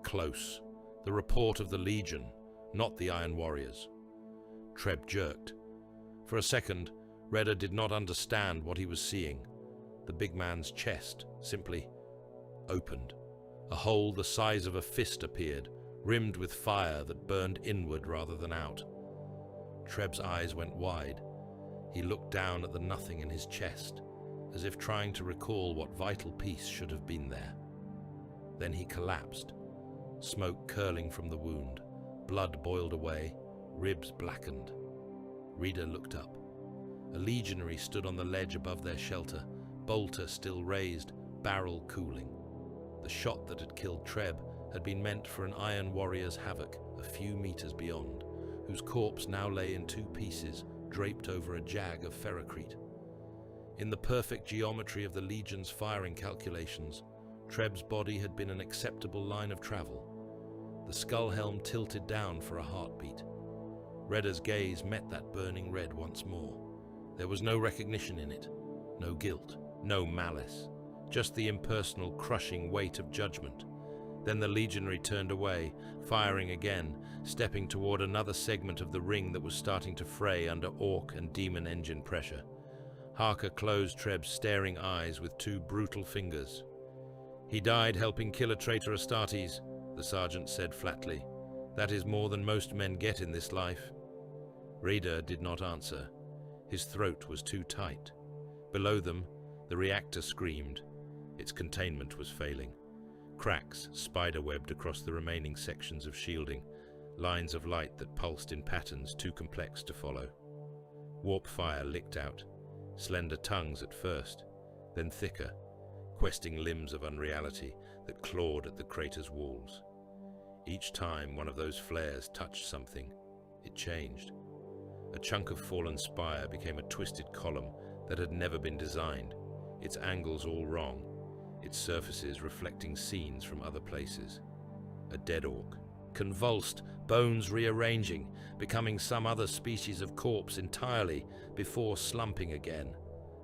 close. The report of the Legion, not the Iron Warriors. Treb jerked. For a second, Redder did not understand what he was seeing. The big man's chest simply opened. A hole the size of a fist appeared, rimmed with fire that burned inward rather than out. Treb's eyes went wide. He looked down at the nothing in his chest, as if trying to recall what vital piece should have been there. Then he collapsed, smoke curling from the wound, blood boiled away, ribs blackened. Reader looked up. A legionary stood on the ledge above their shelter, bolter still raised, barrel cooling. The shot that had killed Treb had been meant for an Iron Warrior's havoc a few meters beyond, whose corpse now lay in two pieces, draped over a jag of ferrocrete. In the perfect geometry of the Legion's firing calculations, Treb's body had been an acceptable line of travel. The skull helm tilted down for a heartbeat. Redder's gaze met that burning red once more. There was no recognition in it, no guilt, no malice, just the impersonal, crushing weight of judgment. Then the legionary turned away, firing again, stepping toward another segment of the ring that was starting to fray under Ork and demon engine pressure. Harker closed Treb's staring eyes with two brutal fingers. "He died helping kill a traitor Astartes," the sergeant said flatly. "That is more than most men get in this life." Reader did not answer. His throat was too tight. Below them, the reactor screamed. Its containment was failing. Cracks spider-webbed across the remaining sections of shielding, lines of light that pulsed in patterns too complex to follow. Warp fire licked out, slender tongues at first, then thicker, questing limbs of unreality that clawed at the crater's walls. Each time one of those flares touched something, it changed. A chunk of fallen spire became a twisted column that had never been designed, its angles all wrong, its surfaces reflecting scenes from other places. A dead orc, convulsed, bones rearranging, becoming some other species of corpse entirely before slumping again.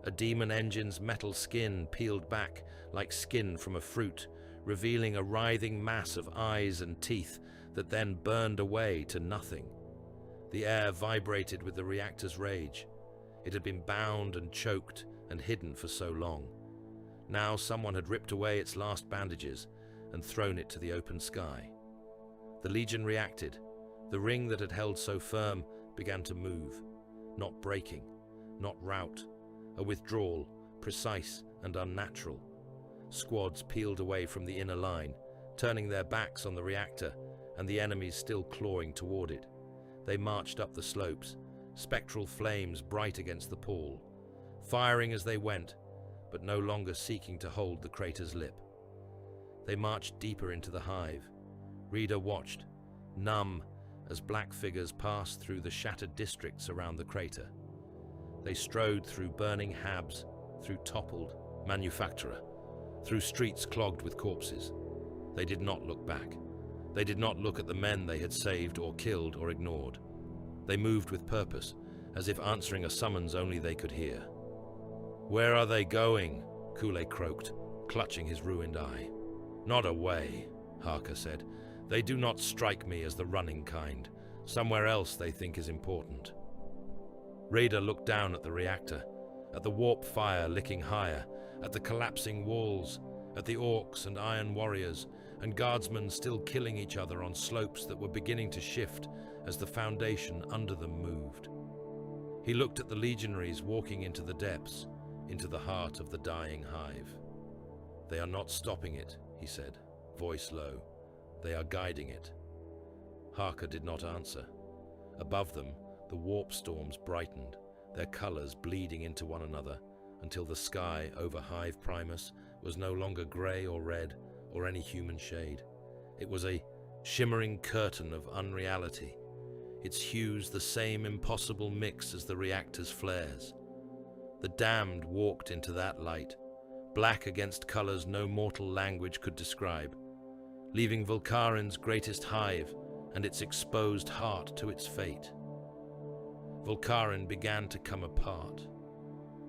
A demon engine's metal skin peeled back like skin from a fruit, revealing a writhing mass of eyes and teeth that then burned away to nothing. The air vibrated with the reactor's rage. It had been bound and choked and hidden for so long. Now someone had ripped away its last bandages and thrown it to the open sky. The Legion reacted. The ring that had held so firm began to move, not breaking, not rout, a withdrawal, precise and unnatural. Squads peeled away from the inner line, turning their backs on the reactor and the enemies still clawing toward it. They marched up the slopes, spectral flames bright against the pall, firing as they went, but no longer seeking to hold the crater's lip. They marched deeper into the hive. Reader watched, numb, as black figures passed through the shattered districts around the crater. They strode through burning habs, through toppled manufacturer, through streets clogged with corpses. They did not look back. They did not look at the men they had saved or killed or ignored. They moved with purpose, as if answering a summons only they could hear. "Where are they going?" Kool-Aid croaked, clutching his ruined eye. "Not away," Harker said. "They do not strike me as the running kind. Somewhere else they think is important." Raider looked down at the reactor, at the warp fire licking higher, at the collapsing walls, at the Orks and Iron Warriors, and guardsmen still killing each other on slopes that were beginning to shift as the foundation under them moved. He looked at the legionaries walking into the depths, into the heart of the dying hive. "They are not stopping it," he said, voice low. "They are guiding it." Harker did not answer. Above them, the warp storms brightened, their colors bleeding into one another, until the sky over Hive Primus was no longer grey or red or any human shade. It was a shimmering curtain of unreality, its hues the same impossible mix as the reactor's flares. The damned walked into that light, black against colors no mortal language could describe, leaving Volkarin's greatest hive and its exposed heart to its fate. Volkaren began to come apart.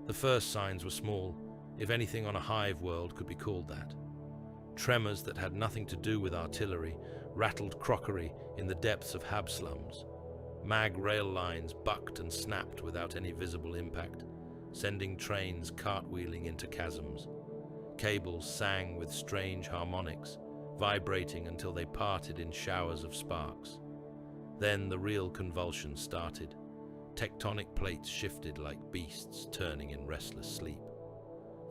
The first signs were small, if anything on a hive world could be called that. Tremors that had nothing to do with artillery rattled crockery in the depths of hab slums. Mag rail lines bucked and snapped without any visible impact, sending trains cartwheeling into chasms. Cables sang with strange harmonics, vibrating until they parted in showers of sparks. Then the real convulsion started. Tectonic plates shifted like beasts turning in restless sleep.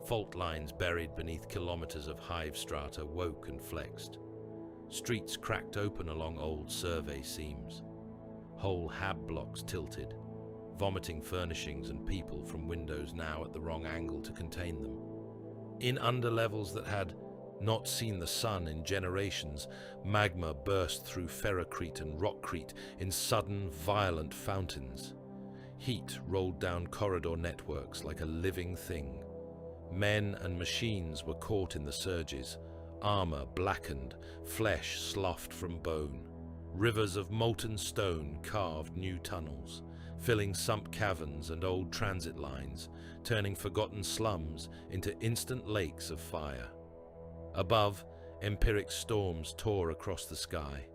Fault lines buried beneath kilometers of hive strata woke and flexed. Streets cracked open along old survey seams. Whole hab blocks tilted, vomiting furnishings and people from windows now at the wrong angle to contain them. In underlevels that had not seen the sun in generations, magma burst through ferrocrete and rockcrete in sudden, violent fountains. Heat rolled down corridor networks like a living thing. Men and machines were caught in the surges, armor blackened, flesh sloughed from bone. Rivers of molten stone carved new tunnels, filling sump caverns and old transit lines, turning forgotten slums into instant lakes of fire. Above, empiric storms tore across the sky.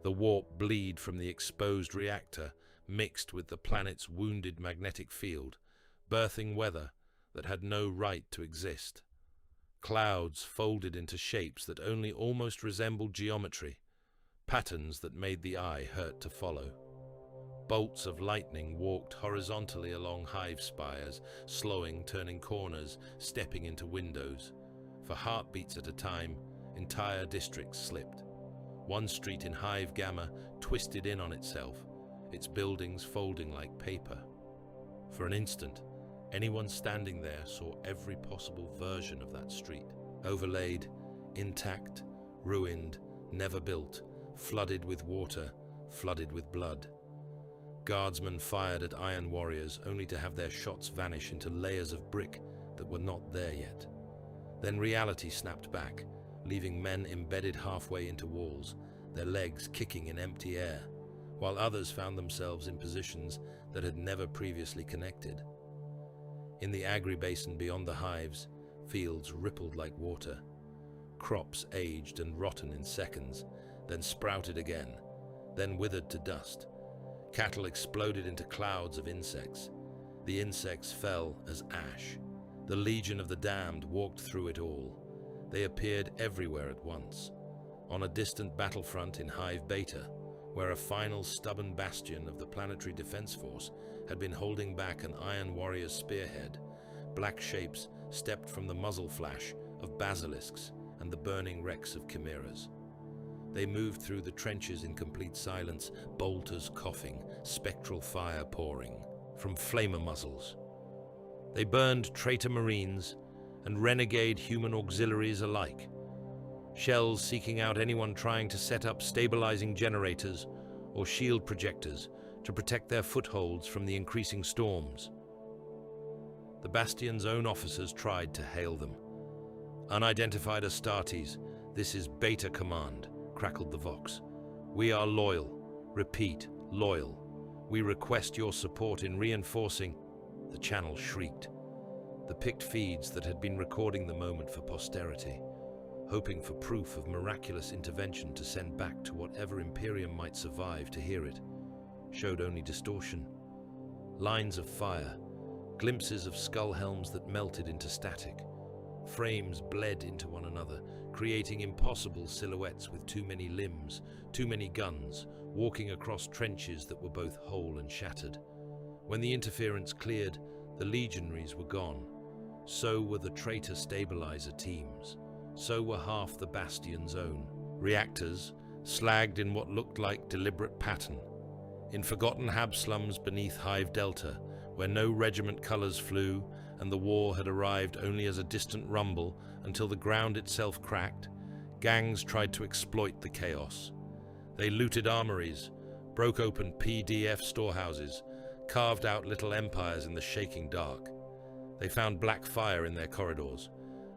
The warp bleed from the exposed reactor mixed with the planet's wounded magnetic field, birthing weather that had no right to exist. Clouds folded into shapes that only almost resembled geometry, patterns that made the eye hurt to follow. Bolts of lightning walked horizontally along hive spires, slowing, turning corners, stepping into windows. For heartbeats at a time, entire districts slipped. One street in Hive Gamma twisted in on itself, its buildings folding like paper. For an instant, anyone standing there saw every possible version of that street, overlaid, intact, ruined, never built, flooded with water, flooded with blood. Guardsmen fired at iron warriors only to have their shots vanish into layers of brick that were not there yet. Then reality snapped back, leaving men embedded halfway into walls, their legs kicking in empty air, while others found themselves in positions that had never previously connected. In the agri-basin beyond the hives, fields rippled like water. Crops aged and rotten in seconds, then sprouted again, then withered to dust. Cattle exploded into clouds of insects. The insects fell as ash. The Legion of the Damned walked through it all. They appeared everywhere at once. On a distant battlefront in Hive Beta, where a final stubborn bastion of the Planetary Defense Force had been holding back an Iron Warrior's spearhead, black shapes stepped from the muzzle flash of basilisks and the burning wrecks of chimeras. They moved through the trenches in complete silence, bolters coughing, spectral fire pouring from flamer muzzles. They burned traitor marines and renegade human auxiliaries alike, shells seeking out anyone trying to set up stabilizing generators or shield projectors to protect their footholds from the increasing storms. The Bastion's own officers tried to hail them. "Unidentified Astartes, this is Beta Command," crackled the Vox. "We are loyal. Repeat, loyal. We request your support in reinforcing—" The channel shrieked. The picked feeds that had been recording the moment for posterity, hoping for proof of miraculous intervention to send back to whatever Imperium might survive to hear it, showed only distortion. Lines of fire, glimpses of skull helms that melted into static. Frames bled into one another, creating impossible silhouettes with too many limbs, too many guns, walking across trenches that were both whole and shattered. When the interference cleared, the legionaries were gone. So were the traitor stabilizer teams. So were half the Bastion's own. Reactors, slagged in what looked like deliberate pattern. In forgotten hab slums beneath Hive Delta, where no regiment colors flew and the war had arrived only as a distant rumble until the ground itself cracked, gangs tried to exploit the chaos. They looted armories, broke open PDF storehouses, carved out little empires in the shaking dark. They found black fire in their corridors.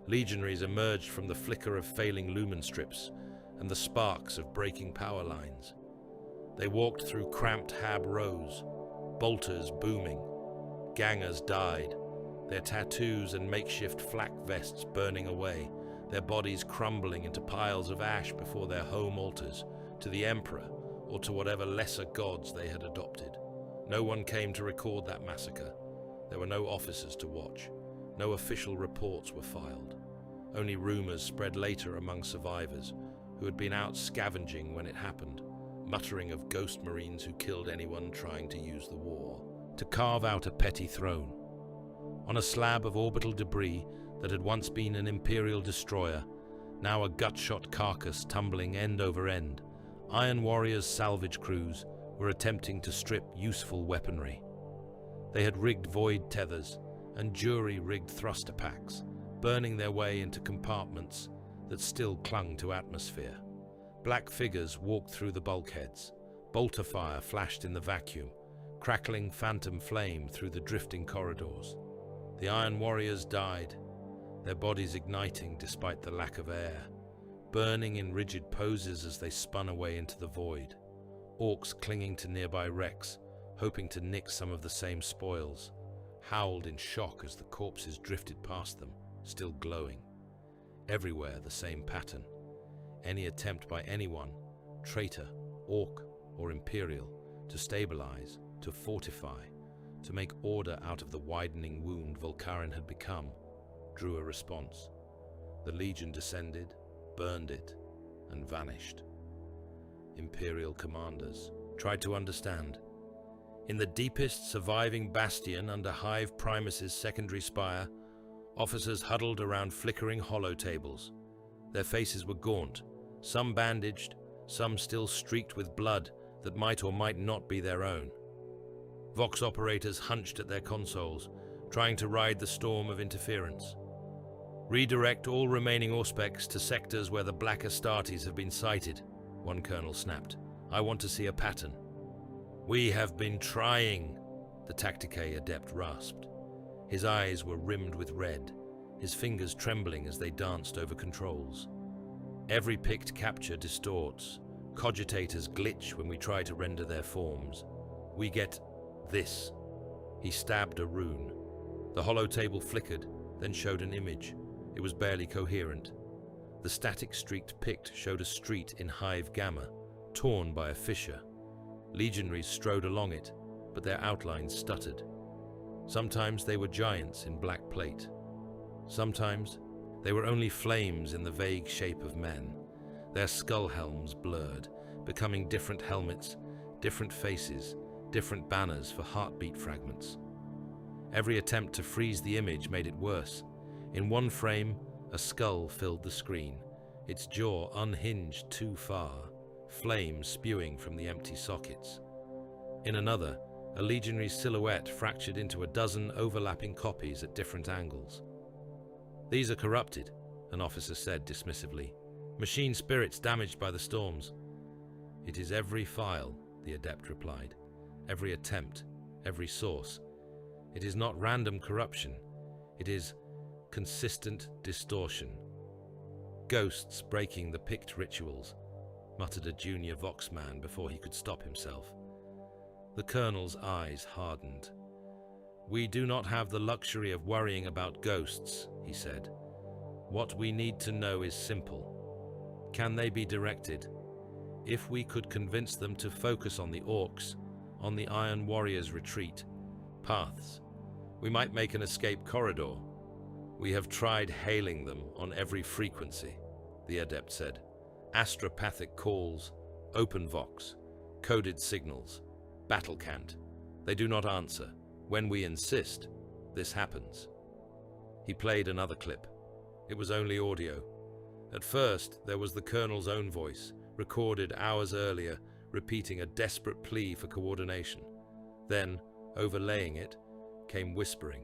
Legionaries emerged from the flicker of failing lumen strips and the sparks of breaking power lines. They walked through cramped hab rows, bolters booming. Gangers died, their tattoos and makeshift flak vests burning away, their bodies crumbling into piles of ash before their home altars, to the Emperor or to whatever lesser gods they had adopted. No one came to record that massacre. There were no officers to watch. No official reports were filed. Only rumors spread later among survivors who had been out scavenging when it happened, muttering of ghost marines who killed anyone trying to use the war to carve out a petty throne. On a slab of orbital debris that had once been an Imperial destroyer, now a gut-shot carcass tumbling end over end, Iron Warriors' salvage crews were attempting to strip useful weaponry. They had rigged void tethers and jury-rigged thruster packs, burning their way into compartments that still clung to atmosphere. Black figures walked through the bulkheads. Bolter fire flashed in the vacuum, crackling phantom flame through the drifting corridors. The Iron Warriors died, their bodies igniting despite the lack of air, burning in rigid poses as they spun away into the void. Orks clinging to nearby wrecks, hoping to nick some of the same spoils, howled in shock as the corpses drifted past them, still glowing. Everywhere the same pattern. Any attempt by anyone, traitor, Ork or Imperial, to stabilize, to fortify, to make order out of the widening wound Volkaren had become, drew a response. The Legion descended, burned it, and vanished. Imperial commanders tried to understand. In the deepest surviving bastion under Hive Primus's secondary spire, officers huddled around flickering hollow tables. Their faces were gaunt, some bandaged, some still streaked with blood that might or might not be their own. Vox operators hunched at their consoles, trying to ride the storm of interference. Redirect all remaining Auspex to sectors where the Black Astartes have been sighted, one colonel snapped. I want to see a pattern. We have been trying, the Tacticae adept rasped. His eyes were rimmed with red, his fingers trembling as they danced over controls. Every picked capture distorts. Cogitators glitch when we try to render their forms. We get this. He stabbed a rune. The hollow table flickered, then showed an image. It was barely coherent. The static streaked pict showed a street in Hive Gamma, torn by a fissure. Legionaries strode along it, but their outlines stuttered. Sometimes they were giants in black plate. Sometimes they were only flames in the vague shape of men, their skull helms blurred, becoming different helmets, different faces, different banners for heartbeat fragments. Every attempt to freeze the image made it worse. In one frame, a skull filled the screen, its jaw unhinged too far, flame spewing from the empty sockets. In another, a legionary's silhouette fractured into a dozen overlapping copies at different angles. These are corrupted, an officer said dismissively. Machine spirits damaged by the storms. It is every file, the adept replied. Every attempt, every source. It is not random corruption. It is consistent distortion. Ghosts breaking the picked rituals, muttered a junior Vox man before he could stop himself. The colonel's eyes hardened. We do not have the luxury of worrying about ghosts, he said. What we need to know is simple. Can they be directed? If we could convince them to focus on the Orks, on the Iron Warriors' retreat, paths, we might make an escape corridor. We have tried hailing them on every frequency, the adept said. Astropathic calls, open vox, coded signals, battle cant. They do not answer. When we insist, this happens. He played another clip. It was only audio. At first, there was the colonel's own voice, recorded hours earlier, repeating a desperate plea for coordination. Then, overlaying it, came whispering,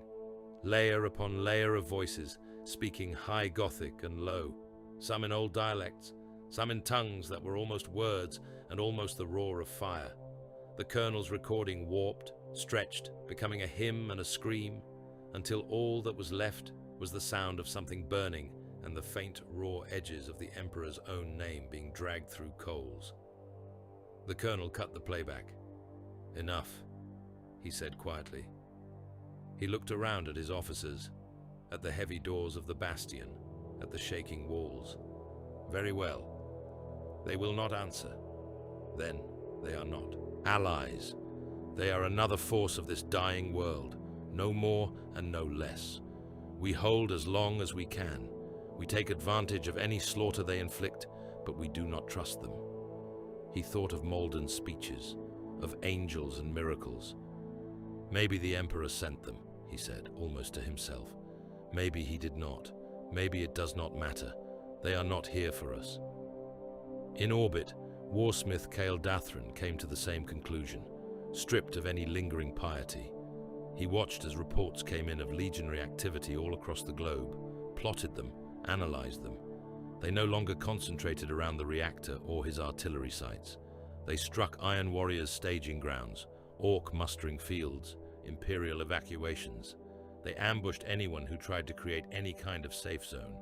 layer upon layer of voices, speaking high Gothic and low, some in old dialects, some in tongues that were almost words and almost the roar of fire. The colonel's recording warped, stretched, becoming a hymn and a scream, until all that was left was the sound of something burning and the faint raw edges of the Emperor's own name being dragged through coals. The colonel cut the playback. "Enough," he said quietly. He looked around at his officers, at the heavy doors of the bastion, at the shaking walls. "Very well. They will not answer. Then they are not allies. They are another force of this dying world, no more and no less. We hold as long as we can. We take advantage of any slaughter they inflict, but we do not trust them." He thought of Malden's speeches, of angels and miracles. "Maybe the Emperor sent them," he said, almost to himself. "Maybe he did not. Maybe it does not matter. They are not here for us." In orbit, warsmith Cael Dathran came to the same conclusion, stripped of any lingering piety. He watched as reports came in of legionary activity all across the globe, plotted them, analyzed them. They no longer concentrated around the reactor or his artillery sites. They struck Iron Warriors' staging grounds, Ork mustering fields, Imperial evacuations. They ambushed anyone who tried to create any kind of safe zone.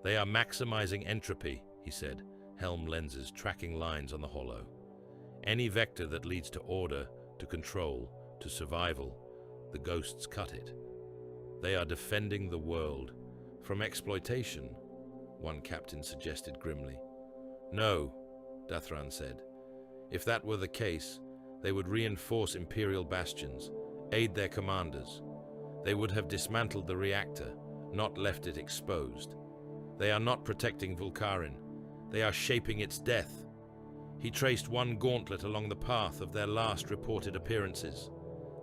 "They are maximizing entropy," he said, helm lenses tracking lines on the hollow. "Any vector that leads to order, to control, to survival, the ghosts cut it. They are defending the world from exploitation," one captain suggested grimly. "No," Dathran said. "If that were the case, they would reinforce Imperial bastions, aid their commanders. They would have dismantled the reactor, not left it exposed. They are not protecting Vulkarin. They are shaping its death." He traced one gauntlet along the path of their last reported appearances.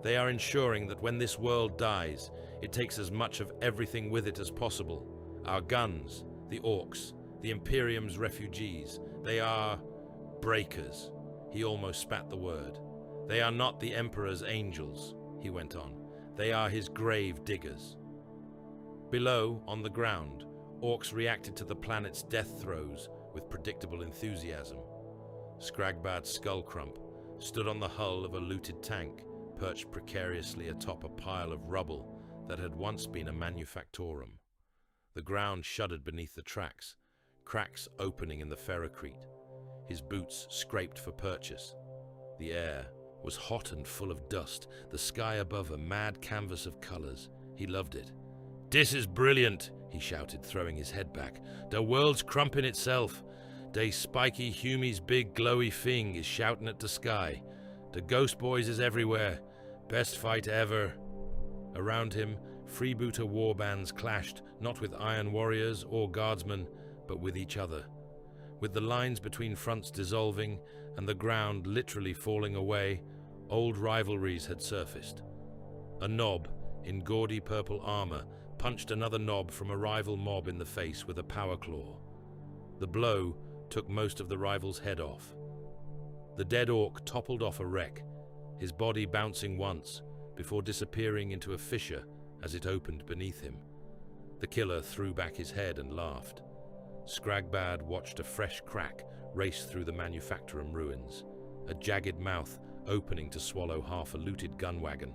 "They are ensuring that when this world dies, it takes as much of everything with it as possible. Our guns, the Orks, the Imperium's refugees. They are breakers." He almost spat the word. "They are not the Emperor's angels," he went on. "They are his grave diggers." Below, on the ground, Orks reacted to the planet's death throes with predictable enthusiasm. Skragbad's skullcrump stood on the hull of a looted tank, perched precariously atop a pile of rubble that had once been a manufactorum. The ground shuddered beneath the tracks, cracks opening in the ferrocrete. His boots scraped for purchase. The air was hot and full of dust, the sky above a mad canvas of colors. He loved it. "This is brilliant," he shouted, throwing his head back. "The world's crumping itself. Dey spiky Humie's big glowy thing is shouting at the sky. The Ghost Boys is everywhere. Best fight ever." Around him, freebooter warbands clashed, not with Iron Warriors or Guardsmen, but with each other. With the lines between fronts dissolving and the ground literally falling away, old rivalries had surfaced. A nob, in gaudy purple armor, punched another nob from a rival mob in the face with a power claw. The blow took most of the rival's head off. The dead orc toppled off a wreck, his body bouncing once, before disappearing into a fissure as it opened beneath him. The killer threw back his head and laughed. Skragbad watched a fresh crack race through the manufactorum ruins, a jagged mouth opening to swallow half a looted gun wagon.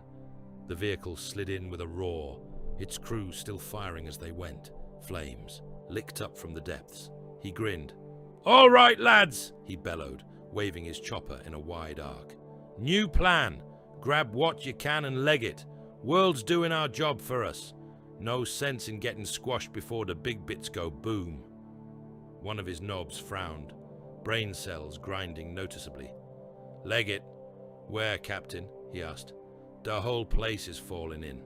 The vehicle slid in with a roar, its crew still firing as they went, flames licked up from the depths. He grinned. "All right, lads," he bellowed, waving his chopper in a wide arc. "New plan. Grab what you can and leg it. World's doing our job for us. No sense in getting squashed before the big bits go boom." One of his knobs frowned, brain cells grinding noticeably. "Leg it. Where, Captain?" he asked. "The whole place is falling in."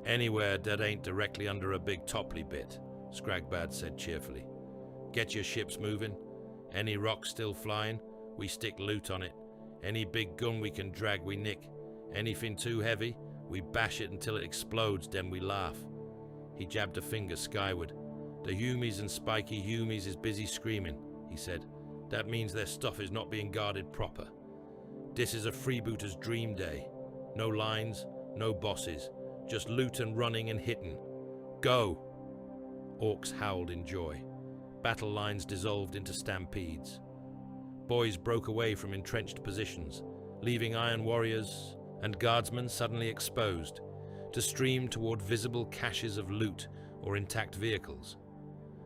"Anywhere that ain't directly under a big topply bit," Skragbad said cheerfully. "Get your ships moving. Any rock still flying, we stick loot on it. Any big gun we can drag, we nick. Anything too heavy, we bash it until it explodes, then we laugh." He jabbed a finger skyward. "The Humies and spiky Humies is busy screaming," he said. "That means their stuff is not being guarded proper. This is a freebooter's dream day. No lines, no bosses, just loot and running and hitting. Go!" Orcs howled in joy. Battle lines dissolved into stampedes. Boys broke away from entrenched positions, leaving Iron Warriors and Guardsmen suddenly exposed, to stream toward visible caches of loot or intact vehicles.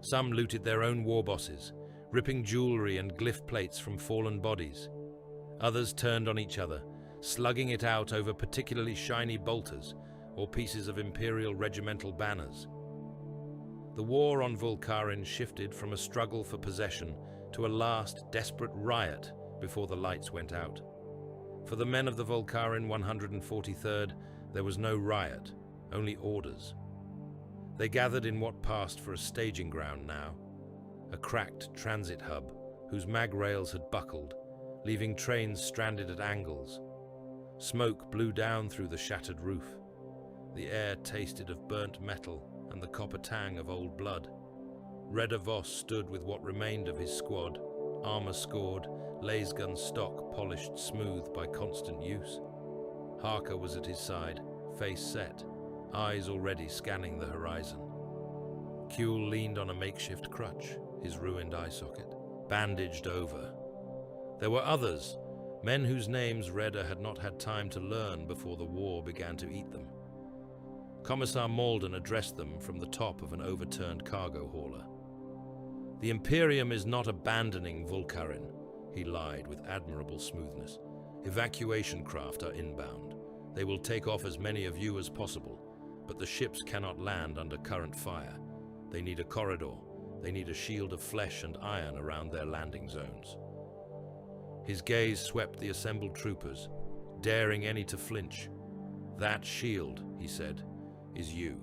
Some looted their own war bosses, ripping jewelry and glyph plates from fallen bodies. Others turned on each other, slugging it out over particularly shiny bolters or pieces of Imperial regimental banners. The war on Volkarin shifted from a struggle for possession to a last desperate riot before the lights went out. For the men of the Volkarin 143rd, there was no riot, only orders. They gathered in what passed for a staging ground now, a cracked transit hub whose mag rails had buckled, leaving trains stranded at angles. Smoke blew down through the shattered roof. The air tasted of burnt metal and the copper tang of old blood. Redder Voss stood with what remained of his squad, armor-scored, lasgun stock polished smooth by constant use. Harker was at his side, face set, eyes already scanning the horizon. Kuehl leaned on a makeshift crutch, his ruined eye socket, bandaged over. There were others, men whose names Redder had not had time to learn before the war began to eat them. Commissar Malden addressed them from the top of an overturned cargo hauler. "The Imperium is not abandoning Volkarin," he lied with admirable smoothness. "Evacuation craft are inbound. They will take off as many of you as possible, but the ships cannot land under current fire. They need a corridor. They need a shield of flesh and iron around their landing zones." His gaze swept the assembled troopers, daring any to flinch. "That shield," he said, "is you."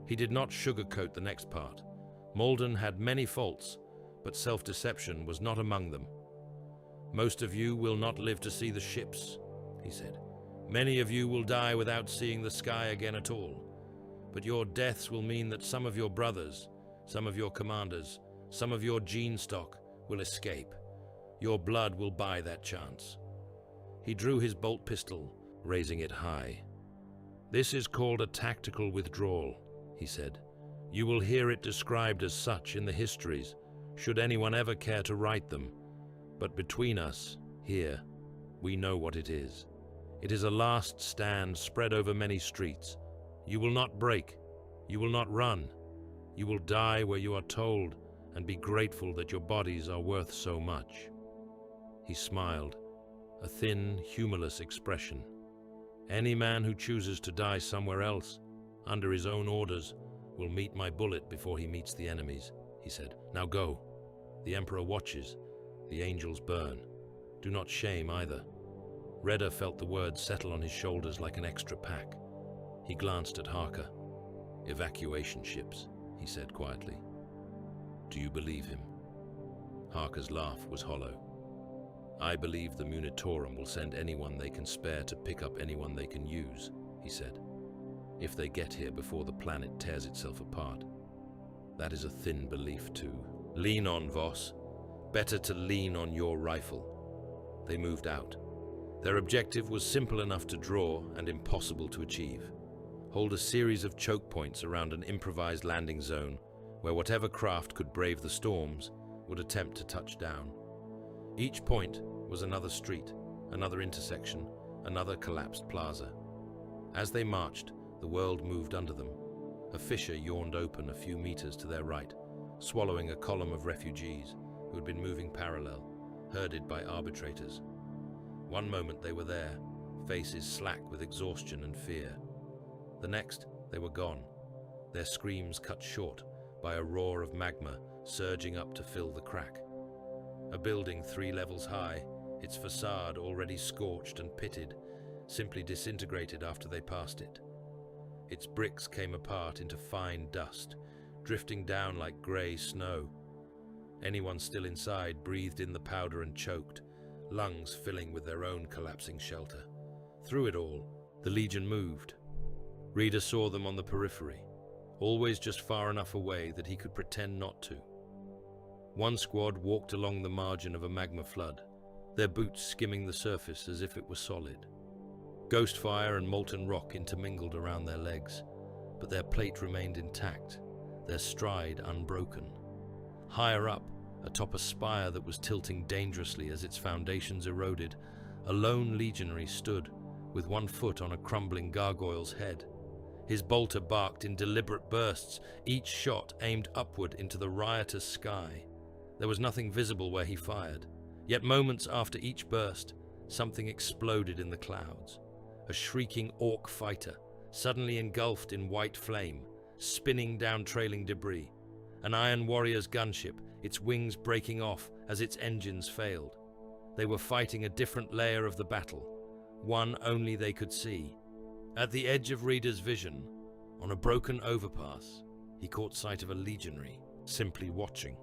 He did not sugarcoat the next part. Malden had many faults, but self-deception was not among them. "Most of you will not live to see the ships," he said. "Many of you will die without seeing the sky again at all. But your deaths will mean that some of your brothers, some of your commanders, some of your gene stock will escape. Your blood will buy that chance." He drew his bolt pistol, raising it high. "This is called a tactical withdrawal," he said. "You will hear it described as such in the histories, should anyone ever care to write them. But between us, here, we know what it is. It is a last stand spread over many streets. You will not break. You will not run. You will die where you are told and be grateful that your bodies are worth so much." He smiled, a thin, humorless expression. "Any man who chooses to die somewhere else, under his own orders, will meet my bullet before he meets the enemy's," he said. "Now go. The Emperor watches. The angels burn. Do not shame either." Redder felt the words settle on his shoulders like an extra pack. He glanced at Harker. "Evacuation ships," he said quietly. "Do you believe him?" Harker's laugh was hollow. "I believe the Munitorum will send anyone they can spare to pick up anyone they can use," he said. "If they get here before the planet tears itself apart. That is a thin belief too. Lean on, Voss. Better to lean on your rifle." They moved out. Their objective was simple enough to draw and impossible to achieve. Hold a series of choke points around an improvised landing zone where whatever craft could brave the storms would attempt to touch down. Each point was another street, another intersection, another collapsed plaza. As they marched, the world moved under them. A fissure yawned open a few meters to their right, swallowing a column of refugees who had been moving parallel, herded by arbitrators. One moment they were there, faces slack with exhaustion and fear. The next, they were gone, their screams cut short by a roar of magma surging up to fill the crack. A building 3 levels high, its facade already scorched and pitted, simply disintegrated after they passed it. Its bricks came apart into fine dust, drifting down like grey snow. Anyone still inside breathed in the powder and choked, lungs filling with their own collapsing shelter. Through it all, the Legion moved. Reader saw them on the periphery, always just far enough away that he could pretend not to. One squad walked along the margin of a magma flood, their boots skimming the surface as if it were solid. Ghost fire and molten rock intermingled around their legs, but their plate remained intact, their stride unbroken. Higher up, atop a spire that was tilting dangerously as its foundations eroded, a lone legionary stood, with one foot on a crumbling gargoyle's head. His bolter barked in deliberate bursts, each shot aimed upward into the riotous sky. There was nothing visible where he fired, yet moments after each burst, something exploded in the clouds. A shrieking Ork fighter, suddenly engulfed in white flame, spinning down trailing debris. An Iron Warrior's gunship, its wings breaking off as its engines failed. They were fighting a different layer of the battle, one only they could see. At the edge of Reader's vision, on a broken overpass, he caught sight of a legionary, simply watching.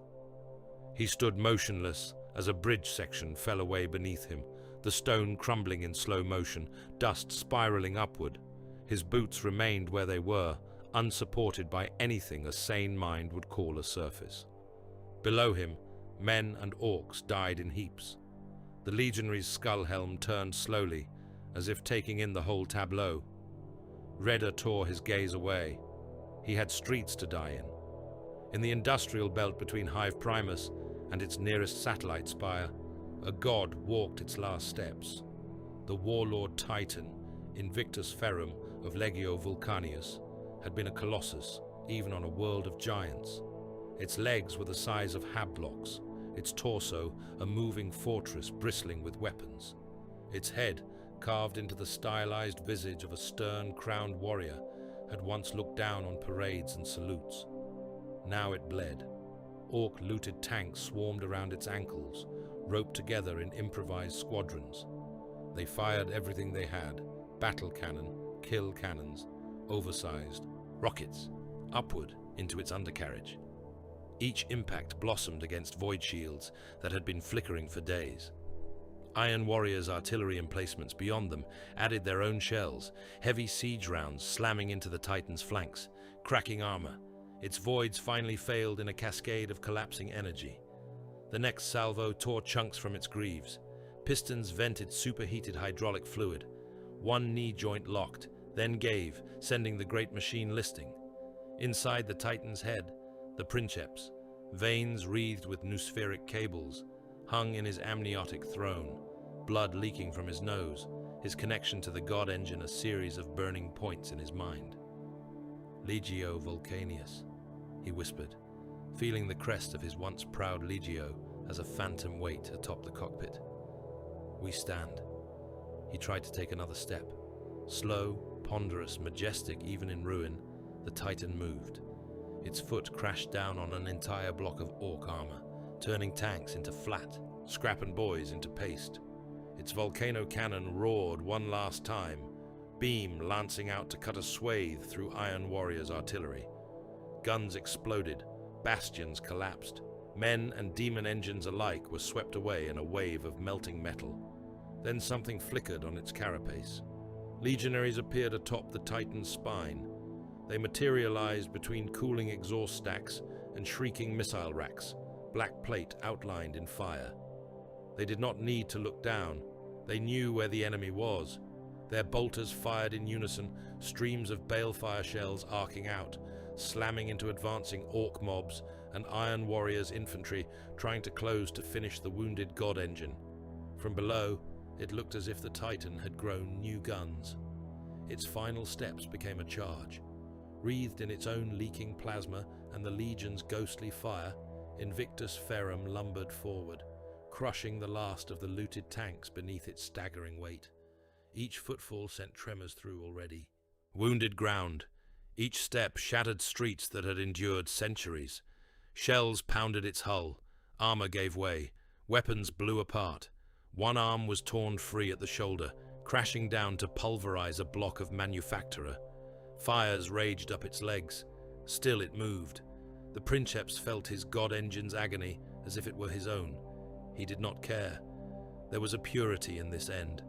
He stood motionless as a bridge section fell away beneath him, the stone crumbling in slow motion, dust spiraling upward. His boots remained where they were, unsupported by anything a sane mind would call a surface. Below him, men and orcs died in heaps. The legionary's skull helm turned slowly, as if taking in the whole tableau. Redder tore his gaze away. He had streets to die in. In the industrial belt between Hive Primus and its nearest satellite spire, a god walked its last steps. The warlord titan, Invictus Ferrum of Legio Vulcanius, had been a colossus, even on a world of giants. Its legs were the size of habblocks, its torso a moving fortress bristling with weapons. Its head, carved into the stylized visage of a stern, crowned warrior, had once looked down on parades and salutes. Now it bled. Ork-looted tanks swarmed around its ankles, roped together in improvised squadrons. They fired everything they had: battle cannon, kill cannons, oversized, rockets, upward into its undercarriage. Each impact blossomed against void shields that had been flickering for days. Iron Warrior's artillery emplacements beyond them added their own shells, heavy siege rounds slamming into the Titan's flanks, cracking armor. Its voids finally failed in a cascade of collapsing energy. The next salvo tore chunks from its greaves. Pistons vented superheated hydraulic fluid. One knee joint locked, then gave, sending the great machine listing. Inside the Titan's head, the princeps, veins wreathed with noospheric cables, hung in his amniotic throne, blood leaking from his nose, his connection to the god engine a series of burning points in his mind. Legio Vulcanius, he whispered, feeling the crest of his once proud Legio as a phantom weight atop the cockpit. We stand. He tried to take another step. Slow, ponderous, majestic even in ruin, the Titan moved. Its foot crashed down on an entire block of Ork armor, turning tanks into flat, scrapping boys into paste. Its volcano cannon roared one last time, beam lancing out to cut a swathe through Iron Warrior's artillery. Guns exploded, bastions collapsed. Men and demon engines alike were swept away in a wave of melting metal. Then something flickered on its carapace. Legionaries appeared atop the Titan's spine. They materialized between cooling exhaust stacks and shrieking missile racks, black plate outlined in fire. They did not need to look down. They knew where the enemy was. Their bolters fired in unison, streams of balefire shells arcing out, slamming into advancing Ork mobs and Iron Warrior's infantry trying to close to finish the wounded god engine. From below, it looked as if the Titan had grown new guns. Its final steps became a charge. Wreathed in its own leaking plasma and the Legion's ghostly fire, Invictus Ferrum lumbered forward, crushing the last of the looted tanks beneath its staggering weight. Each footfall sent tremors through already. Wounded ground. Each step shattered streets that had endured centuries. Shells pounded its hull. Armor gave way. Weapons blew apart. One arm was torn free at the shoulder, crashing down to pulverize a block of manufacturer. Fires raged up its legs. Still it moved. The princeps felt his god engine's agony as if it were his own. He did not care. There was a purity in this end.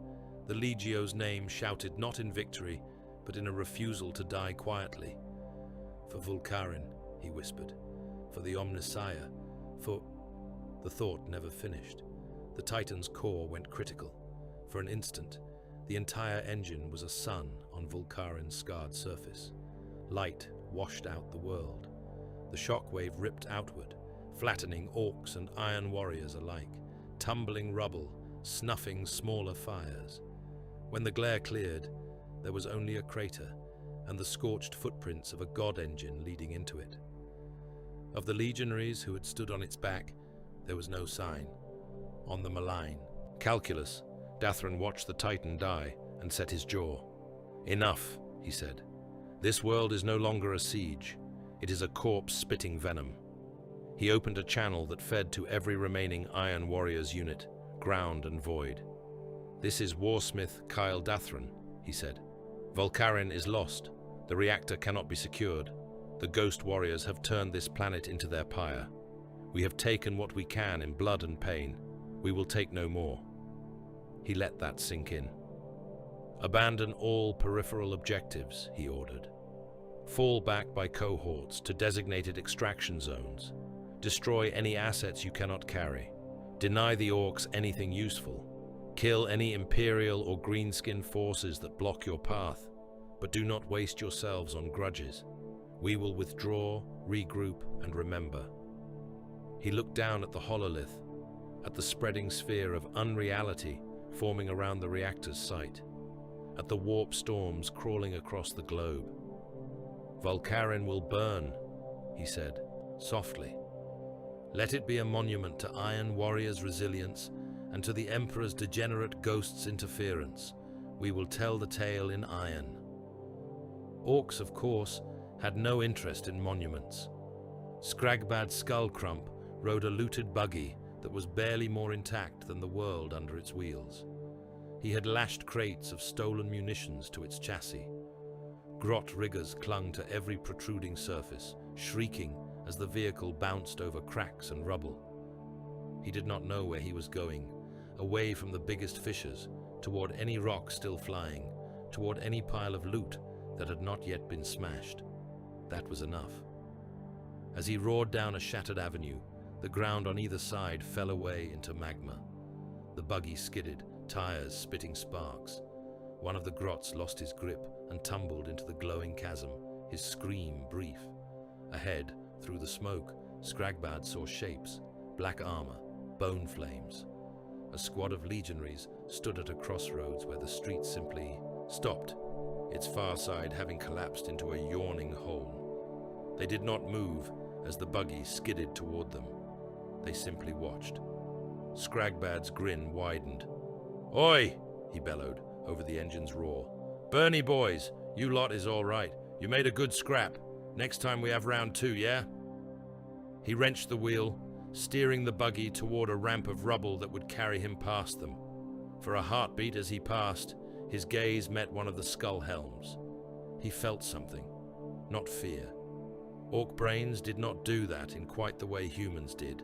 The Legio's name shouted not in victory, but in a refusal to die quietly. For Vulcarin, he whispered. For the Omnissiah. For... The thought never finished. The Titan's core went critical. For an instant, the entire engine was a sun on Vulcarin's scarred surface. Light washed out the world. The shockwave ripped outward, flattening Orks and Iron Warriors alike, tumbling rubble, snuffing smaller fires. When the glare cleared, there was only a crater and the scorched footprints of a god engine leading into it. Of the legionaries who had stood on its back, there was no sign. On the malign, Calculus, Dathran watched the Titan die and set his jaw. "Enough," he said. "This world is no longer a siege. It is a corpse spitting venom." He opened a channel that fed to every remaining Iron Warriors unit, ground and void. "This is Warsmith Kyle Dathran," he said. "Volkaren is lost. The reactor cannot be secured. The Ghost Warriors have turned this planet into their pyre. We have taken what we can in blood and pain. We will take no more." He let that sink in. "Abandon all peripheral objectives," he ordered. "Fall back by cohorts to designated extraction zones. Destroy any assets you cannot carry. Deny the Orks anything useful. Kill any Imperial or Greenskin forces that block your path, but do not waste yourselves on grudges. We will withdraw, regroup, and remember." He looked down at the hololith, at the spreading sphere of unreality forming around the reactor's site, at the warp storms crawling across the globe. "Volkaren will burn," he said, softly. "Let it be a monument to Iron Warriors' resilience and to the Emperor's degenerate ghost's interference. We will tell the tale in iron." Orks, of course, had no interest in monuments. Skragbad Skullcrump rode a looted buggy that was barely more intact than the world under its wheels. He had lashed crates of stolen munitions to its chassis. Grot riggers clung to every protruding surface, shrieking as the vehicle bounced over cracks and rubble. He did not know where he was going, away from the biggest fissures, toward any rock still flying, toward any pile of loot that had not yet been smashed. That was enough. As he roared down a shattered avenue, the ground on either side fell away into magma. The buggy skidded, tires spitting sparks. One of the grots lost his grip and tumbled into the glowing chasm, his scream brief. Ahead, through the smoke, Skragbad saw shapes, black armor, bone flames. A squad of legionaries stood at a crossroads where the street simply stopped, its far side having collapsed into a yawning hole. They did not move as the buggy skidded toward them. They simply watched. Skragbad's grin widened. "Oi!" he bellowed over the engine's roar. "Bernie boys, you lot is all right. You made a good scrap. Next time we have round 2, yeah?" He wrenched the wheel, steering the buggy toward a ramp of rubble that would carry him past them. For a heartbeat as he passed, his gaze met one of the skull helms. He felt something, not fear. Ork brains did not do that in quite the way humans did,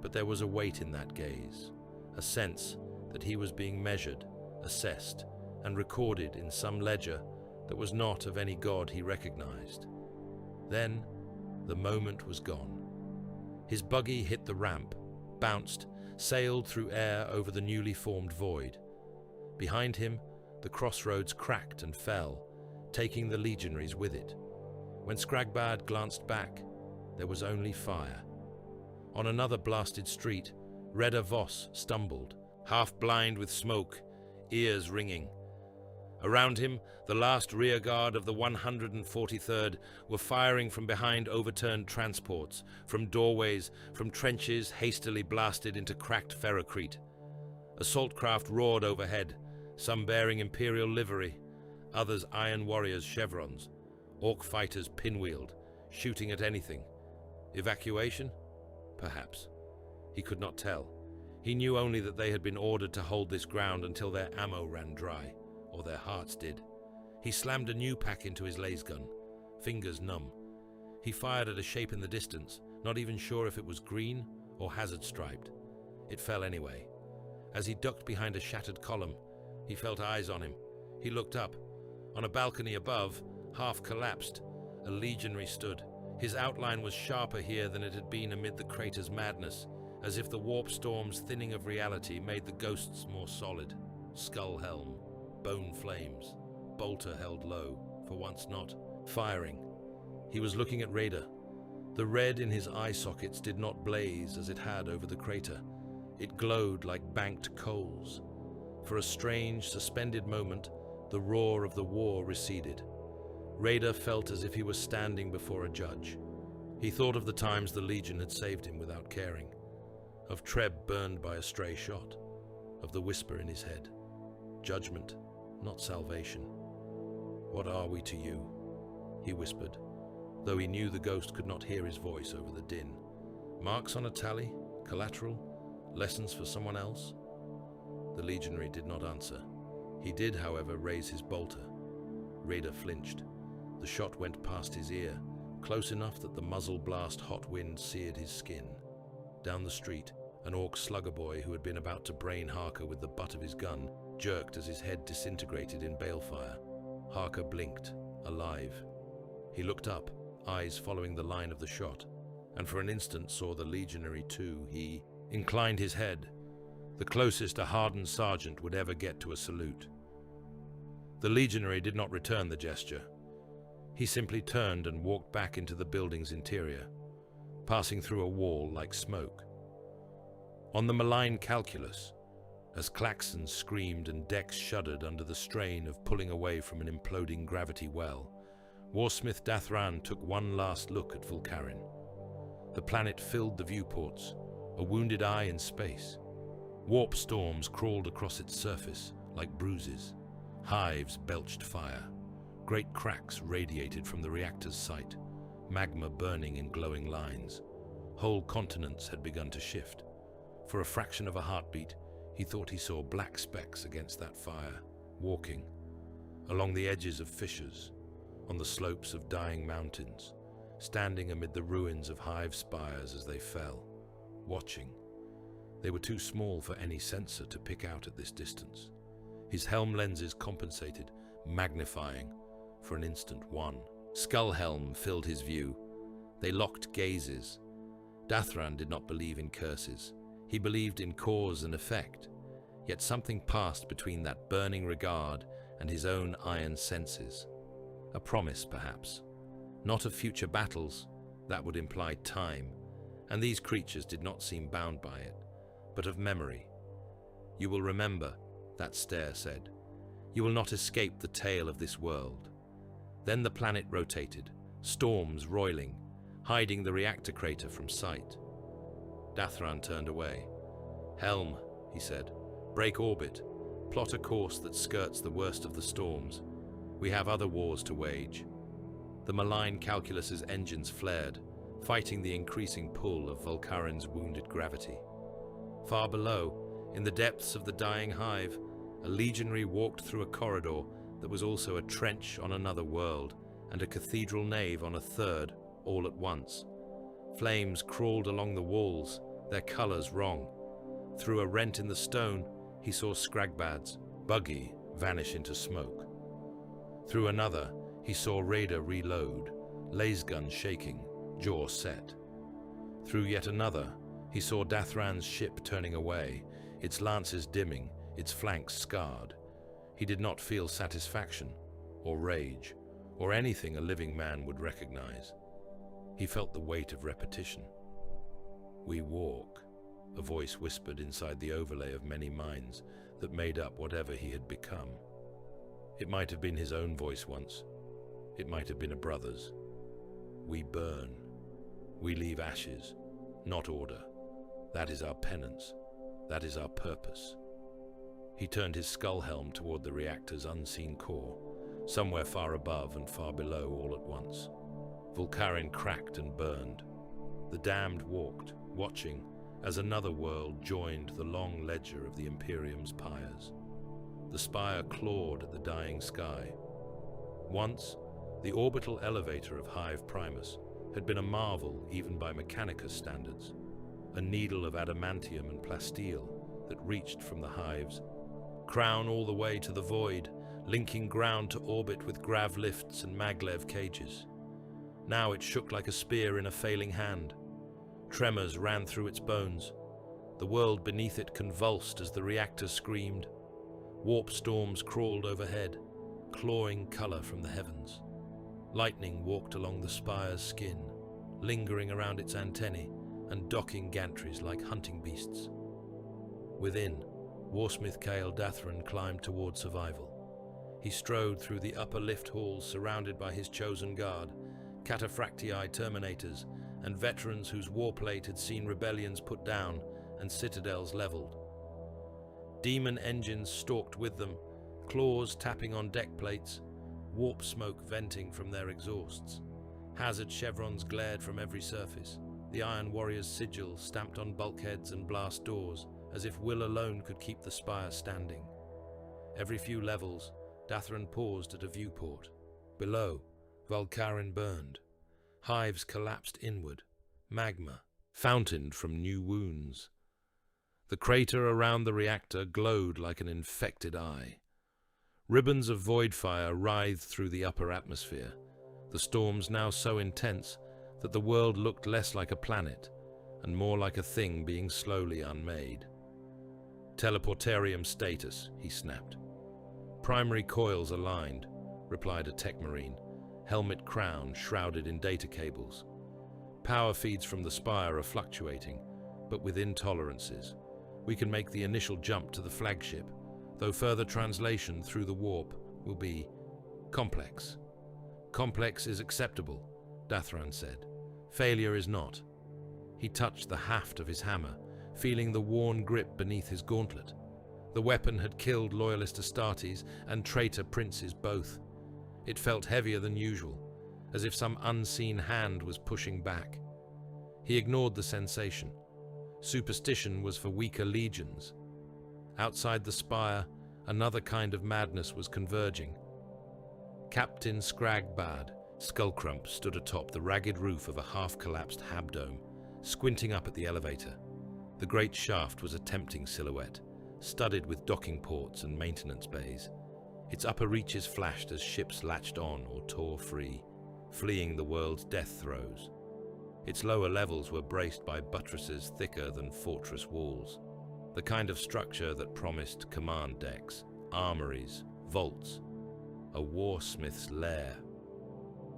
but there was a weight in that gaze, a sense that he was being measured, assessed, and recorded in some ledger that was not of any god he recognized. Then, the moment was gone. His buggy hit the ramp, bounced, sailed through air over the newly formed void. Behind him, the crossroads cracked and fell, taking the legionaries with it. When Skragbad glanced back, there was only fire. On another blasted street, Reda Voss stumbled, half blind with smoke, ears ringing. Around him, the last rearguard of the 143rd were firing from behind overturned transports, from doorways, from trenches hastily blasted into cracked ferrocrete. Assault craft roared overhead, some bearing Imperial livery, others Iron Warriors' chevrons. Ork fighters pinwheeled, shooting at anything. Evacuation? Perhaps. He could not tell. He knew only that they had been ordered to hold this ground until their ammo ran dry, or their hearts did. He slammed a new pack into his lasgun, fingers numb. He fired at a shape in the distance, not even sure if it was green or hazard-striped. It fell anyway. As he ducked behind a shattered column, he felt eyes on him. He looked up. On a balcony above, half collapsed, a legionary stood. His outline was sharper here than it had been amid the crater's madness, as if the warp storm's thinning of reality made the ghosts more solid. Skull helm, bone flames, bolter held low, for once not, firing. He was looking at Raider. The red in his eye sockets did not blaze as it had over the crater. It glowed like banked coals. For a strange, suspended moment, the roar of the war receded. Raider felt as if he was standing before a judge. He thought of the times the Legion had saved him without caring, of Treb burned by a stray shot, of the whisper in his head. judgment, not salvation. "What are we to you?" he whispered, though he knew the ghost could not hear his voice over the din. "Marks on a tally? Collateral? Lessons for someone else?" The legionary did not answer. He did, however, raise his bolter. Raider flinched. The shot went past his ear, close enough that the muzzle blast hot wind seared his skin. Down the street, an Ork slugger boy who had been about to brain Harker with the butt of his gun jerked as his head disintegrated in balefire. Harker blinked, alive. He looked up, eyes following the line of the shot, and for an instant saw the legionary too. He inclined his head, the closest a hardened sergeant would ever get to a salute. The legionary did not return the gesture. He simply turned and walked back into the building's interior, passing through a wall like smoke. On the malign calculus, as klaxons screamed and decks shuddered under the strain of pulling away from an imploding gravity well, Warsmith Dathran took one last look at Vulcarin. The planet filled the viewports, a wounded eye in space. Warp storms crawled across its surface like bruises. Hives belched fire. Great cracks radiated from the reactor's site, magma burning in glowing lines. Whole continents had begun to shift. For a fraction of a heartbeat, he thought he saw black specks against that fire, walking along the edges of fissures, on the slopes of dying mountains, standing amid the ruins of hive spires as they fell, watching. They were too small for any sensor to pick out at this distance. His helm lenses compensated, magnifying, for an instant, one skull helm filled his view. They locked gazes. Dathran did not believe in curses. He believed in cause and effect. Yet something passed between that burning regard and his own iron senses. A promise, perhaps. Not of future battles, that would imply time, and these creatures did not seem bound by it, but of memory. "You will remember," that stare said. "You will not escape the tale of this world." Then the planet rotated, storms roiling, hiding the reactor crater from sight. Dathran turned away. "Helm," he said, "break orbit. Plot a course that skirts the worst of the storms. We have other wars to wage." The malign calculus's engines flared, fighting the increasing pull of Vulcarin's wounded gravity. Far below, in the depths of the dying hive, a legionary walked through a corridor that was also a trench on another world and a cathedral nave on a third, all at once. Flames crawled along the walls, their colors wrong. Through a rent in the stone, he saw Scragbad's buggy vanish into smoke. Through another, he saw Raider reload, lasergun shaking, jaw set. Through yet another, he saw Dathran's ship turning away, its lances dimming, its flanks scarred. He did not feel satisfaction, or rage, or anything a living man would recognize. He felt the weight of repetition. "We walk," a voice whispered inside the overlay of many minds that made up whatever he had become. It might have been his own voice once. It might have been a brother's. "We burn. We leave ashes, not order. That is our penance. That is our purpose." He turned his skull helm toward the reactor's unseen core, somewhere far above and far below all at once. Vulcarin cracked and burned. The damned walked, watching, as another world joined the long ledger of the Imperium's pyres. The spire clawed at the dying sky. Once, the orbital elevator of Hive Primus had been a marvel even by Mechanicus standards, a needle of adamantium and plasteel that reached from the hive's crown all the way to the void, linking ground to orbit with grav lifts and maglev cages. Now it shook like a spear in a failing hand. Tremors ran through its bones. The world beneath it convulsed as the reactor screamed. Warp storms crawled overhead, clawing color from the heavens. Lightning walked along the spire's skin, lingering around its antennae and docking gantries like hunting beasts. Within, Warsmith Kael Dathran climbed toward survival. He strode through the upper lift halls surrounded by his chosen guard, cataphractii terminators, and veterans whose warplate had seen rebellions put down and citadels leveled. Demon engines stalked with them, claws tapping on deck plates, warp smoke venting from their exhausts. Hazard chevrons glared from every surface, the Iron Warrior's sigil stamped on bulkheads and blast doors, as if will alone could keep the spire standing. Every few levels, Dathran paused at a viewport. Below, Volkaren burned. Hives collapsed inward, magma fountained from new wounds. The crater around the reactor glowed like an infected eye. Ribbons of void fire writhed through the upper atmosphere, the storms now so intense that the world looked less like a planet and more like a thing being slowly unmade. Teleportarium status, he snapped. Primary coils aligned, replied a tech marine, helmet crown shrouded in data cables. Power feeds from the spire are fluctuating, but within tolerances. We can make the initial jump to the flagship, though further translation through the warp will be complex. Complex is acceptable, Dathran said. Failure is not. He touched the haft of his hammer, feeling the worn grip beneath his gauntlet. The weapon had killed loyalist Astartes and traitor princes both. It felt heavier than usual, as if some unseen hand was pushing back. He ignored the sensation. Superstition was for weaker legions. Outside the spire, another kind of madness was converging. Captain Scragbad, Skullcrump, stood atop the ragged roof of a half-collapsed habdome, squinting up at the elevator. The great shaft was a tempting silhouette, studded with docking ports and maintenance bays. Its upper reaches flashed as ships latched on or tore free, fleeing the world's death throes. Its lower levels were braced by buttresses thicker than fortress walls, the kind of structure that promised command decks, armories, vaults, a warsmith's lair.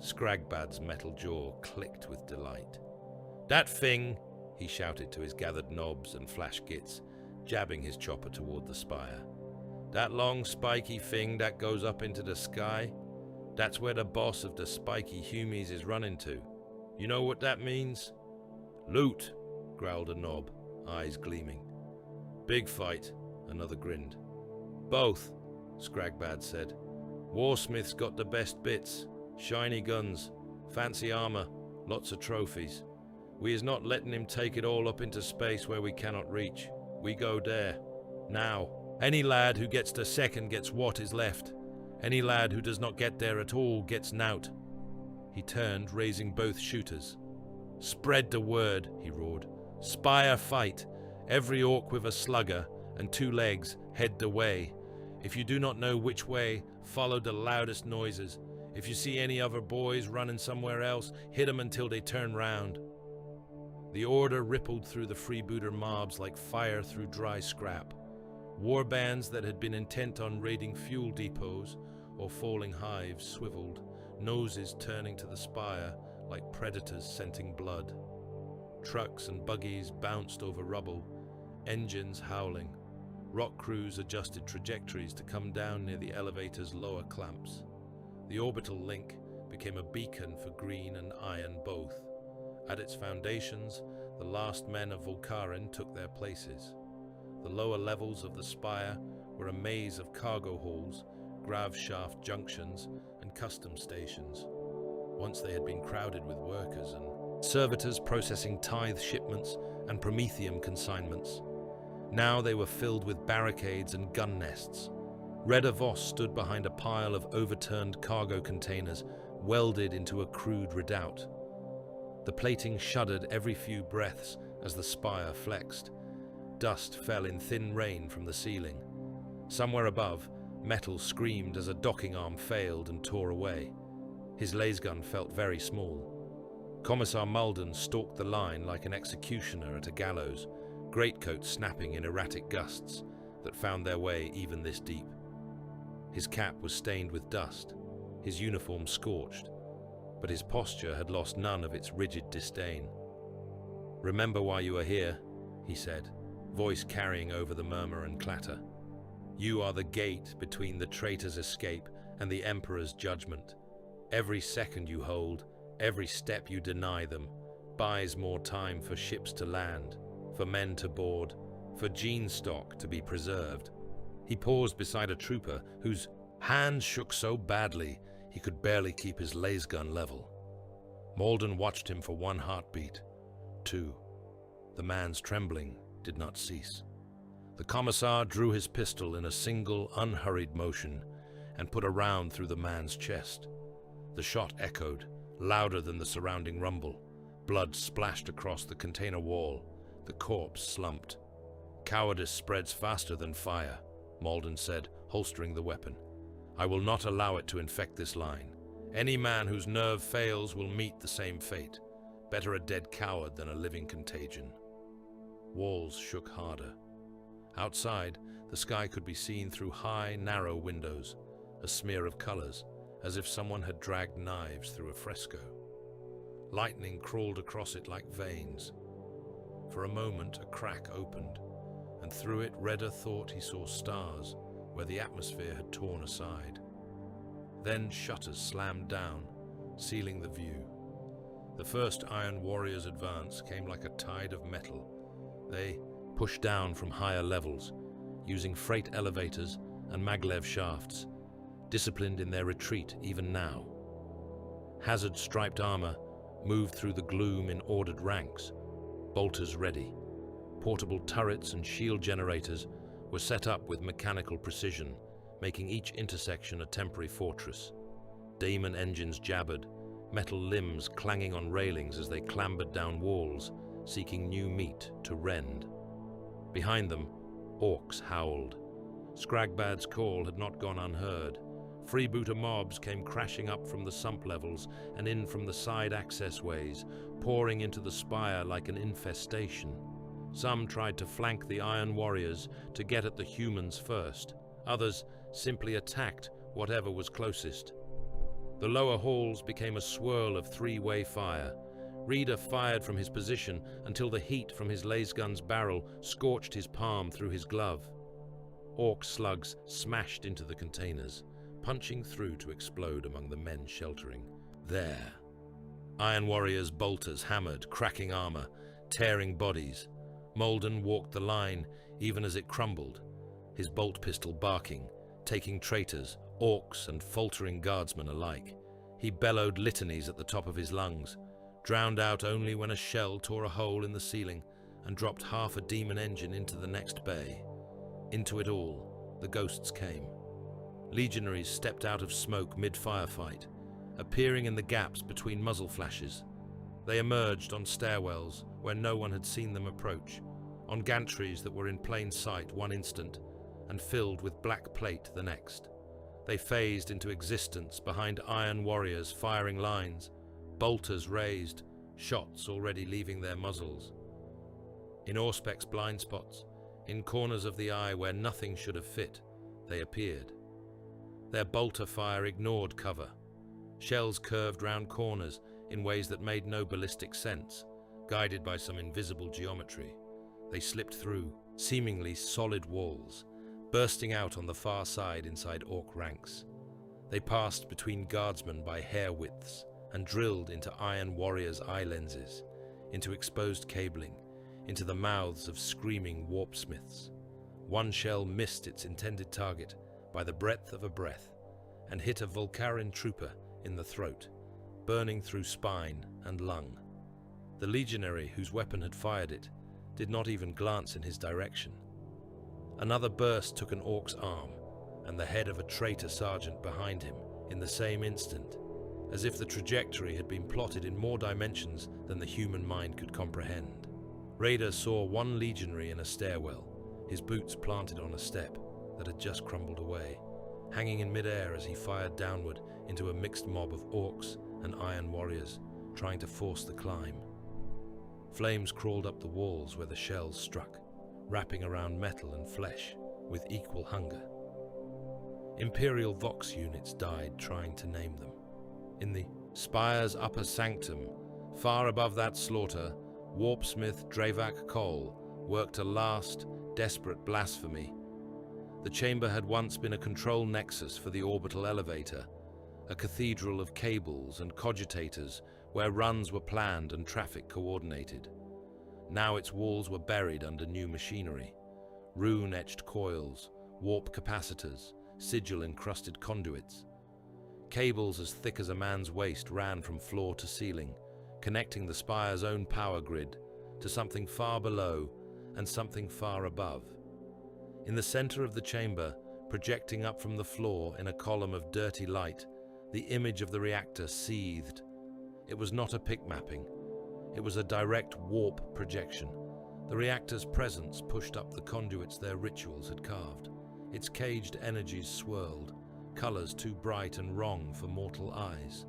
Scragbad's metal jaw clicked with delight. "That thing!" he shouted to his gathered knobs and flash gits, jabbing his chopper toward the spire. "That long spiky thing that goes up into the sky? That's where the boss of the spiky humies is running to. You know what that means?" "Loot," growled a knob, eyes gleaming. "Big fight," another grinned. "Both," Scragbad said. "Warsmith's got the best bits. Shiny guns, fancy armor, lots of trophies. We is not letting him take it all up into space where we cannot reach. We go there. Now. Any lad who gets to second gets what is left. Any lad who does not get there at all gets nout." He turned, raising both shooters. "Spread the word," he roared. "Spire fight. Every orc with a slugger and 2 legs head the way. If you do not know which way, follow the loudest noises. If you see any other boys running somewhere else, hit them until they turn round." The order rippled through the freebooter mobs like fire through dry scrap. Warbands that had been intent on raiding fuel depots or falling hives swiveled, noses turning to the spire like predators scenting blood. Trucks and buggies bounced over rubble, engines howling. Rock crews adjusted trajectories to come down near the elevator's lower clamps. The orbital link became a beacon for green and iron both. At its foundations, the last men of Volkaren took their places. The lower levels of the spire were a maze of cargo halls, grav shaft junctions, and custom stations. Once they had been crowded with workers and servitors processing tithe shipments and promethium consignments. Now they were filled with barricades and gun nests. Reda Voss stood behind a pile of overturned cargo containers welded into a crude redoubt. The plating shuddered every few breaths as the spire flexed. Dust fell in thin rain from the ceiling. Somewhere above, metal screamed as a docking arm failed and tore away. His lasgun felt very small. Commissar Mulden stalked the line like an executioner at a gallows, greatcoat snapping in erratic gusts that found their way even this deep. His cap was stained with dust, his uniform scorched, but his posture had lost none of its rigid disdain. "Remember why you are here," he said, voice carrying over the murmur and clatter. "You are the gate between the traitor's escape and the Emperor's judgment. Every second you hold, every step you deny them, buys more time for ships to land, for men to board, for gene stock to be preserved." He paused beside a trooper whose hands shook so badly he could barely keep his lasgun level. Malden watched him for one heartbeat, two. The man's trembling did not cease. The commissar drew his pistol in a single, unhurried motion and put a round through the man's chest. The shot echoed, louder than the surrounding rumble. Blood splashed across the container wall. The corpse slumped. "Cowardice spreads faster than fire," Malden said, holstering the weapon. "I will not allow it to infect this line. Any man whose nerve fails will meet the same fate. Better a dead coward than a living contagion." Walls shook harder. Outside, the sky could be seen through high, narrow windows, a smear of colors, as if someone had dragged knives through a fresco. Lightning crawled across it like veins. For a moment, a crack opened, and through it Redder thought he saw stars where the atmosphere had torn aside. Then shutters slammed down, sealing the view. The first Iron Warriors' advance came like a tide of metal. They pushed down from higher levels, using freight elevators and maglev shafts, disciplined in their retreat even now. Hazard-striped armor moved through the gloom in ordered ranks, bolters ready. Portable turrets and shield generators were set up with mechanical precision, making each intersection a temporary fortress. Daemon engines jabbered, metal limbs clanging on railings as they clambered down walls, seeking new meat to rend. Behind them, orcs howled. Scragbad's call had not gone unheard. Freebooter mobs came crashing up from the sump levels and in from the side access ways, pouring into the spire like an infestation. Some tried to flank the Iron Warriors to get at the humans first. Others simply attacked whatever was closest. The lower halls became a swirl of three-way fire. Reader fired from his position until the heat from his lasgun's barrel scorched his palm through his glove. Ork slugs smashed into the containers, punching through to explode among the men sheltering. There. Iron Warriors' bolters hammered, cracking armor, tearing bodies. Malden walked the line even as it crumbled, his bolt pistol barking, taking traitors, orcs and faltering guardsmen alike. He bellowed litanies at the top of his lungs, drowned out only when a shell tore a hole in the ceiling and dropped half a demon engine into the next bay. Into it all, the ghosts came. Legionaries stepped out of smoke mid-firefight, appearing in the gaps between muzzle flashes. They emerged on stairwells where no one had seen them approach, on gantries that were in plain sight one instant and filled with black plate the next. They phased into existence behind Iron Warriors' firing lines, bolters raised, shots already leaving their muzzles. In Auspec's blind spots, in corners of the eye where nothing should have fit, they appeared. Their bolter fire ignored cover. Shells curved round corners in ways that made no ballistic sense, guided by some invisible geometry. They slipped through seemingly solid walls, bursting out on the far side inside Ork ranks. They passed between guardsmen by hair widths and drilled into Iron Warriors' eye lenses, into exposed cabling, into the mouths of screaming warpsmiths. One shell missed its intended target by the breadth of a breath and hit a Volcaran trooper in the throat, burning through spine and lung. The legionary whose weapon had fired it did not even glance in his direction. Another burst took an orc's arm and the head of a traitor sergeant behind him in the same instant, as if the trajectory had been plotted in more dimensions than the human mind could comprehend. Raider saw one legionary in a stairwell, his boots planted on a step that had just crumbled away, hanging in midair as he fired downward into a mixed mob of orcs and Iron Warriors, trying to force the climb. Flames crawled up the walls where the shells struck, wrapping around metal and flesh with equal hunger. Imperial Vox units died trying to name them. In the spire's upper sanctum, far above that slaughter, warpsmith Dravak Cole worked a last, desperate blasphemy. The chamber had once been a control nexus for the orbital elevator, a cathedral of cables and cogitators where runs were planned and traffic coordinated. Now its walls were buried under new machinery, rune-etched coils, warp capacitors, sigil-encrusted conduits. Cables as thick as a man's waist ran from floor to ceiling, connecting the spire's own power grid to something far below and something far above. In the center of the chamber, projecting up from the floor in a column of dirty light, the image of the reactor seethed. It was not a pic mapping. It was a direct warp projection. The reactor's presence pushed up the conduits their rituals had carved. Its caged energies swirled, colors too bright and wrong for mortal eyes.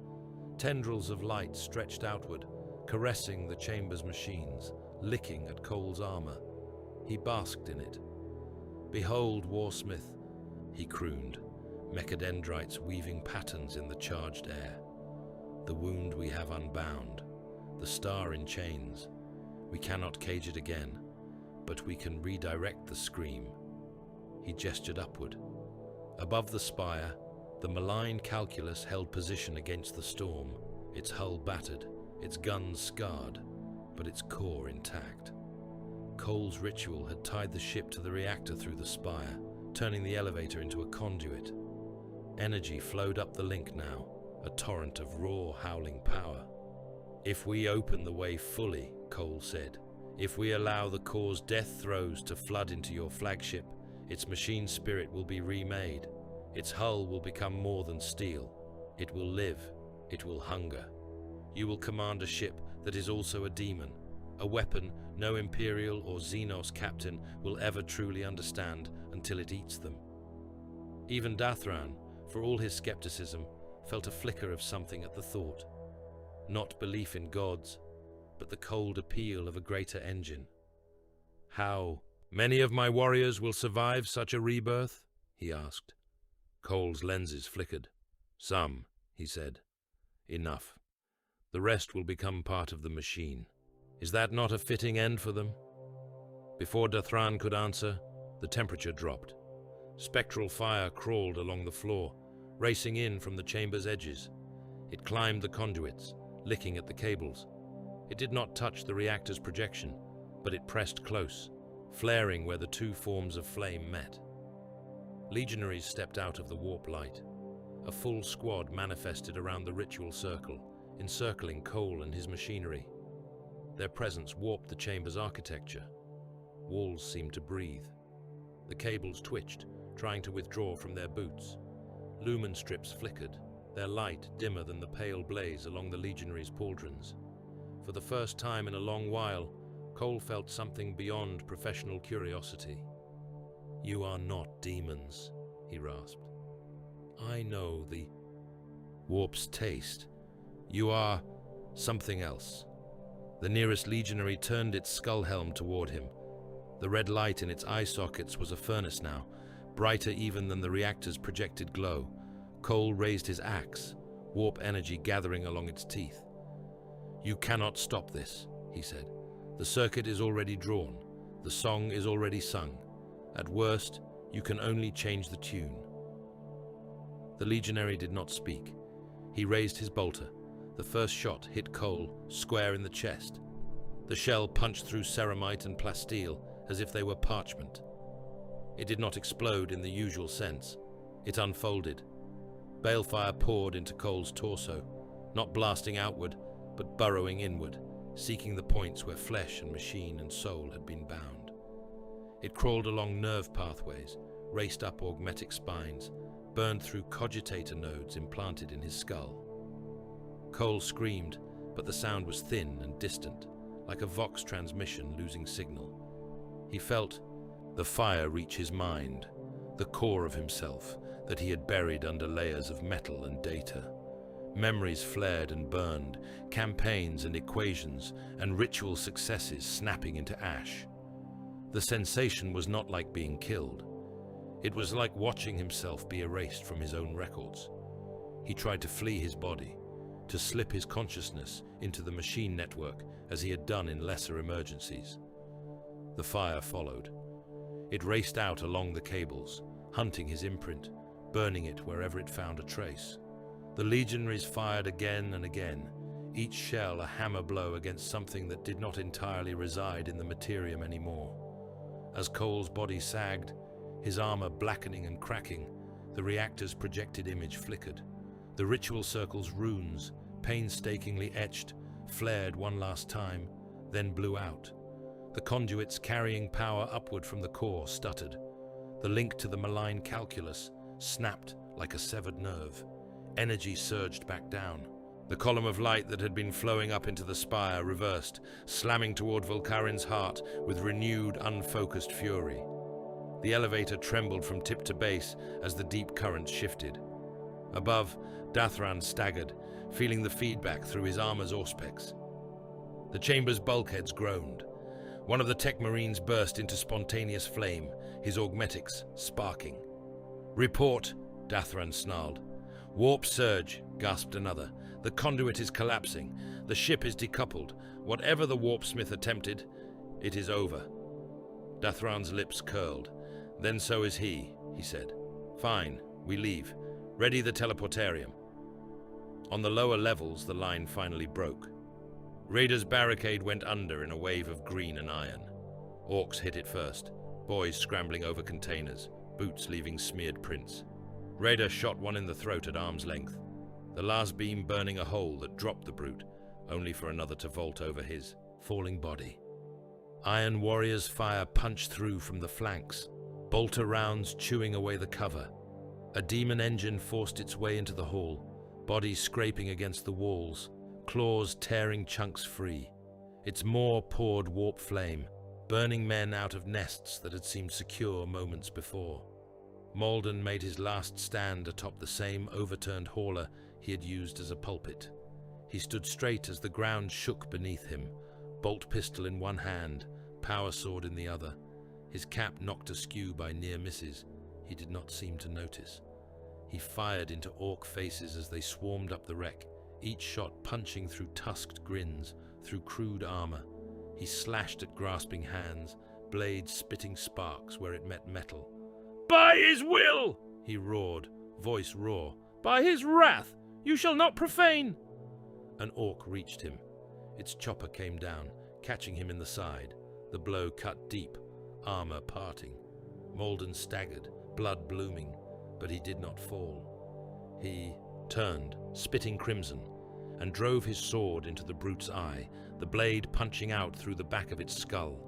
Tendrils of light stretched outward, caressing the chamber's machines, licking at Cole's armor. He basked in it. "Behold, Warsmith," he crooned, mechadendrites weaving patterns in the charged air. "The wound we have unbound, the star in chains. We cannot cage it again, but we can redirect the scream." He gestured upward. Above the spire, the malign calculus held position against the storm, its hull battered, its guns scarred, but its core intact. Cole's ritual had tied the ship to the reactor through the spire, turning the elevator into a conduit. Energy flowed up the link now, a torrent of raw, howling power. "If we open the way fully," Cole said, "if we allow the core's death throes to flood into your flagship, its machine spirit will be remade. Its hull will become more than steel. It will live. It will hunger. You will command a ship that is also a demon, a weapon no Imperial or Xenos captain will ever truly understand until it eats them." Even Dathran, for all his skepticism, felt a flicker of something at the thought. Not belief in gods, but the cold appeal of a greater engine. "How many of my warriors will survive such a rebirth?" he asked. Cole's lenses flickered. "Some," he said. "Enough. The rest will become part of the machine. Is that not a fitting end for them?" Before Dathran could answer, the temperature dropped. Spectral fire crawled along the floor, racing in from the chamber's edges. It climbed the conduits, licking at the cables. It did not touch the reactor's projection, but it pressed close, flaring where the two forms of flame met. Legionaries stepped out of the warp light. A full squad manifested around the ritual circle, encircling Cole and his machinery. Their presence warped the chamber's architecture. Walls seemed to breathe. The cables twitched, trying to withdraw from their boots. Lumen strips flickered, their light dimmer than the pale blaze along the legionaries' pauldrons. For the first time in a long while, Cole felt something beyond professional curiosity. "You are not demons," he rasped. "I know the warp's taste. You are something else." The nearest legionary turned its skull helm toward him. The red light in its eye sockets was a furnace now, brighter even than the reactor's projected glow. Cole raised his axe, warp energy gathering along its teeth. "You cannot stop this," he said. "The circuit is already drawn. The song is already sung. At worst, you can only change the tune." The legionary did not speak. He raised his bolter. The first shot hit Cole square in the chest. The shell punched through ceramite and plasteel as if they were parchment. It did not explode in the usual sense. It unfolded. Balefire poured into Cole's torso, not blasting outward, but burrowing inward, seeking the points where flesh and machine and soul had been bound. It crawled along nerve pathways, raced up augmetic spines, burned through cogitator nodes implanted in his skull. Cole screamed, but the sound was thin and distant, like a Vox transmission losing signal. He felt the fire reach his mind, the core of himself that he had buried under layers of metal and data. Memories flared and burned, campaigns and equations and ritual successes snapping into ash. The sensation was not like being killed. It was like watching himself be erased from his own records. He tried to flee his body, to slip his consciousness into the machine network as he had done in lesser emergencies. The fire followed. It raced out along the cables, hunting his imprint, burning it wherever it found a trace. The legionaries fired again and again, each shell a hammer blow against something that did not entirely reside in the materium anymore. As Cole's body sagged, His armor blackening and cracking, the reactor's projected image flickered. The ritual circle's runes, painstakingly etched, flared one last time, then blew out. The conduits carrying power upward from the core stuttered. The link to the malign calculus snapped like a severed nerve. Energy surged back down. The column of light that had been flowing up into the spire reversed, slamming toward Volkarin's heart with renewed, unfocused fury. The elevator trembled from tip to base as the deep current shifted. Above, Dathran staggered, feeling the feedback through his armor's auspex. The chamber's bulkheads groaned. One of the tech marines burst into spontaneous flame, his augmetics sparking. "Report," Dathran snarled. "Warp surge," gasped another. "The conduit is collapsing. The ship is decoupled. Whatever the warpsmith attempted, it is over." Dathran's lips curled. "Then so is he," he said. "Fine, we leave. Ready the teleportarium." On the lower levels, the line finally broke. Raider's barricade went under in a wave of green and iron. Orks hit it first, boys scrambling over containers, boots leaving smeared prints. Raider shot one in the throat at arm's length, the last beam burning a hole that dropped the brute, only for another to vault over his falling body. Iron Warrior's fire punched through from the flanks, bolter rounds chewing away the cover. A demon engine forced its way into the hall, body scraping against the walls, claws tearing chunks free. Its maw poured warp flame, burning men out of nests that had seemed secure moments before. Malden made his last stand atop the same overturned hauler he had used as a pulpit. He stood straight as the ground shook beneath him, bolt pistol in one hand, power sword in the other. His cap knocked askew by near misses. He did not seem to notice. He fired into orc faces as they swarmed up the wreck, each shot punching through tusked grins, through crude armor. He slashed at grasping hands, blades spitting sparks where it met metal. "By his will!" he roared, voice raw. "By his wrath! You shall not profane!" An orc reached him. Its chopper came down, catching him in the side. The blow cut deep, armor parting. Malden staggered, blood blooming, but he did not fall. He turned, spitting crimson, and drove his sword into the brute's eye, the blade punching out through the back of its skull.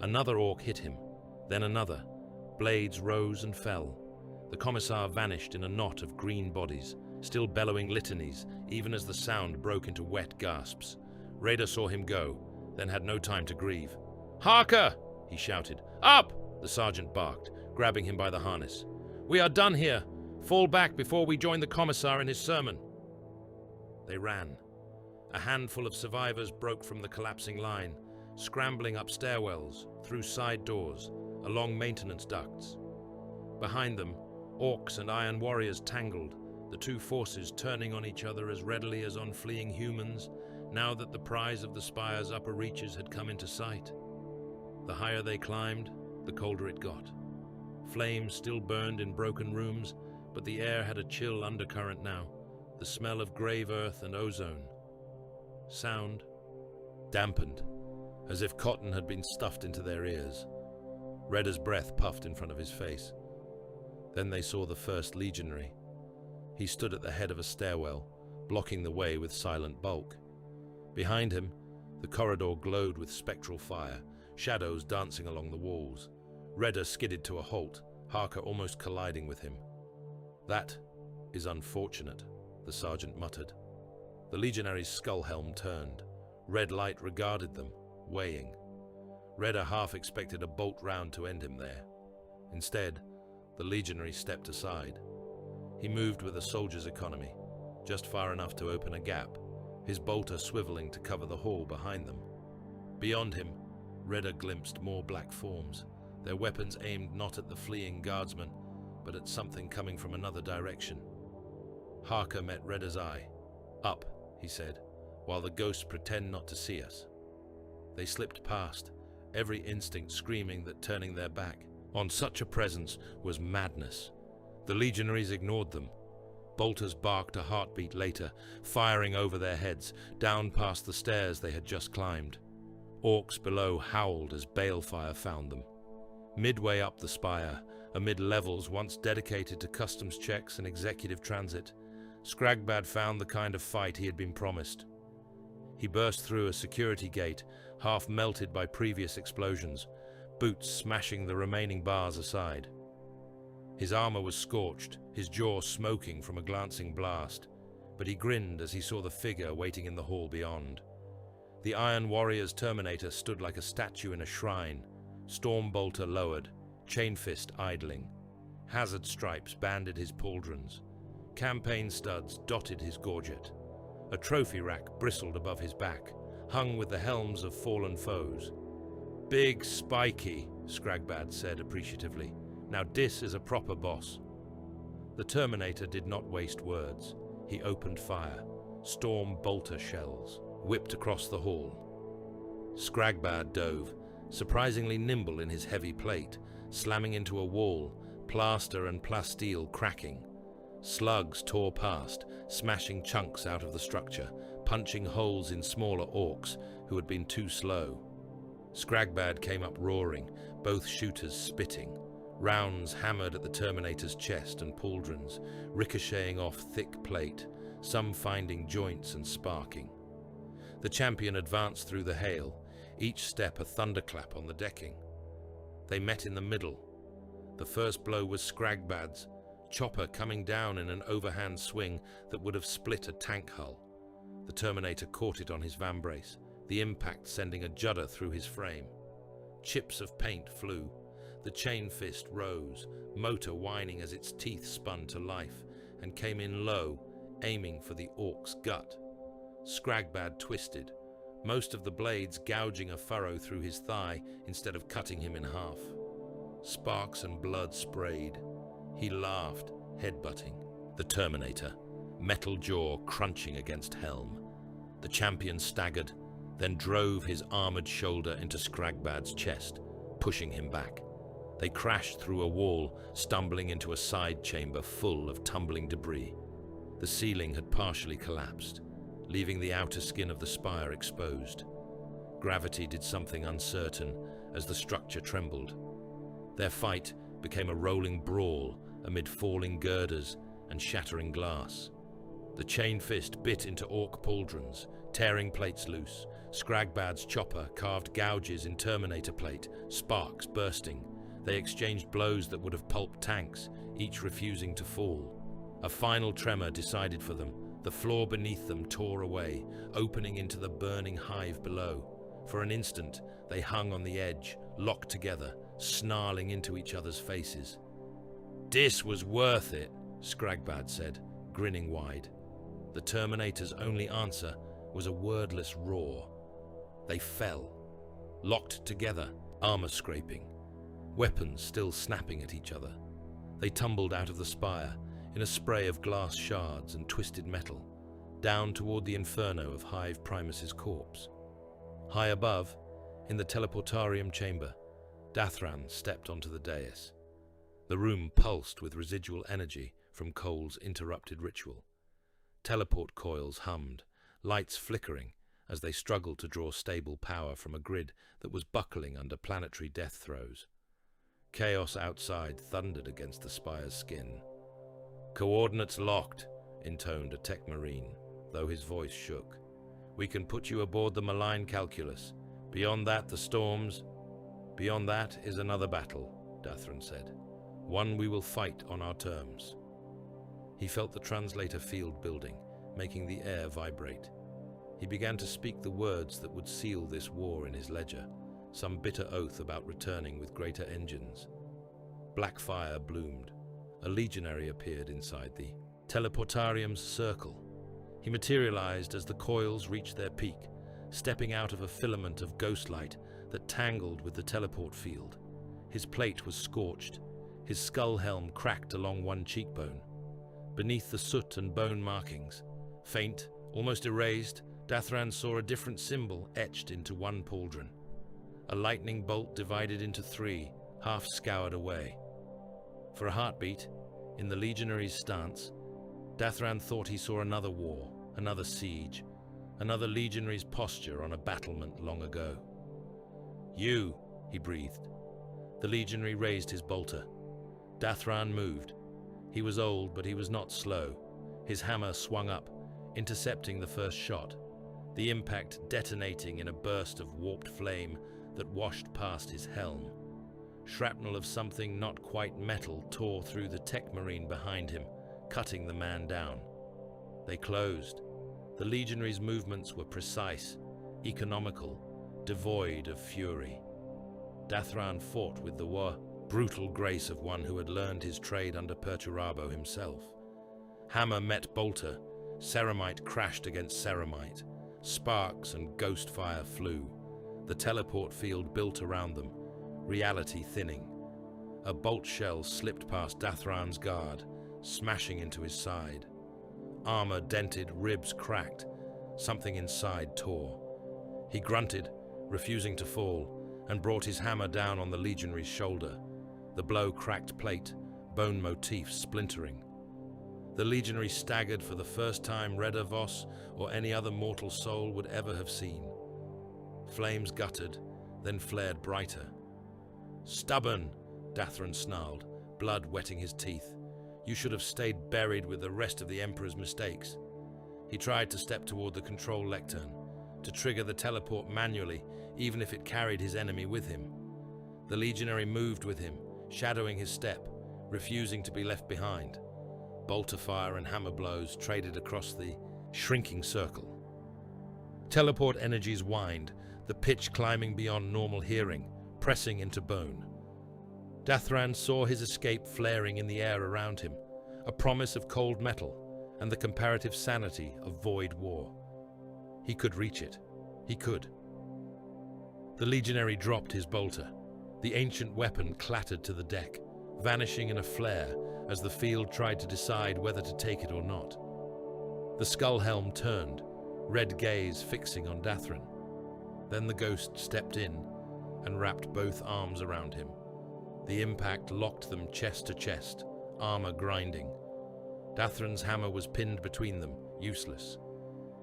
Another orc hit him, then another. Blades rose and fell. The commissar vanished in a knot of green bodies, still bellowing litanies, even as the sound broke into wet gasps. Raider saw him go, then had no time to grieve. "Harker!" he shouted. "Up!" the sergeant barked, grabbing him by the harness. "We are done here. Fall back before we join the commissar in his sermon." They ran. A handful of survivors broke from the collapsing line, scrambling up stairwells, through side doors, along maintenance ducts. Behind them, orcs and iron warriors tangled, the two forces turning on each other as readily as on fleeing humans, now that the prize of the spire's upper reaches had come into sight. The higher they climbed, the colder it got. Flames still burned in broken rooms, but the air had a chill undercurrent now, the smell of grave earth and ozone. Sound dampened, as if cotton had been stuffed into their ears. Redder's breath puffed in front of his face. Then they saw the first legionary. He stood at the head of a stairwell, blocking the way with silent bulk. Behind him, the corridor glowed with spectral fire, shadows dancing along the walls. Redder skidded to a halt, Harker almost colliding with him. "That is unfortunate," the sergeant muttered. The legionary's skull helm turned. Red light regarded them, weighing. Redder half expected a bolt round to end him there. Instead, the legionary stepped aside. He moved with a soldier's economy, just far enough to open a gap, his bolter swiveling to cover the hall behind them. Beyond him, Redder glimpsed more black forms, their weapons aimed not at the fleeing guardsmen, but at something coming from another direction. Harker met Redder's eye. "Up," he said, "while the ghosts pretend not to see us." They slipped past, every instinct screaming that turning their back on such a presence was madness. The legionaries ignored them. Bolters barked a heartbeat later, firing over their heads, down past the stairs they had just climbed. Orcs below howled as balefire found them. Midway up the spire, amid levels once dedicated to customs checks and executive transit, Skragbad found the kind of fight he had been promised. He burst through a security gate, half melted by previous explosions, boots smashing the remaining bars aside. His armor was scorched, his jaw smoking from a glancing blast, but he grinned as he saw the figure waiting in the hall beyond. The Iron Warrior's Terminator stood like a statue in a shrine, Stormbolter lowered, Chainfist idling. Hazard stripes banded his pauldrons. Campaign studs dotted his gorget. A trophy rack bristled above his back, hung with the helms of fallen foes. "Big spiky," Skragbad said appreciatively. "Now this is a proper boss." The Terminator did not waste words. He opened fire. Storm bolter shells whipped across the hall. Skragbad dove, surprisingly nimble in his heavy plate, slamming into a wall, plaster and plasteel cracking. Slugs tore past, smashing chunks out of the structure, punching holes in smaller orcs who had been too slow. Skragbad came up roaring, both shooters spitting. Rounds hammered at the Terminator's chest and pauldrons, ricocheting off thick plate, some finding joints and sparking. The champion advanced through the hail, each step a thunderclap on the decking. They met in the middle. The first blow was Skragbad's, chopper coming down in an overhand swing that would have split a tank hull. The Terminator caught it on his vambrace, the impact sending a judder through his frame. Chips of paint flew. The chain fist rose, motor whining as its teeth spun to life, and came in low, aiming for the orc's gut. Skragbad twisted, most of the blades gouging a furrow through his thigh instead of cutting him in half. Sparks and blood sprayed. He laughed, headbutting. The Terminator, metal jaw crunching against helm. The champion staggered, then drove his armored shoulder into Skragbad's chest, pushing him back. They crashed through a wall, stumbling into a side chamber full of tumbling debris. The ceiling had partially collapsed, leaving the outer skin of the spire exposed. Gravity did something uncertain as the structure trembled. Their fight became a rolling brawl amid falling girders and shattering glass. The chain fist bit into orc pauldrons, tearing plates loose. Skragbad's chopper carved gouges in Terminator plate, sparks bursting. They exchanged blows that would have pulped tanks, each refusing to fall. A final tremor decided for them. The floor beneath them tore away, opening into the burning hive below. For an instant, they hung on the edge, locked together, snarling into each other's faces. "This was worth it," Skragbad said, grinning wide. The Terminator's only answer was a wordless roar. They fell, locked together, armor scraping, weapons still snapping at each other. They tumbled out of the spire in a spray of glass shards and twisted metal, down toward the inferno of Hive Primus's corpse. High above, in the teleportarium chamber, Dathran stepped onto the dais. The room pulsed with residual energy from Cole's interrupted ritual. Teleport coils hummed, lights flickering as they struggled to draw stable power from a grid that was buckling under planetary death throes. Chaos outside thundered against the spire's skin. "Coordinates locked," intoned a tech marine, though his voice shook. "We can put you aboard the malign calculus. Beyond that, the storms. Beyond that is another battle," Dathran said. "One we will fight on our terms." He felt the translator field building, making the air vibrate. He began to speak the words that would seal this war in his ledger, some bitter oath about returning with greater engines. Black fire bloomed. A legionary appeared inside the teleportarium's circle. He materialized as the coils reached their peak, stepping out of a filament of ghostlight that tangled with the teleport field. His plate was scorched, his skull helm cracked along one cheekbone. Beneath the soot and bone markings, faint, almost erased, Dathran saw a different symbol etched into one pauldron. A lightning bolt divided into three, half scoured away. For a heartbeat, in the legionary's stance, Dathran thought he saw another war, another siege, another legionary's posture on a battlement long ago. "You," he breathed. The legionary raised his bolter. Dathran moved. He was old, but he was not slow. His hammer swung up, intercepting the first shot, the impact detonating in a burst of warped flame that washed past his helm. Shrapnel of something not quite metal tore through the tech marine behind him, cutting the man down. They closed. The legionary's movements were precise, economical, devoid of fury. Dathran fought with the brutal grace of one who had learned his trade under Perturabo himself. Hammer met bolter, ceramite crashed against ceramite, sparks and ghost fire flew. The teleport field built around them, reality thinning. A bolt shell slipped past Dathran's guard, smashing into his side. Armor dented, ribs cracked, something inside tore. He grunted, refusing to fall, and brought his hammer down on the legionary's shoulder. The blow cracked plate, bone motif splintering. The legionary staggered for the first time Reda Voss or any other mortal soul would ever have seen. Flames guttered, then flared brighter. "Stubborn," Dathran snarled, blood wetting his teeth. "You should have stayed buried with the rest of the Emperor's mistakes." He tried to step toward the control lectern, to trigger the teleport manually, even if it carried his enemy with him. The legionary moved with him, shadowing his step, refusing to be left behind. Bolter fire and hammer blows traded across the shrinking circle. Teleport energies whined, the pitch climbing beyond normal hearing, pressing into bone. Dathran saw his escape flaring in the air around him, a promise of cold metal and the comparative sanity of void war. He could reach it. He could. The legionary dropped his bolter. The ancient weapon clattered to the deck, vanishing in a flare as the field tried to decide whether to take it or not. The skull helm turned, red gaze fixing on Dathran. Then the ghost stepped in and wrapped both arms around him. The impact locked them chest to chest, armor grinding. Dathran's hammer was pinned between them, useless.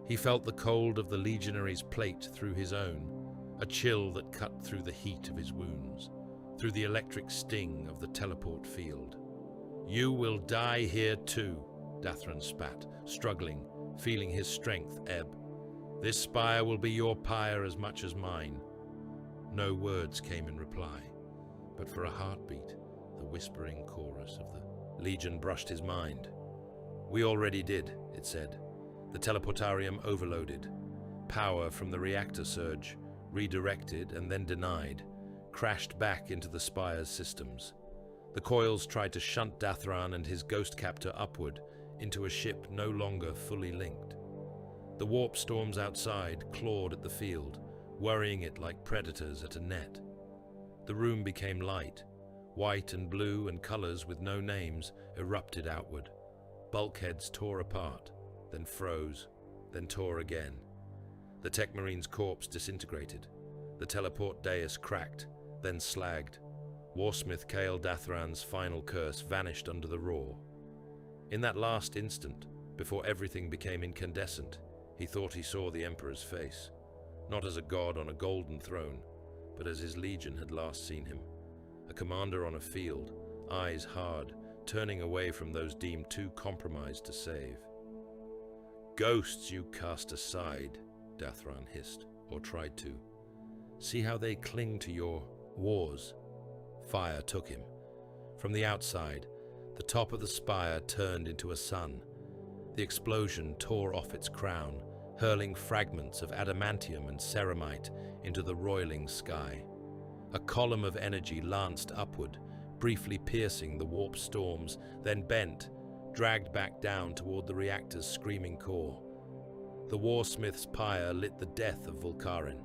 He felt the cold of the legionary's plate through his own, a chill that cut through the heat of his wounds, through the electric sting of the teleport field. "You will die here too," Dathran spat, struggling, feeling his strength ebb. "This spire will be your pyre as much as mine." No words came in reply, but for a heartbeat, the whispering chorus of the legion brushed his mind. "We already did," it said. The teleportarium overloaded. Power from the reactor surge, redirected and then denied, crashed back into the spire's systems. The coils tried to shunt Dathran and his ghost captor upward into a ship no longer fully linked. The warp storms outside clawed at the field, worrying it like predators at a net. The room became light. White and blue and colors with no names erupted outward. Bulkheads tore apart, then froze, then tore again. The tech marine's corpse disintegrated. The teleport dais cracked, then slagged. Warsmith Kael Dathran's final curse vanished under the roar. In that last instant, before everything became incandescent, he thought he saw the Emperor's face, not as a god on a golden throne, but as his legion had last seen him, a commander on a field, eyes hard, turning away from those deemed too compromised to save. "Ghosts you cast aside," Dathran hissed, or tried to. "See how they cling to your wars." Fire took him. From the outside, the top of the spire turned into a sun. The explosion tore off its crown, hurling fragments of adamantium and ceramite into the roiling sky. A column of energy lanced upward, briefly piercing the warp storms, then bent, dragged back down toward the reactor's screaming core. The Warsmith's pyre lit the death of Vulkarin.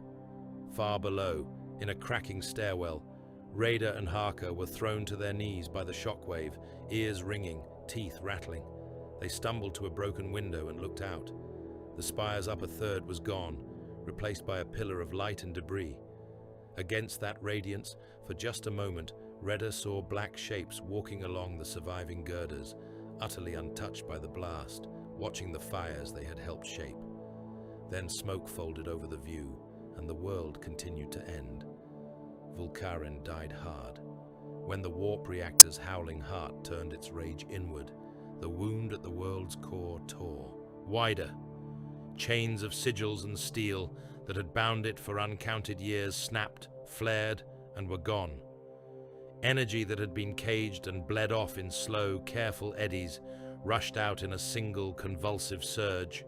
Far below, in a cracking stairwell, Raider and Harker were thrown to their knees by the shockwave, ears ringing, teeth rattling. They stumbled to a broken window and looked out. The spire's upper third was gone, replaced by a pillar of light and debris. Against that radiance, for just a moment, Reda saw black shapes walking along the surviving girders, utterly untouched by the blast, watching the fires they had helped shape. Then smoke folded over the view, and the world continued to end. Vulkarin died hard. When the warp reactor's howling heart turned its rage inward, the wound at the world's core tore. Wider. Chains of sigils and steel that had bound it for uncounted years snapped, flared, and were gone. Energy that had been caged and bled off in slow, careful eddies rushed out in a single, convulsive surge.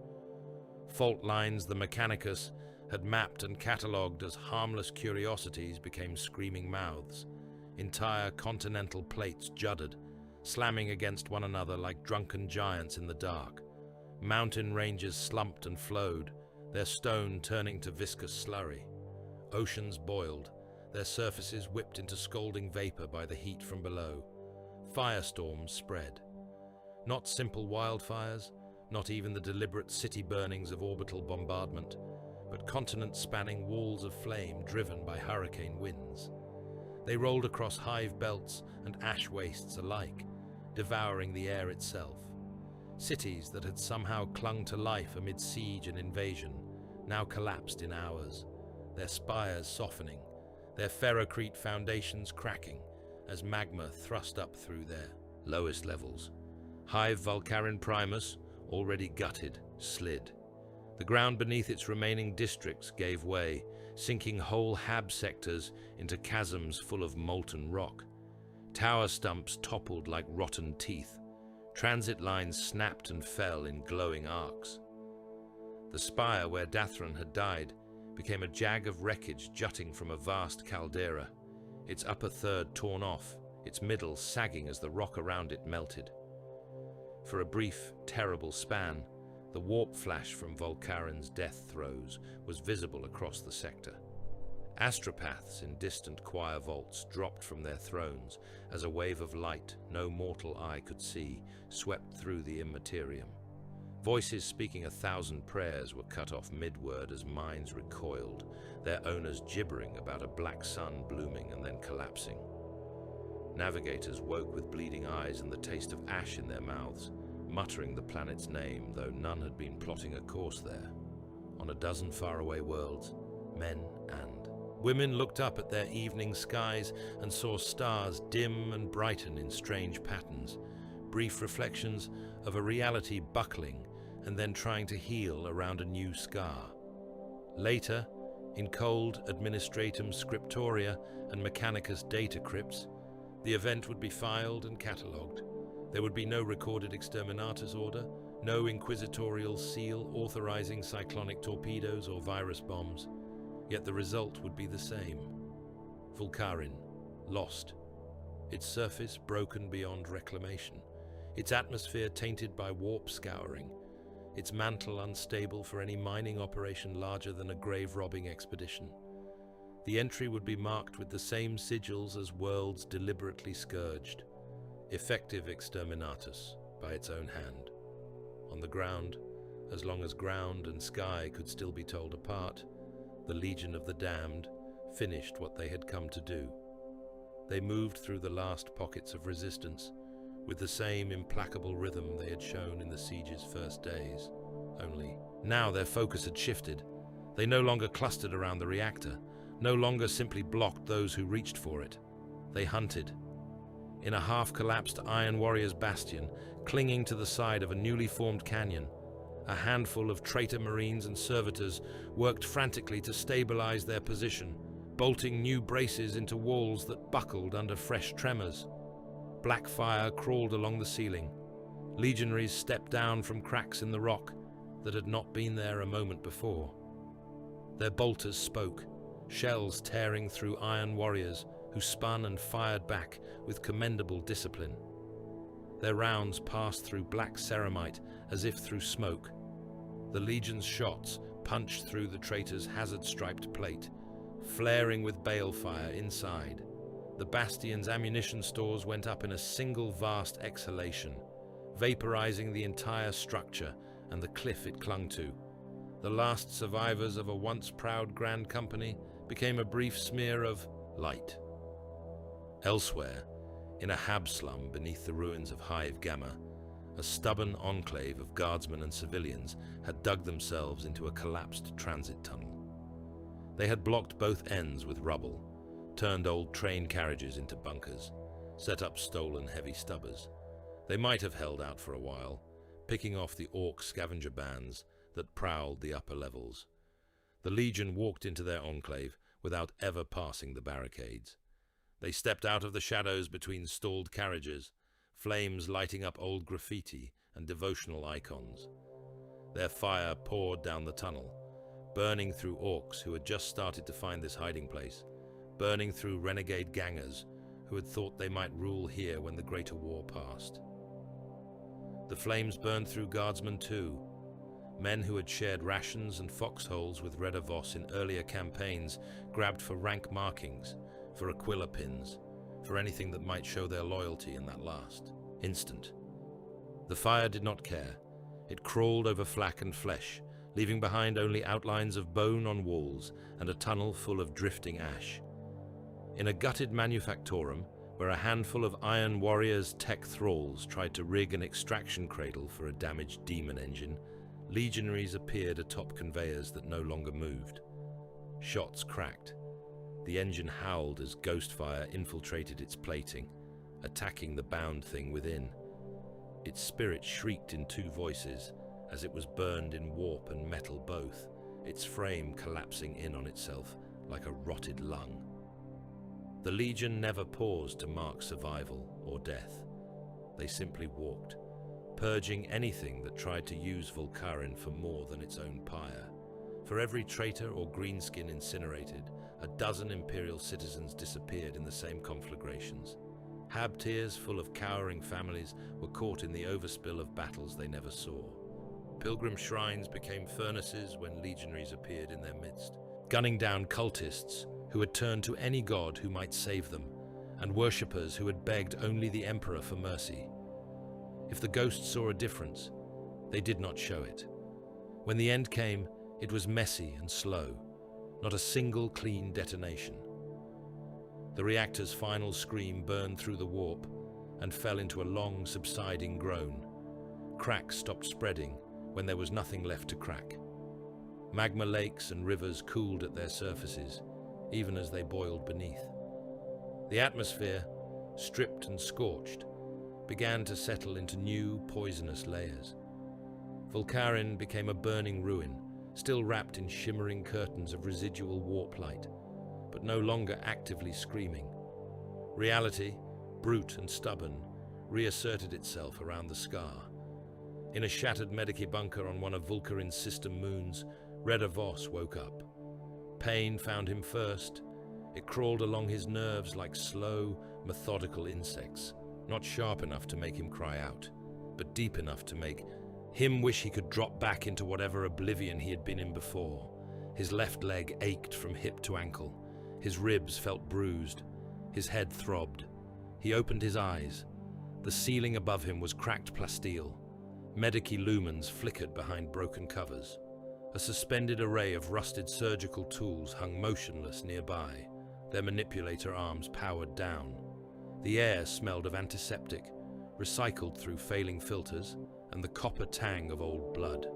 Fault lines the Mechanicus had mapped and catalogued as harmless curiosities became screaming mouths. Entire continental plates juddered, slamming against one another like drunken giants in the dark. Mountain ranges slumped and flowed, their stone turning to viscous slurry. Oceans boiled, their surfaces whipped into scalding vapor by the heat from below. Firestorms spread. Not simple wildfires, not even the deliberate city burnings of orbital bombardment, but continent-spanning walls of flame driven by hurricane winds. They rolled across hive belts and ash wastes alike, devouring the air itself. Cities that had somehow clung to life amid siege and invasion now collapsed in hours, their spires softening, their ferrocrete foundations cracking as magma thrust up through their lowest levels. Hive Vulkarin Primus, already gutted, slid. The ground beneath its remaining districts gave way, sinking whole hab sectors into chasms full of molten rock. Tower stumps toppled like rotten teeth. Transit lines snapped and fell in glowing arcs. The spire where Dathran had died became a jag of wreckage jutting from a vast caldera, its upper third torn off, its middle sagging as the rock around it melted. For a brief, terrible span, the warp flash from Vulkarin's death throes was visible across the sector. Astropaths in distant choir vaults dropped from their thrones as a wave of light no mortal eye could see swept through the immaterium. Voices speaking 1,000 prayers were cut off mid-word as minds recoiled, their owners gibbering about a black sun blooming and then collapsing. Navigators woke with bleeding eyes and the taste of ash in their mouths, muttering the planet's name, though none had been plotting a course there. On a dozen faraway worlds, men and women looked up at their evening skies and saw stars dim and brighten in strange patterns, brief reflections of a reality buckling and then trying to heal around a new scar. Later, in cold Administratum Scriptoria and Mechanicus data crypts, the event would be filed and catalogued. There would be no recorded exterminatus order, no inquisitorial seal authorizing cyclonic torpedoes or virus bombs, yet the result would be the same. Vulkarin, lost. Its surface broken beyond reclamation, its atmosphere tainted by warp scouring, its mantle unstable for any mining operation larger than a grave-robbing expedition. The entry would be marked with the same sigils as worlds deliberately scourged. Effective exterminatus by its own hand. On the ground, as long as ground and sky could still be told apart, the Legion of the Damned finished what they had come to do. They moved through the last pockets of resistance with the same implacable rhythm they had shown in the siege's first days. Only now their focus had shifted. They no longer clustered around the reactor, no longer simply blocked those who reached for it. They hunted. In a half-collapsed Iron Warrior's bastion, clinging to the side of a newly formed canyon, a handful of traitor marines and servitors worked frantically to stabilize their position, bolting new braces into walls that buckled under fresh tremors. Black fire crawled along the ceiling. Legionaries stepped down from cracks in the rock that had not been there a moment before. Their bolters spoke, shells tearing through Iron Warriors who spun and fired back with commendable discipline. Their rounds passed through black ceramite as if through smoke. The Legion's shots punched through the traitor's hazard-striped plate, flaring with balefire inside. The bastion's ammunition stores went up in a single vast exhalation, vaporizing the entire structure and the cliff it clung to. The last survivors of a once proud grand company became a brief smear of light. Elsewhere, in a hab slum beneath the ruins of Hive Gamma, a stubborn enclave of guardsmen and civilians had dug themselves into a collapsed transit tunnel. They had blocked both ends with rubble, turned old train carriages into bunkers, set up stolen heavy stubbers. They might have held out for a while, picking off the Ork scavenger bands that prowled the upper levels. The Legion walked into their enclave without ever passing the barricades. They stepped out of the shadows between stalled carriages, flames lighting up old graffiti and devotional icons. Their fire poured down the tunnel, burning through Orks who had just started to find this hiding place, burning through renegade gangers who had thought they might rule here when the Greater War passed. The flames burned through guardsmen too, men who had shared rations and foxholes with Red Voss in earlier campaigns, grabbed for rank markings, for Aquila pins, for anything that might show their loyalty in that last instant. The fire did not care. It crawled over flak and flesh, leaving behind only outlines of bone on walls and a tunnel full of drifting ash. In a gutted manufactorum, where a handful of Iron Warriors' tech thralls tried to rig an extraction cradle for a damaged demon engine, legionaries appeared atop conveyors that no longer moved. Shots cracked. The engine howled as ghost fire infiltrated its plating, attacking the bound thing within. Its spirit shrieked in two voices as it was burned in warp and metal both, its frame collapsing in on itself like a rotted lung. The Legion never paused to mark survival or death. They simply walked, purging anything that tried to use Volkaren for more than its own pyre. For every traitor or greenskin incinerated, a dozen Imperial citizens disappeared in the same conflagrations. Habtiers full of cowering families were caught in the overspill of battles they never saw. Pilgrim shrines became furnaces when legionaries appeared in their midst, gunning down cultists who had turned to any god who might save them, and worshippers who had begged only the Emperor for mercy. If the ghosts saw a difference, they did not show it. When the end came, it was messy and slow, not a single clean detonation. The reactor's final scream burned through the warp and fell into a long, subsiding groan. Cracks stopped spreading when there was nothing left to crack. Magma lakes and rivers cooled at their surfaces, even as they boiled beneath. The atmosphere, stripped and scorched, began to settle into new, poisonous layers. Volkaren became a burning ruin, still wrapped in shimmering curtains of residual warp light, but no longer actively screaming. Reality, brute and stubborn, reasserted itself around the scar. In a shattered Medici bunker on one of Vulkarin's system moons, Red Voss woke up. Pain found him first. It crawled along his nerves like slow, methodical insects, not sharp enough to make him cry out, but deep enough to make him wish he could drop back into whatever oblivion he had been in before. His left leg ached from hip to ankle. His ribs felt bruised. His head throbbed. He opened his eyes. The ceiling above him was cracked plasteel. Medici lumens flickered behind broken covers. A suspended array of rusted surgical tools hung motionless nearby, their manipulator arms powered down. The air smelled of antiseptic, recycled through failing filters, and the copper tang of old blood.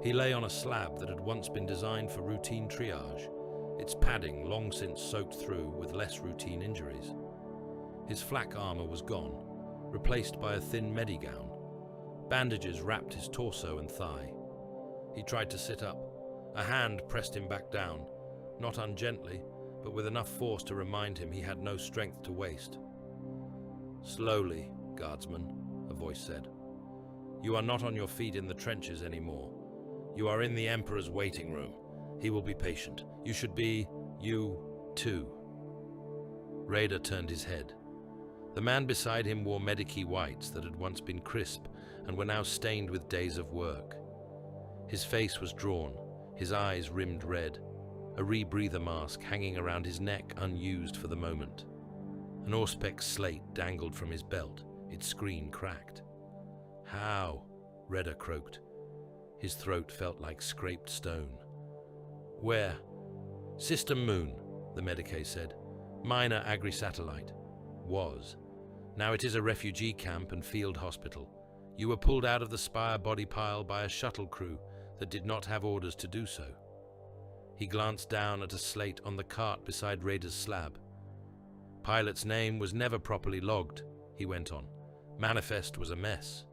He lay on a slab that had once been designed for routine triage, its padding long since soaked through with less routine injuries. His flak armor was gone, replaced by a thin medigown. Bandages wrapped his torso and thigh. He tried to sit up. A hand pressed him back down, not ungently, but with enough force to remind him he had no strength to waste. "Slowly, guardsman," a voice said. "You are not on your feet in the trenches anymore. You are in the Emperor's waiting room. He will be patient. You should be, you, too." Raider turned his head. The man beside him wore Medici whites that had once been crisp and were now stained with days of work. His face was drawn, his eyes rimmed red, a rebreather mask hanging around his neck unused for the moment. An Auspex slate dangled from his belt, its screen cracked. "How?" Redder croaked. His throat felt like scraped stone. "Where?" "System moon," the Medicae said. "Minor agri-satellite. Was. Now it is a refugee camp and field hospital. You were pulled out of the Spire body pile by a shuttle crew that did not have orders to do so." He glanced down at a slate on the cart beside Raider's slab. Pilot's name was never properly logged, he went on. Manifest was a mess.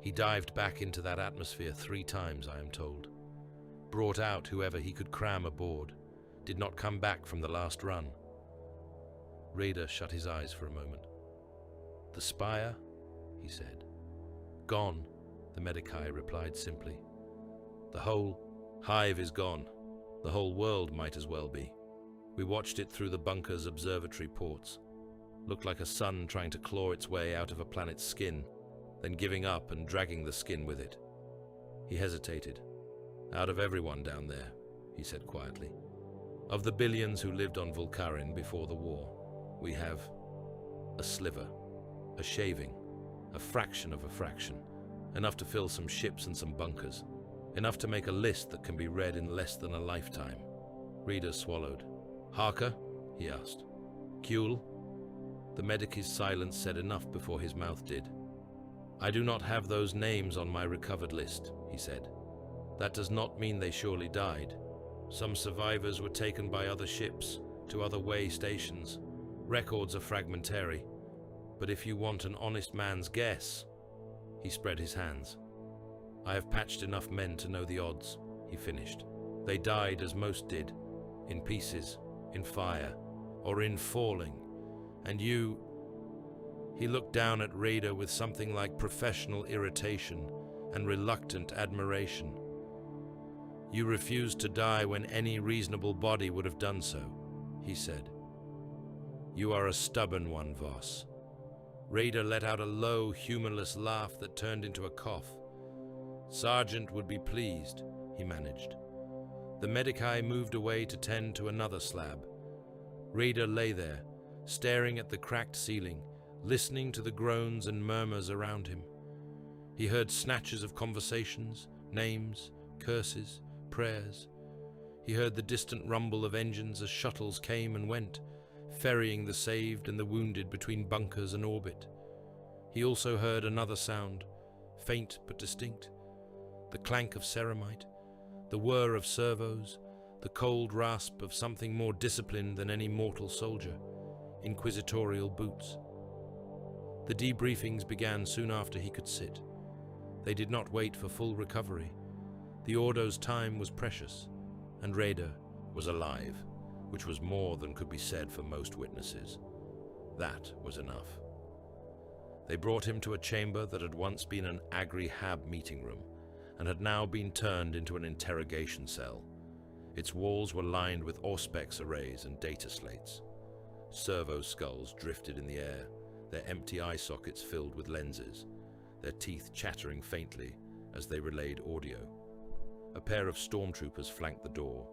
He dived back into that atmosphere 3 times, I am told. Brought out whoever he could cram aboard. Did not come back from the last run. Raider shut his eyes for a moment. The spire? He said. Gone, the Medicae replied simply. The whole hive is gone. The whole world might as well be. We watched it through the bunker's observatory ports. Looked like a sun trying to claw its way out of a planet's skin, then giving up and dragging the skin with it. He hesitated. Out of everyone down there, he said quietly. Of the billions who lived on Volcarin before the war, we have a sliver, a shaving, a fraction of a fraction, enough to fill some ships and some bunkers, enough to make a list that can be read in less than a lifetime. Reader swallowed. Harker? He asked. Kuehl? The Medicae's silence said enough before his mouth did. I do not have those names on my recovered list, he said. That does not mean they surely died. Some survivors were taken by other ships to other way stations. Records are fragmentary. But if you want an honest man's guess, he spread his hands. I have patched enough men to know the odds, he finished. They died as most did, in pieces, in fire, or in falling. And you... He looked down at Raider with something like professional irritation and reluctant admiration. You refused to die when any reasonable body would have done so, he said. You are a stubborn one, Voss. Raider let out a low, humorless laugh that turned into a cough. Sergeant would be pleased, he managed. The Medicae moved away to tend to another slab. Raider lay there, staring at the cracked ceiling, listening to the groans and murmurs around him. He heard snatches of conversations, names, curses, prayers. He heard the distant rumble of engines as shuttles came and went, ferrying the saved and the wounded between bunkers and orbit. He also heard another sound, faint but distinct, the clank of ceramite, the whir of servos, the cold rasp of something more disciplined than any mortal soldier, inquisitorial boots. The debriefings began soon after he could sit. They did not wait for full recovery. The Ordo's time was precious, and Raider was alive, which was more than could be said for most witnesses. That was enough. They brought him to a chamber that had once been an agri-hab meeting room, and had now been turned into an interrogation cell. Its walls were lined with Auspex arrays and data slates. Servo skulls drifted in the air, their empty eye sockets filled with lenses, their teeth chattering faintly as they relayed audio. A pair of stormtroopers flanked the door,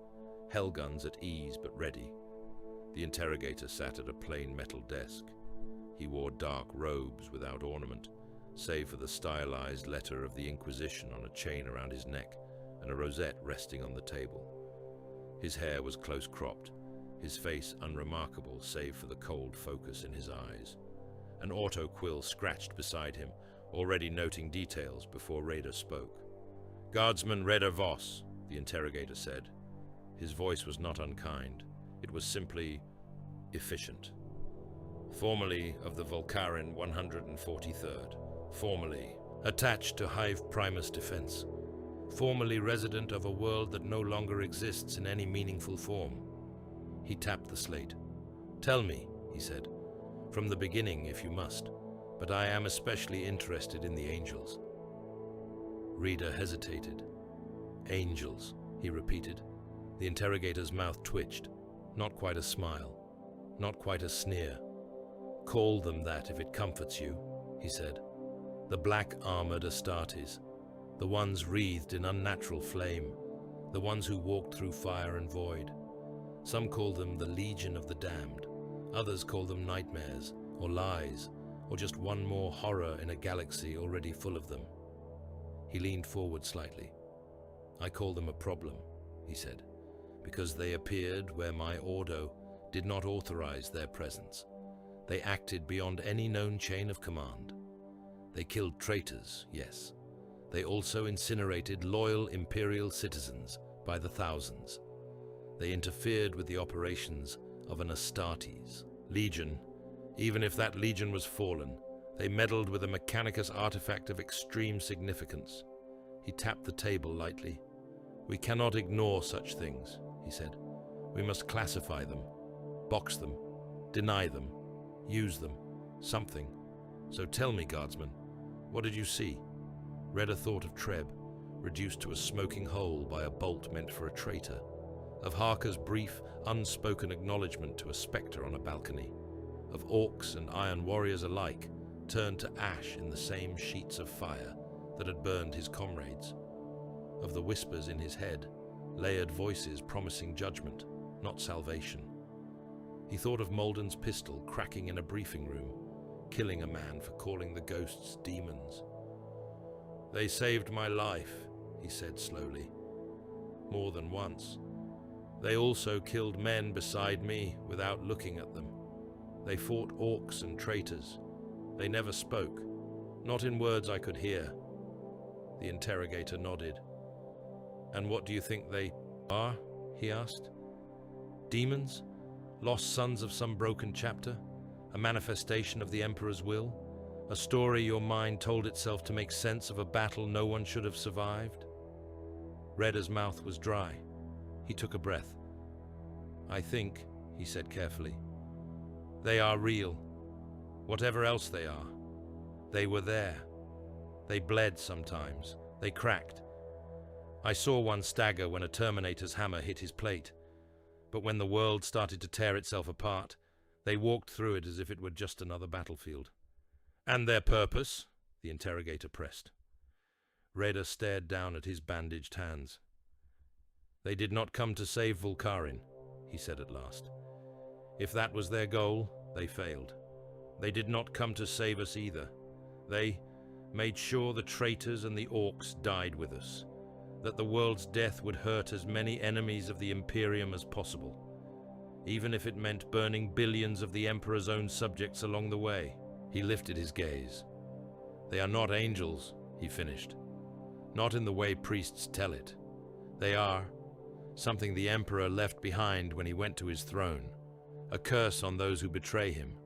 hellguns at ease but ready. The interrogator sat at a plain metal desk. He wore dark robes without ornament, save for the stylized letter of the Inquisition on a chain around his neck and a rosette resting on the table. His hair was close cropped, his face unremarkable save for the cold focus in his eyes. An auto-quill scratched beside him, already noting details before Raider spoke. Guardsman Raider Voss, the interrogator said. His voice was not unkind. It was simply efficient. Formerly of the Volcarin 143rd. Formerly attached to Hive Primus Defense. Formerly resident of a world that no longer exists in any meaningful form. He tapped the slate. Tell me, he said. From the beginning, if you must, but I am especially interested in the angels. Reader hesitated. Angels, he repeated. The interrogator's mouth twitched. Not quite a smile. Not quite a sneer. Call them that if it comforts you, he said. The black-armored Astartes. The ones wreathed in unnatural flame. The ones who walked through fire and void. Some call them the Legion of the Damned. Others call them nightmares, or lies, or just one more horror in a galaxy already full of them. He leaned forward slightly. I call them a problem, he said, because they appeared where my Ordo did not authorize their presence. They acted beyond any known chain of command. They killed traitors, yes. They also incinerated loyal Imperial citizens by the thousands. They interfered with the operations of an Astartes. Legion Even if that legion was fallen, they meddled with a Mechanicus artifact of extreme significance. He tapped the table lightly. We cannot ignore such things, he said. We must classify them, box them, deny them, use them, something. So tell me, guardsman, what did you see? Redder thought of Treb, reduced to a smoking hole by a bolt meant for a traitor, of Harker's brief, unspoken acknowledgement to a spectre on a balcony, of orcs and iron warriors alike turned to ash in the same sheets of fire that had burned his comrades, of the whispers in his head, layered voices promising judgment, not salvation. He thought of Malden's pistol cracking in a briefing room, killing a man for calling the ghosts demons. They saved my life, he said slowly, more than once. They also killed men beside me without looking at them. They fought orcs and traitors. They never spoke, not in words I could hear. The interrogator nodded. And what do you think they are? He asked. Demons? Lost sons of some broken chapter? A manifestation of the Emperor's will? A story your mind told itself to make sense of a battle no one should have survived? Redder's mouth was dry. He took a breath. I think, he said carefully, they are real. Whatever else they are. They were there. They bled sometimes. They cracked. I saw one stagger when a Terminator's hammer hit his plate. But when the world started to tear itself apart, they walked through it as if it were just another battlefield. And their purpose? The interrogator pressed. Redder stared down at his bandaged hands. They did not come to save Vulkarin, he said at last. If that was their goal, they failed. They did not come to save us either. They made sure the traitors and the orcs died with us, that the world's death would hurt as many enemies of the Imperium as possible, even if it meant burning billions of the Emperor's own subjects along the way. He lifted his gaze. They are not angels, he finished. Not in the way priests tell it. They are something the Emperor left behind when he went to his throne, a curse on those who betray him,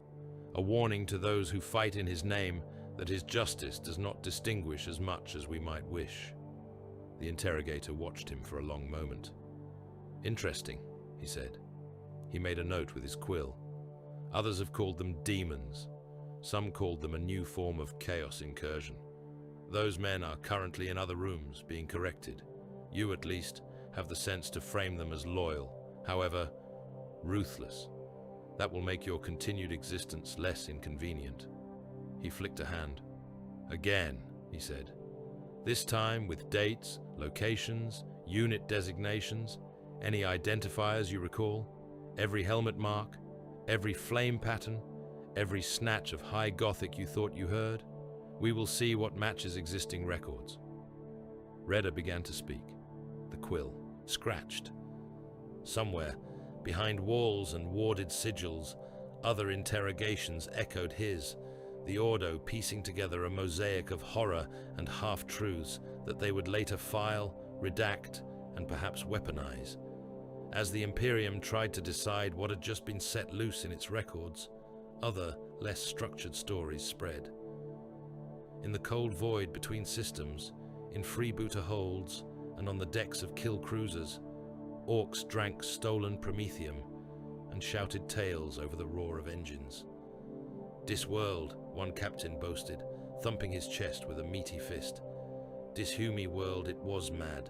a warning to those who fight in his name that his justice does not distinguish as much as we might wish. The interrogator watched him for a long moment. Interesting, he said. He made a note with his quill. Others have called them demons. Some called them a new form of chaos incursion. Those men are currently in other rooms being corrected. You, at least, have the sense to frame them as loyal, however, ruthless. That will make your continued existence less inconvenient. He flicked a hand. Again, he said. This time with dates, locations, unit designations, any identifiers you recall, every helmet mark, every flame pattern, every snatch of high Gothic you thought you heard. We will see what matches existing records. Redder began to speak. The quill scratched. Somewhere, behind walls and warded sigils, other interrogations echoed his, the Ordo piecing together a mosaic of horror and half-truths that they would later file, redact, and perhaps weaponize. As the Imperium tried to decide what had just been set loose in its records, other, less structured stories spread. In the cold void between systems, in freebooter holds, and on the decks of kill cruisers, orcs drank stolen promethium and shouted tales over the roar of engines. Disworld, one captain boasted, thumping his chest with a meaty fist. Dishumi world, it was mad.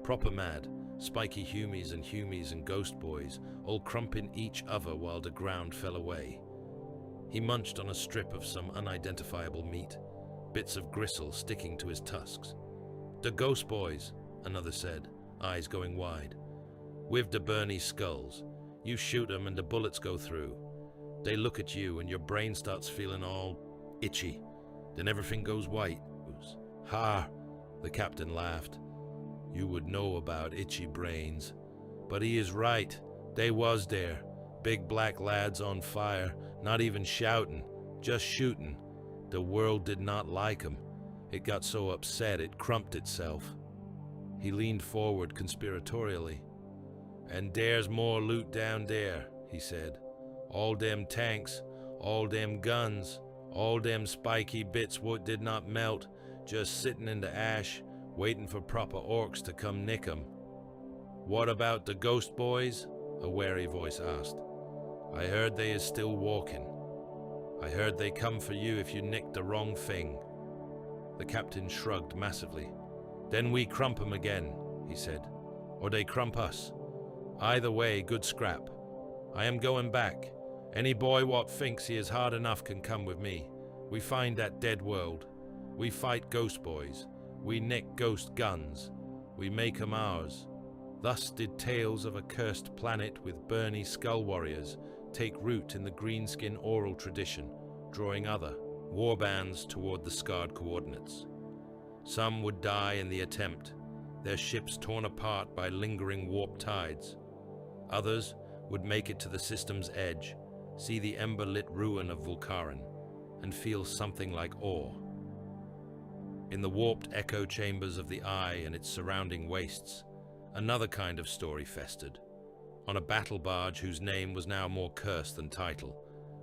Proper mad, spiky humies and ghost boys, all crumping each other while the ground fell away. He munched on a strip of some unidentifiable meat, bits of gristle sticking to his tusks. The ghost boys, another said, eyes going wide. With the burny skulls. You shoot them and the bullets go through. They look at you and your brain starts feeling all itchy. Then everything goes white. Ha! The captain laughed. You would know about itchy brains. But he is right. They was there. Big black lads on fire, not even shouting, just shooting. The world did not like 'em. It got so upset it crumped itself. He leaned forward conspiratorially. And there's more loot down there, he said. All them tanks, All them guns, all them spiky bits what did not melt, just sitting in the ash, waiting for proper orcs to come nick 'em. What about the ghost boys? A wary voice asked. I heard they is still walking. I heard they come for you if you nicked the wrong thing. The captain shrugged massively. Then we crump 'em again, he said. Or they crump us. Either way, good scrap. I am going back. Any boy what thinks he is hard enough can come with me. We find that dead world. We fight ghost boys. We nick ghost guns. We make 'em ours. Thus did tales of a cursed planet with burny skull warriors take root in the greenskin oral tradition, drawing other warbands toward the scarred coordinates. Some would die in the attempt, their ships torn apart by lingering warp tides. Others would make it to the system's edge, see the ember-lit ruin of Vulkarin, and feel something like awe. In the warped echo chambers of the Eye and its surrounding wastes, another kind of story festered. On a battle barge whose name was now more curse than title,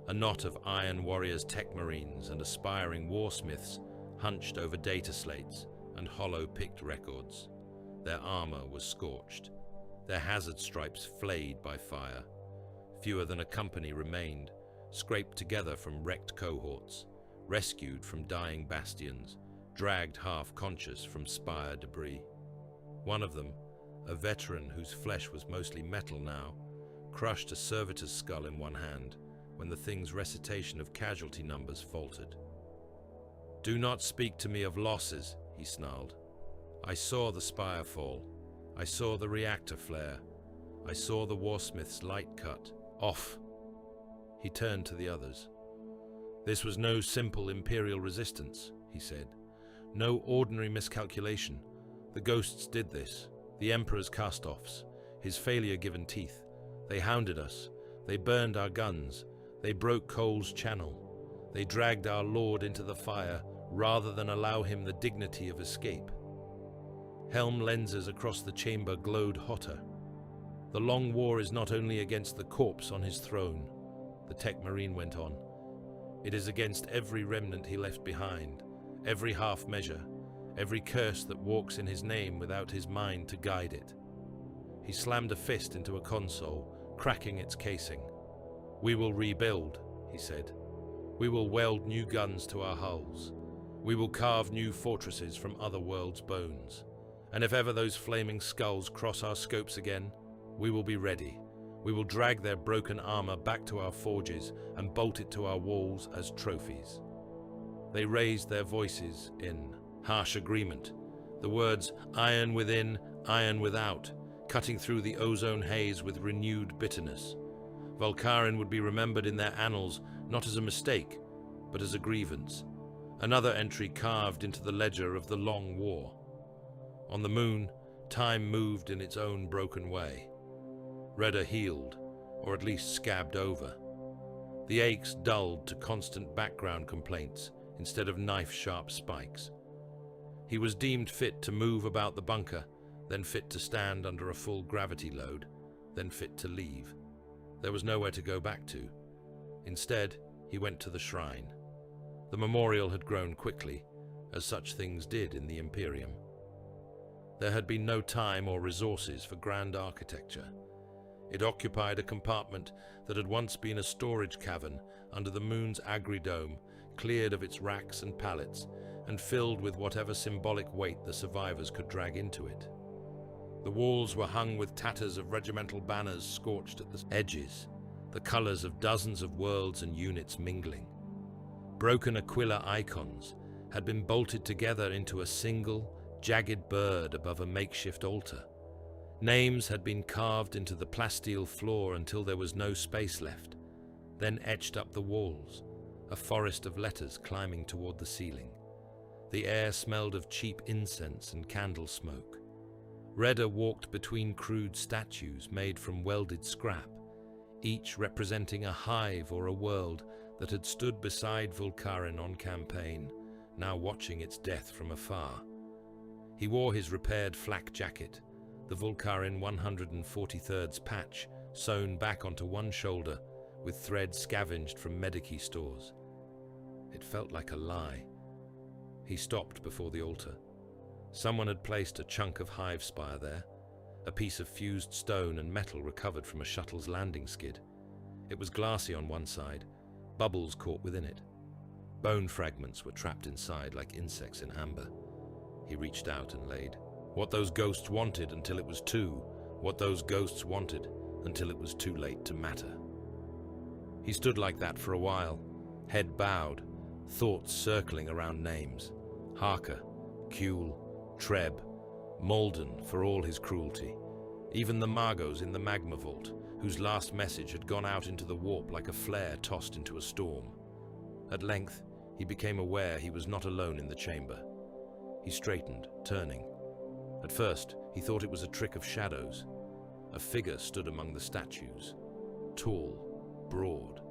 a knot of iron warriors, tech marines, and aspiring warsmiths hunched over data slates and hollow-picked records. Their armor was scorched, their hazard stripes flayed by fire. Fewer than a company remained, scraped together from wrecked cohorts, rescued from dying bastions, dragged half-conscious from spire debris. One of them, a veteran whose flesh was mostly metal now, crushed a servitor's skull in one hand when the thing's recitation of casualty numbers faltered. Do not speak to me of losses, he snarled. I saw the spire fall. I saw the reactor flare. I saw the warsmith's light cut. Off. He turned to the others. This was no simple Imperial resistance, he said. No ordinary miscalculation. The ghosts did this. The Emperor's cast-offs, his failure-given teeth. They hounded us. They burned our guns. They broke Cole's channel. They dragged our lord into the fire rather than allow him the dignity of escape. Helm lenses across the chamber glowed hotter. The long war is not only against the corpse on his throne, the tech marine went on. It is against every remnant he left behind, every half measure, every curse that walks in his name without his mind to guide it. He slammed a fist into a console, cracking its casing. We will rebuild, he said. We will weld new guns to our hulls. We will carve new fortresses from other worlds' bones. And if ever those flaming skulls cross our scopes again, we will be ready. We will drag their broken armor back to our forges and bolt it to our walls as trophies. They raised their voices in harsh agreement, the words iron within, iron without, cutting through the ozone haze with renewed bitterness. Vulkarin would be remembered in their annals not as a mistake, but as a grievance, another entry carved into the ledger of the long war. On the moon, time moved in its own broken way. Redder healed, or at least scabbed over. The aches dulled to constant background complaints instead of knife-sharp spikes. He was deemed fit to move about the bunker, then fit to stand under a full gravity load, then fit to leave. There was nowhere to go back to. Instead, he went to the shrine. The memorial had grown quickly, as such things did in the Imperium. There had been no time or resources for grand architecture. It occupied a compartment that had once been a storage cavern under the moon's agridome, cleared of its racks and pallets, and filled with whatever symbolic weight the survivors could drag into it. The walls were hung with tatters of regimental banners scorched at the edges, the colors of dozens of worlds and units mingling. Broken Aquila icons had been bolted together into a single, jagged bird above a makeshift altar. Names had been carved into the plasteel floor until there was no space left, then etched up the walls, a forest of letters climbing toward the ceiling. The air smelled of cheap incense and candle smoke. Redder walked between crude statues made from welded scrap, each representing a hive or a world that had stood beside Vulkarin on campaign, now watching its death from afar. He wore his repaired flak jacket, the Vulkarin 143rd's patch sewn back onto one shoulder with thread scavenged from medici stores. It felt like a lie. He stopped before the altar. Someone had placed a chunk of hive spire there, a piece of fused stone and metal recovered from a shuttle's landing skid. It was glassy on one side, bubbles caught within it. Bone fragments were trapped inside like insects in amber. He reached out and laid. What those ghosts wanted until it was what those ghosts wanted until it was too late to matter. He stood like that for a while, head bowed, thoughts circling around names. Harker, Kuhl, Treb, Malden for all his cruelty. Even the Magos in the magma vault, whose last message had gone out into the warp like a flare tossed into a storm. At length, he became aware he was not alone in the chamber. He straightened, turning. At first, he thought it was a trick of shadows. A figure stood among the statues. Tall, broad,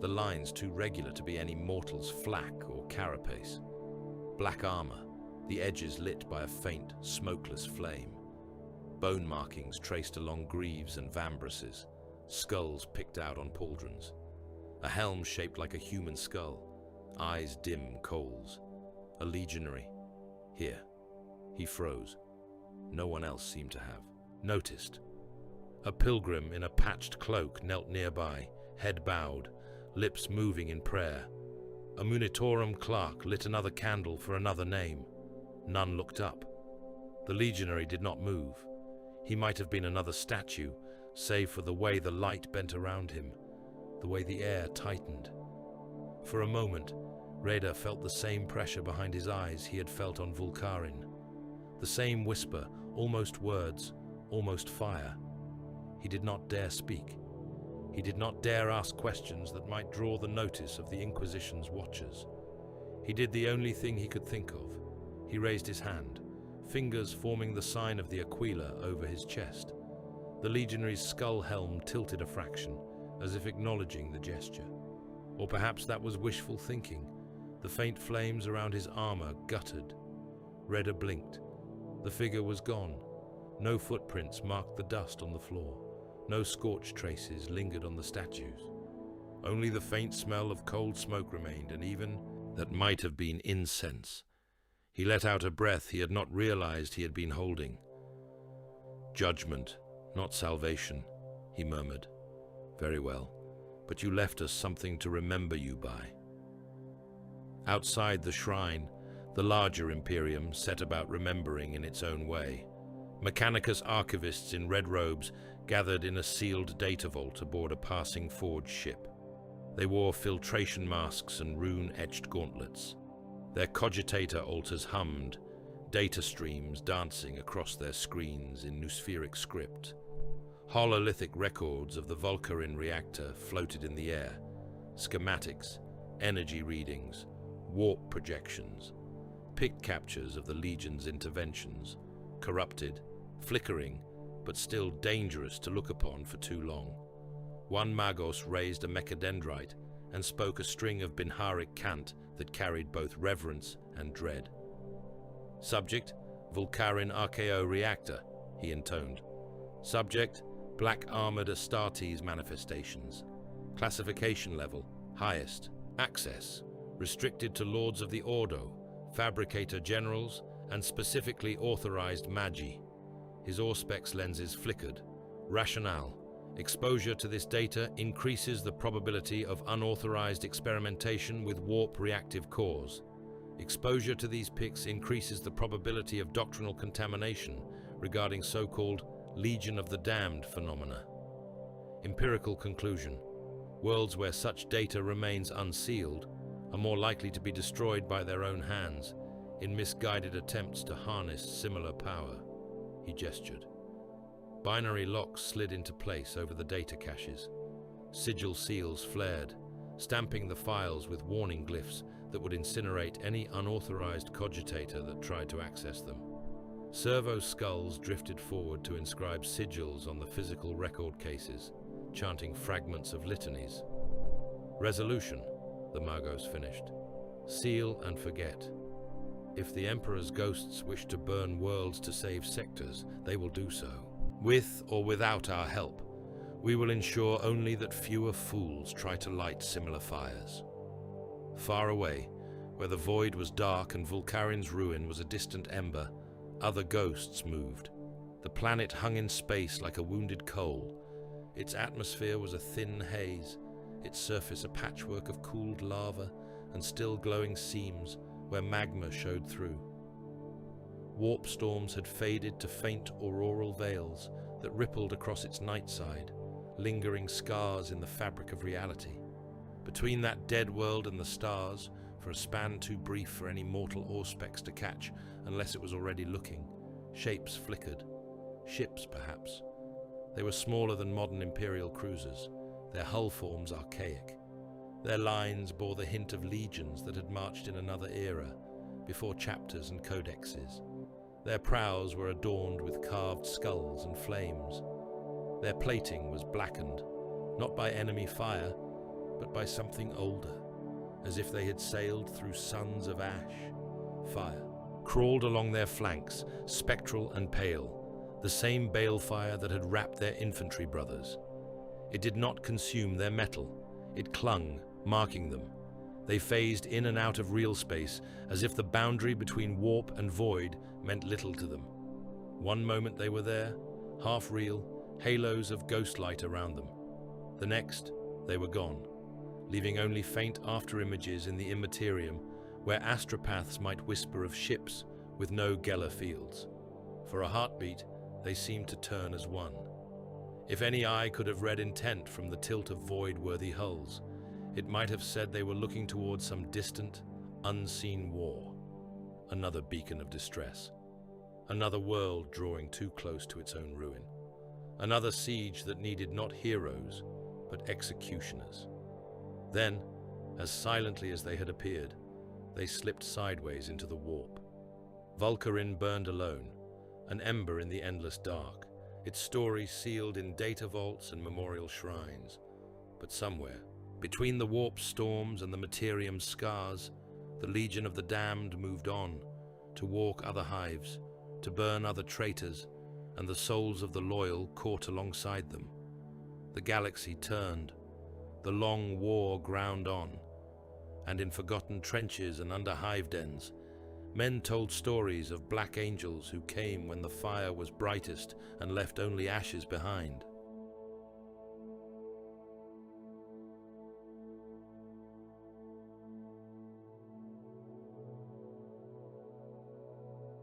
the lines too regular to be any mortal's flak or carapace. Black armor, the edges lit by a faint, smokeless flame. Bone markings traced along greaves and vambraces, skulls picked out on pauldrons. A helm shaped like a human skull, eyes dim coals. A legionary. Here. He froze. No one else seemed to have noticed. A pilgrim in a patched cloak knelt nearby, head bowed, lips moving in prayer. A munitorum clerk lit another candle for another name. None looked up. The legionary did not move. He might have been another statue, save for the way the light bent around him, the way the air tightened. For a moment, Reda felt the same pressure behind his eyes he had felt on Vulkarin. The same whisper, almost words, almost fire. He did not dare speak. He did not dare ask questions that might draw the notice of the Inquisition's watchers. He did the only thing he could think of. He raised his hand, fingers forming the sign of the Aquila over his chest. The legionary's skull helm tilted a fraction, as if acknowledging the gesture. Or perhaps that was wishful thinking. The faint flames around his armor guttered. Reda blinked. The figure was gone. No footprints marked the dust on the floor. No scorch traces lingered on the statues. Only the faint smell of cold smoke remained, and even that might have been incense. He let out a breath he had not realized he had been holding. Judgment, not salvation, he murmured. Very well, but you left us something to remember you by. Outside the shrine, the larger Imperium set about remembering in its own way. Mechanicus archivists in red robes gathered in a sealed data vault aboard a passing forge ship. They wore filtration masks and rune-etched gauntlets. Their cogitator altars hummed, data streams dancing across their screens in Nuspheric script. Hololithic records of the Vulkarin reactor floated in the air. Schematics, energy readings, warp projections, pic captures of the Legion's interventions, corrupted, flickering, but still dangerous to look upon for too long. One Magos raised a mechadendrite and spoke a string of Binharic cant that carried both reverence and dread. Subject, Vulkarin Archaeo reactor, he intoned. Subject, black armored Astartes manifestations. Classification level, highest. Access, restricted to Lords of the Ordo, Fabricator Generals, and specifically authorized Magi. His Auspex lenses flickered. Rationale. Exposure to this data increases the probability of unauthorized experimentation with warp reactive cores. Exposure to these pics increases the probability of doctrinal contamination regarding so-called Legion of the Damned phenomena. Empirical conclusion. Worlds where such data remains unsealed are more likely to be destroyed by their own hands in misguided attempts to harness similar power. He gestured. Binary locks slid into place over the data caches. Sigil seals flared, stamping the files with warning glyphs that would incinerate any unauthorized cogitator that tried to access them. Servo skulls drifted forward to inscribe sigils on the physical record cases, chanting fragments of litanies. Resolution, the Magos finished. Seal and forget. If the Emperor's ghosts wish to burn worlds to save sectors, they will do so. With or without our help. We will ensure only that fewer fools try to light similar fires. Far away, where the void was dark and Vulkarin's ruin was a distant ember, other ghosts moved. The planet hung in space like a wounded coal. Its atmosphere was a thin haze, its surface a patchwork of cooled lava and still glowing seams where magma showed through. Warp storms had faded to faint auroral veils that rippled across its night side, lingering scars in the fabric of reality. Between that dead world and the stars, for a span too brief for any mortal auspex to catch unless it was already looking, shapes flickered. Ships, perhaps. They were smaller than modern Imperial cruisers, their hull forms archaic. Their lines bore the hint of legions that had marched in another era, before chapters and codexes. Their prows were adorned with carved skulls and flames. Their plating was blackened, not by enemy fire, but by something older, as if they had sailed through suns of ash. Fire crawled along their flanks, spectral and pale, the same balefire that had wrapped their infantry brothers. It did not consume their metal. It clung, marking them. They phased in and out of real space, as if the boundary between warp and void meant little to them. One moment they were there, half real, halos of ghostlight around them. The next, they were gone, leaving only faint after-images in the immaterium, where astropaths might whisper of ships with no Geller fields. For a heartbeat, they seemed to turn as one. If any eye could have read intent from the tilt of void-worthy hulls, it might have said they were looking towards some distant, unseen war. Another beacon of distress. Another world drawing too close to its own ruin. Another siege that needed not heroes, but executioners. Then, as silently as they had appeared, they slipped sideways into the warp. Vulkarin burned alone, an ember in the endless dark, its story sealed in data vaults and memorial shrines. But somewhere, between the warp storms and the materium's scars, the Legion of the Damned moved on, to walk other hives, to burn other traitors, and the souls of the loyal caught alongside them. The galaxy turned, the long war ground on, and in forgotten trenches and under hive dens, men told stories of black angels who came when the fire was brightest and left only ashes behind.